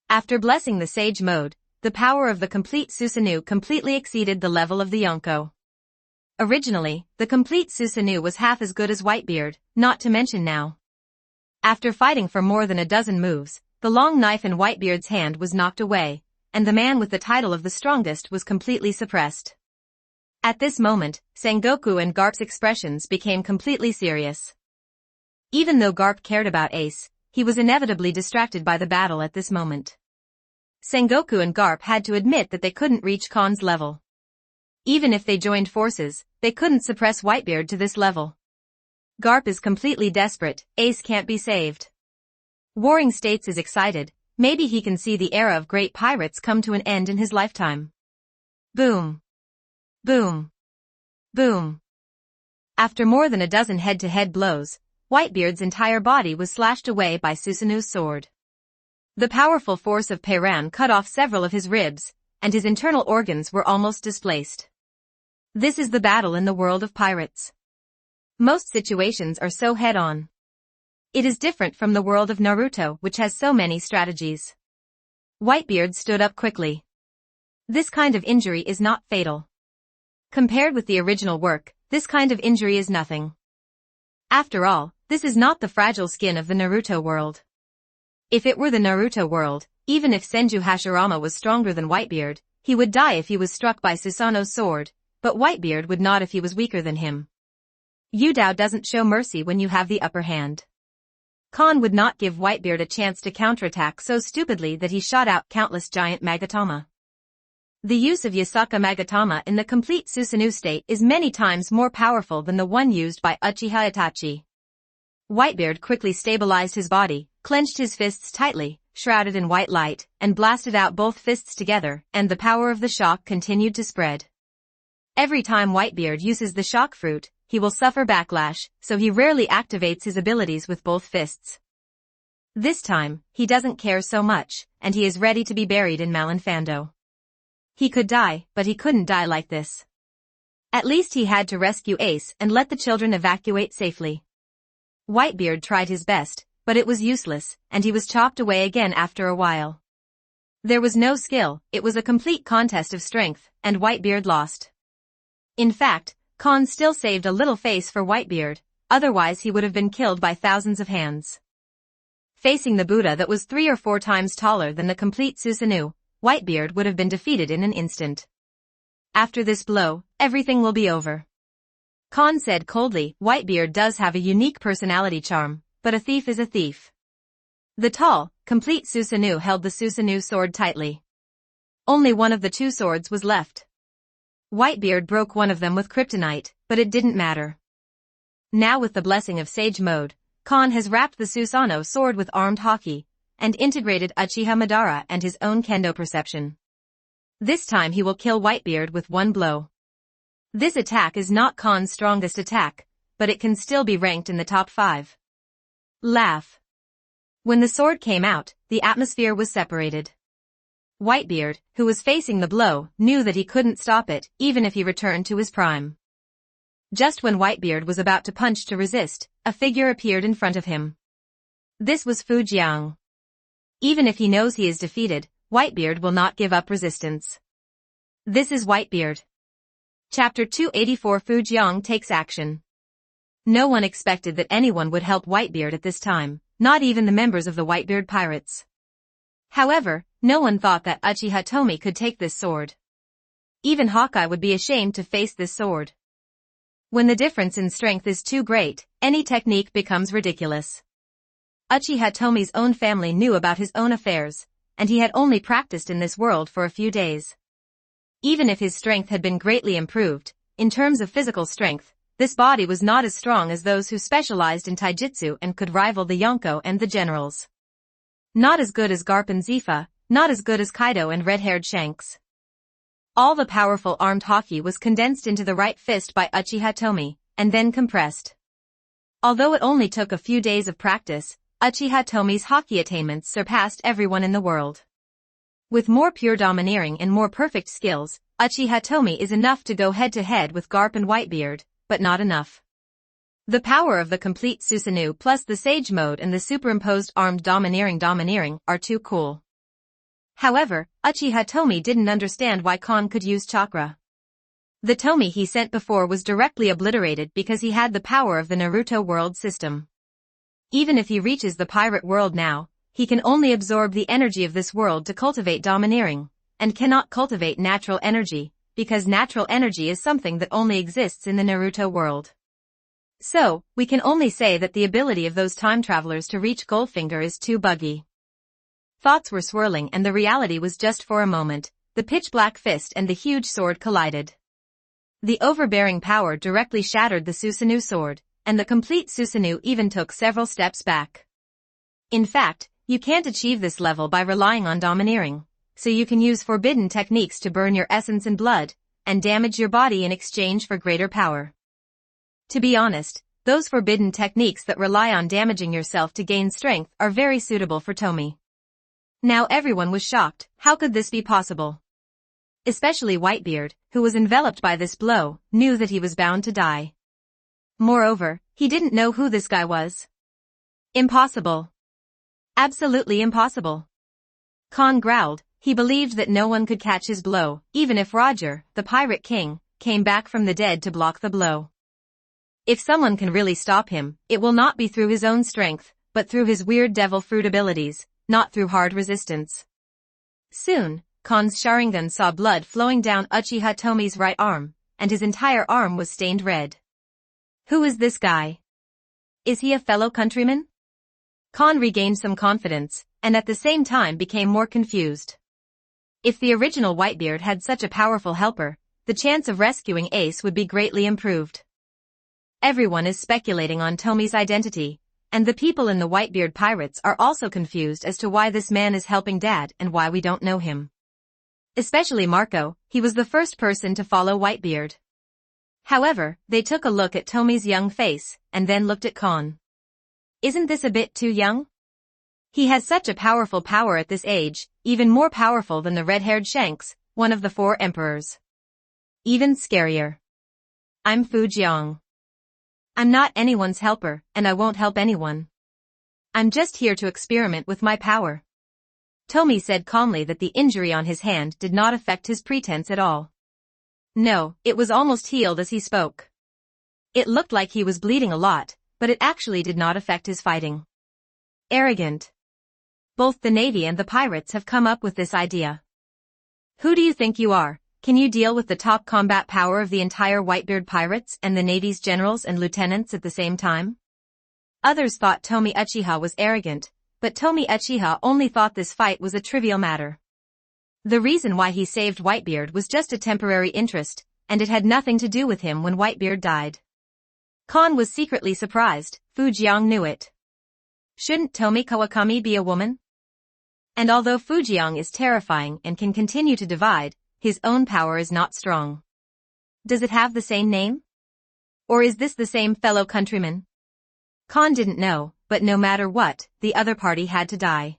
After blessing the Sage Mode, the power of the complete Susanoo completely exceeded the level of the Yonko. Originally, the complete Susanoo was half as good as Whitebeard, not to mention now. After fighting for more than a dozen moves, the long knife in Whitebeard's hand was knocked away, and the man with the title of the strongest was completely suppressed. At this moment, Sengoku and Garp's expressions became completely serious. Even though Garp cared about Ace, he was inevitably distracted by the battle at this moment. Sengoku and Garp had to admit that they couldn't reach Kon's level. Even if they joined forces, they couldn't suppress Whitebeard to this level. Garp is completely desperate, Ace can't be saved. Warring States is excited, maybe he can see the era of great pirates come to an end in his lifetime. Boom. Boom. Boom. After more than a dozen head-to-head blows, Whitebeard's entire body was slashed away by Susanoo's sword. The powerful force of Peiran cut off several of his ribs, and his internal organs were almost displaced. This is the battle in the world of pirates. Most situations are so head-on. It is different from the world of Naruto, which has so many strategies. Whitebeard stood up quickly. This kind of injury is not fatal. Compared with the original work, this kind of injury is nothing. After all, this is not the fragile skin of the Naruto world. If it were the Naruto world, even if Senju Hashirama was stronger than Whitebeard, he would die if he was struck by Susanoo's sword, but Whitebeard would not if he was weaker than him. Yudao doesn't show mercy when you have the upper hand. Kon would not give Whitebeard a chance to counterattack so stupidly that he shot out countless giant Magatama. The use of Yasaka Magatama in the complete Susanoo state is many times more powerful than the one used by Uchiha Itachi. Whitebeard quickly stabilized his body, clenched his fists tightly, shrouded in white light, and blasted out both fists together, and the power of the shock continued to spread. Every time Whitebeard uses the shock fruit, he will suffer backlash, so he rarely activates his abilities with both fists. This time, he doesn't care so much, and he is ready to be buried in Malinfando. He could die, but he couldn't die like this. At least he had to rescue Ace and let the children evacuate safely. Whitebeard tried his best, but it was useless, and he was chopped away again after a while. There was no skill, it was a complete contest of strength, and Whitebeard lost. In fact, Kon still saved a little face for Whitebeard, otherwise he would have been killed by thousands of hands. Facing the Buddha that was 3 or 4 times taller than the complete Susanoo, Whitebeard would have been defeated in an instant. After this blow, everything will be over. Kon said coldly, Whitebeard does have a unique personality charm, but a thief is a thief. The tall, complete Susanoo held the Susanoo sword tightly. Only one of the 2 swords was left. Whitebeard broke one of them with kryptonite, but it didn't matter. Now with the blessing of Sage Mode, Kon has wrapped the Susanoo sword with armed haki, and integrated Uchiha Madara and his own kendo perception. This time he will kill Whitebeard with one blow. This attack is not Kon's strongest attack, but it can still be ranked in the top 5. Laugh. When the sword came out, the atmosphere was separated. Whitebeard, who was facing the blow, knew that he couldn't stop it, even if he returned to his prime. Just when Whitebeard was about to punch to resist, a figure appeared in front of him. This was Fu Jiang. Even if he knows he is defeated, Whitebeard will not give up resistance. This is Whitebeard. Chapter 284 Fu Jiang takes action. No one expected that anyone would help Whitebeard at this time, not even the members of the Whitebeard pirates. However, no one thought that Uchiha Tomie could take this sword. Even Hawkeye would be ashamed to face this sword. When the difference in strength is too great, any technique becomes ridiculous. Uchiha Tomie's own family knew about his own affairs, and he had only practiced in this world for a few days. Even if his strength had been greatly improved, in terms of physical strength, this body was not as strong as those who specialized in taijutsu and could rival the Yonko and the generals. Not as good as Garp and Zifa, not as good as Kaido and red-haired Shanks. All the powerful armed haki was condensed into the right fist by Uchiha Tomie, and then compressed. Although it only took a few days of practice, Uchiha Tomie's haki attainments surpassed everyone in the world. With more pure domineering and more perfect skills, Uchiha Tomie is enough to go head-to-head with Garp and Whitebeard, but not enough. The power of the complete Susanoo plus the Sage Mode and the superimposed armed domineering are too cool. However, Uchiha Tomie didn't understand why Kon could use chakra. The Tomie he sent before was directly obliterated because he had the power of the Naruto world system. Even if he reaches the pirate world now, he can only absorb the energy of this world to cultivate domineering, and cannot cultivate natural energy, because natural energy is something that only exists in the Naruto world. So, we can only say that the ability of those time travelers to reach Goldfinger is too buggy. Thoughts were swirling and the reality was just for a moment, the pitch-black fist and the huge sword collided. The overbearing power directly shattered the Susanoo sword, and the complete Susanoo even took several steps back. In fact, you can't achieve this level by relying on domineering, so you can use forbidden techniques to burn your essence and blood, and damage your body in exchange for greater power. To be honest, those forbidden techniques that rely on damaging yourself to gain strength are very suitable for Tomie. Now everyone was shocked, how could this be possible? Especially Whitebeard, who was enveloped by this blow, knew that he was bound to die. Moreover, he didn't know who this guy was. Impossible. Absolutely impossible. Kon growled, he believed that no one could catch his blow, even if Roger, the Pirate King, came back from the dead to block the blow. If someone can really stop him, it will not be through his own strength, but through his weird devil fruit abilities, not through hard resistance. Soon, Kon's Sharingan saw blood flowing down Uchiha Tomie's right arm, and his entire arm was stained red. Who is this guy? Is he a fellow countryman? Kon regained some confidence, and at the same time became more confused. If the original Whitebeard had such a powerful helper, the chance of rescuing Ace would be greatly improved. Everyone is speculating on Tomie's identity, and the people in the Whitebeard Pirates are also confused as to why this man is helping Dad and why we don't know him. Especially Marco, he was the first person to follow Whitebeard. However, they took a look at Tomie's young face, and then looked at Kon. Isn't this a bit too young? He has such a powerful power at this age, even more powerful than the red-haired Shanks, one of the 4 emperors. Even scarier. I'm Fu Jiang. I'm not anyone's helper, and I won't help anyone. I'm just here to experiment with my power. Tomie said calmly that the injury on his hand did not affect his pretense at all. No, it was almost healed as he spoke. It looked like he was bleeding a lot, but it actually did not affect his fighting. Arrogant. Both the Navy and the pirates have come up with this idea. Who do you think you are? Can you deal with the top combat power of the entire Whitebeard pirates and the Navy's generals and lieutenants at the same time? Others thought Tomie Uchiha was arrogant, but Tomie Uchiha only thought this fight was a trivial matter. The reason why he saved Whitebeard was just a temporary interest, and it had nothing to do with him when Whitebeard died. Kon was secretly surprised, Fu Jiang knew it. Shouldn't Tomie Kawakami be a woman? And although Fu Jiang is terrifying and can continue to divide, his own power is not strong. Does it have the same name? Or is this the same fellow countryman? Kon didn't know, but no matter what, the other party had to die.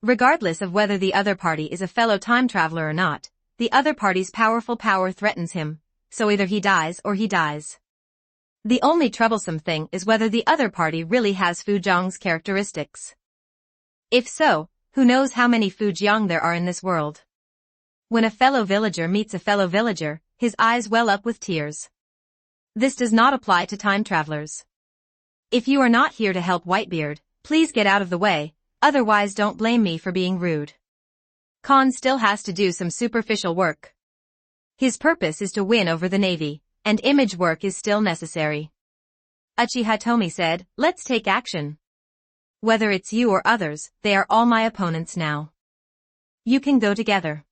Regardless of whether the other party is a fellow time traveler or not, the other party's powerful power threatens him, so either he dies or he dies. The only troublesome thing is whether the other party really has Fu Jiang's characteristics. If so, who knows how many Fu Jiang there are in this world. When a fellow villager meets a fellow villager, his eyes well up with tears. This does not apply to time travelers. If you are not here to help Whitebeard, please get out of the way, otherwise don't blame me for being rude. Kon still has to do some superficial work. His purpose is to win over the Navy, and image work is still necessary. Uchiha Tomie said, let's take action. Whether it's you or others, they are all my opponents now. You can go together.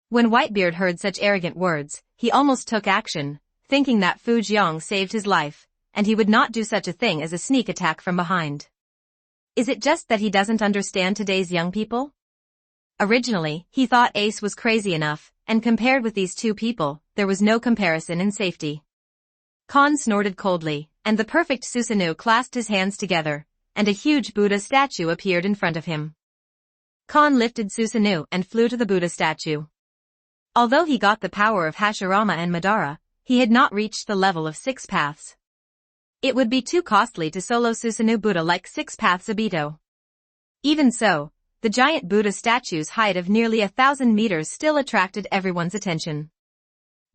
When Whitebeard heard such arrogant words, he almost took action, thinking that Fu Jiang saved his life, and he would not do such a thing as a sneak attack from behind. Is it just that he doesn't understand today's young people? Originally, he thought Ace was crazy enough, and compared with these two people, there was no comparison in safety. Kon snorted coldly, and the perfect Susanoo clasped his hands together, and a huge Buddha statue appeared in front of him. Kon lifted Susanoo and flew to the Buddha statue. Although he got the power of Hashirama and Madara, he had not reached the level of 6 paths. It would be too costly to solo Susanoo Buddha like 6 paths Obito. Even so, the giant Buddha statue's height of nearly 1,000 meters still attracted everyone's attention.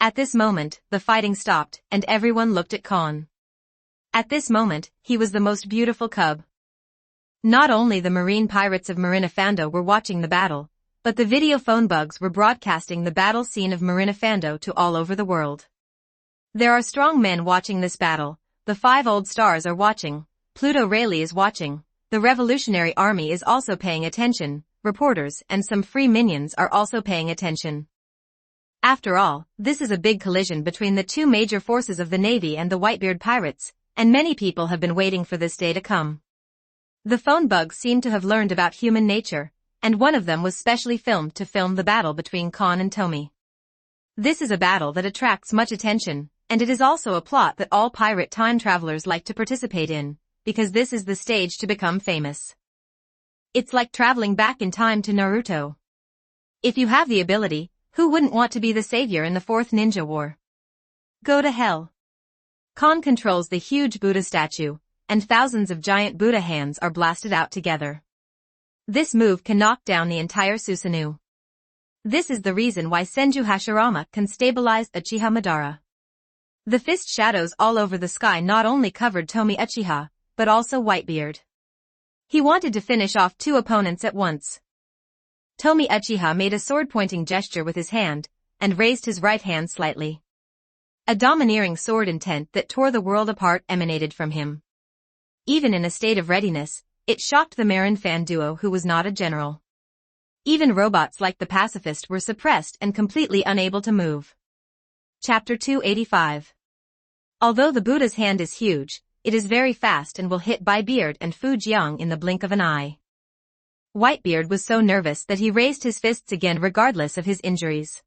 At this moment, the fighting stopped, and everyone looked at Kon. At this moment, he was the most beautiful cub. Not only the marine pirates of Marina Fando were watching the battle, but the video phone bugs were broadcasting the battle scene of Marina Fando to all over the world. There are strong men watching this battle, the 5 old stars are watching, Pluto Rayleigh is watching, the Revolutionary Army is also paying attention, reporters and some free minions are also paying attention. After all, this is a big collision between the two major forces of the Navy and the Whitebeard pirates, and many people have been waiting for this day to come. The phone bugs seem to have learned about human nature, and one of them was specially filmed to film the battle between Kon and Tomie. This is a battle that attracts much attention, and it is also a plot that all pirate time travelers like to participate in, because this is the stage to become famous. It's like traveling back in time to Naruto. If you have the ability, who wouldn't want to be the savior in the 4th Ninja War? Go to hell. Kon controls the huge Buddha statue, and thousands of giant Buddha hands are blasted out together. This move can knock down the entire Susanoo. This is the reason why Senju Hashirama can stabilize Uchiha Madara. The fist shadows all over the sky not only covered Tomie Uchiha, but also Whitebeard. He wanted to finish off 2 opponents at once. Tomie Uchiha made a sword-pointing gesture with his hand, and raised his right hand slightly. A domineering sword intent that tore the world apart emanated from him. Even in a state of readiness, it shocked the Marin fan duo who was not a general. Even robots like the pacifist were suppressed and completely unable to move. Chapter 285. Although the Buddha's hand is huge, it is very fast and will hit by Beard and Fu Jiang in the blink of an eye. Whitebeard was so nervous that he raised his fists again regardless of his injuries.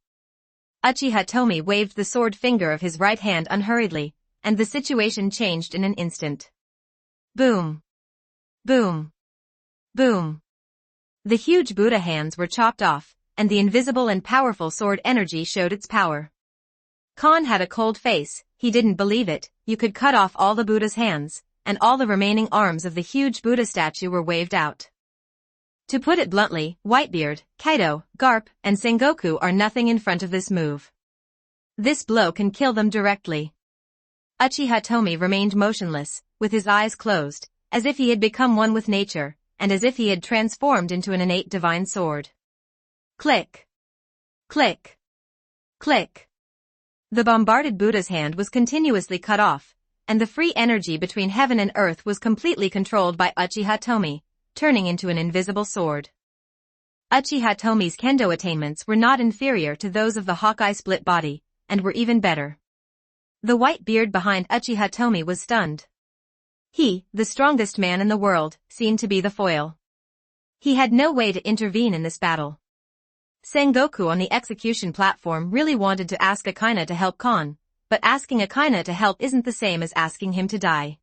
Uchiha Tomie waved the sword finger of his right hand unhurriedly, and the situation changed in an instant. Boom! Boom! Boom! The huge Buddha hands were chopped off, and the invisible and powerful sword energy showed its power. Kon had a cold face, he didn't believe it, you could cut off all the Buddha's hands, and all the remaining arms of the huge Buddha statue were waved out. To put it bluntly, Whitebeard, Kaido, Garp, and Sengoku are nothing in front of this move. This blow can kill them directly. Uchiha Tomie remained motionless, with his eyes closed, as if he had become one with nature, and as if he had transformed into an innate divine sword. Click! Click! Click! The bombarded Buddha's hand was continuously cut off, and the free energy between heaven and earth was completely controlled by Uchiha Tomie, turning into an invisible sword. Uchiha Tomie's kendo attainments were not inferior to those of the Hawkeye split body, and were even better. The white beard behind Uchiha Tomie was stunned. He, the strongest man in the world, seemed to be the foil. He had no way to intervene in this battle. Sengoku on the execution platform really wanted to ask Akaina to help Kon, but asking Akaina to help isn't the same as asking him to die.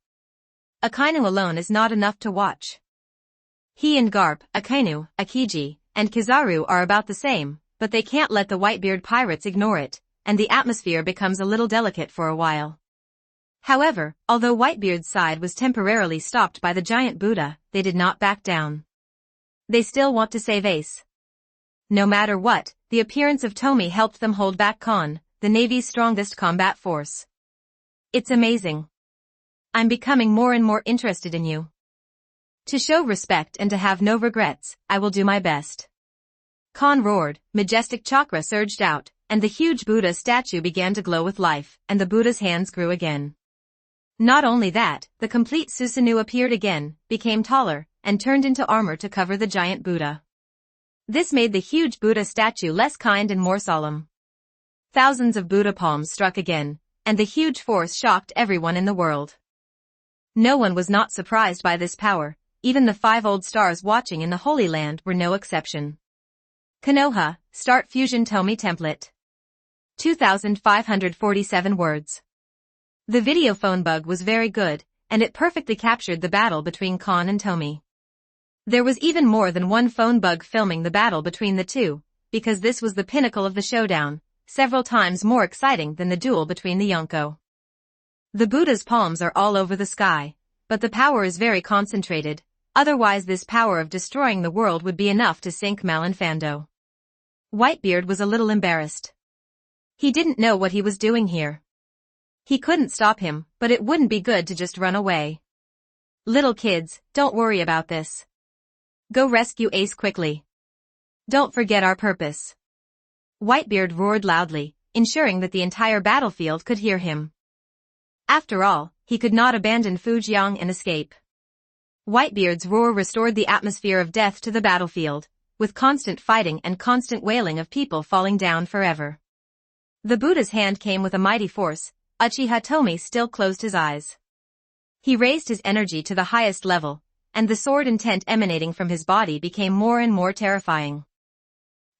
Akainu alone is not enough to watch. He and Garp, Akainu, Akiji, and Kizaru are about the same, but they can't let the Whitebeard pirates ignore it, and the atmosphere becomes a little delicate for a while. However, although Whitebeard's side was temporarily stopped by the giant Buddha, they did not back down. They still want to save Ace. No matter what, the appearance of Tomie helped them hold back Kon, the Navy's strongest combat force. It's amazing. I'm becoming more and more interested in you. To show respect and to have no regrets, I will do my best. Kon roared, majestic chakra surged out, and the huge Buddha statue began to glow with life, and the Buddha's hands grew again. Not only that, the complete Susanoo appeared again, became taller, and turned into armor to cover the giant Buddha. This made the huge Buddha statue less kind and more solemn. Thousands of Buddha palms struck again, and the huge force shocked everyone in the world. No one was not surprised by this power, even the 5 old stars watching in the Holy Land were no exception. Konoha, Start Fusion Tomie Template. 2,547 words. The video phone bug was very good, and it perfectly captured the battle between Kon and Tomie. There was even more than one phone bug filming the battle between the two, because this was the pinnacle of the showdown, several times more exciting than the duel between the Yonko. The Buddha's palms are all over the sky, but the power is very concentrated, otherwise this power of destroying the world would be enough to sink Malinfando. Whitebeard was a little embarrassed. He didn't know what he was doing here. He couldn't stop him, but it wouldn't be good to just run away. Little kids, don't worry about this. Go rescue Ace quickly. Don't forget our purpose. Whitebeard roared loudly, ensuring that the entire battlefield could hear him. After all, he could not abandon Fujiang and escape. Whitebeard's roar restored the atmosphere of death to the battlefield, with constant fighting and constant wailing of people falling down forever. The Buddha's hand came with a mighty force. Uchiha Tomie still closed his eyes. He raised his energy to the highest level, and the sword intent emanating from his body became more and more terrifying.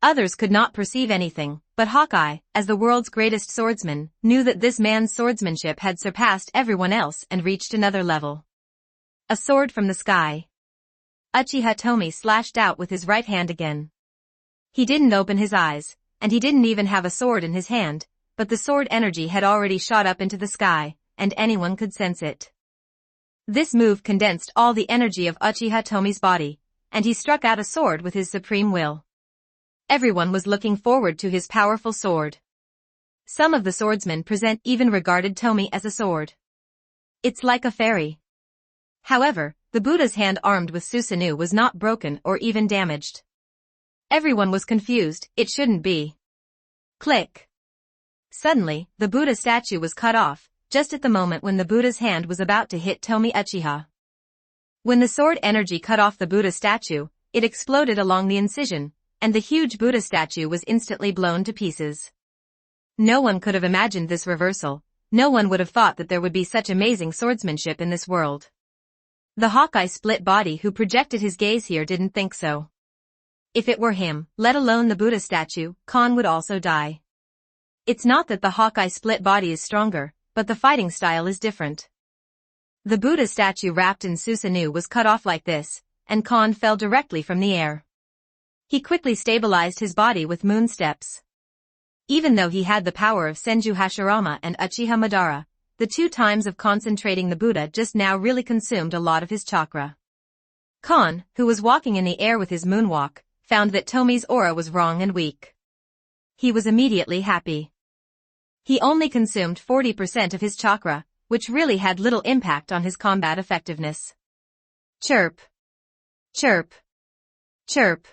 Others could not perceive anything, but Hawkeye, as the world's greatest swordsman, knew that this man's swordsmanship had surpassed everyone else and reached another level. A sword from the sky. Uchiha Tomie slashed out with his right hand again. He didn't open his eyes, and he didn't even have a sword in his hand, but the sword energy had already shot up into the sky, and anyone could sense it. This move condensed all the energy of Uchiha Tomie's body, and he struck out a sword with his supreme will. Everyone was looking forward to his powerful sword. Some of the swordsmen present even regarded Tomie as a sword. It's like a fairy. However, the Buddha's hand armed with Susanoo was not broken or even damaged. Everyone was confused, it shouldn't be. Click. Suddenly, the Buddha statue was cut off, just at the moment when the Buddha's hand was about to hit Tomie Uchiha. When the sword energy cut off the Buddha statue, it exploded along the incision, and the huge Buddha statue was instantly blown to pieces. No one could have imagined this reversal, no one would have thought that there would be such amazing swordsmanship in this world. The Hawkeye split body who projected his gaze here didn't think so. If it were him, let alone the Buddha statue, Kon would also die. It's not that the Hawkeye split body is stronger, but the fighting style is different. The Buddha statue wrapped in Susanoo was cut off like this, and Kon fell directly from the air. He quickly stabilized his body with moon steps. Even though he had the power of Senju Hashirama and Uchiha Madara, the 2 times of concentrating the Buddha just now really consumed a lot of his chakra. Kon, who was walking in the air with his moonwalk, found that Tomie's aura was wrong and weak. He was immediately happy. He only consumed 40% of his chakra, which really had little impact on his combat effectiveness. Chirp. Chirp. Chirp.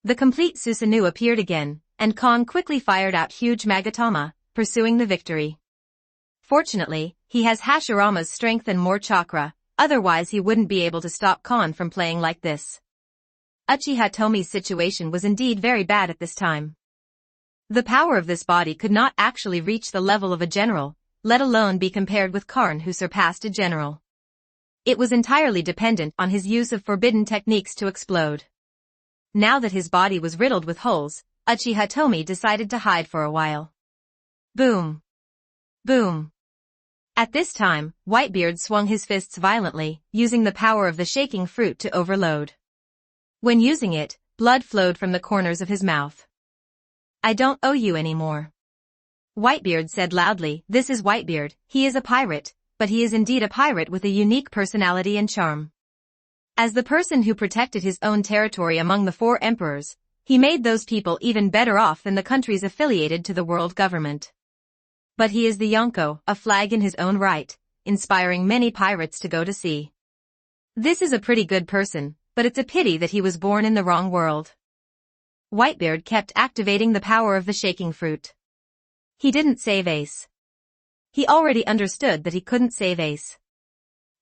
The complete Susanoo appeared again, and Kon quickly fired out huge Magatama, pursuing the victory. Fortunately, he has Hashirama's strength and more chakra, otherwise he wouldn't be able to stop Kon from playing like this. Uchiha Tomie's situation was indeed very bad at this time. The power of this body could not actually reach the level of a general, let alone be compared with Karn who surpassed a general. It was entirely dependent on his use of forbidden techniques to explode. Now that his body was riddled with holes, Uchiha Tomie decided to hide for a while. Boom. Boom. At this time, Whitebeard swung his fists violently, using the power of the shaking fruit to overload. When using it, blood flowed from the corners of his mouth. I don't owe you anymore. Whitebeard said loudly. This is Whitebeard, he is a pirate, but he is indeed a pirate with a unique personality and charm. As the person who protected his own territory among the 4 emperors, he made those people even better off than the countries affiliated to the world government. But he is the Yonko, a flag in his own right, inspiring many pirates to go to sea. This is a pretty good person, but it's a pity that he was born in the wrong world. Whitebeard kept activating the power of the shaking fruit. He didn't save Ace. He already understood that he couldn't save Ace.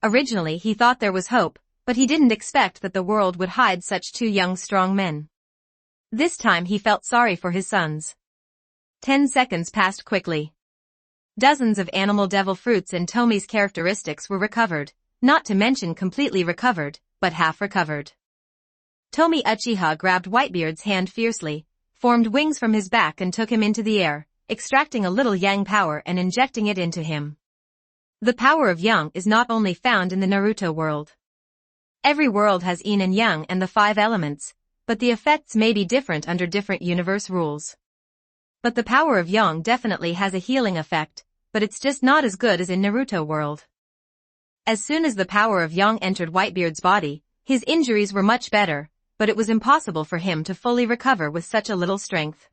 Originally he thought there was hope, but he didn't expect that the world would hide such two young strong men. This time he felt sorry for his sons. 10 seconds passed quickly. Dozens of animal devil fruits and Tomie's characteristics were recovered, not to mention completely recovered, but half recovered. Tomie Uchiha grabbed Whitebeard's hand fiercely, formed wings from his back and took him into the air, extracting a little yang power and injecting it into him. The power of yang is not only found in the Naruto world. Every world has yin and yang and the 5 elements, but the effects may be different under different universe rules. But the power of yang definitely has a healing effect, but it's just not as good as in Naruto world. As soon as the power of yang entered Whitebeard's body, his injuries were much better, but it was impossible for him to fully recover with such a little strength.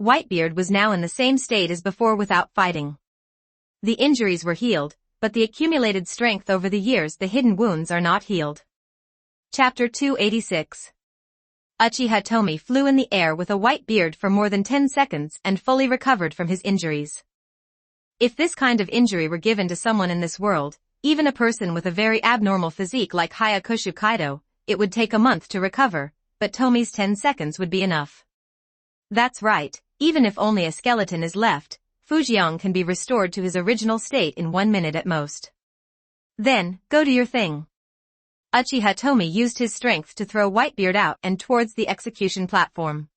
Whitebeard was now in the same state as before without fighting. The injuries were healed, but the accumulated strength over the years, the hidden wounds are not healed. Chapter 286. Uchiha Tomie flew in the air with a white beard for more than 10 seconds and fully recovered from his injuries. If this kind of injury were given to someone in this world, even a person with a very abnormal physique like Hayakusho Kaido, it would take a month to recover, but Tomie's 10 seconds would be enough. That's right, even if only a skeleton is left, Fujian can be restored to his original state in 1 minute at most. Then, go do your thing. Uchiha Tomie used his strength to throw Whitebeard out and towards the execution platform.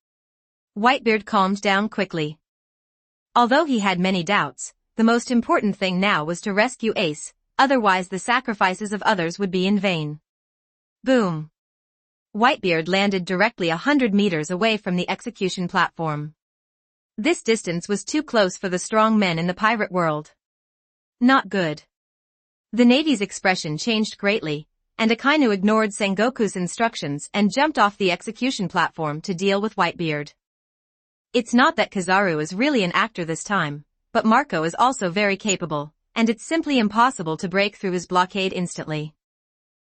Whitebeard calmed down quickly. Although he had many doubts, the most important thing now was to rescue Ace, otherwise the sacrifices of others would be in vain. Boom! Whitebeard landed directly 100 meters away from the execution platform. This distance was too close for the strong men in the pirate world. Not good. The Navy's expression changed greatly, and Akainu ignored Sengoku's instructions and jumped off the execution platform to deal with Whitebeard. It's not that Kizaru is really an actor this time, but Marco is also very capable, and it's simply impossible to break through his blockade instantly.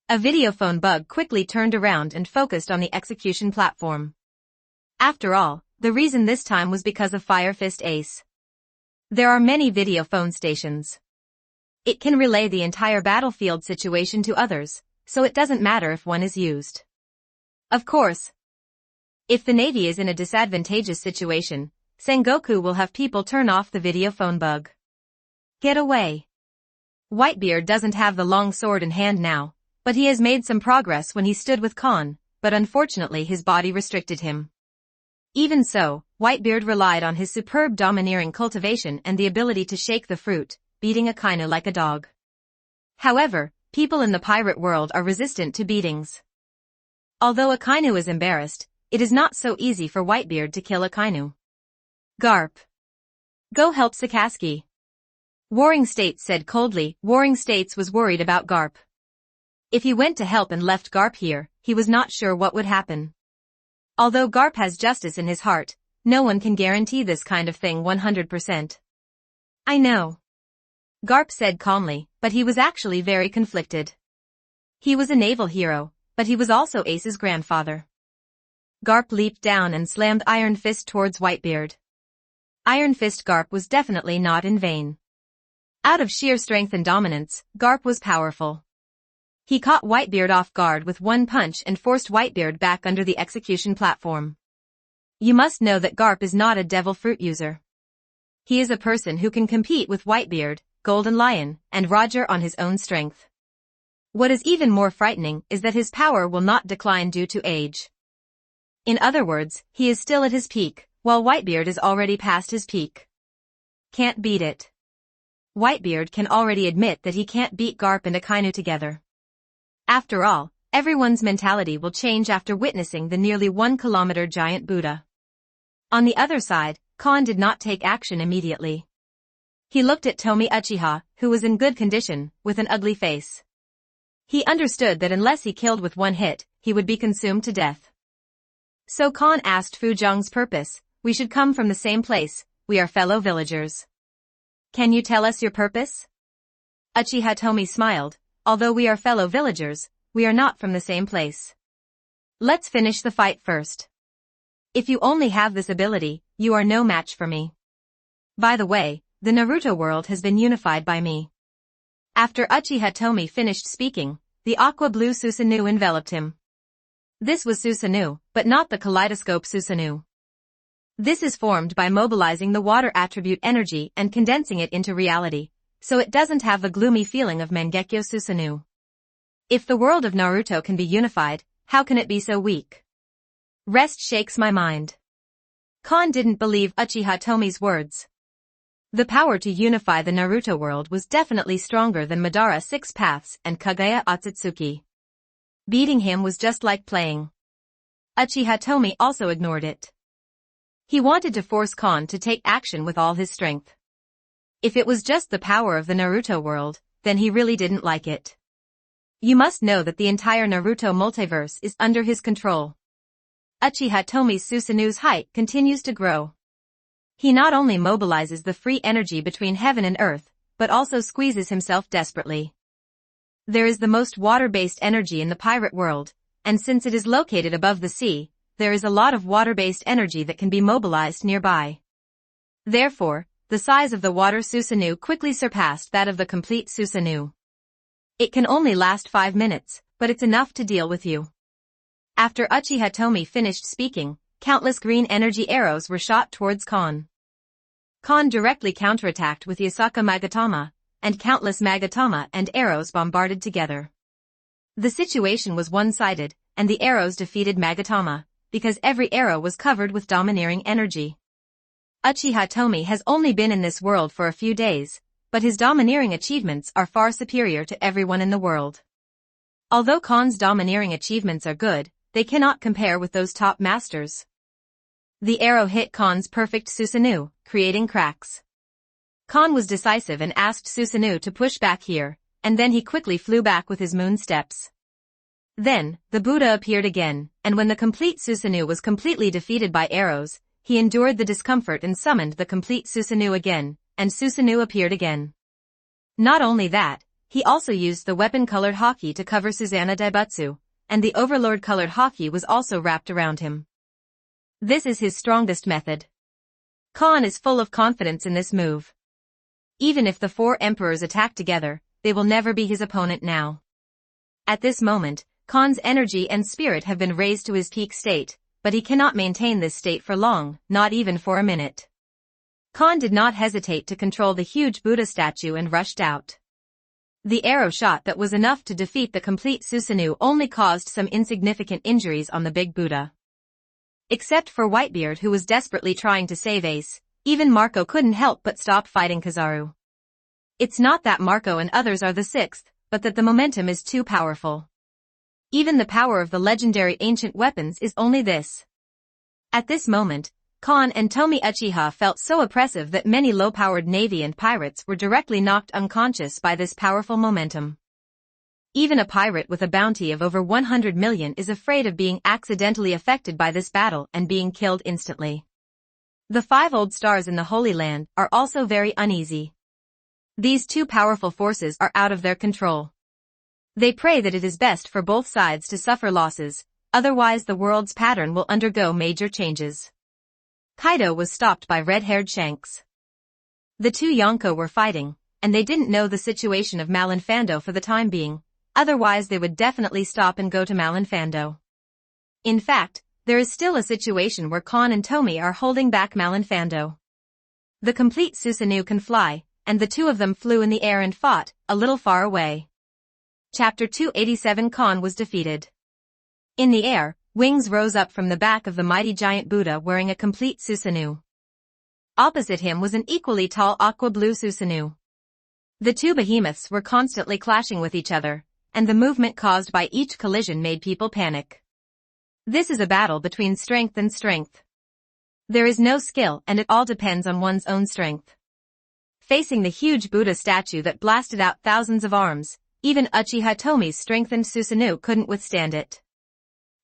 A videophone bug quickly turned around and focused on the execution platform. After all, the reason this time was because of Fire Fist Ace. There are many videophone stations. It can relay the entire battlefield situation to others, so it doesn't matter if one is used. Of course, if the Navy is in a disadvantageous situation, Sengoku will have people turn off the videophone bug. Get away. Whitebeard doesn't have the long sword in hand now, but he has made some progress when he stood with Kon, but unfortunately his body restricted him. Even so, Whitebeard relied on his superb domineering cultivation and the ability to shake the fruit, beating Akainu like a dog. However, people in the pirate world are resistant to beatings. Although Akainu is embarrassed, it is not so easy for Whitebeard to kill Akainu. Garp. Go help Sakazuki. Warring States said coldly. Warring States was worried about Garp. If he went to help and left Garp here, he was not sure what would happen. Although Garp has justice in his heart, no one can guarantee this kind of thing 100%. I know. Garp said calmly, but he was actually very conflicted. He was a naval hero, but he was also Ace's grandfather. Garp leaped down and slammed Iron Fist towards Whitebeard. Iron Fist Garp was definitely not in vain. Out of sheer strength and dominance, Garp was powerful. He caught Whitebeard off guard with one punch and forced Whitebeard back under the execution platform. You must know that Garp is not a devil fruit user. He is a person who can compete with Whitebeard, Golden Lion, and Roger on his own strength. What is even more frightening is that his power will not decline due to age. In other words, he is still at his peak, while Whitebeard is already past his peak. Can't beat it. Whitebeard can already admit that he can't beat Garp and Akainu together. After all, everyone's mentality will change after witnessing the nearly 1 kilometer giant Buddha. On the other side, Kon did not take action immediately. He looked at Tomie Uchiha, who was in good condition, with an ugly face. He understood that unless he killed with one hit, he would be consumed to death. So Kon asked Fujian's purpose. We should come from the same place, we are fellow villagers. Can you tell us your purpose? Uchiha Tomie smiled. Although we are fellow villagers, we are not from the same place. Let's finish the fight first. If you only have this ability, you are no match for me. By the way, the Naruto world has been unified by me. After Uchiha Tomie finished speaking, the aqua-blue Susanoo enveloped him. This was Susanoo, but not the kaleidoscope Susanoo. This is formed by mobilizing the water attribute energy and condensing it into reality, so it doesn't have the gloomy feeling of Mangekyo Susanoo. If the world of Naruto can be unified, how can it be so weak? Rest shakes my mind. Kon didn't believe Uchiha Tomie's words. The power to unify the Naruto world was definitely stronger than Madara Six Paths and Kagaya Otsutsuki. Beating him was just like playing. Uchiha Tomie also ignored it. He wanted to force Kon to take action with all his strength. If it was just the power of the Naruto world, then he really didn't like it. You must know that the entire Naruto multiverse is under his control. Uchiha Tomie's Susanoo's height continues to grow. He not only mobilizes the free energy between heaven and earth, but also squeezes himself desperately. There is the most water-based energy in the pirate world, and since it is located above the sea, there is a lot of water-based energy that can be mobilized nearby. Therefore, the size of the water Susanoo quickly surpassed that of the complete Susanoo. It can only last 5 minutes, but it's enough to deal with you. After Uchiha Tomie finished speaking, countless green energy arrows were shot towards Kon. Kon directly counterattacked with Yasaka Magatama, and countless Magatama and arrows bombarded together. The situation was one-sided, and the arrows defeated Magatama, because every arrow was covered with domineering energy. Uchiha Tomie has only been in this world for a few days, but his domineering achievements are far superior to everyone in the world. Although Kon's domineering achievements are good, they cannot compare with those top masters. The arrow hit Kon's perfect Susanoo, creating cracks. Kon was decisive and asked Susanoo to push back here, and then he quickly flew back with his moon steps. Then, the Buddha appeared again, and when the complete Susanoo was completely defeated by arrows, he endured the discomfort and summoned the complete Susanoo again, and Susanoo appeared again. Not only that, he also used the weapon-colored haki to cover Susanoo Daibutsu, and the overlord-colored haki was also wrapped around him. This is his strongest method. Kon is full of confidence in this move. Even if the 4 emperors attack together, they will never be his opponent now. At this moment, Kon's energy and spirit have been raised to his peak state, but he cannot maintain this state for long, not even for a minute. Kon did not hesitate to control the huge Buddha statue and rushed out. The arrow shot that was enough to defeat the complete Susanoo only caused some insignificant injuries on the big Buddha. Except for Whitebeard, who was desperately trying to save Ace, even Marco couldn't help but stop fighting Kizaru. It's not that Marco and others are the 6th, but that the momentum is too powerful. Even the power of the legendary ancient weapons is only this. At this moment, Kon and Tomie Uchiha felt so oppressive that many low-powered navy and pirates were directly knocked unconscious by this powerful momentum. Even a pirate with a bounty of over 100 million is afraid of being accidentally affected by this battle and being killed instantly. The 5 old stars in the Holy Land are also very uneasy. These 2 powerful forces are out of their control. They pray that it is best for both sides to suffer losses, otherwise the world's pattern will undergo major changes. Kaido was stopped by red-haired Shanks. The 2 Yonko were fighting, and they didn't know the situation of Malinfando for the time being, otherwise they would definitely stop and go to Malinfando. In fact, there is still a situation where Kon and Tomie are holding back Malinfando. The complete Susanoo can fly, and the 2 of them flew in the air and fought, a little far away. Chapter 287 Kon was defeated. In the air, wings rose up from the back of the mighty giant Buddha wearing a complete Susanoo. Opposite him was an equally tall aqua-blue Susanoo. The 2 behemoths were constantly clashing with each other, and the movement caused by each collision made people panic. This is a battle between strength and strength. There is no skill and it all depends on one's own strength. Facing the huge Buddha statue that blasted out thousands of arms, even Uchiha Tomie's strengthened Susanoo couldn't withstand it.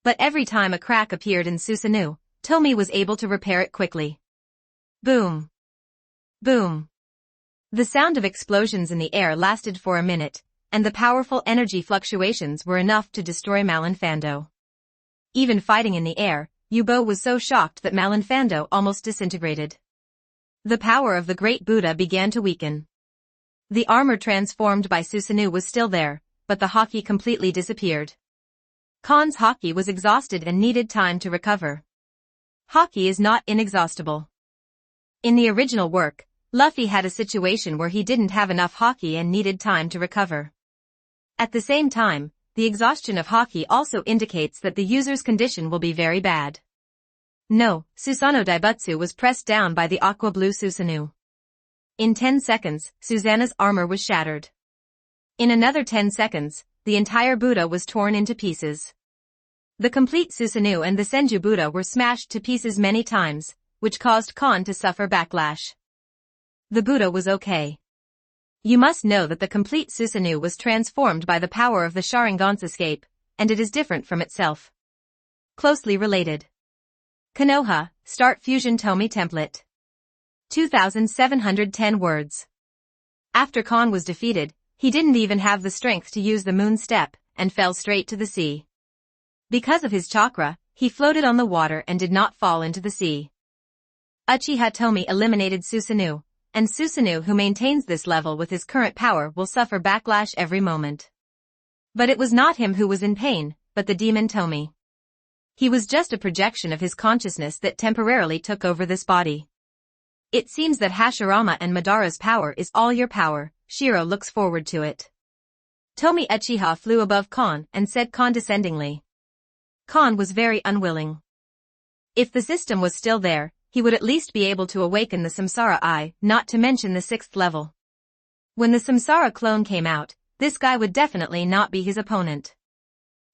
But every time a crack appeared in Susanoo, Tomie was able to repair it quickly. Boom! Boom! The sound of explosions in the air lasted for a minute, and the powerful energy fluctuations were enough to destroy Malinfando. Even fighting in the air, Yubo was so shocked that Malinfando almost disintegrated. The power of the great Buddha began to weaken. The armor transformed by Susanoo was still there, but the haki completely disappeared. Khan's haki was exhausted and needed time to recover. Haki is not inexhaustible. In the original work, Luffy had a situation where he didn't have enough haki and needed time to recover. At the same time, the exhaustion of haki also indicates that the user's condition will be very bad. No, Susanoo Daibutsu was pressed down by the aqua blue Susanoo. In 10 seconds, Susanoo's armor was shattered. In another 10 seconds, the entire Buddha was torn into pieces. The complete Susanoo and the Senju Buddha were smashed to pieces many times, which caused Khan to suffer backlash. The Buddha was okay. You must know that the complete Susanoo was transformed by the power of the Sharingan's escape, and it is different from itself. Closely related. Konoha, Start Fusion Tomie Template. 2,710 words. After Khan was defeated, he didn't even have the strength to use the moon step, and fell straight to the sea. Because of his chakra, he floated on the water and did not fall into the sea. Uchiha Tomie eliminated Susanoo, and Susanoo who maintains this level with his current power will suffer backlash every moment. But it was not him who was in pain, but the demon Tomie. He was just a projection of his consciousness that temporarily took over this body. It seems that Hashirama and Madara's power is all your power. Shiro looks forward to it. Tomie Uchiha flew above Khan and said condescendingly. Khan was very unwilling. If the system was still there, he would at least be able to awaken the Samsara Eye, not to mention the 6th level. When the Samsara clone came out, this guy would definitely not be his opponent.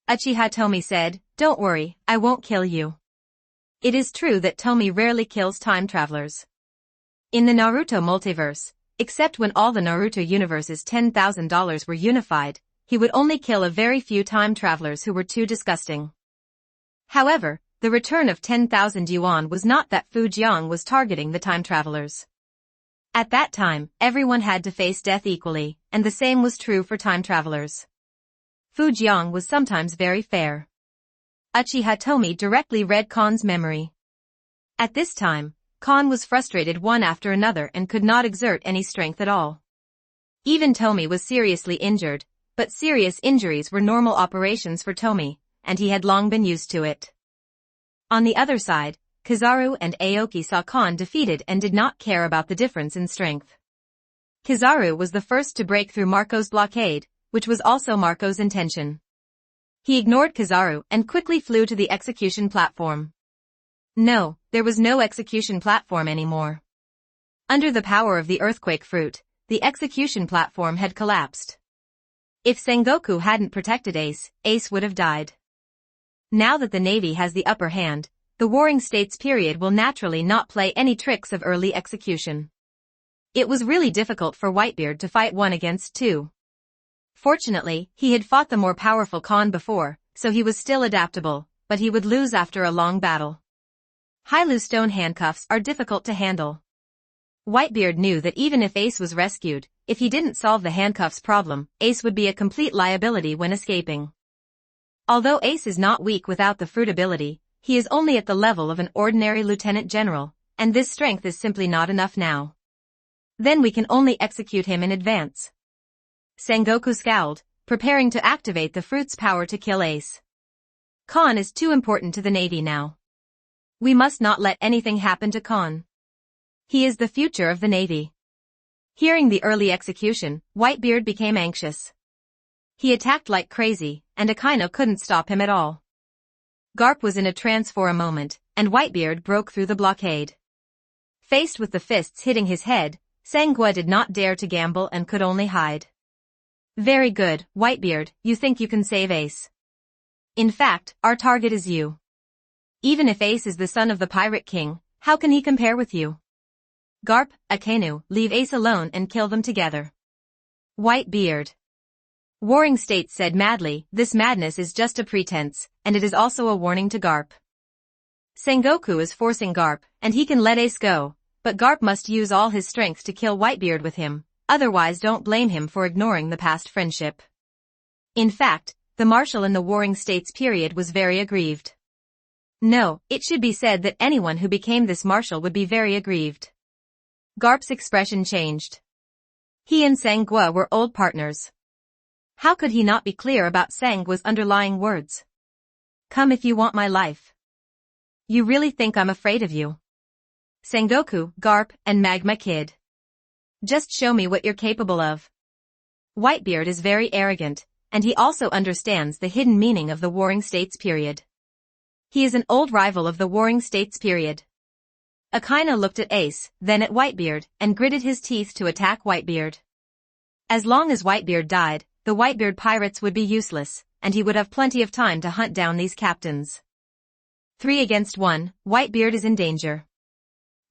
Uchiha Tomie said, "Don't worry, I won't kill you." It is true that Tomie rarely kills time travelers. In the Naruto multiverse, except when all the Naruto universe's $10,000 were unified, he would only kill a very few time travelers who were too disgusting. However, the return of 10,000 yuan was not that Fu Jiang was targeting the time travelers. At that time, everyone had to face death equally, and the same was true for time travelers. Fu Jiang was sometimes very fair. Uchiha Tomie directly read Khan's memory. At this time, Khan was frustrated one after another and could not exert any strength at all. Even Tomie was seriously injured, but serious injuries were normal operations for Tomie, and he had long been used to it. On the other side, Kizaru and Aoki saw Khan defeated and did not care about the difference in strength. Kizaru was the first to break through Marco's blockade, which was also Marco's intention. He ignored Kizaru and quickly flew to the execution platform. No, there was no execution platform anymore. Under the power of the earthquake fruit, the execution platform had collapsed. If Sengoku hadn't protected Ace, Ace would have died. Now that the Navy has the upper hand, the Warring States period will naturally not play any tricks of early execution. It was really difficult for Whitebeard to fight 1 against 2. Fortunately, he had fought the more powerful Khan before, so he was still adaptable, but he would lose after a long battle. Hylu stone handcuffs are difficult to handle. Whitebeard knew that even if Ace was rescued, if he didn't solve the handcuffs problem, Ace would be a complete liability when escaping. Although Ace is not weak without the fruit ability, he is only at the level of an ordinary lieutenant general, and this strength is simply not enough now. Then we can only execute him in advance. Sengoku scowled, preparing to activate the fruit's power to kill Ace. Khan is too important to the Navy now. We must not let anything happen to Khan. He is the future of the Navy. Hearing the early execution, Whitebeard became anxious. He attacked like crazy, and Akainu couldn't stop him at all. Garp was in a trance for a moment, and Whitebeard broke through the blockade. Faced with the fists hitting his head, Sangua did not dare to gamble and could only hide. Very good, Whitebeard, you think you can save Ace. In fact, our target is you. Even if Ace is the son of the Pirate King, how can he compare with you? Garp, Akainu, leave Ace alone and kill them together. Whitebeard. Warring States said madly, this madness is just a pretense, and it is also a warning to Garp. Sengoku is forcing Garp, and he can let Ace go, but Garp must use all his strength to kill Whitebeard with him, otherwise don't blame him for ignoring the past friendship. In fact, the Marshal in the Warring States period was very aggrieved. No, it should be said that anyone who became this marshal would be very aggrieved. Garp's expression changed. He and Sang-Gua were old partners. How could he not be clear about Sang-Gua's underlying words? Come if you want my life. You really think I'm afraid of you? Sengoku, Garp, and Magma Kid. Just show me what you're capable of. Whitebeard is very arrogant, and he also understands the hidden meaning of the Warring States period. He is an old rival of the Warring States period. Akaina looked at Ace, then at Whitebeard, and gritted his teeth to attack Whitebeard. As long as Whitebeard died, the Whitebeard pirates would be useless, and he would have plenty of time to hunt down these captains. 3 against 1, Whitebeard is in danger.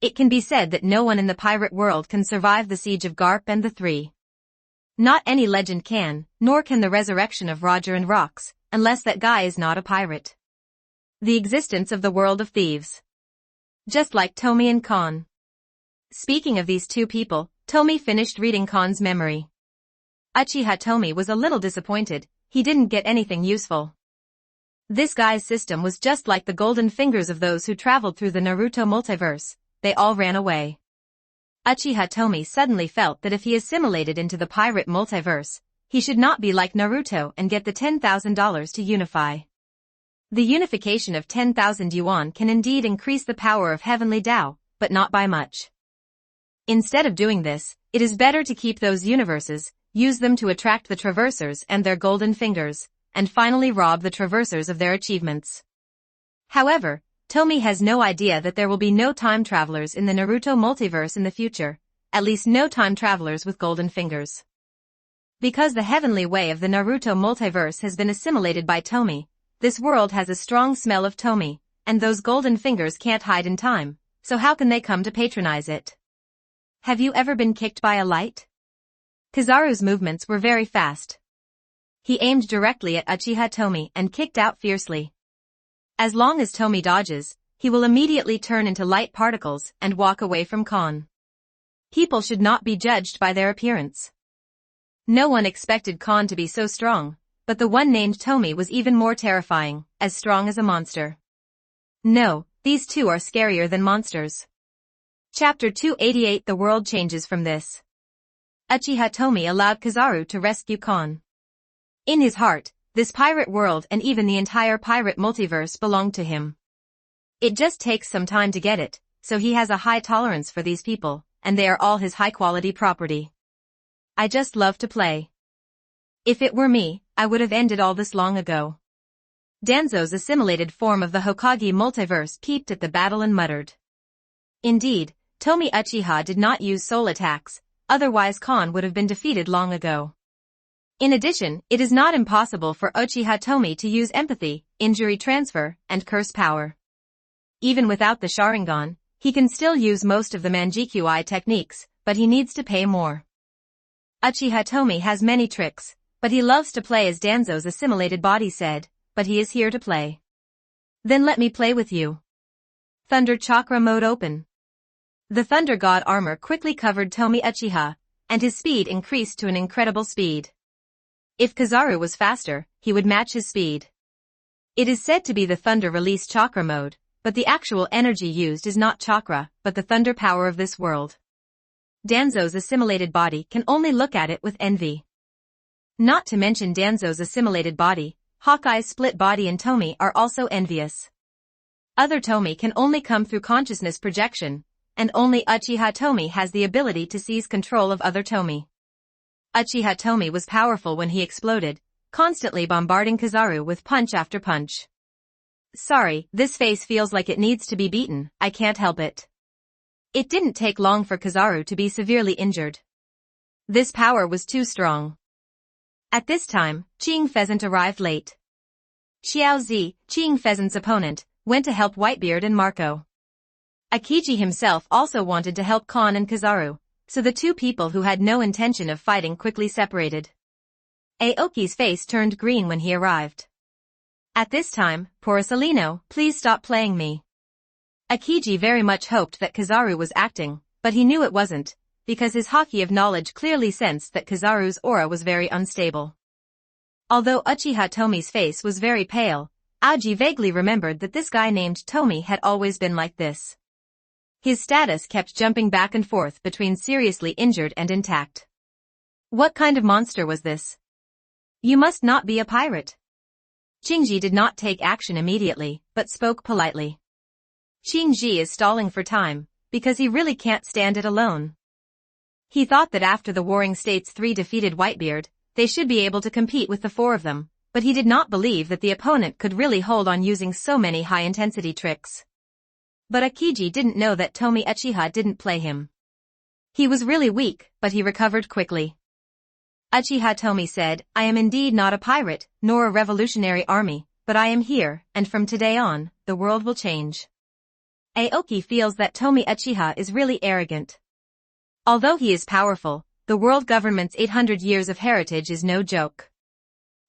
It can be said that no one in the pirate world can survive the siege of Garp and the Three. Not any legend can, nor can the resurrection of Roger and Rox, unless that guy is not a pirate. The existence of the world of thieves. Just like Tomie and Kon. Speaking of these two people, Tomie finished reading Kon's memory. Uchiha Tomie was a little disappointed, he didn't get anything useful. This guy's system was just like the golden fingers of those who traveled through the Naruto multiverse, they all ran away. Uchiha Tomie suddenly felt that if he assimilated into the pirate multiverse, he should not be like Naruto and get the $10,000 to unify. The unification of 10,000 yuan can indeed increase the power of Heavenly Tao, but not by much. Instead of doing this, it is better to keep those universes, use them to attract the traversers and their golden fingers, and finally rob the traversers of their achievements. However, Tomie has no idea that there will be no time travelers in the Naruto multiverse in the future, at least no time travelers with golden fingers. Because the heavenly way of the Naruto multiverse has been assimilated by Tomie, this world has a strong smell of Tomie, and those golden fingers can't hide in time, so how can they come to patronize it? Have you ever been kicked by a light? Kizaru's movements were very fast. He aimed directly at Uchiha Tomie and kicked out fiercely. As long as Tomie dodges, he will immediately turn into light particles and walk away from Kon. People should not be judged by their appearance. No one expected Kon to be so strong, but the one named Tomie was even more terrifying, as strong as a monster. No, these two are scarier than monsters. Chapter 288 The world changes from this. Uchiha Tomie allowed Kizaru to rescue Kon. In his heart, this pirate world and even the entire pirate multiverse belonged to him. It just takes some time to get it, so he has a high tolerance for these people, and they are all his high-quality property. I just love to play. If it were me, I would have ended all this long ago. Danzo's assimilated form of the Hokage multiverse peeped at the battle and muttered. Indeed, Tomie Uchiha did not use soul attacks, otherwise Kon would have been defeated long ago. In addition, it is not impossible for Uchiha Tomie to use empathy, injury transfer, and curse power. Even without the Sharingan, he can still use most of the Manjikyu-I techniques, but he needs to pay more. Uchiha Tomie has many tricks, but he loves to play as Danzo's assimilated body said, but he is here to play. Then let me play with you. Thunder Chakra Mode open. The Thunder God armor quickly covered Tomie Uchiha, and his speed increased to an incredible speed. If Kizaru was faster, he would match his speed. It is said to be the Thunder Release Chakra Mode, but the actual energy used is not chakra, but the thunder power of this world. Danzo's assimilated body can only look at it with envy. Not to mention Danzo's assimilated body, Hawkeye's split body and Tomie are also envious. Other Tomie can only come through consciousness projection, and only Uchiha Tomie has the ability to seize control of other Tomie. Uchiha Tomie was powerful when he exploded, constantly bombarding Kizaru with punch after punch. Sorry, this face feels like it needs to be beaten, I can't help it. It didn't take long for Kizaru to be severely injured. This power was too strong. At this time, Qing Pheasant arrived late. Xiao Zi, Qing Pheasant's opponent, went to help Whitebeard and Marco. Akiji himself also wanted to help Kon and Kizaru, so the two people who had no intention of fighting quickly separated. Aoki's face turned green when he arrived. At this time, Porosalino, please stop playing me. Akiji very much hoped that Kizaru was acting, but he knew it wasn't, because his haki of knowledge clearly sensed that Kizaru's aura was very unstable. Although Uchiha Tomie's face was very pale, Aoji vaguely remembered that this guy named Tomie had always been like this. His status kept jumping back and forth between seriously injured and intact. What kind of monster was this? You must not be a pirate. Qingji did not take action immediately, but spoke politely. Qingji is stalling for time, because he really can't stand it alone. He thought that after the Warring States 3 defeated Whitebeard, they should be able to compete with the 4 of them, but he did not believe that the opponent could really hold on using so many high-intensity tricks. But Akiji didn't know that Tomie Uchiha didn't play him. He was really weak, but he recovered quickly. Uchiha Tomie said, I am indeed not a pirate, nor a revolutionary army, but I am here, and from today on, the world will change. Aoki feels that Tomie Uchiha is really arrogant. Although he is powerful, the world government's 800 years of heritage is no joke.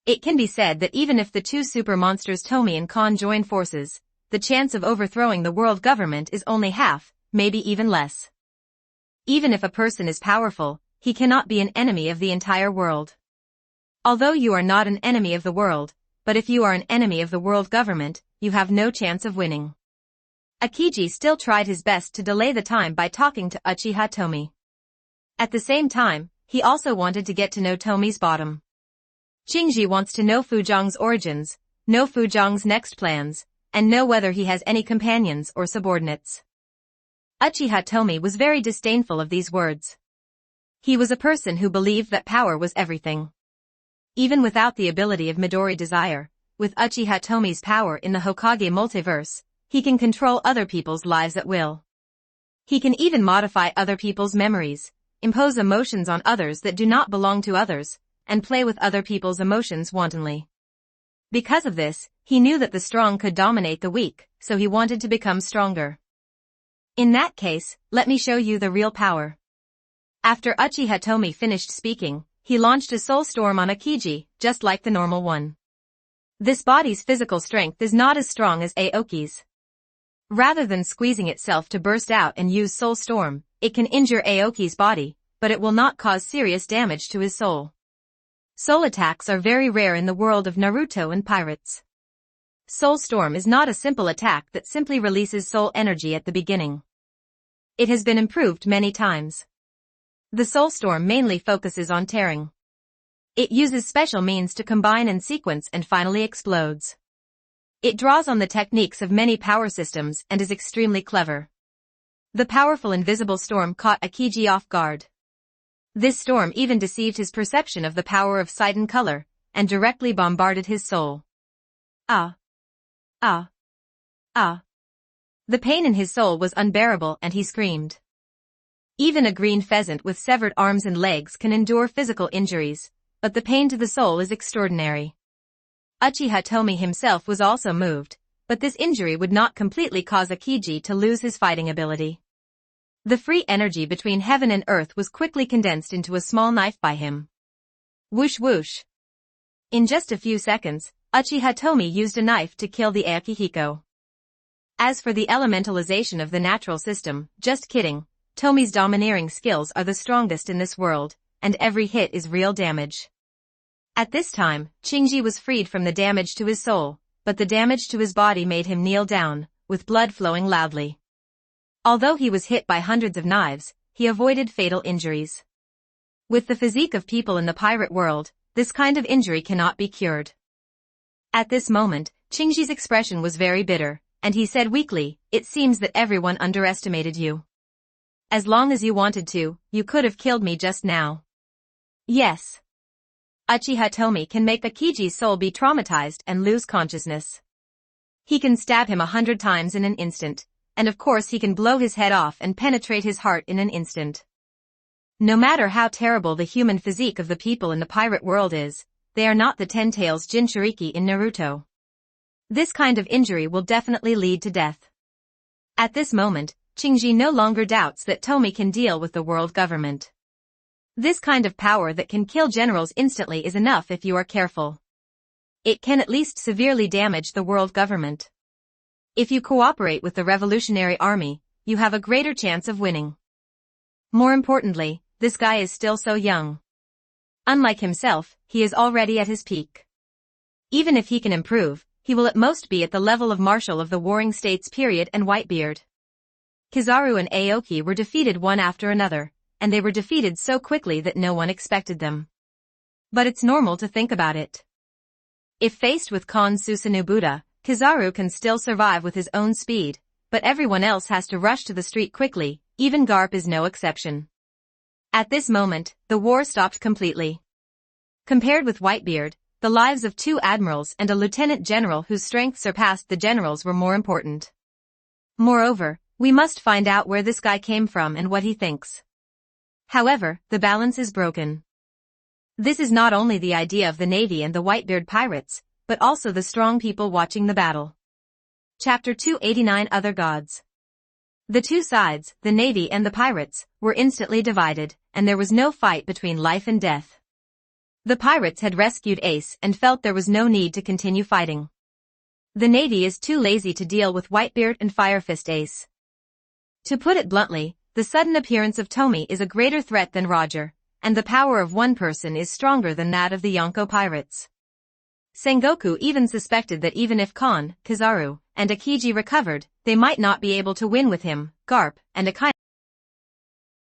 It can be said that even if the two super monsters Tomie and Kon join forces, the chance of overthrowing the world government is only half, maybe even less. Even if a person is powerful, he cannot be an enemy of the entire world. Although you are not an enemy of the world, but if you are an enemy of the world government, you have no chance of winning. Akiji still tried his best to delay the time by talking to Uchiha Tomie. At the same time, he also wanted to get to know Tomie's bottom. Qingji wants to know Fuzhong's origins, know Fuzhong's next plans, and know whether he has any companions or subordinates. Uchiha Tomie was very disdainful of these words. He was a person who believed that power was everything. Even without the ability of Midori Desire, with Uchiha Tomie's power in the Hokage multiverse, he can control other people's lives at will. He can even modify other people's memories, impose emotions on others that do not belong to others, and play with other people's emotions wantonly. Because of this, he knew that the strong could dominate the weak, so he wanted to become stronger. In that case, let me show you the real power. After Uchiha Tomie finished speaking, he launched a soul storm on Akiji, just like the normal one. This body's physical strength is not as strong as Aoki's. Rather than squeezing itself to burst out and use soul storm, it can injure Aoki's body, but it will not cause serious damage to his soul. Soul attacks are very rare in the world of Naruto and pirates. Soul storm is not a simple attack that simply releases soul energy at the beginning. It has been improved many times. The soul storm mainly focuses on tearing. It uses special means to combine and sequence and finally explodes. It draws on the techniques of many power systems and is extremely clever. The powerful invisible storm caught Akiji off guard. This storm even deceived his perception of the power of sight and color, and directly bombarded his soul. Ah! Ah! Ah! The pain in his soul was unbearable and he screamed. Even a green pheasant with severed arms and legs can endure physical injuries, but the pain to the soul is extraordinary. Uchiha Tomie himself was also moved, but this injury would not completely cause Akiji to lose his fighting ability. The free energy between heaven and earth was quickly condensed into a small knife by him. Whoosh whoosh. In just a few seconds, Uchiha Tomie used a knife to kill the Akihiko. As for the elementalization of the natural system, just kidding. Tomie's domineering skills are the strongest in this world, and every hit is real damage. At this time, Qingji was freed from the damage to his soul, but the damage to his body made him kneel down, with blood flowing loudly. Although he was hit by hundreds of knives, he avoided fatal injuries. With the physique of people in the pirate world, this kind of injury cannot be cured. At this moment, Qingji's expression was very bitter, and he said weakly, "It seems that everyone underestimated you. As long as you wanted to, you could have killed me just now." Yes. Uchiha Tomie can make Akiji's soul be traumatized and lose consciousness. He can stab him 100 times in an instant, and of course he can blow his head off and penetrate his heart in an instant. No matter how terrible the human physique of the people in the pirate world is, they are not the Ten Tails Jinchuriki in Naruto. This kind of injury will definitely lead to death. At this moment, Qingji no longer doubts that Tomie can deal with the world government. This kind of power that can kill generals instantly is enough if you are careful. It can at least severely damage the world government. If you cooperate with the revolutionary army, you have a greater chance of winning. More importantly, this guy is still so young. Unlike himself, he is already at his peak. Even if he can improve, he will at most be at the level of Marshal of the Warring States period and Whitebeard. Kizaru and Aoki were defeated one after another, and they were defeated so quickly that no one expected them. But it's normal to think about it. If faced with Kon Susanoo, Kizaru can still survive with his own speed, but everyone else has to rush to the street quickly, even Garp is no exception. At this moment, the war stopped completely. Compared with Whitebeard, the lives of two admirals and a lieutenant general whose strength surpassed the general's were more important. Moreover, we must find out where this guy came from and what he thinks. However, the balance is broken. This is not only the idea of the Navy and the Whitebeard pirates, but also the strong people watching the battle. Chapter 289 Other Gods. The two sides, the Navy and the pirates, were instantly divided, and there was no fight between life and death. The pirates had rescued Ace and felt there was no need to continue fighting. The Navy is too lazy to deal with Whitebeard and Firefist Ace. To put it bluntly, the sudden appearance of Tomie is a greater threat than Roger, and the power of one person is stronger than that of the Yonko pirates. Sengoku even suspected that even if Kon, Kizaru, and Akiji recovered, they might not be able to win with him, Garp, and Akainu.